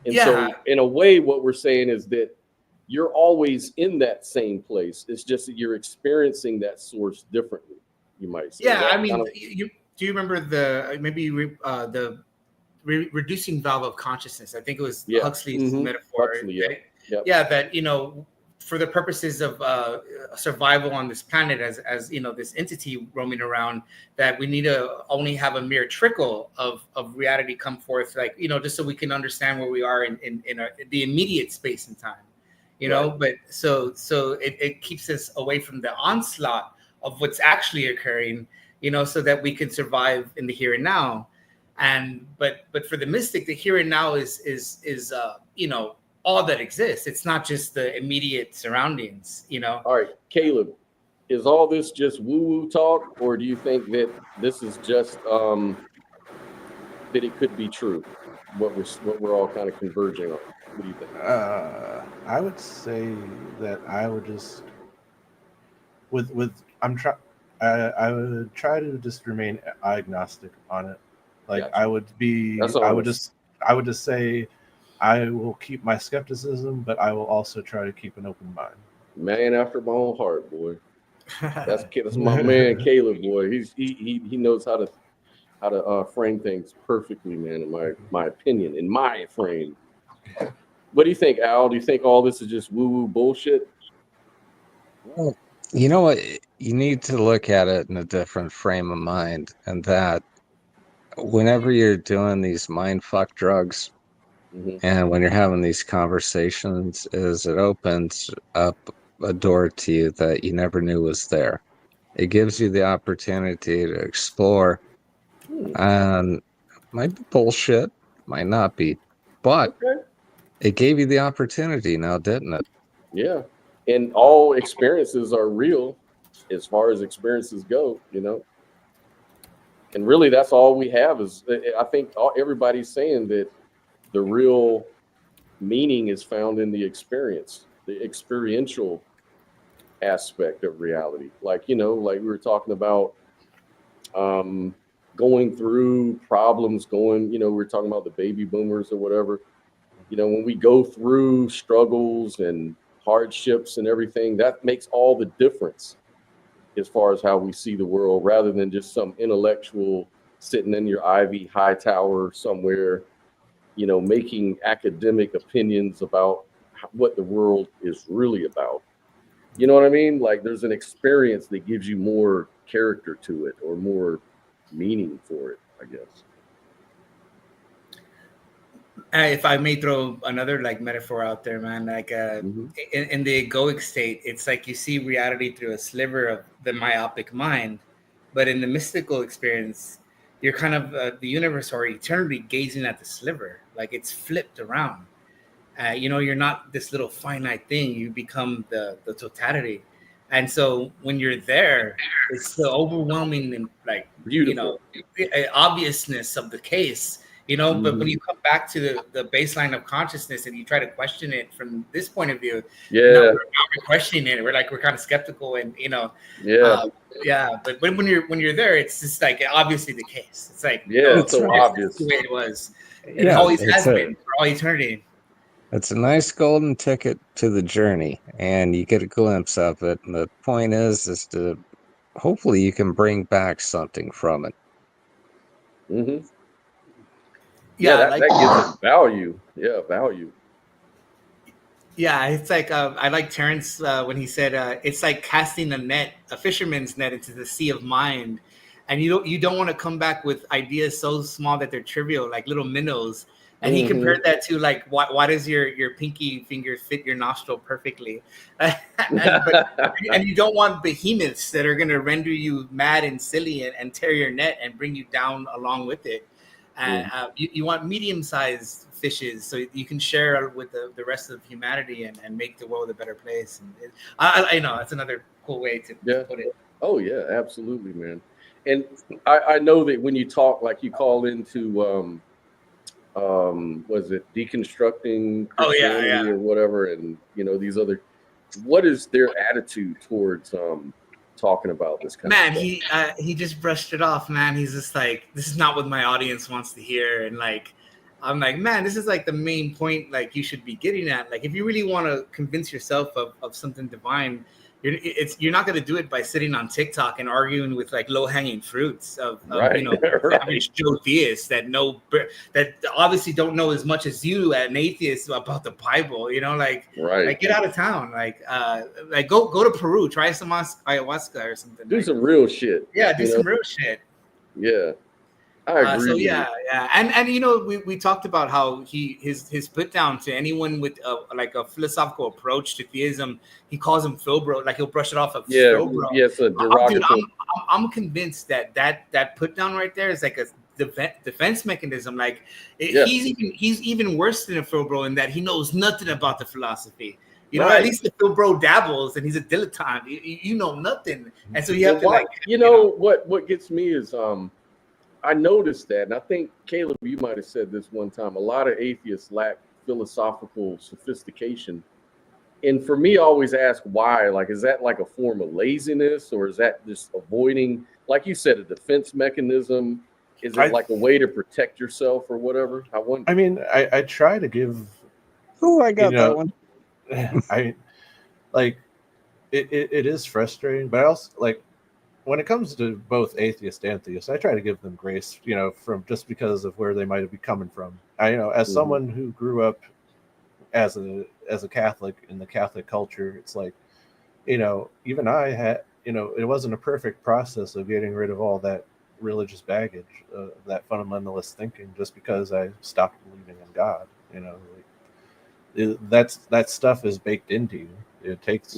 And so in a way, what we're saying is that you're always in that same place. It's just that you're experiencing that source differently, you might say. Yeah, That I mean, kind of- do you remember the reducing valve of consciousness? I think it was Huxley's metaphor. Huxley, yeah. Right? Yep. Yeah, that, you know, for the purposes of survival on this planet, as you know, this entity roaming around, that we need to only have a mere trickle of reality come forth, like, you know, just so we can understand where we are in the immediate space and time, you know. But so it keeps us away from the onslaught of what's actually occurring, you know, so that we can survive in the here and now. And but for the mystic, the here and now is you know, all that exists. It's not just the immediate surroundings, you know. All right, Caleb, is all this just woo-woo talk, or do you think that this is just that it could be true? What we're all kind of converging on. What do you think? I would say that I would just I would try to just remain agnostic on it. Like, gotcha. I would just say I will keep my skepticism, but I will also try to keep an open mind. Man after my own heart, boy. That's my man, Caleb, boy. He knows how to frame things perfectly, man. In my opinion, in my frame. What do you think, Al? Do you think all this is just woo-woo bullshit? Well, you know what? You need to look at it in a different frame of mind, and that whenever you're doing these mind fuck drugs, and when you're having these conversations, is it opens up a door to you that you never knew was there. It gives you the opportunity to explore, and might be bullshit, might not be, but it gave you the opportunity now, didn't it? Yeah. And all experiences are real as far as experiences go, you know. And really, that's all we have is, I think everybody's saying that the real meaning is found in the experience, the experiential aspect of reality. Like, you know, like we were talking about going through problems, you know, we were talking about the baby boomers or whatever. You know, when we go through struggles and hardships and everything, that makes all the difference as far as how we see the world, rather than just some intellectual sitting in your Ivy high tower somewhere, you know, making academic opinions about what the world is really about. You know what I mean? Like, there's an experience that gives you more character to it, or more meaning for it, I guess. If I may throw another like metaphor out there, man, like in the egoic state, it's like you see reality through a sliver of the myopic mind, but in the mystical experience, you're kind of the universe or eternity gazing at the sliver, like it's flipped around. You know, you're not this little finite thing; you become the totality. And so when you're there, it's the overwhelming and like beautiful, you know, obviousness of the case. You know, but when you come back to the baseline of consciousness and you try to question it from this point of view, we're questioning it. We're kind of skeptical, and you know, But when you're there, it's just like obviously the case. It's like it's so obvious the way it was. It always has been for all eternity. It's a nice golden ticket to the journey, and you get a glimpse of it. And the point is to hopefully you can bring back something from it. That gives it value. Yeah, value. Yeah, it's like I like Terrence when he said it's like casting a fisherman's net into the sea of mind, and you don't want to come back with ideas so small that they're trivial, like little minnows. And he compared that to like why does your pinky finger fit your nostril perfectly? and you don't want behemoths that are going to render you mad and silly and tear your net and bring you down along with it. And you want medium-sized fishes so you can share with the rest of humanity and make the world a better place. And I know that's another cool way to put it. Oh yeah, absolutely, man. And I know that when you talk, like you call into was it deconstructing Christianity or whatever, and you know these other, what is their attitude towards talking about this kind of stuff? He just brushed it off, man. He's just like, this is not what my audience wants to hear, and like I'm like, man, this is like the main point, like you should be getting at. Like, if you really want to convince yourself of something divine, you're not going to do it by sitting on TikTok and arguing with like low hanging fruits of Right, right. average Joe theists that obviously don't know as much as you, an atheist, about the Bible. Like get out of town. Like go to Peru, try some ayahuasca or something. Do some real shit. Yeah, do some real shit. Yeah. I agree. So yeah, and we talked about how his put down to anyone with a philosophical approach to theism, he calls him Phil Bro, like he'll brush it off of Phil Bro. Yes, a derogatory. I'm convinced that put down right there is like a defense mechanism. Like he's even worse than a Phil Bro in that he knows nothing about the philosophy. At least the Phil Bro dabbles, and he's a dilettante. You know nothing, and so you have to what gets me is I noticed that, and I think, Caleb, you might have said this one time, a lot of atheists lack philosophical sophistication. And for me, I always ask why. Like, is that like a form of laziness, or is that just avoiding, like you said, a defense mechanism? Is it like a way to protect yourself or whatever? I wonder. I mean, I try to give... I got that one. I like, it is frustrating, but I also, like, when it comes to both atheist and theist, I try to give them grace, from just because of where they might be coming from. As someone who grew up as a Catholic in the Catholic culture, it's like, even I had, it wasn't a perfect process of getting rid of all that religious baggage, that fundamentalist thinking, just because I stopped believing in God. That stuff is baked into you. It takes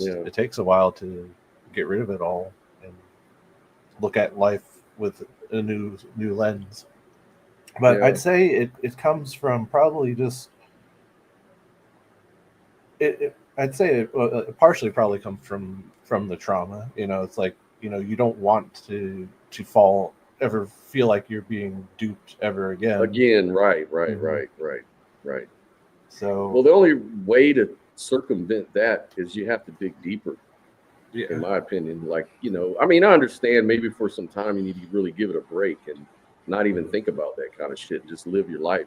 a while to get rid of it all and look at life with a new lens. But I'd say it comes from probably just I'd say it partially probably comes from the trauma. It's like, you don't want to ever feel like you're being duped ever again. Right. So, well, the only way to circumvent that is you have to dig deeper. In my opinion, like, I mean, I understand maybe for some time you need to really give it a break and not even think about that kind of shit, just live your life.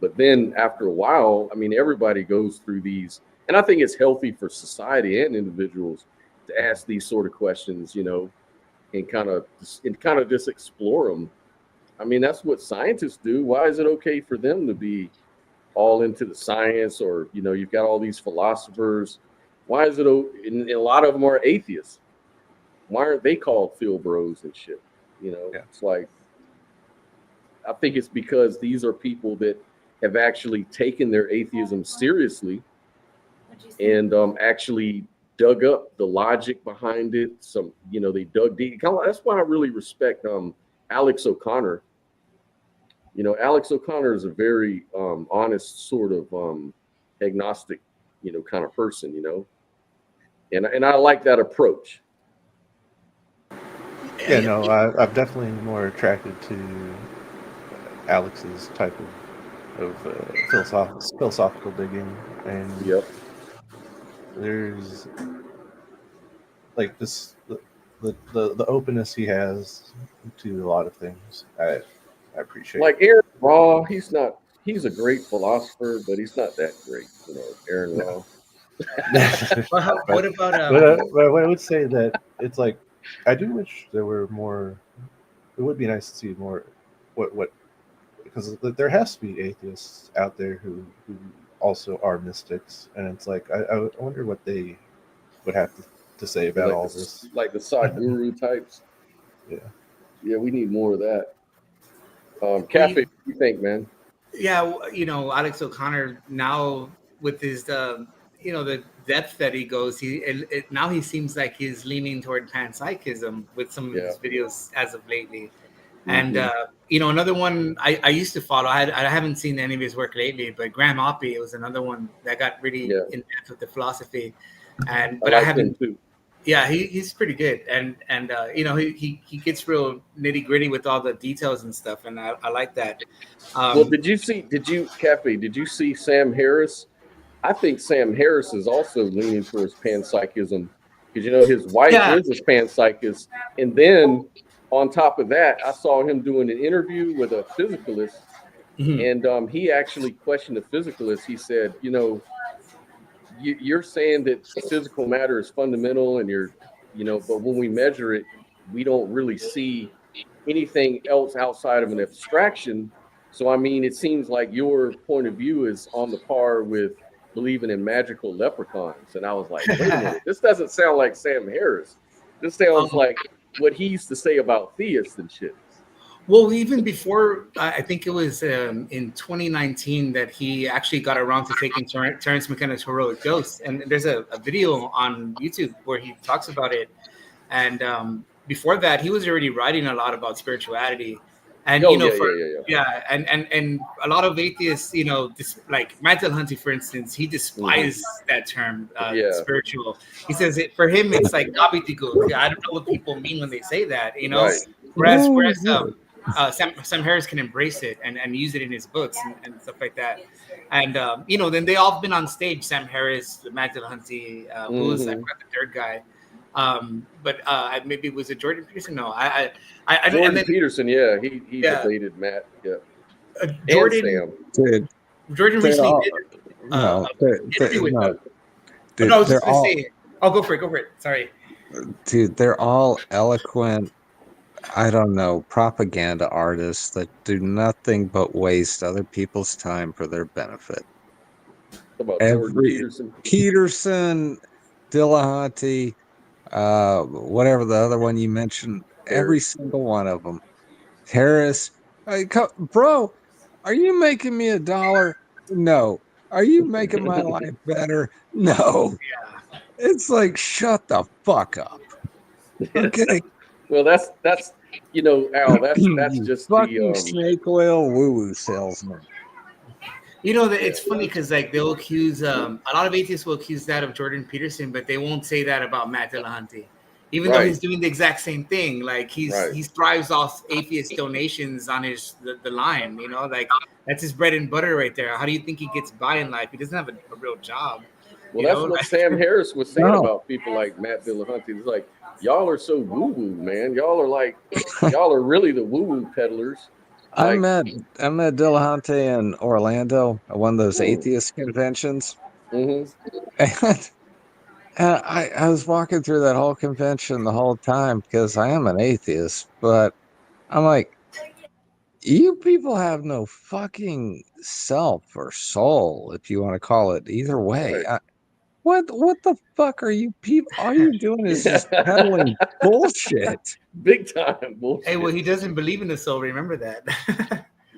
But then after a while, I mean, everybody goes through these, and I think it's healthy for society and individuals to ask these sort of questions, and kind of just explore them. I mean, that's what scientists do. Why is it okay for them to be all into the science, or, you've got all these philosophers? Why is it, and a lot of them are atheists. Why aren't they called Phil Bros and shit? It's like, I think it's because these are people that have actually taken their atheism seriously and actually dug up the logic behind it. They dug deep. That's why I really respect Alex O'Connor. Alex O'Connor is a very honest sort of agnostic, kind of person, and I like that approach. Yeah, no, I'm definitely more attracted to Alex's type of philosophical digging, and there's like this the openness he has to a lot of things. I appreciate. Like Aaron Raw, he's a great philosopher, but he's not that great, Aaron Raw. What about but I would say that it's like, I do wish there were more. It would be nice to see more what because there has to be atheists out there who also are mystics, and it's like I wonder what they would have to say about all this, like the Sadhguru types. Yeah, we need more of that. Cafe, what do you think, man? Yeah, Alex O'Connor now with his the depth that he goes, now he seems like he's leaning toward panpsychism with some of his videos as of lately. And another one I used to follow, I haven't seen any of his work lately, but Graham Oppy was another one that got really in depth with the philosophy. But I haven't too. Yeah, he's pretty good, and he gets real nitty gritty with all the details and stuff, and I like that. Well, did you see Sam Harris? I think Sam Harris is also leaning towards panpsychism, because his wife is a panpsychist, and then on top of that, I saw him doing an interview with a physicalist, And he actually questioned the physicalists. He said, you know, you're saying that physical matter is fundamental, and but when we measure it, we don't really see anything else outside of an abstraction. So, I mean, it seems like your point of view is on the par with believing in magical leprechauns. And I was like, wait a minute, this doesn't sound like Sam Harris. This sounds like what he used to say about theists and shit. Well, even before, I think it was in 2019 that he actually got around to taking Terrence McKenna's Heroic Dose. And there's a video on YouTube where he talks about it. And before that, he was already writing a lot about spirituality. And, and a lot of atheists, like Matt Dillahunty, for instance, he despised that term, spiritual. He says for him, it's like gobbledygook. I don't know what people mean when they say that, Right. Whereas Sam Harris can embrace it and use it in his books and stuff like that. And, then they all been on stage, Sam Harris, Matt Dillahunty, who was the third guy. But maybe was it Jordan Peterson? No, Jordan Peterson, he debated Matt. Yeah, Jordan recently did. I was just gonna say it. Oh, go for it. Sorry, dude. They're all eloquent. I don't know, propaganda artists that do nothing but waste other people's time for their benefit. How about Peterson, Dillahunty. Whatever the other one you mentioned, every single one of them. Harris, bro, are you making me $1? No. Are you making my life better? No. Yeah. It's like, shut the fuck up. Okay. Well, that's Al. That's just fucking snake oil woo-woo salesman. It's funny because like they'll accuse a lot of atheists will accuse that of Jordan Peterson, but they won't say that about Matt Dillahunty, even though he's doing the exact same thing. Like he thrives off atheist donations on the line. Like that's his bread and butter right there. How do you think he gets by in life? He doesn't have a real job. Well, that's what Sam Harris was saying about people like Matt Dillahunty. It's like, y'all are so woo-woo, man. Y'all are really the woo-woo peddlers. I met Dillahunty in Orlando at one of those atheist conventions. Mm-hmm. And I was walking through that whole convention the whole time because I am an atheist, but I'm like, you people have no fucking self or soul, if you want to call it either way. Right. What the fuck are you people? All you're doing is just peddling bullshit. Big time bullshit. Hey, well, he doesn't believe in the soul. Remember that.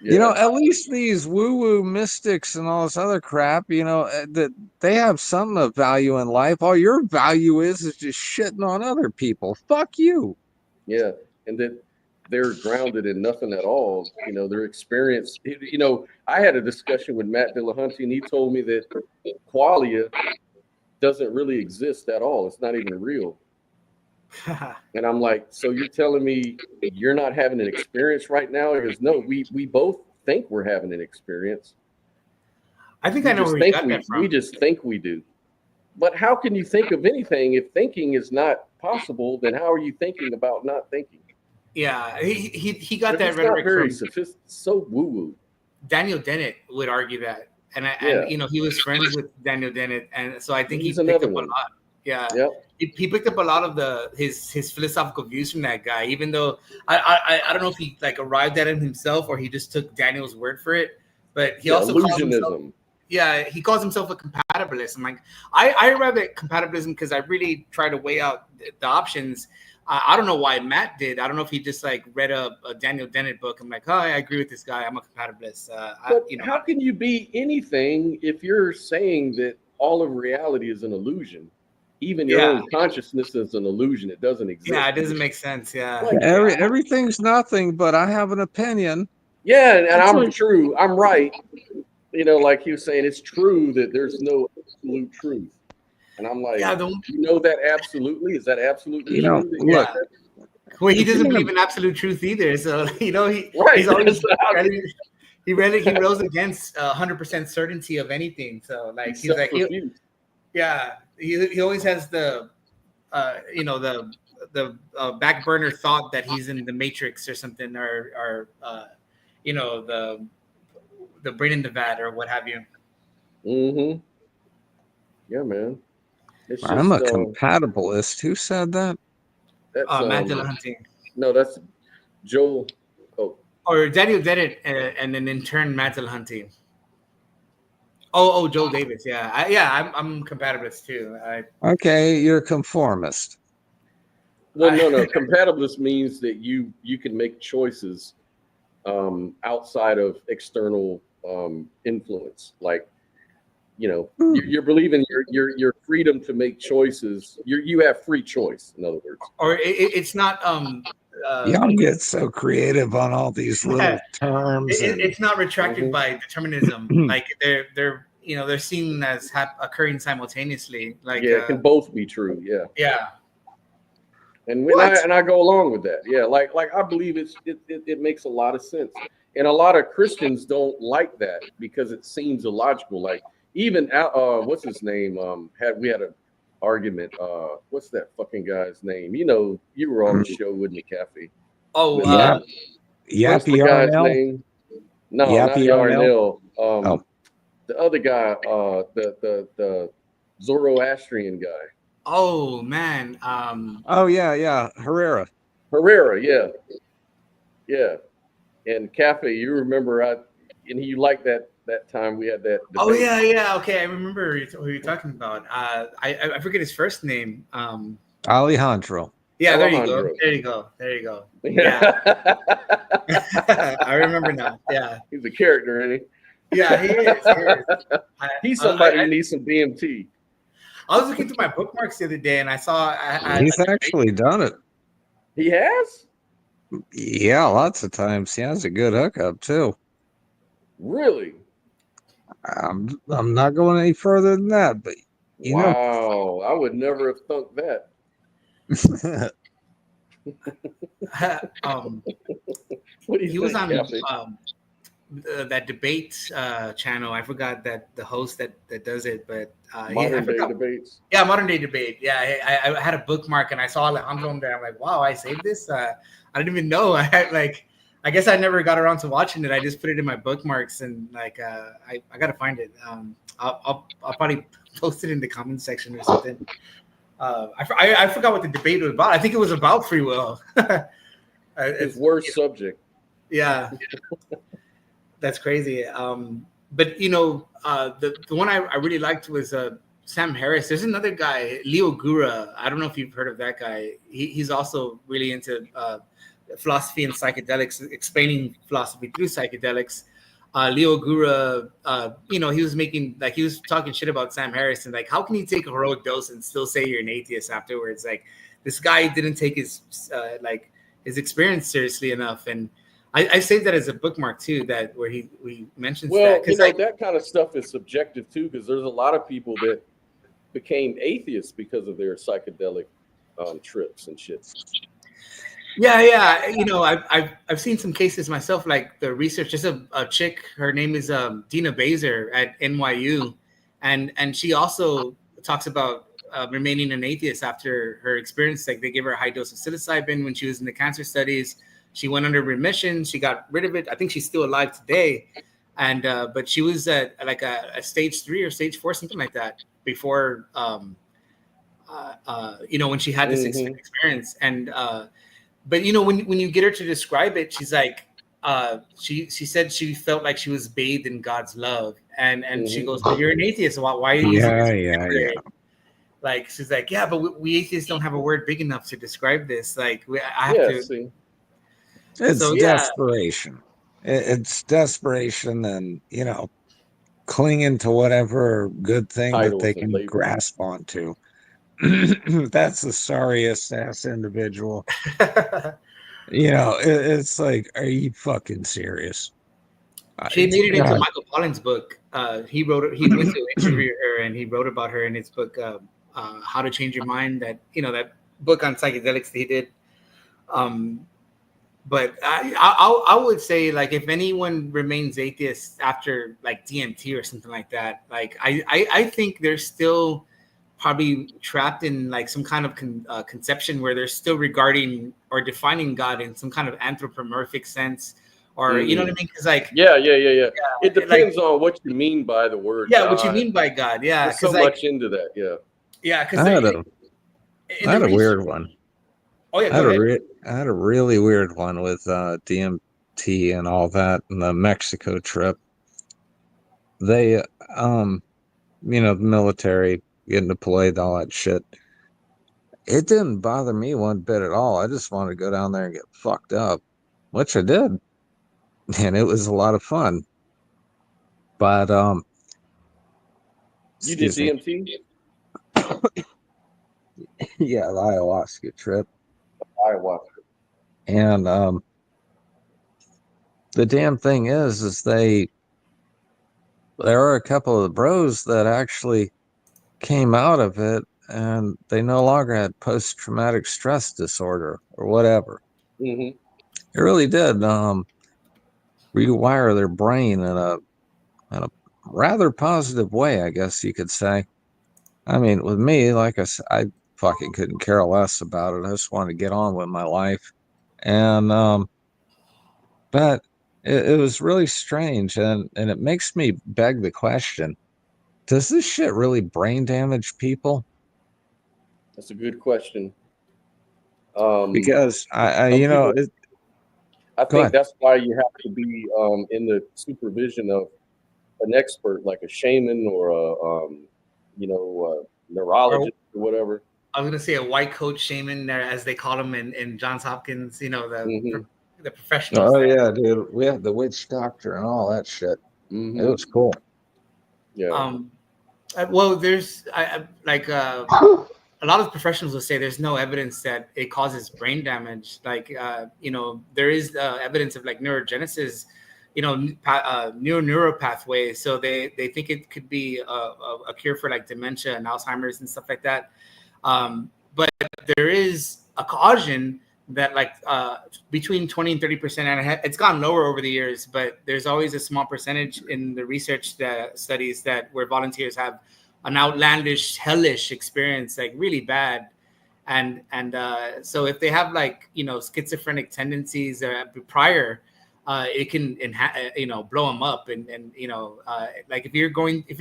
At least these woo-woo mystics and all this other crap, that they have some of value in life. All your value is just shitting on other people. Fuck you. Yeah, and that they're grounded in nothing at all. Their experience. I had a discussion with Matt Dillahunty, and he told me that qualia doesn't really exist at all. It's not even real. And I'm like, so you're telling me you're not having an experience right now? He goes, no, we both think we're having an experience. I think I know where you got that from. We just think we do. But how can you think of anything if thinking is not possible? Then how are you thinking about not thinking? Yeah, he got that rhetoric from sophisticated, so woo-woo. Daniel Dennett would argue that. And he was friends with Daniel Dennett, and so I think He's he picked up another a lot. Yeah, Yep. He picked up a lot of his philosophical views from that guy. Even though I don't know if he like arrived at it himself or he just took Daniel's word for it, but he also calls himself, he calls himself a compatibilist. I'm like, I arrived at compatibilism because I really try to weigh out the options. I don't know why Matt did. I don't know if he just like read a Daniel Dennett book. I'm like, I agree with this guy. I'm a compatibilist. How can you be anything if you're saying that all of reality is an illusion? Even your own consciousness is an illusion. It doesn't exist. Yeah, it doesn't make sense. Yeah. Everything's nothing, but I have an opinion. Yeah, and I'm true. I'm right. Like he was saying, it's true that there's no absolute truth. And I'm like, you know that absolutely? Is that absolutely true? Look. Well, he doesn't believe in absolute truth either. So, he's always he rose against 100% certainty of anything. So, like, he's like, he always has the back burner thought that he's in the Matrix or something, or the brain in the vat or what have you. Mm-hmm. Yeah, man. It's I'm a just compatibilist. Who said that? that's Matt Dillahunty. no, that's Joel. Oh, Or Daniel did it, and then in turn Matt Dillahunty. Oh, Joel Davis. Yeah, I'm compatibilist too. Okay, you're a conformist. well, no. Compatibilist means that you can make choices outside of external influence. Like, you know, you're believing your freedom to make choices. You have free choice, in other words. Or it's not. Y'all get so creative on all these little terms. It's not retracted by determinism. Like they're they're seen as occurring simultaneously. Like it can both be true. Yeah. Yeah. And when I go along with that, yeah, like I believe it makes a lot of sense, and a lot of Christians don't like that because it seems illogical. Like even what's his name? We had an argument. What's that fucking guy's name? You know, you were on the show with me, Kathy. Oh, what's the guy's name? No, not Yarnell. Yarnell. The other guy, the Zoroastrian guy. Oh man. Oh yeah, Herrera, yeah. And Cafe, you remember and you liked that time we had that debate. Oh yeah. Okay, I remember who you're talking about. I forget his first name. Alejandro. Yeah, there you go. Yeah. I remember now. Yeah. He's a character, isn't he? Yeah, he is. He's somebody who needs some DMT. I was looking through my bookmarks the other day, and I saw he's actually done it. He has? Yeah, lots of times. He has a good hookup too. Really? I'm not going any further than that, but you know. I would never have thunk that. What do you he was on Kathy? That debate channel. I forgot that the host that does it, but Modern Day Debates. Yeah, Modern Day Debate. Yeah, I had a bookmark and I saw Alejandro on there. I'm like, wow, I saved this. I didn't even know. I guess I never got around to watching it. I just put it in my bookmarks and I gotta find it. I'll probably post it in the comment section or something. I forgot what the debate was about. I think it was about free will. His worst subject. Yeah. That's crazy. But the one I really liked was Sam Harris. There's another guy, Leo Gura. I don't know if you've heard of that guy. He's also really into philosophy and psychedelics, explaining philosophy through psychedelics. Leo Gura, he was talking shit about Sam Harris and like, how can you take a heroic dose and still say you're an atheist afterwards? Like, this guy didn't take his experience seriously enough. And I saved that as a bookmark too, where he mentions that. That kind of stuff is subjective too, because there's a lot of people that became atheists because of their psychedelic trips and shit. Yeah. I've seen some cases myself, like the research. Just a chick, her name is Dina Baser at NYU, and she also talks about remaining an atheist after her experience. Like, they gave her a high dose of psilocybin when she was in the cancer studies. She went under remission. She got rid of it. I think she's still alive today, and but she was at like a stage 3 or stage 4, something like that, before when she had this experience. And but when you get her to describe it, she's like, she said she felt like she was bathed in God's love, and she goes, "But you're an atheist. Why are you using this?" Like, she's like, "Yeah, but we atheists don't have a word big enough to describe this. Like, I have to." See. It's desperation. It's desperation, and clinging to whatever good thing that they can grasp onto. That's the sorriest ass individual. It's like, are you fucking serious? She made it into Michael Pollan's book. He went to interview her, and he wrote about her in his book, How to Change Your Mind. That book on psychedelics that he did. But I would say, like, if anyone remains atheist after like DMT or something like that, like I think they're still probably trapped in like some kind of conception where they're still regarding or defining God in some kind of anthropomorphic sense, or you know what I mean? Because like yeah. It depends on what you mean by the word. Yeah, God. what you mean by God? Yeah, There's so much into that. Yeah. Yeah, because I had a weird one. Oh yeah, go ahead. I had a really weird one with DMT and all that, and the Mexico trip. They, the military getting deployed, all that shit. It didn't bother me one bit at all. I just wanted to go down there and get fucked up, which I did, and it was a lot of fun. But you did DMT? Yeah, the ayahuasca trip. Ayahuasca. And the damn thing is there are a couple of the bros that actually came out of it, and they no longer had post-traumatic stress disorder or whatever. Mm-hmm. It really did rewire their brain in a rather positive way, I guess you could say. I mean, with me, like I said, I fucking couldn't care less about it. I just wanted to get on with my life. And but it was really strange, and it makes me beg the question, does this shit really brain damage people? That's a good question. Because I think that's why you have to be in the supervision of an expert, like a shaman or a neurologist or whatever. I was gonna say a white coat shaman, as they call them in Johns Hopkins. The professionals. Oh yeah, dude, we had the witch doctor and all that shit. Mm-hmm. It was cool. Yeah. Well, there's a lot of professionals will say there's no evidence that it causes brain damage. There is evidence of like neurogenesis, neuro pathways. So they think it could be a cure for like dementia and Alzheimer's and stuff like that. But there is a caution that between 20 and 30%, and it's gone lower over the years, but there's always a small percentage in the research studies where volunteers have an outlandish, hellish experience, like really bad. And so if they have schizophrenic tendencies prior, it can blow them up. And if you're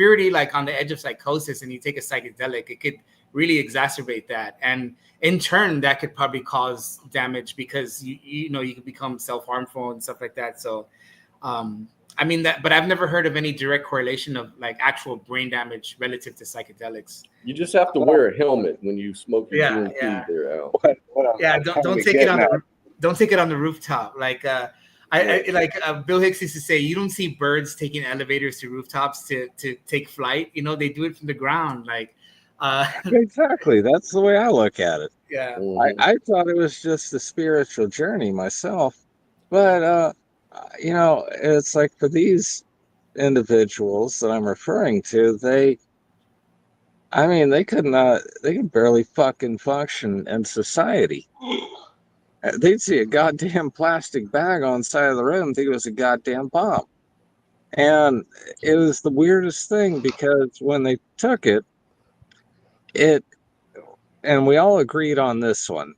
already like on the edge of psychosis and you take a psychedelic, it could really exacerbate that. And in turn, that could probably cause damage because you could become self-harmful and stuff like that. So, but I've never heard of any direct correlation of like actual brain damage relative to psychodelics. You just have to wear a helmet when you smoke your DMT there, Al. Don't take it on the rooftop. Bill Hicks used to say, you don't see birds taking elevators to rooftops to take flight. They do it from the ground. Exactly. That's the way I look at it. Yeah. I thought it was just a spiritual journey myself, but it's like for these individuals that I'm referring to, they could barely fucking function in society. They'd see a goddamn plastic bag on the side of the road and think it was a goddamn bomb. And it was the weirdest thing because when they took it, and we all agreed on this one.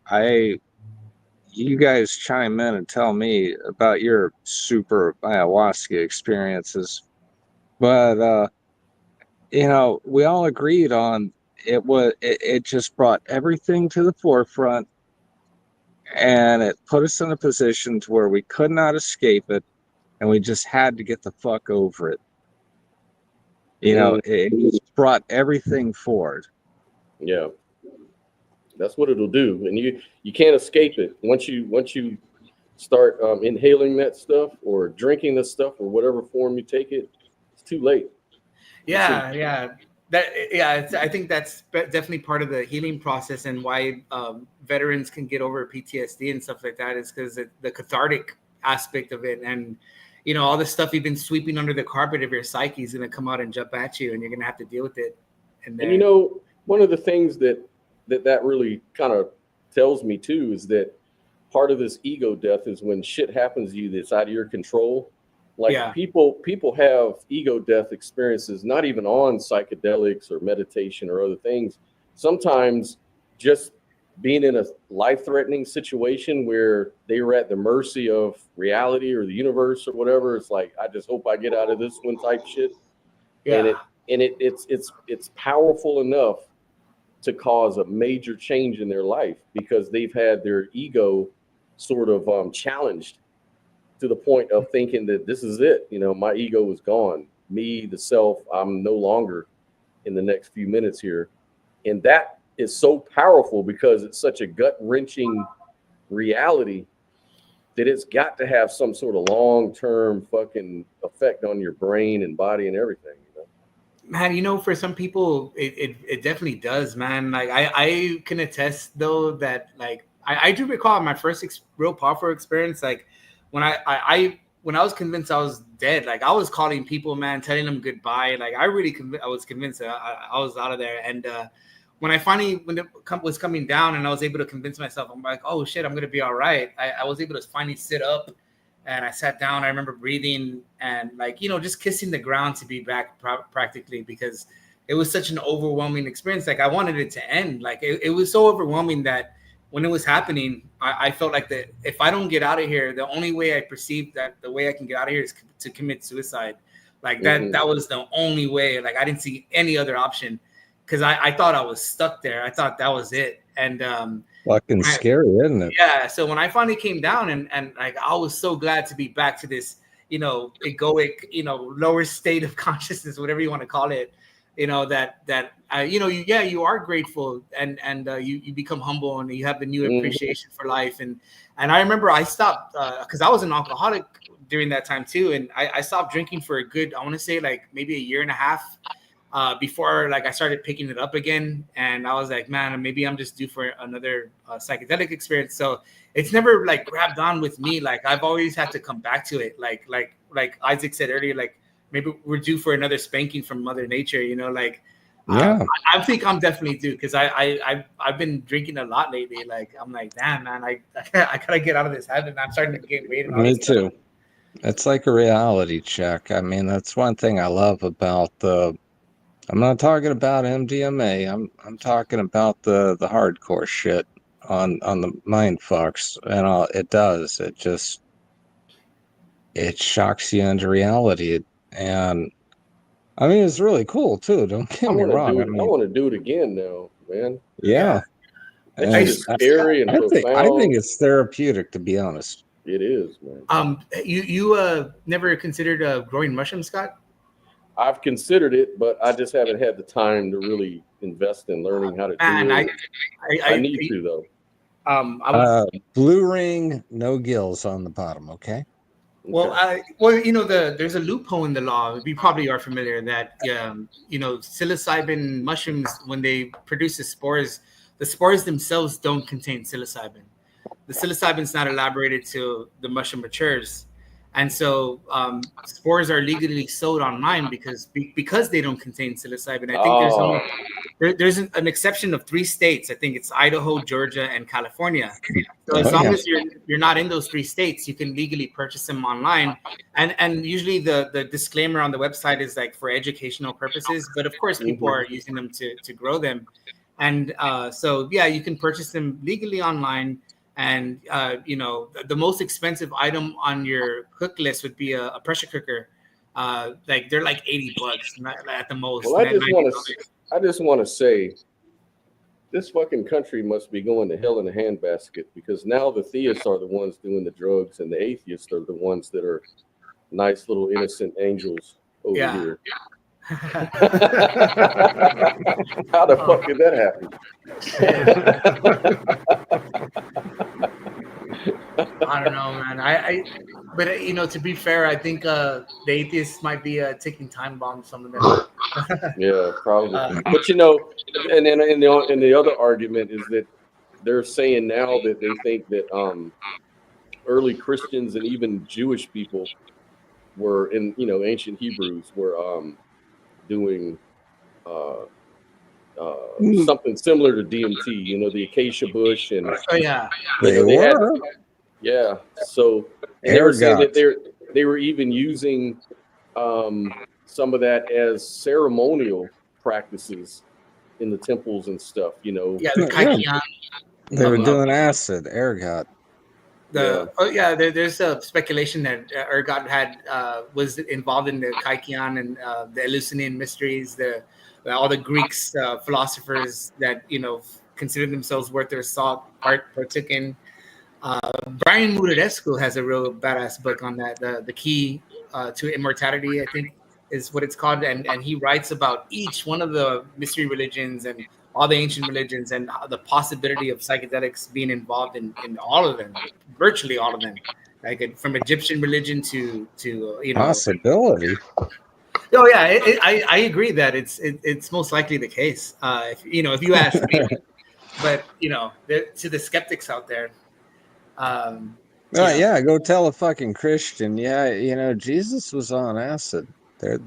You guys chime in and tell me about your super ayahuasca experiences. But we all agreed on it just brought everything to the forefront, and it put us in a position to where we could not escape it, and we just had to get the fuck over it. It just brought everything forward. Yeah, that's what it'll do, and you can't escape it once you start inhaling that stuff or drinking this stuff or whatever form you take it. It's too late. I think that's definitely part of the healing process, and why veterans can get over PTSD and stuff like that is because the cathartic aspect of it, and all the stuff you've been sweeping under the carpet of your psyche is going to come out and jump at you, and you're going to have to deal with it. And one of the things that really kind of tells me too is that part of this ego death is when shit happens to you that's out of your control. People have ego death experiences, not even on psychedelics or meditation or other things. Sometimes just being in a life-threatening situation where they were at the mercy of reality or the universe or whatever. It's like, I just hope I get out of this one type shit. Yeah. And it's powerful enough to cause a major change in their life because they've had their ego sort of challenged to the point of thinking that this is it. You know, my ego is gone. Me, the self, I'm no longer in the next few minutes here. And that is so powerful because it's such a gut-wrenching reality that it's got to have some sort of long-term fucking effect on your brain and body and everything. You know? Man, you know, for some people, it definitely does, man. Like I can attest though that like I do recall my first real powerful experience, like when I when I was convinced I was dead, like I was calling people, man, telling them goodbye. Like I really I was convinced that I was out of there. And when I finally, when it was coming down and I was able to convince myself, I'm like, oh shit, I'm going to be all right. I was able to finally sit up and I sat down. I remember breathing and like, you know, just kissing the ground to be back practically because it was such an overwhelming experience. Like I wanted it to end. Like it was so overwhelming that when it was happening, I felt like that if I don't get out of here, the only way I perceived that the way I can get out of here is to commit suicide. Like that was the only way. Like I didn't see any other option because I thought I was stuck there. I thought that was it. And fucking scary, isn't it? Yeah. So when I finally came down and like I was so glad to be back to this, you know, egoic, you know, lower state of consciousness, whatever you want to call it. You know, that you know, you are grateful and you become humble and you have the new appreciation for life. And I remember I stopped because I was an alcoholic during that time too. And I stopped drinking for a good, I want to say like maybe a year and a half before like I started picking it up again. And I was like, man, maybe I'm just due for another psychedelic experience. So it's never like grabbed on with me. Like I've always had to come back to it. Like Isaac said earlier, like, maybe we're due for another spanking from Mother Nature, you know, like, I think I'm definitely due because I've been drinking a lot lately. Like, I'm like, damn, man, I gotta get out of this habit. I'm starting to gain weight. Me too. It's like a reality check. I mean, that's one thing I love about I'm not talking about MDMA. I'm talking about the hardcore shit on the mind fucks and all. It does. It shocks you into reality. And I mean, it's really cool too. Don't get me wrong. I want to do it again now, man. Yeah. It's scary and profound. I think it's therapeutic, to be honest. It is, man. You never considered growing mushrooms, Scott? I've considered it, but I just haven't had the time to really invest in learning how to do it. I need to though. Blue ring, no gills on the bottom. Okay. Well, you know, there's a loophole in the law. We probably are familiar that, you know, psilocybin mushrooms, when they produce the spores themselves don't contain psilocybin. The psilocybin is not elaborated till the mushroom matures. And so spores are legally sold online because they don't contain psilocybin. I think there's an exception of 3 states. I think it's Idaho, Georgia, and California. So as long as you're not in those 3 states, you can legally purchase them online. And usually the disclaimer on the website is like for educational purposes. But of course, people are using them to grow them. And so, yeah, you can purchase them legally online. And, you know, the most expensive item on your cook list would be a pressure cooker. Like they're like $80 at the most. Well, I just want to say this fucking country must be going to hell in a handbasket because now the theists are the ones doing the drugs and the atheists are the ones that are nice little innocent angels over here. How the fuck did that happen? I don't know, man. But you know, to be fair, I think the atheists might be a ticking time bomb. Some of them. Yeah, probably. But you know, and then the other argument is that they're saying now that they think that early Christians and even Jewish people were in, you know, ancient Hebrews were doing something similar to DMT, you know, the acacia bush and so they were saying that they were even using some of that as ceremonial practices in the temples and stuff, you know. They were doing acid, ergot. There's a speculation that ergot was involved in the Kaikion and the Eleusinian mysteries. All the Greeks philosophers that considered themselves worth their salt partook in. Brian Murarescu has a real badass book on that. The Key to Immortality, I think, is what it's called, and he writes about each one of the mystery religions and all the ancient religions and the possibility of psychedelics being involved in all of them, virtually all of them, like from Egyptian religion to possibility. Oh yeah, I agree that it's most likely the case. If you ask me, but to the skeptics out there. Go tell a fucking Christian. Jesus was on acid. The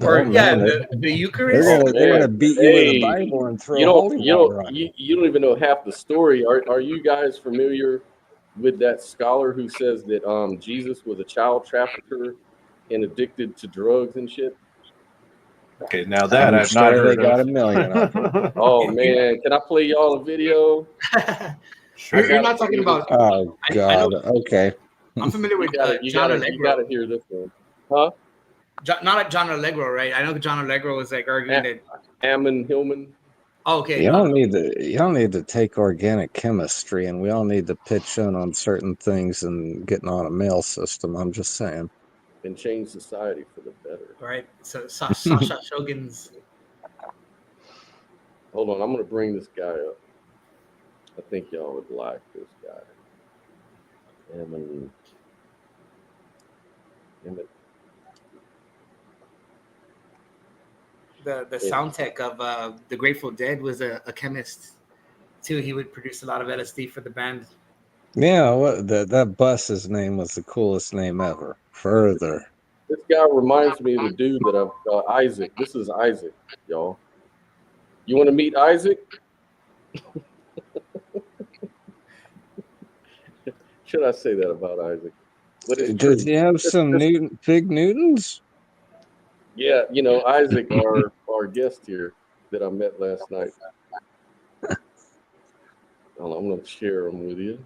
Eucharist. They're gonna beat you with a Bible and throw holy water on you. You don't even know half the story. Are you guys familiar with that scholar who says that Jesus was a child trafficker and addicted to drugs and shit? Okay, now that I've not heard. They got a million of them. Oh man, can I play y'all a video? You're not talking about. Oh God. Okay. I'm familiar with you John gotta, Allegro. You gotta hear this one, huh? Not like John Allegro, right? I know John Allegro was like arguing that. Ammon Hillman. Oh, okay. You don't need to take organic chemistry, and we all need to pitch in on certain things and getting on a mail system. I'm just saying. And change society for the better. Right. So Sasha Shogun's. Hold on, I'm gonna bring this guy up. I think y'all would like this guy. Ammon. The sound tech of the Grateful Dead was a chemist too. He would produce a lot of LSD for the band. Yeah, that bus's name was the coolest name ever. Further. This guy reminds me of the dude that I've Isaac. This is Isaac, y'all. You want to meet Isaac? Should I say that about Isaac? Does he have some big Newtons? Yeah, Isaac, our guest here that I met last night. I'm going to share him with you.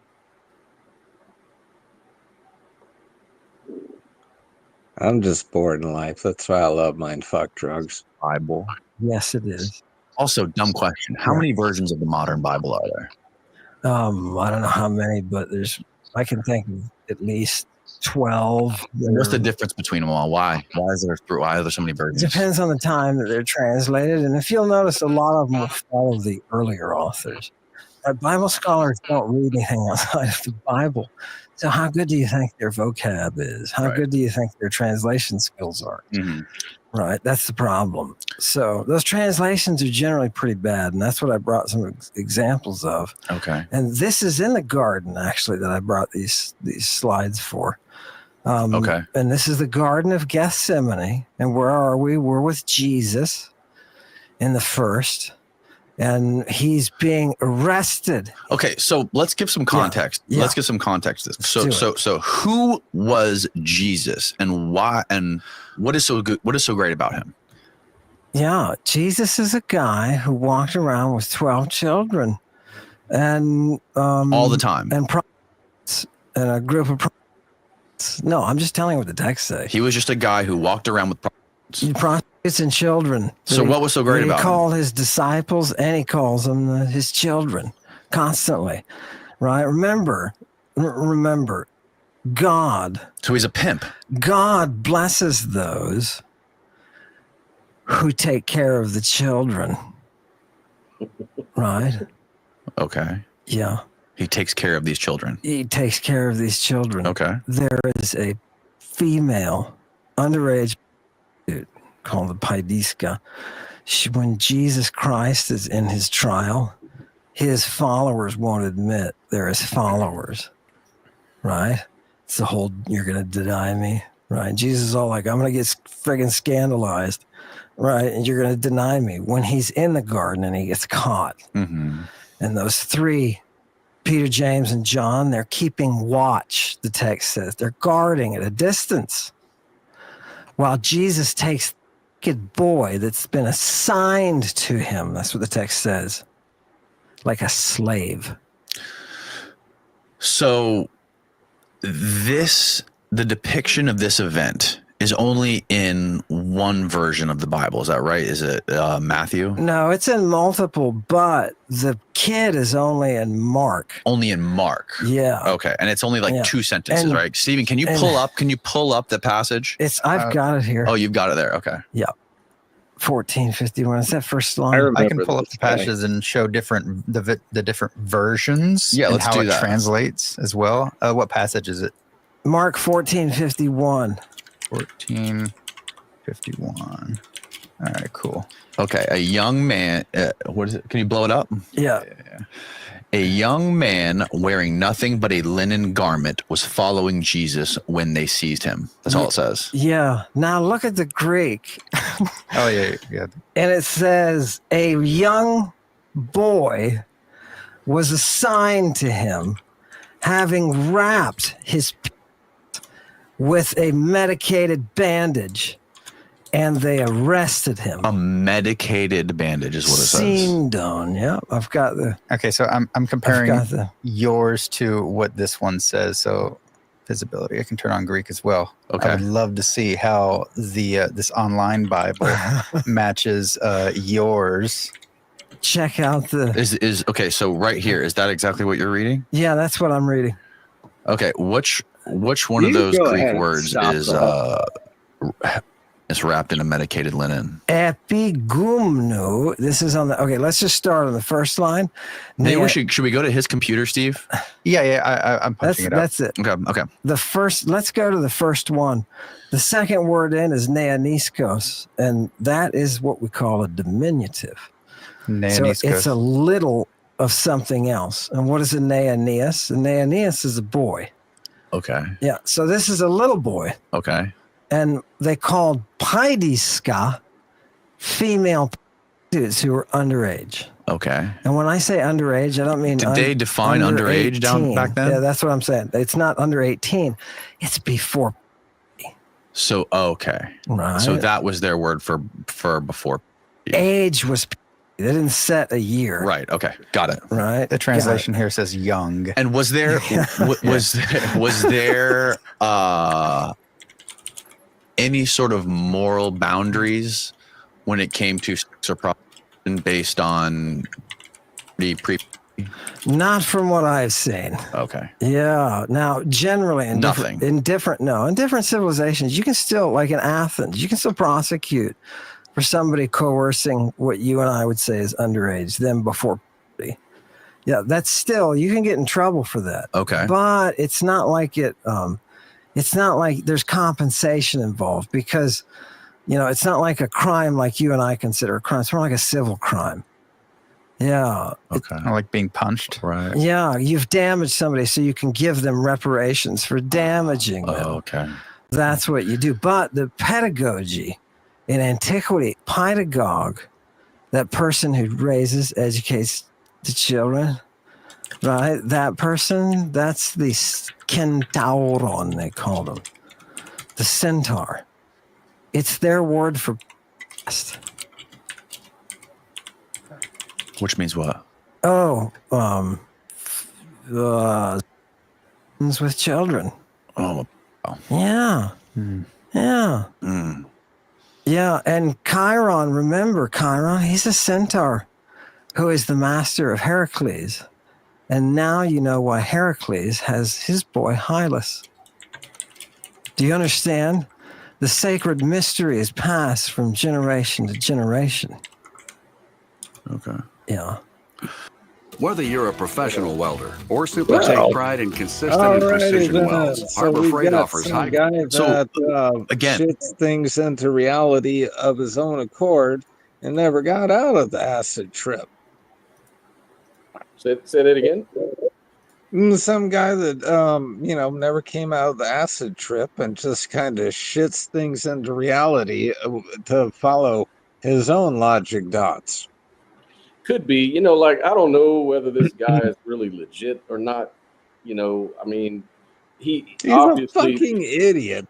I'm just bored in life. That's why I love mindfuck drugs. Bible. Yes, it is. Also, dumb question. How many versions of the modern Bible are there? I don't know how many, but I can think of at least 12. What's the difference between them all? Why are there so many versions? It depends on the time that they're translated. And if you'll notice, a lot of them will follow the earlier authors. Bible scholars don't read anything outside of the Bible. So how good do you think their vocab is? How good do you think their translation skills are? Mm-hmm. Right. That's the problem. So those translations are generally pretty bad. And that's what I brought some examples of. Okay. And this is in the garden, actually, that I brought these slides for. Okay. And this is the Garden of Gethsemane. And where are we? We're with Jesus in the first. And he's being arrested. Okay, so let's give some context. Yeah. Let's give some context. So who was Jesus, and why, and what is so good? What is so great about him? Yeah, Jesus is a guy who walked around with 12 children, and all the time, and prophets, and a group of prophets. No, I'm just telling you what the text says. He was just a guy who walked around with prophets and children. So what was so great about him? He called his disciples, and he calls them his children constantly, right? Remember, God. So he's a pimp. God blesses those who take care of the children, right? Okay. Yeah. He takes care of these children. He takes care of these children. Okay. There is a female underage called the Paidiska. When Jesus Christ is in his trial, his followers won't admit they're his followers, right? It's the whole, you're going to deny me, right? Jesus is all like, I'm going to get friggin' scandalized, right? And you're going to deny me. When he's in the garden and he gets caught, mm-hmm. and those three, Peter, James, and John, they're keeping watch, the text says. They're guarding at a distance. While Jesus takes the naked boy that's been assigned to him, that's what the text says, like a slave. So the depiction of this event is only in one version of the Bible. Is that right? Is it Matthew? No, it's in multiple, but the kid is only in Mark. Only in Mark. Yeah. Okay, and it's only like Yeah. 2 sentences, And- right? Stephen, can you and- pull up the passage? I've got it here. Oh, you've got it there. Okay. Yeah. 1451. Is that first line? I can pull up the passages and show the different versions. Yeah, and let's how do it that. translates as well. What passage is it? Mark 1451. 1451. All right, cool. Okay, a young man. What is it? Can you blow it up? Yeah. A young man wearing nothing but a linen garment was following Jesus when they seized him. That's all it says. Yeah. Now look at the Greek. Oh, yeah. And it says, a young boy was assigned to him, having wrapped his with a medicated bandage, and they arrested him. A medicated bandage is what it says. Sindon. Yeah, I've got the. Okay, so I'm comparing got the- yours to what this one says. So visibility, I can turn on Greek as well. Okay. I would love to see how the this online Bible matches yours. Check out the. Is okay. So right here, is that exactly what you're reading? Yeah, that's what I'm reading. Okay, which one of You those go Greek ahead and words stop is wrapped in a medicated linen? Epigumnu. This is on the. Okay, let's just start on the first line. Maybe Nea- should we go to his computer, Steve? Yeah. I'm punching it up. That's it. Okay. The first, let's go to the first one. The second word in is neoniskos, and that is what we call a diminutive. So Neoniskos. it's a little of something else. And what is a neonias? A neonias is a boy. Okay. Yeah. So this is a little boy, Okay. and they called paidiska female prostitutes who were underage. Okay. And when I say underage, I don't mean Did they define under underage down 18. back then? Yeah, that's what I'm saying. It's not under 18. It's before. So okay. Right. So that was their word for before. Age was. They didn't set a year. Right. Okay. Got it. Right. The translation here says young. And was there was there any sort of moral boundaries when it came to sex or prostitution based on the pre? Not from what I've seen. Okay. Yeah. Now, generally, in Nothing. different civilizations, you can still, like in Athens, you can still prosecute for somebody coercing what you and I would say is underage, them before puberty. Yeah, that's still, you can get in trouble for that. Okay. But it's not like it's not like there's compensation involved, because, it's not like a crime like you and I consider a crime. It's more like a civil crime. Yeah. Okay. Like being punched. Right. Yeah, you've damaged somebody, so you can give them reparations for damaging them. Okay. That's what you do. But the pedagogy in antiquity, pedagogue, that person who raises, educates the children, right? That person, that's the kentauron, they call them, the centaur. It's their word for best. Which means what? Oh, with children. Oh. Yeah. Yeah. Mm. Yeah. And Chiron, remember Chiron, he's a centaur who is the master of Heracles. And now you know why Heracles has his boy Hylas. Do you understand? The sacred mystery is passed from generation to generation. Okay. Yeah. Whether you're a professional welder or simply take pride in consistent and precision welds, Harbor Freight offers high. guy that again, shits things into reality of his own accord and never got out of the acid trip. Say that again. Some guy that never came out of the acid trip and just kind of shits things into reality to follow his own logic dots. Could be, I don't know whether this guy is really legit or not. I mean, he's obviously a fucking idiot.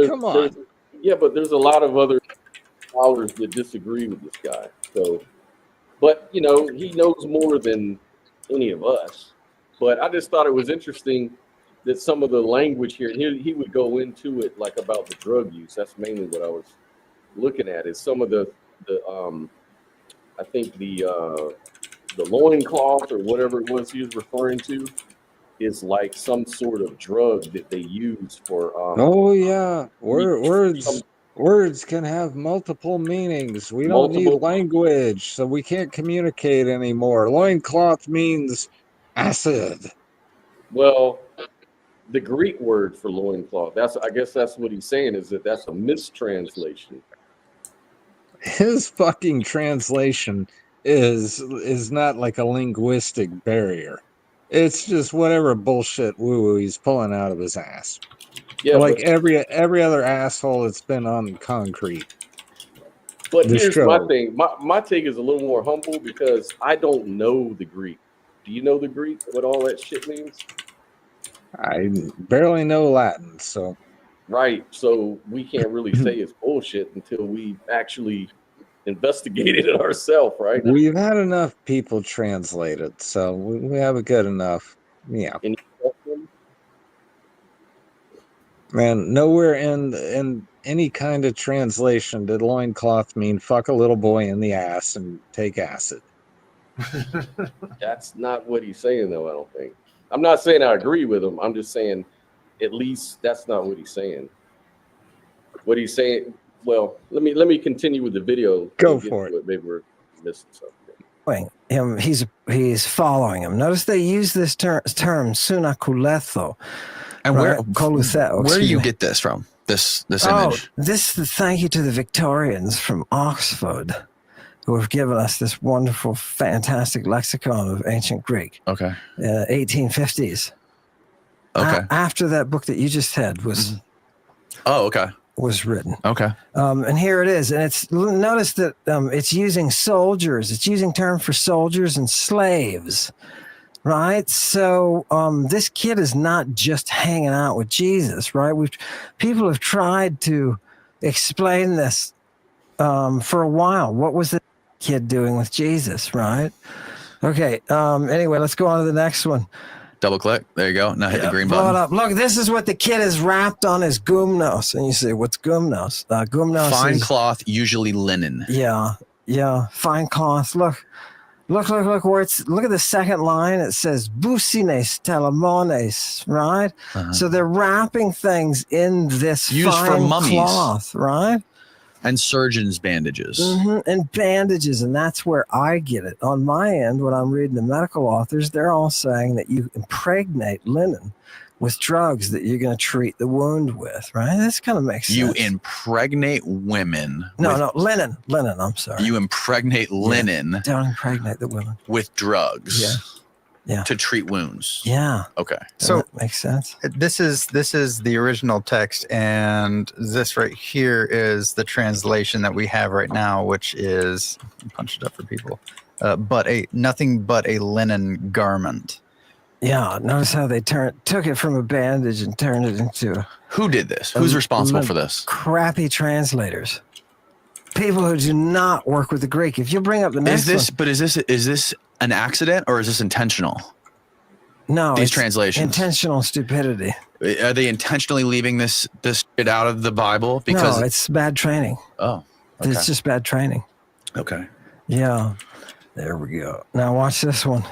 Come on. Yeah, but there's a lot of other scholars that disagree with this guy. So, but he knows more than any of us. But I just thought it was interesting that some of the language here, he would go into it like about the drug use. That's mainly what I was looking at, is some of the I think the loincloth or whatever it was he was referring to is like some sort of drug that they use for Oh yeah, words can have multiple meanings. We don't need language, so we can't communicate anymore. Loincloth means acid. Well, the Greek word for loincloth, I guess that's what he's saying, is that that's a mistranslation. His fucking translation is not like a linguistic barrier. It's just whatever bullshit woo-woo he's pulling out of his ass. Yeah, like but every other asshole that's been on concrete. But This here's show. my thing. My take is a little more humble because I don't know the Greek. Do you know the Greek? What all that shit means? I barely know Latin, so Right. So we can't really say it's bullshit until we actually investigated it ourselves, right? we've had enough people translate it, so we have a good enough. Yeah. And Man, nowhere in any kind of translation did loincloth mean fuck a little boy in the ass and take acid. that's not what he's saying, though. I don't think. I'm not saying I agree with him. I'm just saying, at least that's not what he's saying. What he's saying. Well, let me continue with the video. Go for it. Maybe we're missing something. Him, he's following him. Notice they use this term sunakuletho. And right? where do you get this from? This image? Thank you to the Victorians from Oxford, who have given us this wonderful, fantastic lexicon of ancient Greek. Okay. 1850s. Okay. After that book that you just had was. Oh, okay. Was written. Okay. And here it is. And notice that it's using soldiers. It's using terms for soldiers and slaves. Right. So this kid is not just hanging out with Jesus. Right. People have tried to explain this for a while. What was the kid doing with Jesus? Right. Okay. Anyway, let's go on to the next one. Double click. There you go. Now hit the green Blow button. it up. Look, this is what the kid is wrapped on his gumnos. And you say, what's gumnos? Gumnos Fine is, cloth, usually linen. Yeah. Fine cloth. Look where look at the second line. It says busines telemones, right? So they're wrapping things in this Used for fine mummies. cloth, right? And surgeon's bandages. And bandages, and that's where I get it. On my end, when I'm reading the medical authors, they're all saying that you impregnate linen with drugs that you're going to treat the wound with, right? This kind of makes sense. You impregnate women. No, linen. I'm sorry. You impregnate linen. Don't impregnate the women. With drugs. Yeah. To treat wounds. Yeah. Okay. So that makes sense. This is the original text, and this right here is the translation that we have right now, which is punch it up for people. Nothing but a linen garment. Yeah, notice how they took it from a bandage and turned it into. Who did this? Who's responsible for this? Crappy translators. People who do not work with the Greek. If you bring up the next one. But is this an accident or is this intentional? No, these it's translations. Intentional stupidity. Are they intentionally leaving this shit out of the Bible? Because no, it's bad training. Oh, okay. It's just bad training. Okay. Yeah, there we go. Now watch this one.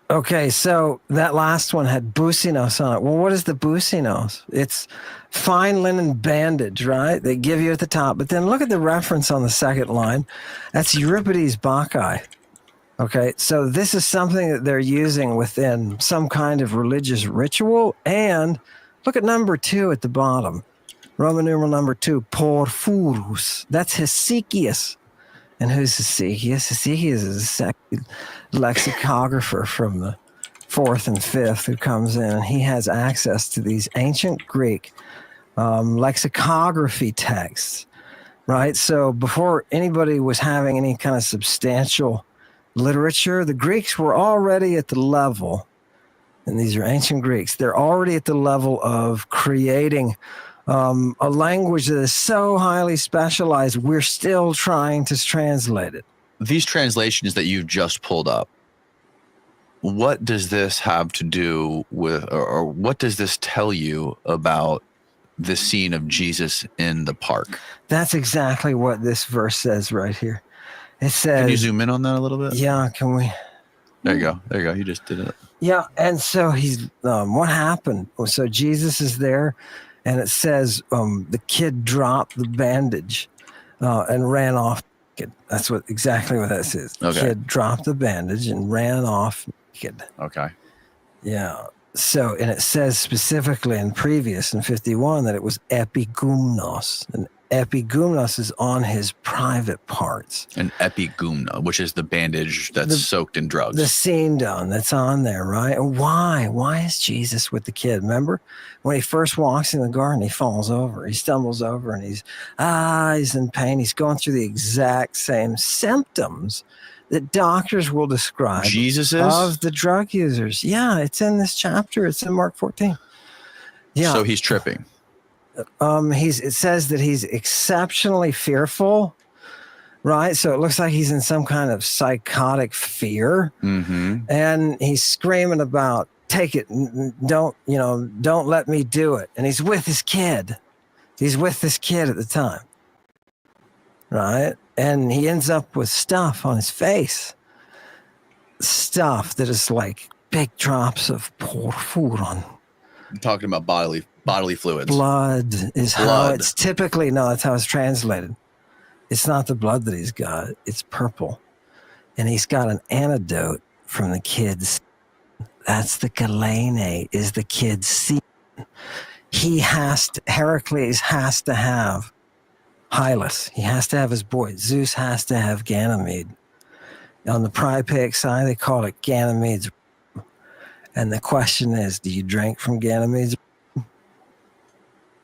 Okay, so that last one had businos on it. Well, what is the businos? It's fine linen bandage, right? They give you at the top. But then look at the reference on the second line. That's Euripides Bacchae. Okay, so this is something that they're using within some kind of religious ritual. And look at number 2 at the bottom. Roman numeral number 2, Porphyros. That's Hesychius. And who's Hesychius? Hesychius is a lexicographer from the 4th and 5th who comes in, and he has access to these ancient Greek lexicography texts, right? So before anybody was having any kind of substantial literature, the Greeks were already at the level, and these are ancient Greeks, they're already at the level of creating a language that is so highly specialized, we're still trying to translate it. These translations that you've just pulled up, what does this have to do with, or what does this tell you about the scene of Jesus in the park? That's exactly what this verse says right here. It says, can you zoom in on that a little bit? Yeah, can we? There you go. There you go. You just did it. Yeah, and so he's what happened? So Jesus is there, and it says the kid dropped the bandage and ran off naked. That's exactly what that says. Okay. Kid dropped the bandage and ran off naked. Okay. Yeah. So, and it says specifically in 51 that it was epigumnos, and epigumnos is on his private parts. An epigumna, which is the bandage that's soaked in drugs. The scene done that's on there, right? And why? Why is Jesus with the kid? Remember when he first walks in the garden, he falls over, he stumbles over, and he's in pain. He's going through the exact same symptoms that doctors will describe Jesus is? of the drug users. Yeah, it's in this chapter. It's in Mark 14. Yeah. So he's tripping. It says that he's exceptionally fearful, right? So it looks like he's in some kind of psychotic fear. Mm-hmm. And he's screaming about, take it, don't let me do it. And he's with his kid. He's with this kid at the time, right? And he ends up with stuff on his face, stuff that is like big drops of porphyrin. I'm talking about bodily fluids. Blood is how it's typically, no, that's how it's translated. It's not the blood that he's got, it's purple. And he's got an antidote from the kids. That's the galene, is the kid's seed. Heracles has to have Hylas. He has to have his boy. Zeus has to have Ganymede. On the Priapeic side, they call it Ganymede's. And the question is, do you drink from Ganymede's?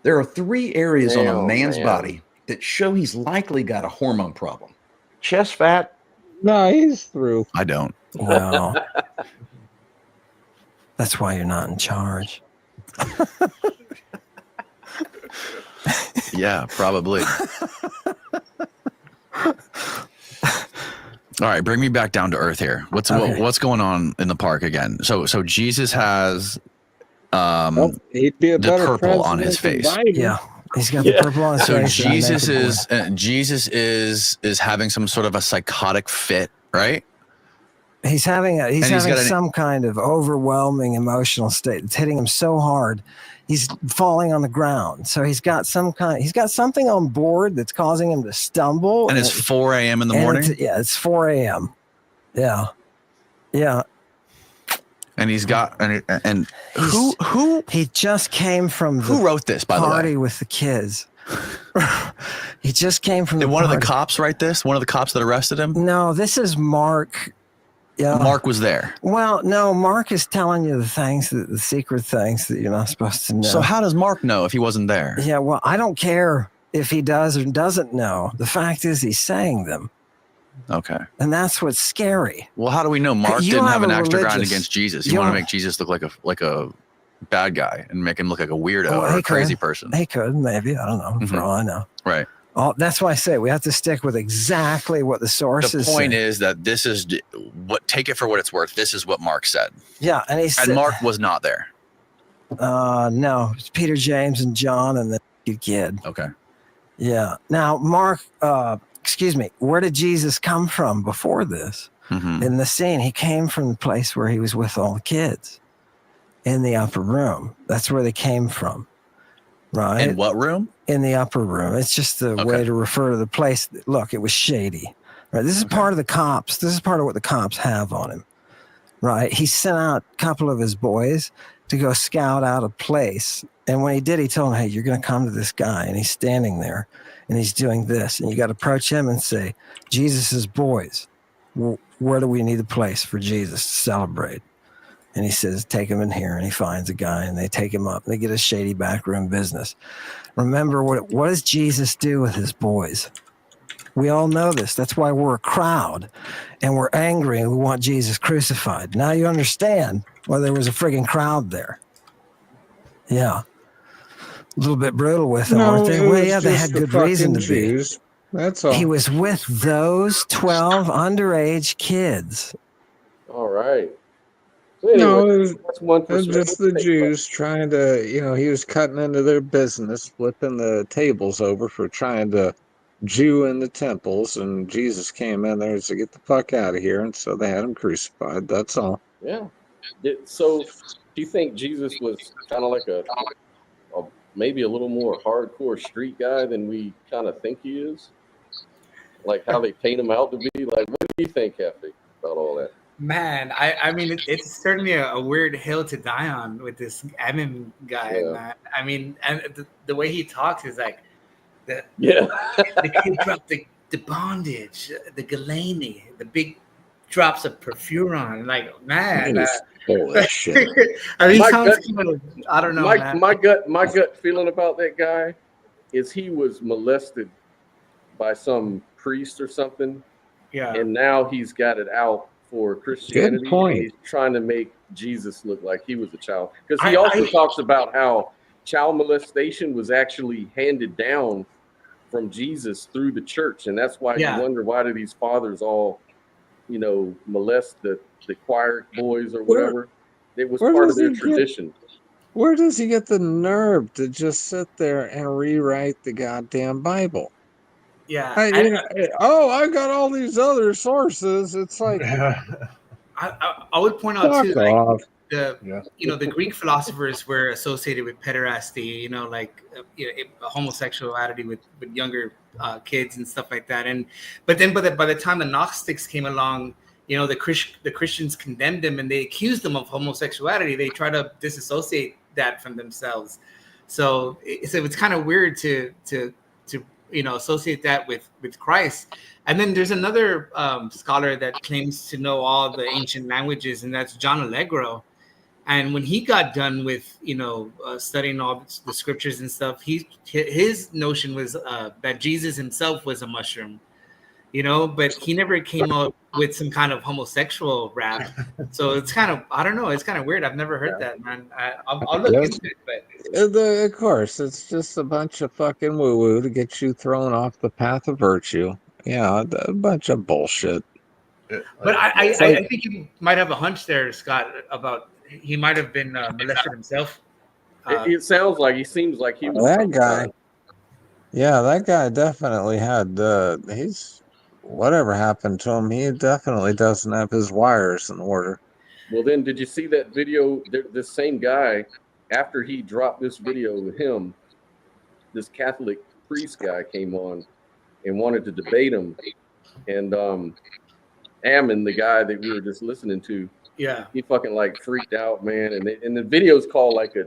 There are 3 areas on a Damn, man's man. body that show he's likely got a hormone problem. Chest fat. No, he's through. I don't. Well, that's why you're not in charge. Yeah, probably. All right, bring me back down to earth here. What's going on in the park again? So Jesus has he'd be a the better purple on his president face. than Biden. Yeah, he's got the purple on his So face. Jesus is having some sort of a psychotic fit, right? He's having he's got some kind of overwhelming emotional state. It's hitting him so hard, he's falling on the ground. So he's got something on board that's causing him to stumble. And it's 4 a.m. in the morning. It's 4 a.m. Yeah. And he's got and who he just came from the who wrote this, by the way? party with the kids. He just came from Did the one of the party. cops write this? One of the cops that arrested him? No, this is Mark. Yeah. Mark was there. Well, no, Mark is telling you the secret things that you're not supposed to know. So how does Mark know if he wasn't there? Yeah, well, I don't care if he does or doesn't know. The fact is he's saying them. Okay. And that's what's scary. Well, how do we know Mark You didn't have have an a axe to grind religious- against Jesus? You you want to have- make Jesus look like a bad guy and make him look like a weirdo Well, or he a crazy could. person. He could, maybe. I don't know, for all I know. Right. That's why I say we have to stick with exactly what the sources The point say. is that this is take it for what it's worth. This is what Mark said. Yeah, and he said, And Mark was not there. no, it's Peter, James, and John, and the kid. Okay. Yeah. Now, Mark, where did Jesus come from before this? Mhm. In the scene, he came from the place where he was with all the kids in the upper room. That's where they came from. Right. In what room? In the upper room. It's just the way to refer to the place. Look, it was shady. Right. This is part of the cops. This is part of what the cops have on him. Right. He sent out a couple of his boys to go scout out a place. And when he did, he told him, hey, you're going to come to this guy. And he's standing there and he's doing this. And you got to approach him and say, Jesus's boys, where do we need a place for Jesus to celebrate? And he says, take him in here. And he finds a guy and they take him up. They get a shady backroom business. Remember, what does Jesus do with his boys? We all know this. That's why we're a crowd and we're angry and we want Jesus crucified. Now you understand why there was a friggin' crowd there. Yeah. A little bit brutal with them, weren't they? Well, yeah, they had good reason to be. Jews. That's all. He was with those 12 underage kids. All right. Well, anyway, No, that's one it was perspective. just the Jews trying to, he was cutting into their business, flipping the tables over for trying to Jew in the temples, and Jesus came in there and said, "Get the fuck out of here," and so they had him crucified. That's all. Yeah. So, do you think Jesus was kind of like a maybe a little more hardcore street guy than we kind of think he is? Like how they paint him out to be? Like, what do you think, Kathy, about all that? Man, I mean, it's certainly a weird hill to die on with this Ammon guy, Yeah. man. I mean, and the way he talks is like, the kid dropped the bondage, the Galani, the big drops of perfuron. Like, man, holy shit. I mean, My sounds gut- kind of, I don't know, man. My gut feeling about that guy is he was molested by some priest or something. Yeah. And now he's got it out for Christianity. point. He's trying to make Jesus look like he was a child. Because he also talks about how child molestation was actually handed down from Jesus through the church. And that's why Yeah. you wonder, why do these fathers all, molest the choir boys or whatever? It was where part of does their he get- tradition. Where does he get the nerve to just sit there and rewrite the goddamn Bible? Yeah. I got all these other sources. It's like, I would point out fuck too, like off. the Greek philosophers were associated with pederasty, homosexuality with younger kids and stuff like that. And but then by the time the Gnostics came along, the Christians condemned them and they accused them of homosexuality. They try to disassociate that from themselves. So it's kind of weird to associate that with Christ. And then there's another scholar that claims to know all the ancient languages, and that's John Allegro. And when he got done with studying all the scriptures and stuff, his notion was that Jesus himself was a mushroom, but he never came up with some kind of homosexual rap. So it's kind of, I don't know, it's kind of weird. I've never heard that, man. I'll look into it, but Of course, it's just a bunch of fucking woo-woo to get you thrown off the path of virtue. Yeah, a bunch of bullshit. But I think you might have a hunch there, Scott, about he might have been molested himself. It sounds like he seems like he was That guy. Yeah, that guy definitely had. He's whatever happened to him. He definitely doesn't have his wires in order. Well, then, did you see that video? This same guy, after he dropped this video with him, this Catholic priest guy came on and wanted to debate him. And Ammon, the guy that we were just listening to, yeah, he fucking like freaked out, man. And the video's called like a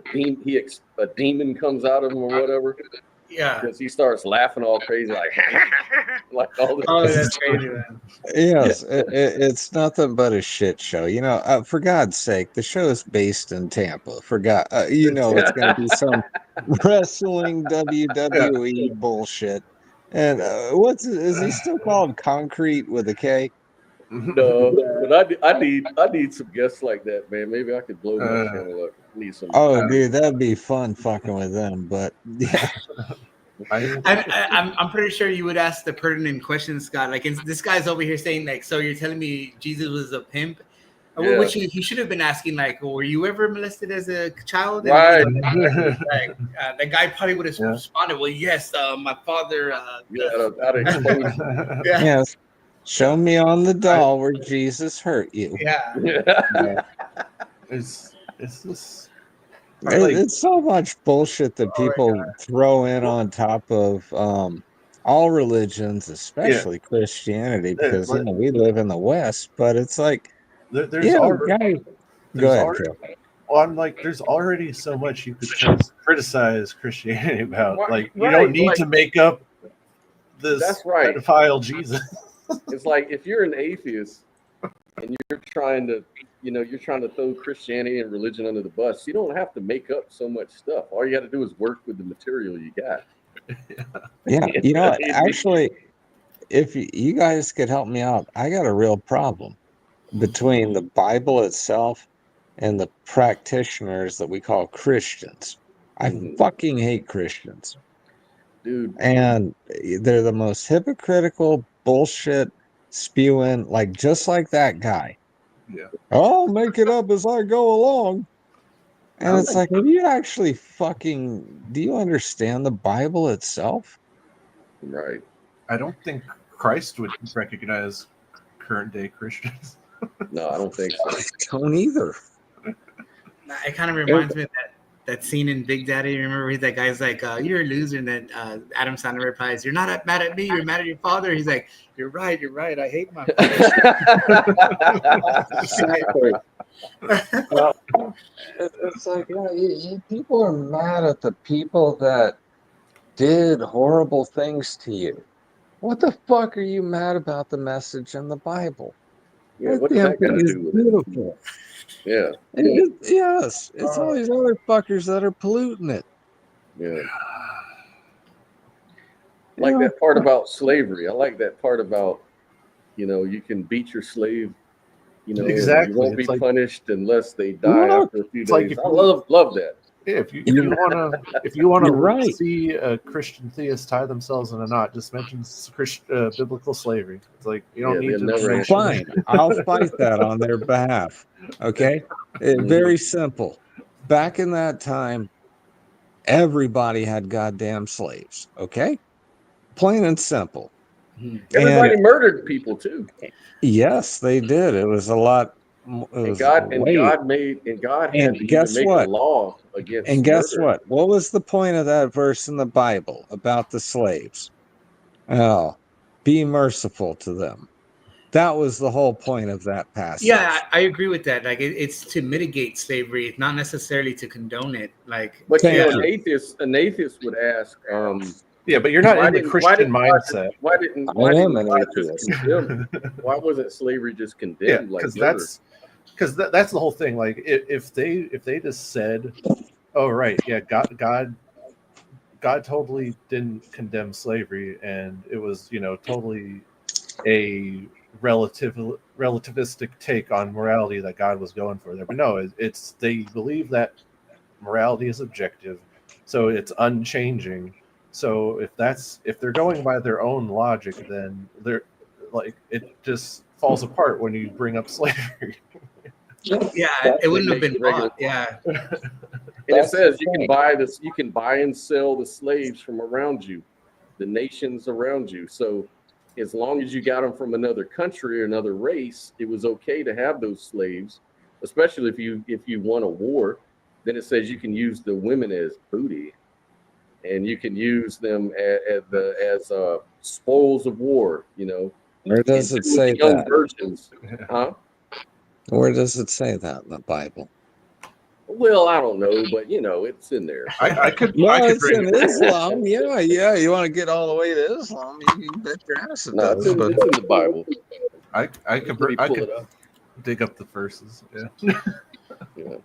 demon comes out of him or whatever. Yeah, because he starts laughing all crazy, like all this. Oh, that's crazy, man. Yes, it's nothing but a shit show. For God's sake, the show is based in Tampa. It's going to be some wrestling WWE bullshit. And is he still called Concrete with a K? No, but I need some guests like that, man. Maybe I could blow my channel up. Need some. Oh, dude, that'd be fun fucking with them. But yeah, I'm pretty sure you would ask the pertinent question, Scott. Like, this guy's over here saying, like, so you're telling me Jesus was a pimp? Yeah. Which he should have been asking, like, were you ever molested as a child? And right. The guy probably would have responded, well, yes, my father. Yes. Show me on the doll where Jesus hurt you. Yeah. It's just. It's so much bullshit that people throw in on top of all religions, especially Christianity, because we live in the West. But it's like, there's already, go ahead, Joe. Well, I'm like, there's already so much you could criticize Christianity about. Like, you don't need to make up this pedophile Jesus. It's like if you're an atheist and you're trying to throw Christianity and religion under the bus, you don't have to make up so much stuff. All you got to do is work with the material you got. Yeah, actually, if you guys could help me out, I got a real problem between the Bible itself and the practitioners that we call Christians. I fucking hate Christians. Dude. And they're the most hypocritical bullshit spewing, just like that guy. Yeah. I'll make it up as I go along. And I'm it's like, have you actually do you understand the Bible itself? Right. I don't think Christ would recognize current day Christians. No, I don't think so. I don't either. It kind of reminds me of that scene in Big Daddy. Remember, that guy's like, "You're a loser," and then Adam Sandler replies, "You're not mad at me. You're mad at your father." He's like, "You're right. You're right. I hate my father." Exactly. Well, it's like, people are mad at the people that did horrible things to you. What the fuck are you mad about the message in the Bible? Yeah, That what does damn that got thing to is do with beautiful. it? Yeah. Yes, it's all these other fuckers that are polluting it. Yeah. Like that part about slavery. I like that part about, you can beat your slave, Exactly. you won't be It's like- punished unless they die Look, after a few it's like days. if I you- love that. Yeah, if you want You're to right. see a Christian theist tie themselves in a knot, just mention biblical slavery. It's like you don't need they'll to never mention Fine, I'll fight that on their behalf. Okay, very simple. Back in that time, everybody had goddamn slaves. Okay, plain and simple. Everybody And murdered people too. yes, they did. It was a lot. It And was God way. had to And even guess make what? a law against And guess murder. what? What was the point of that verse in the Bible about the slaves? Oh, be merciful to them. That was the whole point of that passage. Yeah, I agree with that. Like, it's to mitigate slavery, not necessarily to condone it. Like, But Thank an you. atheist would ask, Yeah, but you're not why in the didn't- Christian why didn't mindset. Why didn't I am God an just atheist. condemn? Why wasn't slavery just Yeah, condemned like because murder? that's the whole thing. Like if they just said, "Oh right, yeah, God totally didn't condemn slavery, and it was totally a relativistic take on morality that God was going for there." But no, it's they believe that morality is objective, so it's unchanging. So if they're going by their own logic, then they're like, it just falls apart when you bring up slavery. yeah, it wouldn't have been bought. Yeah, And it says you can buy this, you can buy and sell the slaves from around you, the nations around you. So as long as you got them from another country or another race, it was okay to have those slaves, especially if you won a war. Then it says you can use the women as booty, and you can use them as spoils of war. Where does it say young that? virgins, huh? Where does it say that in the Bible? Well, I don't know, but it's in there. I could It's bring in Islam. Yeah. You want to get all the way to Islam? You can bet your ass it No, does. it's in the Bible. I could Let me pull it up. dig up the verses. Yeah. Yeah.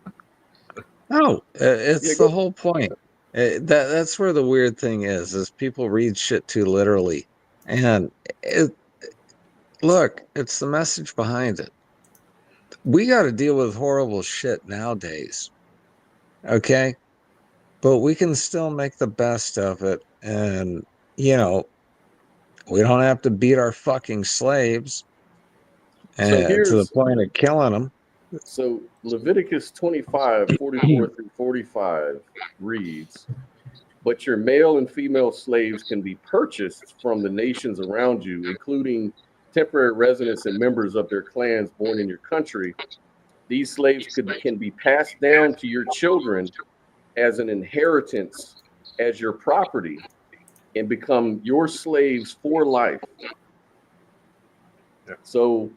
No, it's Yeah, the go- whole point. That's where the weird thing is people read shit too literally, and look, it's the message behind it. We got to deal with horrible shit nowadays, okay? But we can still make the best of it, and we don't have to beat our fucking slaves So to the here's point of killing them. So Leviticus 25, 44 through 45 reads, "But your male and female slaves can be purchased from the nations around you, including temporary residents and members of their clans born in your country. These slaves can be passed down to your children as an inheritance, as your property, and become your slaves for life." So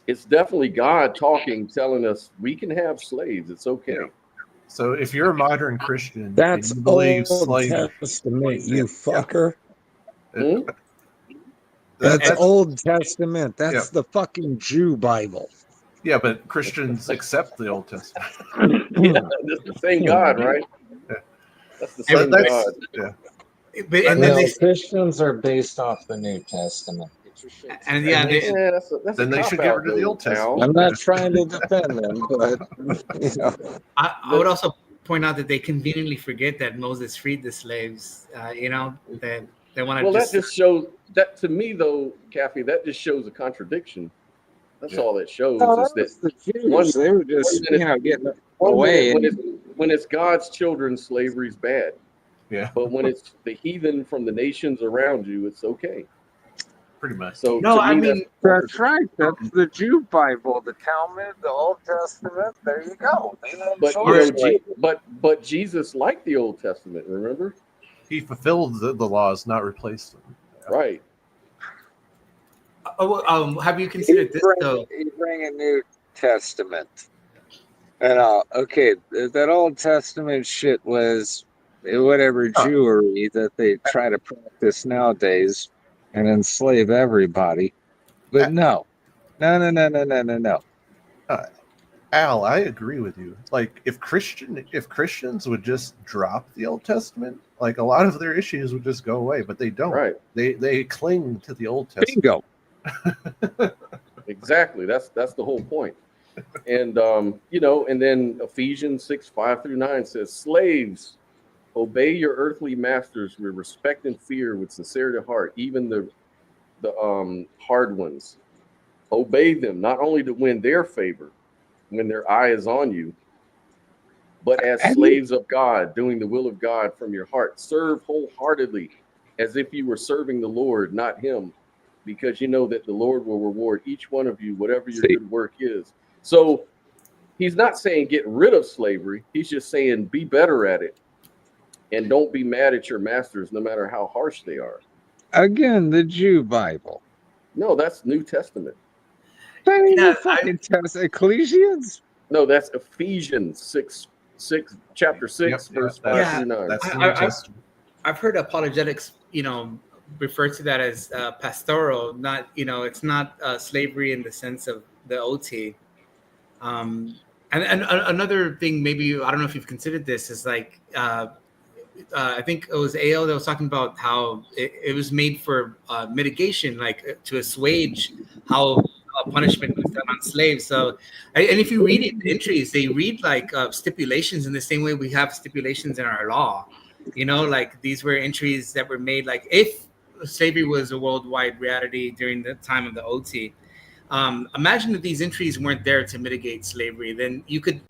it's definitely God talking, telling us we can have slaves. It's okay. So if you're a modern Christian, That's and you believe Old slavery, Testament, you fucker. Hmm? That's Old Testament. That's Yeah. the fucking Jew Bible. Yeah, but Christians accept the Old Testament. Yeah, that's the same God, right? Yeah. That's the Yeah, same but God. Yeah. but and then No, they Christians are based off the New Testament. and yeah, they, Yeah, that's Then a they should cop get out, rid of the though, Old pal. Testament. I'm not trying to defend them, but I would also point out that they conveniently forget that Moses freed the slaves. That they want to Well, that just shows that to me, though, Kathy. That just shows a contradiction. That's all that shows No, is that was that the one, Jews. They were just, one minute, getting one away. minute when it's God's children, slavery's bad. Yeah. But when it's the heathen from the nations around you, it's okay. Pretty much. So No, to I me, mean, That's right. That's the Jew Bible, the Talmud, the Old Testament. There you go. They don't but show you know, us like but Jesus liked the Old Testament. Remember? He fulfilled the laws, not replaced them. Right. have you considered this though? you bring a New Testament. And okay, that Old Testament shit was whatever Jewery that they try to practice nowadays and enslave everybody. But no. Al, I agree with you. Like, if Christians would just drop the Old Testament, like a lot of their issues would just go away. But they don't. Right. They cling to the Old Testament. Bingo. Exactly. That's the whole point. And and then Ephesians 6:5-9 says, "Slaves, obey your earthly masters with respect and fear, with sincerity of heart, even the hard ones. Obey them, not only to win their favor when their eye is on you, but as slaves of God, doing the will of God from your heart. Serve wholeheartedly, as if you were serving the Lord, not him, because you know that the Lord will reward each one of you, whatever your good work is." So he's not saying get rid of slavery. He's just saying be better at it. And don't be mad at your masters, no matter how harsh they are. Again, the Jew Bible. No, that's New Testament. That ain't the fucking Ecclesians. No, that's Ephesians 6, chapter 6, verse 5-9. That's the New Testament. I've heard apologetics, refer to that as pastoral, not, it's not slavery in the sense of the OT. And another thing, maybe, I don't know if you've considered this, is like, I think it was AO that was talking about how it was made for mitigation, like to assuage how punishment was done on slaves. So, and if you read it, the entries, they read like stipulations in the same way we have stipulations in our law. Like these were entries that were made, like if slavery was a worldwide reality during the time of the OT. Imagine if these entries weren't there to mitigate slavery, then you could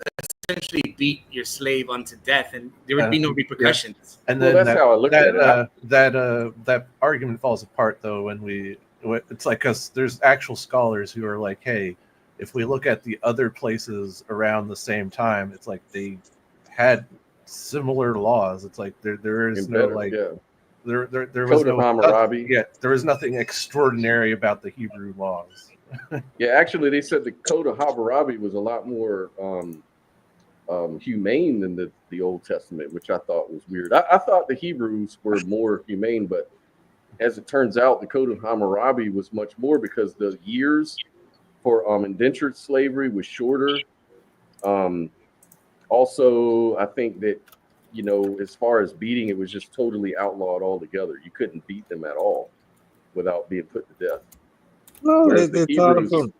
essentially beat your slave unto death, and there would be no repercussions. And then that's how I look at it. That argument falls apart though when it's like, because there's actual scholars who are like, hey, if we look at the other places around the same time, it's like they had similar laws. It's like there is no like there was Code of no Hammurabi. there was nothing extraordinary about the Hebrew laws. Yeah, actually, they said the Code of Hammurabi was a lot more humane than the Old Testament, which I thought was weird. I thought the Hebrews were more humane, but as it turns out, the Code of Hammurabi was much more, because the years for indentured slavery was shorter. Also, I think that, as far as beating, it was just totally outlawed altogether. You couldn't beat them at all without being put to death. No, they thought of them.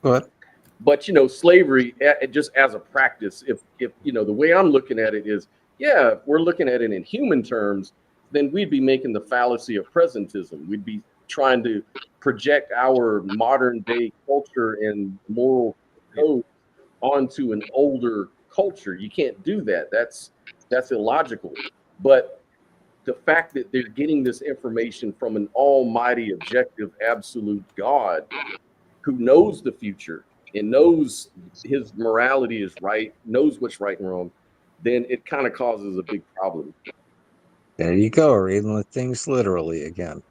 What? But slavery, just as a practice, if the way I'm looking at it is, yeah, if we're looking at it in human terms, then we'd be making the fallacy of presentism. We'd be trying to project our modern day culture and moral code onto an older culture. You can't do that. That's illogical. But the fact that they're getting this information from an almighty, objective, absolute God who knows the future and knows his morality is right, knows what's right and wrong, then it kind of causes a big problem. There you go, reading the things literally again.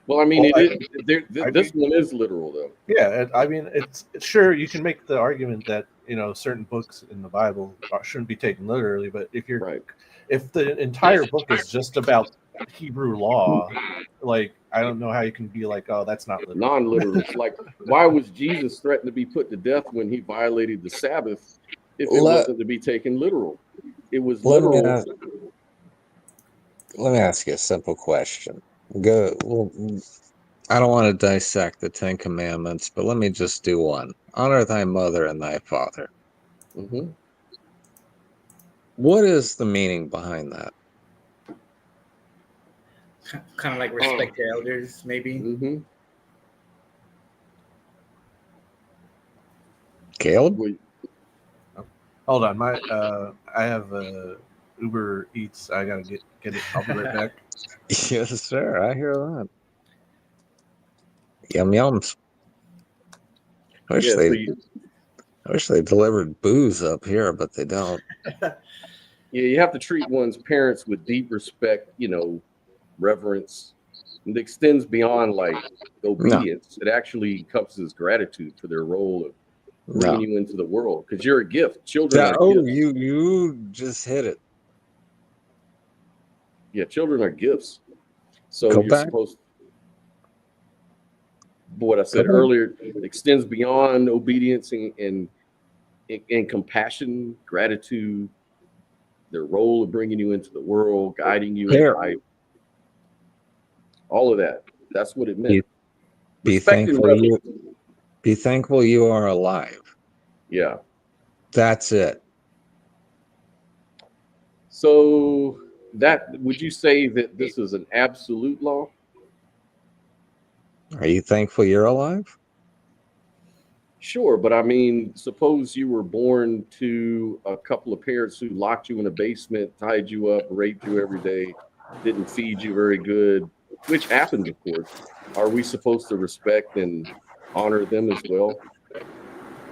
Well, I mean, this one is literal, though. Yeah, I mean, it's sure you can make the argument that certain books in the Bible shouldn't be taken literally, but if the entire book is just about Hebrew law, like I don't know how you can be like, oh, that's not literal. Non-literal. It's like, why was Jesus threatened to be put to death when he violated the Sabbath if it wasn't to be taken literal? It was literal. Let me ask you a simple question. I don't want to dissect the 10 Commandments, but let me just do one. Honor thy mother and thy father. Mm-hmm. What is the meaning behind that? Kind of like respect your elders, maybe. Mm-hmm. Caleb? Hold on, I have Uber Eats. I gotta get it. I'll be right back. Yes, sir. I hear that. Yum yums. I wish they delivered booze up here, but they don't. Yeah, you have to treat one's parents with deep respect, reverence. It extends beyond like obedience. It actually encompasses gratitude for their role of bringing you into the world, because you're a gift. Children are gifts. You just hit it. Yeah, children are gifts. So Go you're back. supposed. But what I said earlier extends beyond obedience and compassion, gratitude, their role of bringing you into the world, guiding you in life. All of that. That's what it meant. Be Respect and thankful reverence. be thankful you are alive. Yeah. That's it. So would you say that this is an absolute law? Are you thankful you're alive? Sure, but I mean, suppose you were born to a couple of parents who locked you in a basement, tied you up, raped you every day, didn't feed you very good, which happens, of course. Are we supposed to respect and honor them as well?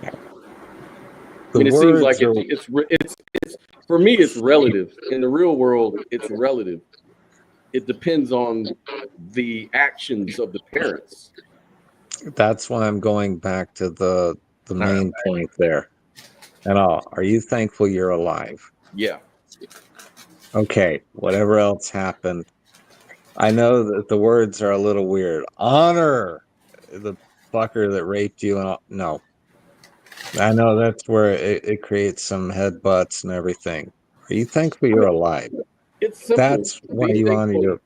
I mean, it seems like it's for me, it's relative. In the real world, it's relative. It depends on the actions of the parents. That's why I'm going back to the main point there. And are you thankful you're alive? Yeah. Okay, whatever else happened. I know that the words are a little weird. Honor the fucker that raped you. And no. I know that's where it creates some headbutts and everything. Are you thankful you're alive? It's simple. That's why you honor your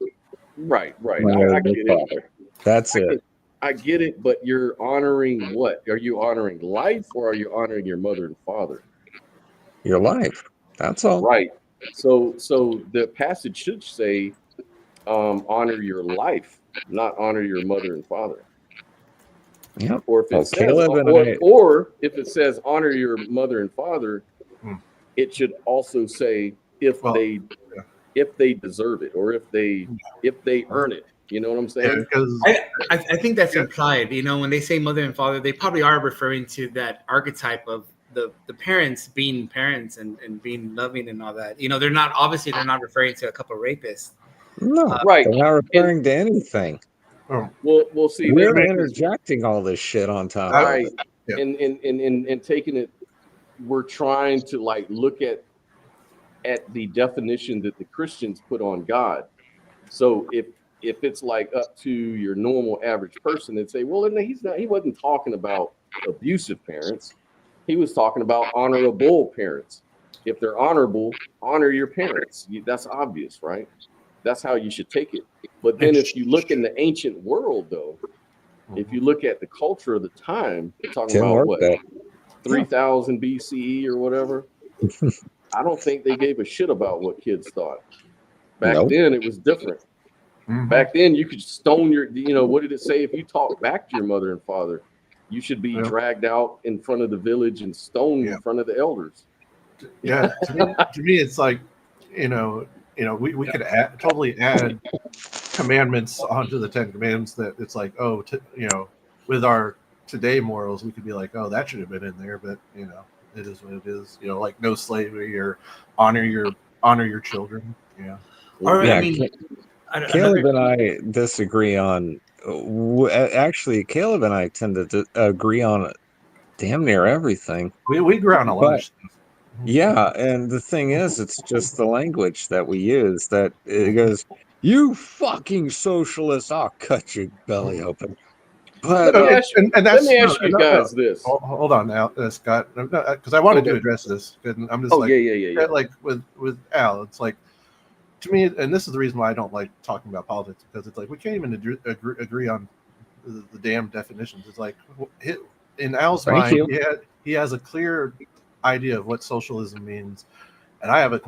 Right. honor I the get father. it. That's it. I get it, but you're honoring what? Are you honoring life, or are you honoring your mother and father? Your life. That's all. Right. So the passage should say, honor your life, not honor your mother and father. Yep. Or if it says, or if it says honor your mother and father, it should also say if they deserve it, or if they earn it. You know what I'm saying? I think that's implied. When they say mother and father, they probably are referring to that archetype of the parents being parents and being loving and all that. They're not referring to a couple of rapists. No, right. They're not referring to anything. We'll see. We're interjecting all this shit on top of it. And taking it, we're trying to look at the definition that the Christians put on God. So if it's up to your normal average person, they'd say, well, he wasn't talking about abusive parents. He was talking about honorable parents. If they're honorable, honor your parents. That's obvious, right? That's how you should take it. But then if you look in the ancient world, though, if you look at the culture of the time, we're talking about what, 3000 BCE or whatever. I don't think they gave a shit about what kids thought. Back then, it was different. Back then, you could stone what did it say? If you talk back to your mother and father, you should be dragged out in front of the village and stoned in front of the elders. Yeah, to me, it's like, we could totally add commandments onto the 10 Commandments that it's like, with our today morals, we could be like, oh, that should have been in there, but it is what it is. Like no slavery, or honor your children. Yeah. Caleb and I disagree on. Actually, Caleb and I tend to agree on damn near everything. We agree on a lot of stuff. Yeah, and the thing is, it's just the language that we use that it goes, "You fucking socialist! I'll cut your belly open." But let me ask you guys this. Hold on, now, Scott, because I wanted to address this. And I'm just yeah. Like with Al, it's like, to me, and this is the reason why I don't like talking about politics, because it's like we can't even agree on the damn definitions. It's like in Al's mind, he has a clear idea of what socialism means, and I have a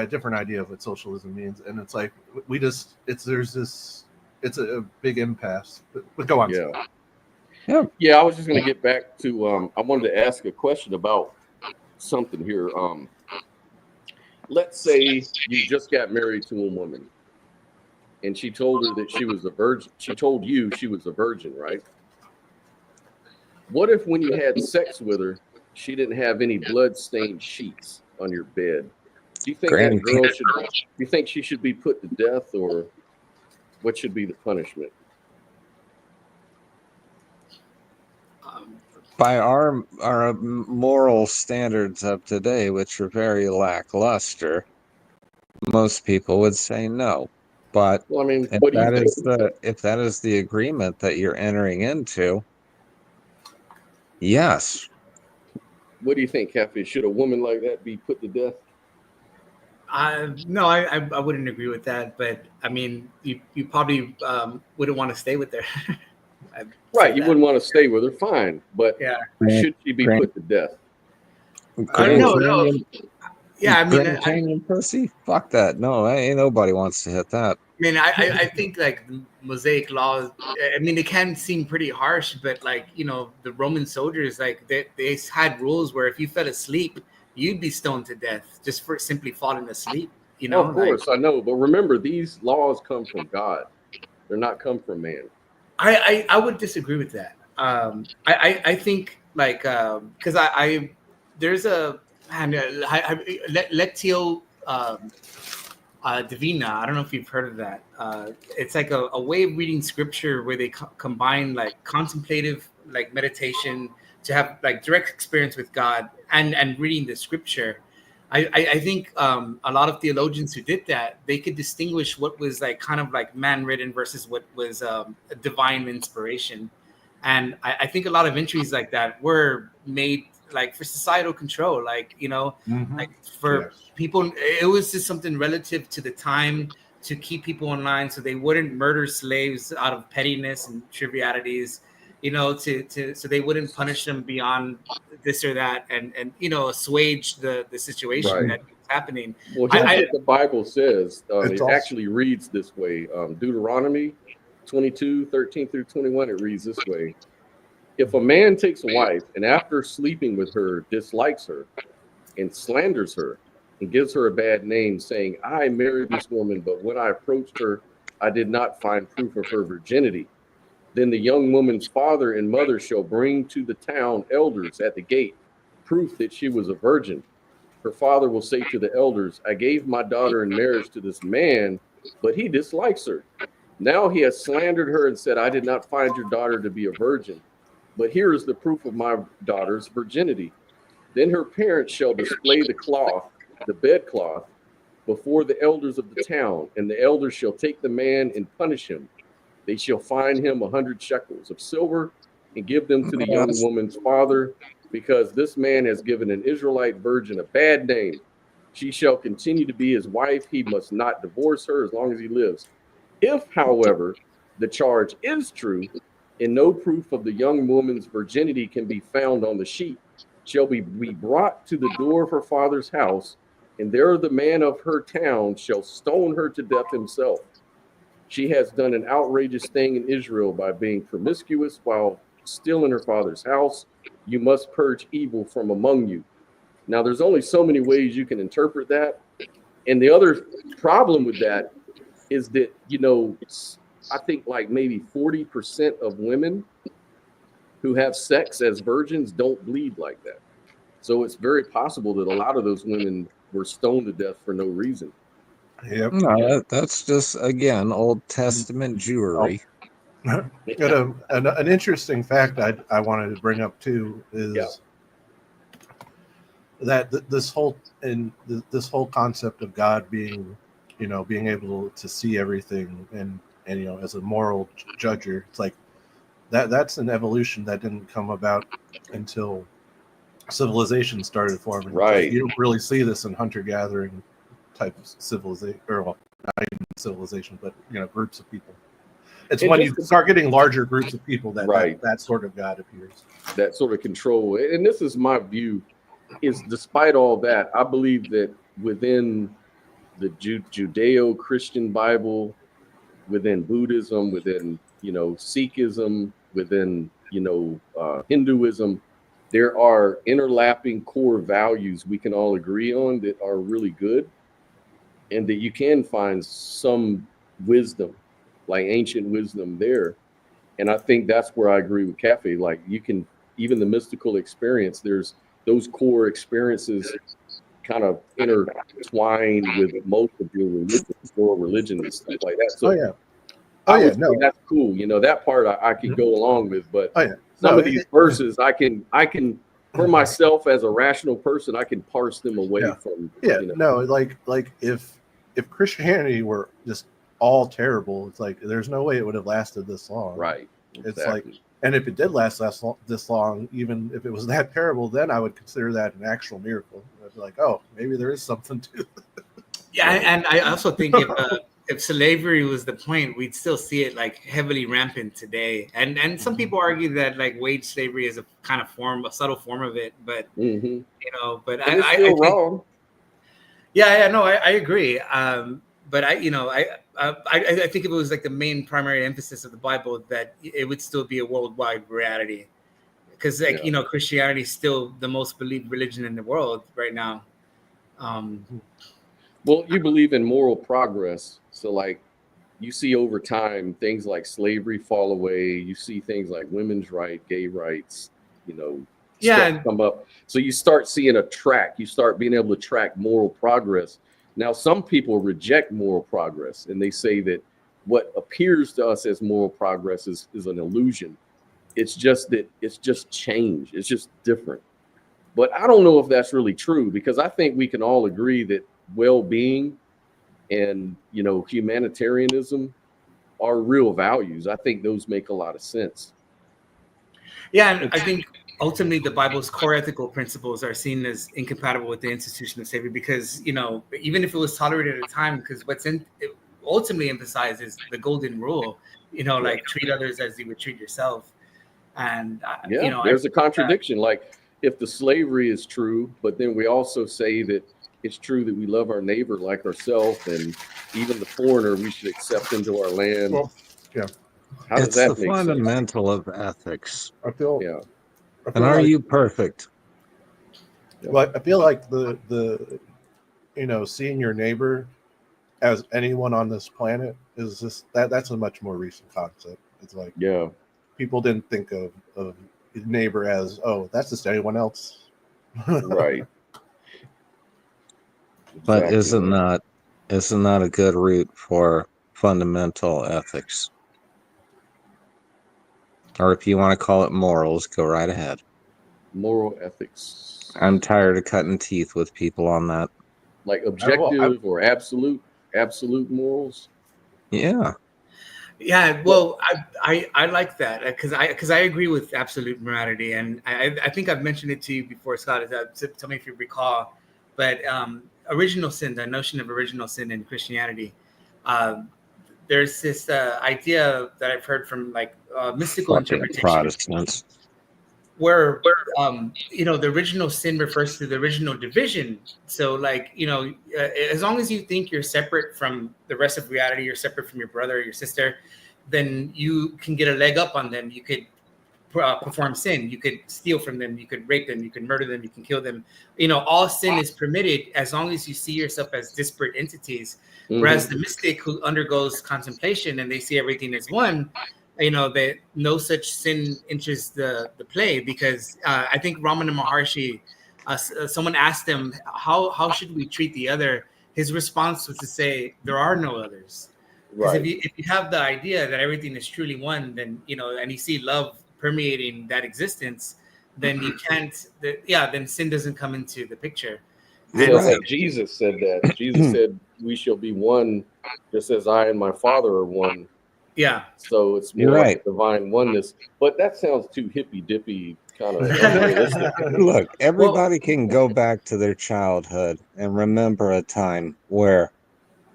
different idea of what socialism means, and it's like it's a big impasse. But go on. Yeah. Yeah, I was just going to get back to. I wanted to ask a question about something here. Let's say you just got married to a woman, and she told her that she was a virgin. She told you she was a virgin, right? What if when you had sex with her, she didn't have any blood-stained sheets on your bed? Do you think that girl should? Do you think she should be put to death, or what should be the punishment? By our moral standards of today, which are very lackluster, most people would say no. But well, I mean, if that is the agreement that you're entering into, yes. What do you think, Cafe? Should a woman like that be put to death? No, I wouldn't agree with that. But I mean, you probably wouldn't want to stay with her. Right, you wouldn't want to stay with her, fine. But should she be put to death? No. Yeah, I mean, Grand Canyon pussy? Fuck that. No, ain't nobody wants to hit that. I mean, I think like the Mosaic laws, I mean, it can seem pretty harsh, but like, you know, the Roman soldiers, like they had rules where if you fell asleep, you'd be stoned to death just for simply falling asleep. You know, of course, I know. But remember, these laws come from God. They're not come from man. I would disagree with that. I think like, because there's a Lectio Divina. I don't know if you've heard of that. It's like a way of reading scripture where they combine like contemplative, like meditation, to have like direct experience with God and reading the scripture. I think a lot of theologians who did that, they could distinguish what was like kind of like man-written versus what was a divine inspiration. And I think a lot of entries like that were made like for societal control, like, you know, like for people, it was just something relative to the time to keep people in line so they wouldn't murder slaves out of pettiness and trivialities, you know, so they wouldn't punish them beyond this or that, and you know, assuage the situation that was happening. Well, here's what the Bible says. It actually reads this way. Deuteronomy 22:13-21. It reads this way: if a man takes a wife and after sleeping with her dislikes her and slanders her and gives her a bad name, saying, I married this woman, but when I approached her, I did not find proof of her virginity, then the young woman's father and mother shall bring to the town elders at the gate proof that she was a virgin. Her father will say to the elders, I gave my daughter in marriage to this man, but he dislikes her. Now he has slandered her and said, I did not find your daughter to be a virgin, but here is the proof of my daughter's virginity. Then her parents shall display the cloth, the bedcloth, before the elders of the town, and the elders shall take the man and punish him. They shall fine him 100 shekels of silver and give them to the young woman's father, because this man has given an Israelite virgin a bad name. She shall continue to be his wife. He must not divorce her as long as he lives. If, however, the charge is true and no proof of the young woman's virginity can be found on the sheet, shall be brought to the door of her father's house, and there the man of her town shall stone her to death himself. She has done an outrageous thing in Israel by being promiscuous while still in her father's house. You must purge evil from among you. Now, there's only so many ways you can interpret that. And the other problem with that is that, you know, I think like maybe 40% of women who have sex as virgins don't bleed like that. So it's very possible that a lot of those women were stoned to death for no reason. Yep. No, that's just, again, Old Testament Jewry. An interesting fact I wanted to bring up too is that this whole concept of God being, you know, being able to see everything and you know, as a moral judger, it's like that's an evolution that didn't come about until civilization started forming. Right. You don't really see this in hunter-gathering type of civilization, or well, not even civilization, but you know, groups of people. It's when you start getting larger groups of people that that sort of God appears. That sort of control. And this is my view, is despite all that, I believe that within the Judeo-Christian Bible, within Buddhism, within, you know, Sikhism, within Hinduism, there are interlapping core values we can all agree on that are really good, and that you can find some wisdom, like ancient wisdom there. And I think that's where I agree with Cafe. Like, you can, even the mystical experience, there's those core experiences kind of intertwined with most of your religion and stuff like that. So that's cool. That part I could go along with, but some of these verses I can for myself as a rational person, I can parse them away from. Like if Christianity were just all terrible, it's like there's no way it would have lasted this long. Right. It's Exactly. like, and if it did last this long, even if it was that terrible, then I would consider that an actual miracle. I'd be like, oh, maybe there is something to it. Yeah, and I also think if slavery was the point, we'd still see it like heavily rampant today. And some people argue that like wage slavery is a kind of a subtle form of it, but but I think, wrong. I agree. But I think if it was like the main primary emphasis of the Bible, that it would still be a worldwide reality, because Christianity is still the most believed religion in the world right now. Well, you believe in moral progress, so like you see over time things like slavery fall away. You see things like women's rights, gay rights, stuff come up. So you start seeing a track. You start being able to track moral progress. Now, some people reject moral progress, and they say that what appears to us as moral progress is an illusion. It's just change. It's just different. But I don't know if that's really true, because I think we can all agree that well-being and, humanitarianism are real values. I think those make a lot of sense. Yeah, and I think ultimately the Bible's core ethical principles are seen as incompatible with the institution of slavery, because even if it was tolerated at a time, because it ultimately emphasizes the golden rule, like treat others as you would treat yourself. And there's a contradiction. Like, if the slavery is true, but then we also say that it's true that we love our neighbor like ourselves, and even the foreigner we should accept into our land. Well, yeah. How does It's that the make sense? fundamental of ethics. I feel And are you perfect? Well, I feel like the seeing your neighbor as anyone on this planet is just that's a much more recent concept. It's like people didn't think of neighbor as, oh, that's just anyone else. Right. But Exactly. isn't that a good route for fundamental ethics? Or if you want to call it morals, go right ahead. Moral ethics. I'm tired of cutting teeth with people on that. Like objective or absolute morals? Yeah. Yeah, well, I like that, because I agree with absolute morality, and I think I've mentioned it to you before, Scott. Tell me if you recall, but original sin, the notion of original sin in Christianity, there's this idea that I've heard from like mystical Fucking interpretation, Protestants. where the original sin refers to the original division. So like as long as you think you're separate from the rest of reality, you're separate from your brother or your sister, then you can get a leg up on them. You could perform sin, you could steal from them, you could rape them, you could murder them, you can kill them. All sin is permitted as long as you see yourself as disparate entities. Whereas the mystic who undergoes contemplation and they see everything as one, that no such sin enters the play, because I think Ramana Maharshi, someone asked him, how should we treat the other? His response was to say, there are no others. Because if you have the idea that everything is truly one, then and you see love permeating that existence, then you can't. Then sin doesn't come into the picture. Like Jesus said that. Jesus said, "We shall be one, just as I and my Father are one." Yeah. So it's more like divine oneness, but that sounds too hippy dippy kind of unrealistic. Look, everybody can go back to their childhood and remember a time where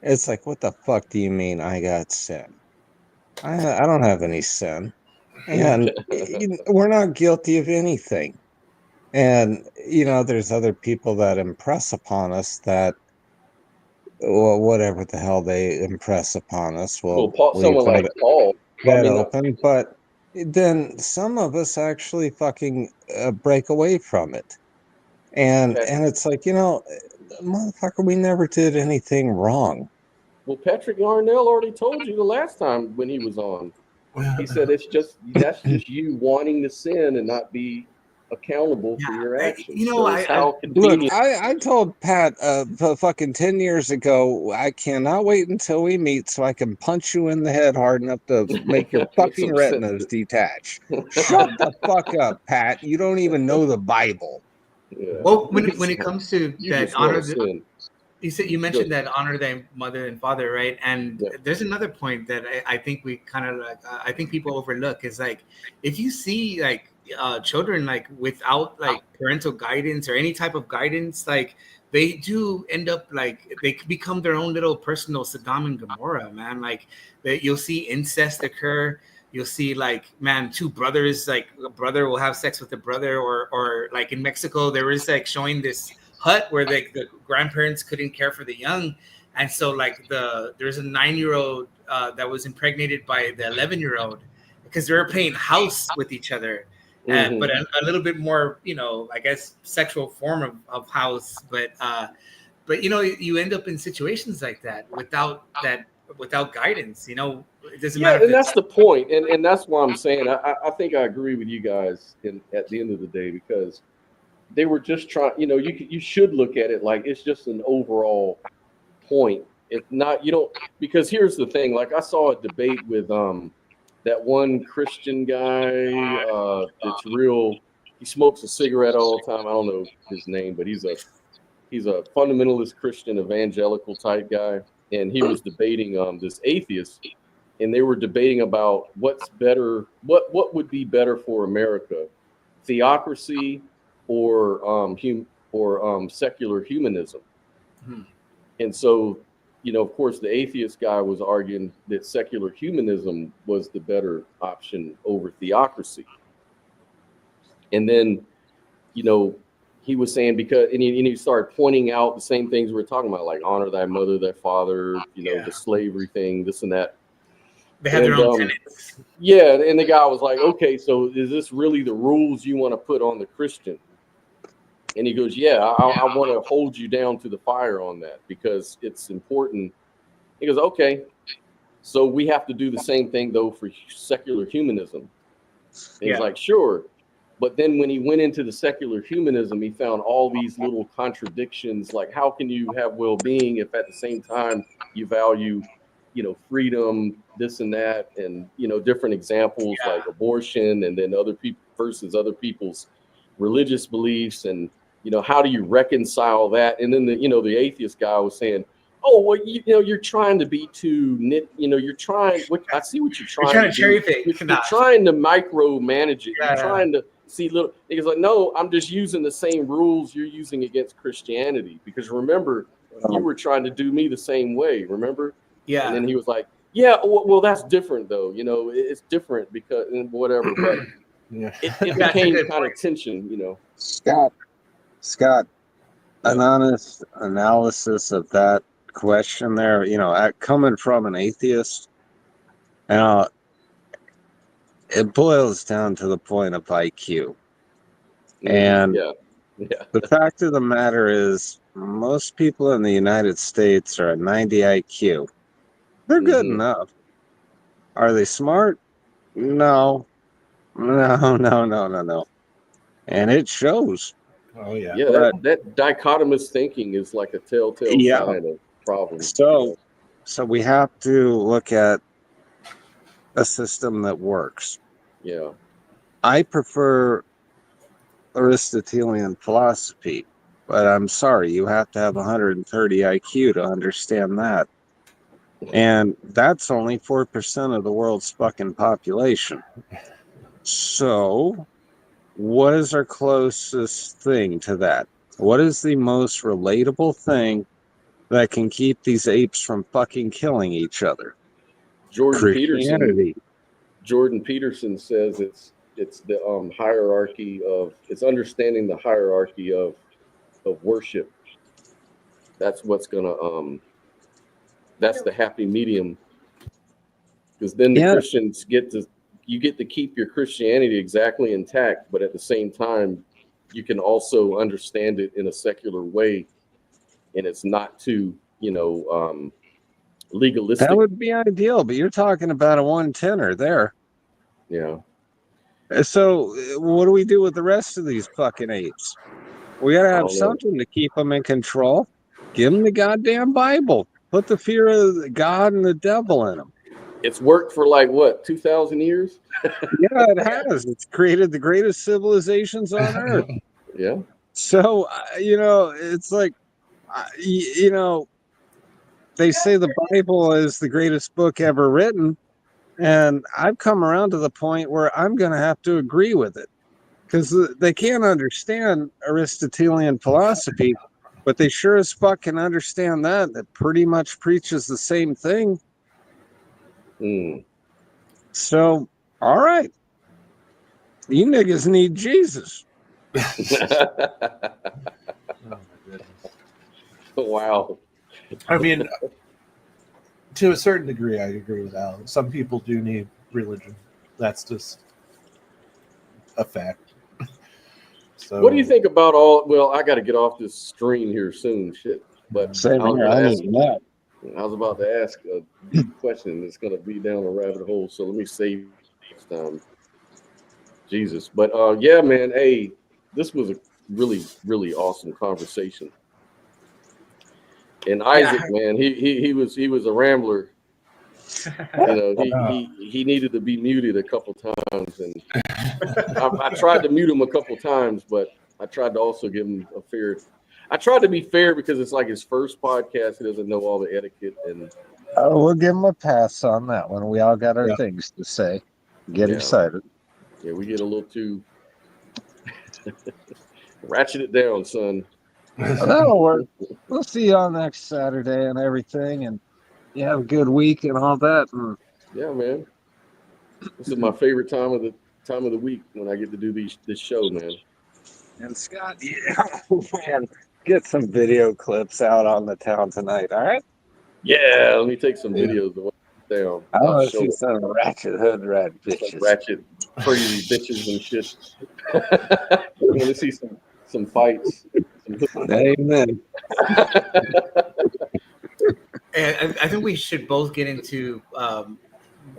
it's like, what the fuck do you mean I got sin? I don't have any sin. And we're not guilty of anything. And, there's other people that impress upon us that, well, whatever the hell they impress upon us, Well, someone like Paul. That open. But then some of us actually fucking break away from it. And it's like, motherfucker, we never did anything wrong. Well, Patrick Yarnell already told you the last time when he was on. He said that's just you wanting to sin and not be accountable for your actions. Look, I told Pat fucking 10 years ago, I cannot wait until we meet so I can punch you in the head hard enough to make your fucking retinas detach. Shut the fuck up, Pat. You don't even know the Bible. Yeah. Well, when it comes to You that just wanna honor, sin. you mentioned that honor thy mother and father, right? And there's another point that I think we kind of I think people overlook is like if you see like children like without like parental guidance or any type of guidance, like they do end up like they become their own little personal Sodom and Gomorrah, man. Like you'll see incest occur. You'll see like, man, two brothers, like a brother will have sex with a brother, or like in Mexico, there is like showing this hut where the grandparents couldn't care for the young. And so like there's a 9-year-old that was impregnated by the 11-year-old because they were playing house with each other. Mhm. But a little bit more, I guess, sexual form of house. But you end up in situations like that without guidance. It doesn't Yeah, matter. and that's the point, and that's why I'm saying I think I agree with you guys at the end of the day, because they were just trying. You should look at it like it's just an overall point. It's not because here's the thing. Like I saw a debate with that one Christian guy that's real. He smokes a cigarette all the time. I don't know his name, but he's a fundamentalist Christian evangelical type guy, and he was debating this atheist. And they were debating about what's better, what would be better for America, theocracy or secular humanism. And so, of course, the atheist guy was arguing that secular humanism was the better option over theocracy. And then, he was saying and he started pointing out the same things we were talking about, like honor thy mother, thy father, the slavery thing, this and that. They have their own tenets. Yeah, and the guy was like, okay, so is this really the rules you want to put on the Christian? And he goes, yeah, I want to hold you down to the fire on that because it's important. He goes, okay, so we have to do the same thing, though, for secular humanism. And he's like, sure. But then when he went into the secular humanism, he found all these little contradictions, like how can you have well-being if at the same time you value freedom, this and that, and different examples like abortion, and then other people versus other people's religious beliefs, and how do you reconcile that? And then the atheist guy was saying, oh well, you're trying to be too you're trying. I see what you're trying. You're trying to cherry pick. You're trying to micromanage it. You're trying to see little. He's like, no, I'm just using the same rules you're using against Christianity, because remember, you were trying to do me the same way. Remember? Yeah. And then he was like, yeah, well, that's different though. It's different because whatever, but it became kind of tension, Scott, an honest analysis of that question there, coming from an atheist, it boils down to the point of IQ. And the fact of the matter is, most people in the United States are at 90 IQ. They're good enough. Are they smart? No. And it shows. Oh yeah. Yeah, that dichotomous thinking is like a telltale sign of problems. So we have to look at a system that works. Yeah. I prefer Aristotelian philosophy, but I'm sorry, you have to have 130 IQ to understand that. And that's only 4% of the world's fucking population. So, what is our closest thing to that? What is the most relatable thing that can keep these apes from fucking killing each other? Jordan Peterson says it's the hierarchy of, it's understanding the hierarchy of worship. That's what's gonna that's the happy medium, because then the Christians get to you get to keep your Christianity exactly intact, but at the same time, you can also understand it in a secular way, and it's not too, legalistic. That would be ideal, but you're talking about a 110er there. Yeah. So what do we do with the rest of these fucking apes? We gotta I have don't know. something to keep them in control. Give them the goddamn Bible. Put the fear of God and the devil in them. It's worked for like what, 2,000 years? Yeah, it has. It's created the greatest civilizations on earth. Yeah. So, it's like, they say the Bible is the greatest book ever written. And I've come around to the point where I'm going to have to agree with it, because they can't understand Aristotelian philosophy, but they sure as fuck can understand that pretty much preaches the same thing. So, all right. You niggas need Jesus. Wow. I mean, to a certain degree, I agree with Al. Some people do need religion. That's just a fact. So, What do you think about all? Well, I got to get off this stream here soon. Shit. But Same here. I was about to ask a deep question that's going to be down a rabbit hole. So let me save next time. Jesus. But yeah, man. Hey, this was a really, really awesome conversation. And Isaac, man, he was a rambler. He needed to be muted a couple times, and I tried to mute him a couple times, but I tried to also give him a fair. I tried to be fair because it's like his first podcast. He doesn't know all the etiquette, and we'll give him a pass on that one. We all got our things to say. Get excited. Yeah, we get a little too ratchet it down, son. That'll work. We'll see y'all next Saturday and everything, and you have a good week and all that. Yeah, man. This is my favorite time of the week when I get to do this show, man. And Scott, man, get some video clips out on the town tonight, all right? Yeah, let me take some videos of what's down. I want to see some ratchet hood rat bitches. Some ratchet crazy bitches and shit. I want to see some fights. Amen. I think we should both get into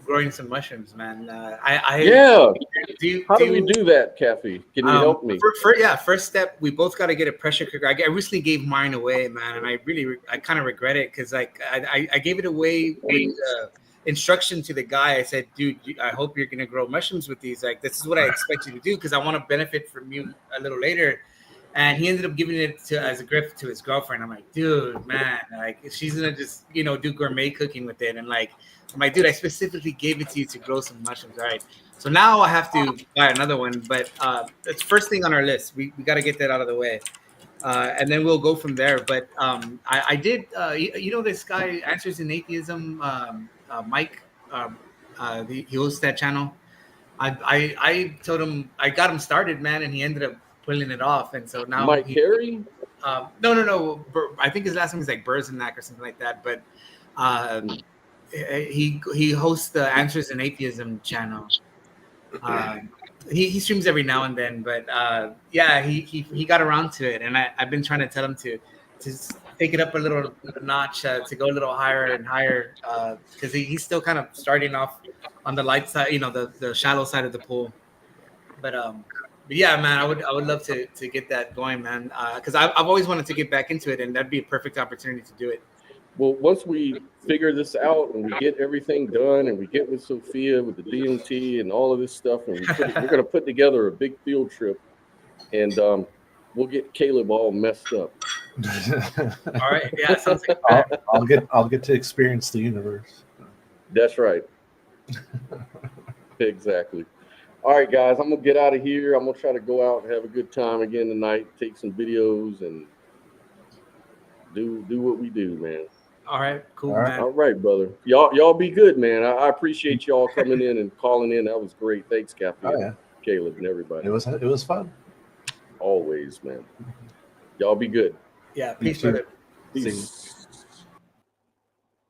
growing some mushrooms, man. How do we do that, Kathy? Can you help me? First step, we both got to get a pressure cooker. I recently gave mine away, man, and I kind of regret it because I gave it away with instruction to the guy. I said, dude, I hope you're gonna grow mushrooms with these. Like, this is what I expect you to do because I want to benefit from you a little later. And he ended up giving it as a gift to his girlfriend. I'm like, dude, man, like she's gonna just, do gourmet cooking with it. And I'm like, dude, I specifically gave it to you to grow some mushrooms. All right. So now I have to buy another one, but it's first thing on our list. We got to get that out of the way. And then we'll go from there. But I did, this guy Answers in Atheism, Mike, he hosts that channel. I told him, I got him started, man, and he ended up pulling it off, and so now Mike Carey? No. I think his last name is like Berzenak or something like that. But he hosts the Answers in Atheism channel. He streams every now and then, but he got around to it, and I've been trying to tell him to take it up a little notch, to go a little higher and higher, because he's still kind of starting off on the light side, the shallow side of the pool, but yeah, man, I would love to get that going, man, because I've always wanted to get back into it, and that'd be a perfect opportunity to do it. Well, once we figure this out and we get everything done and we get with Sophia with the DMT and all of this stuff, and we're going to put together a big field trip, and we'll get Caleb all messed up. All right, yeah, sounds like I'll get to experience the universe. That's right. Exactly. All right, guys, I'm going to get out of here. I'm going to try to go out and have a good time again tonight, take some videos, and do what we do, man. All right, cool, man. All right, brother. Y'all be good, man. I appreciate y'all coming in and calling in. That was great. Thanks, Kathy, Caleb, and everybody. It was fun. Always, man. Y'all be good. Yeah, peace, brother. Peace.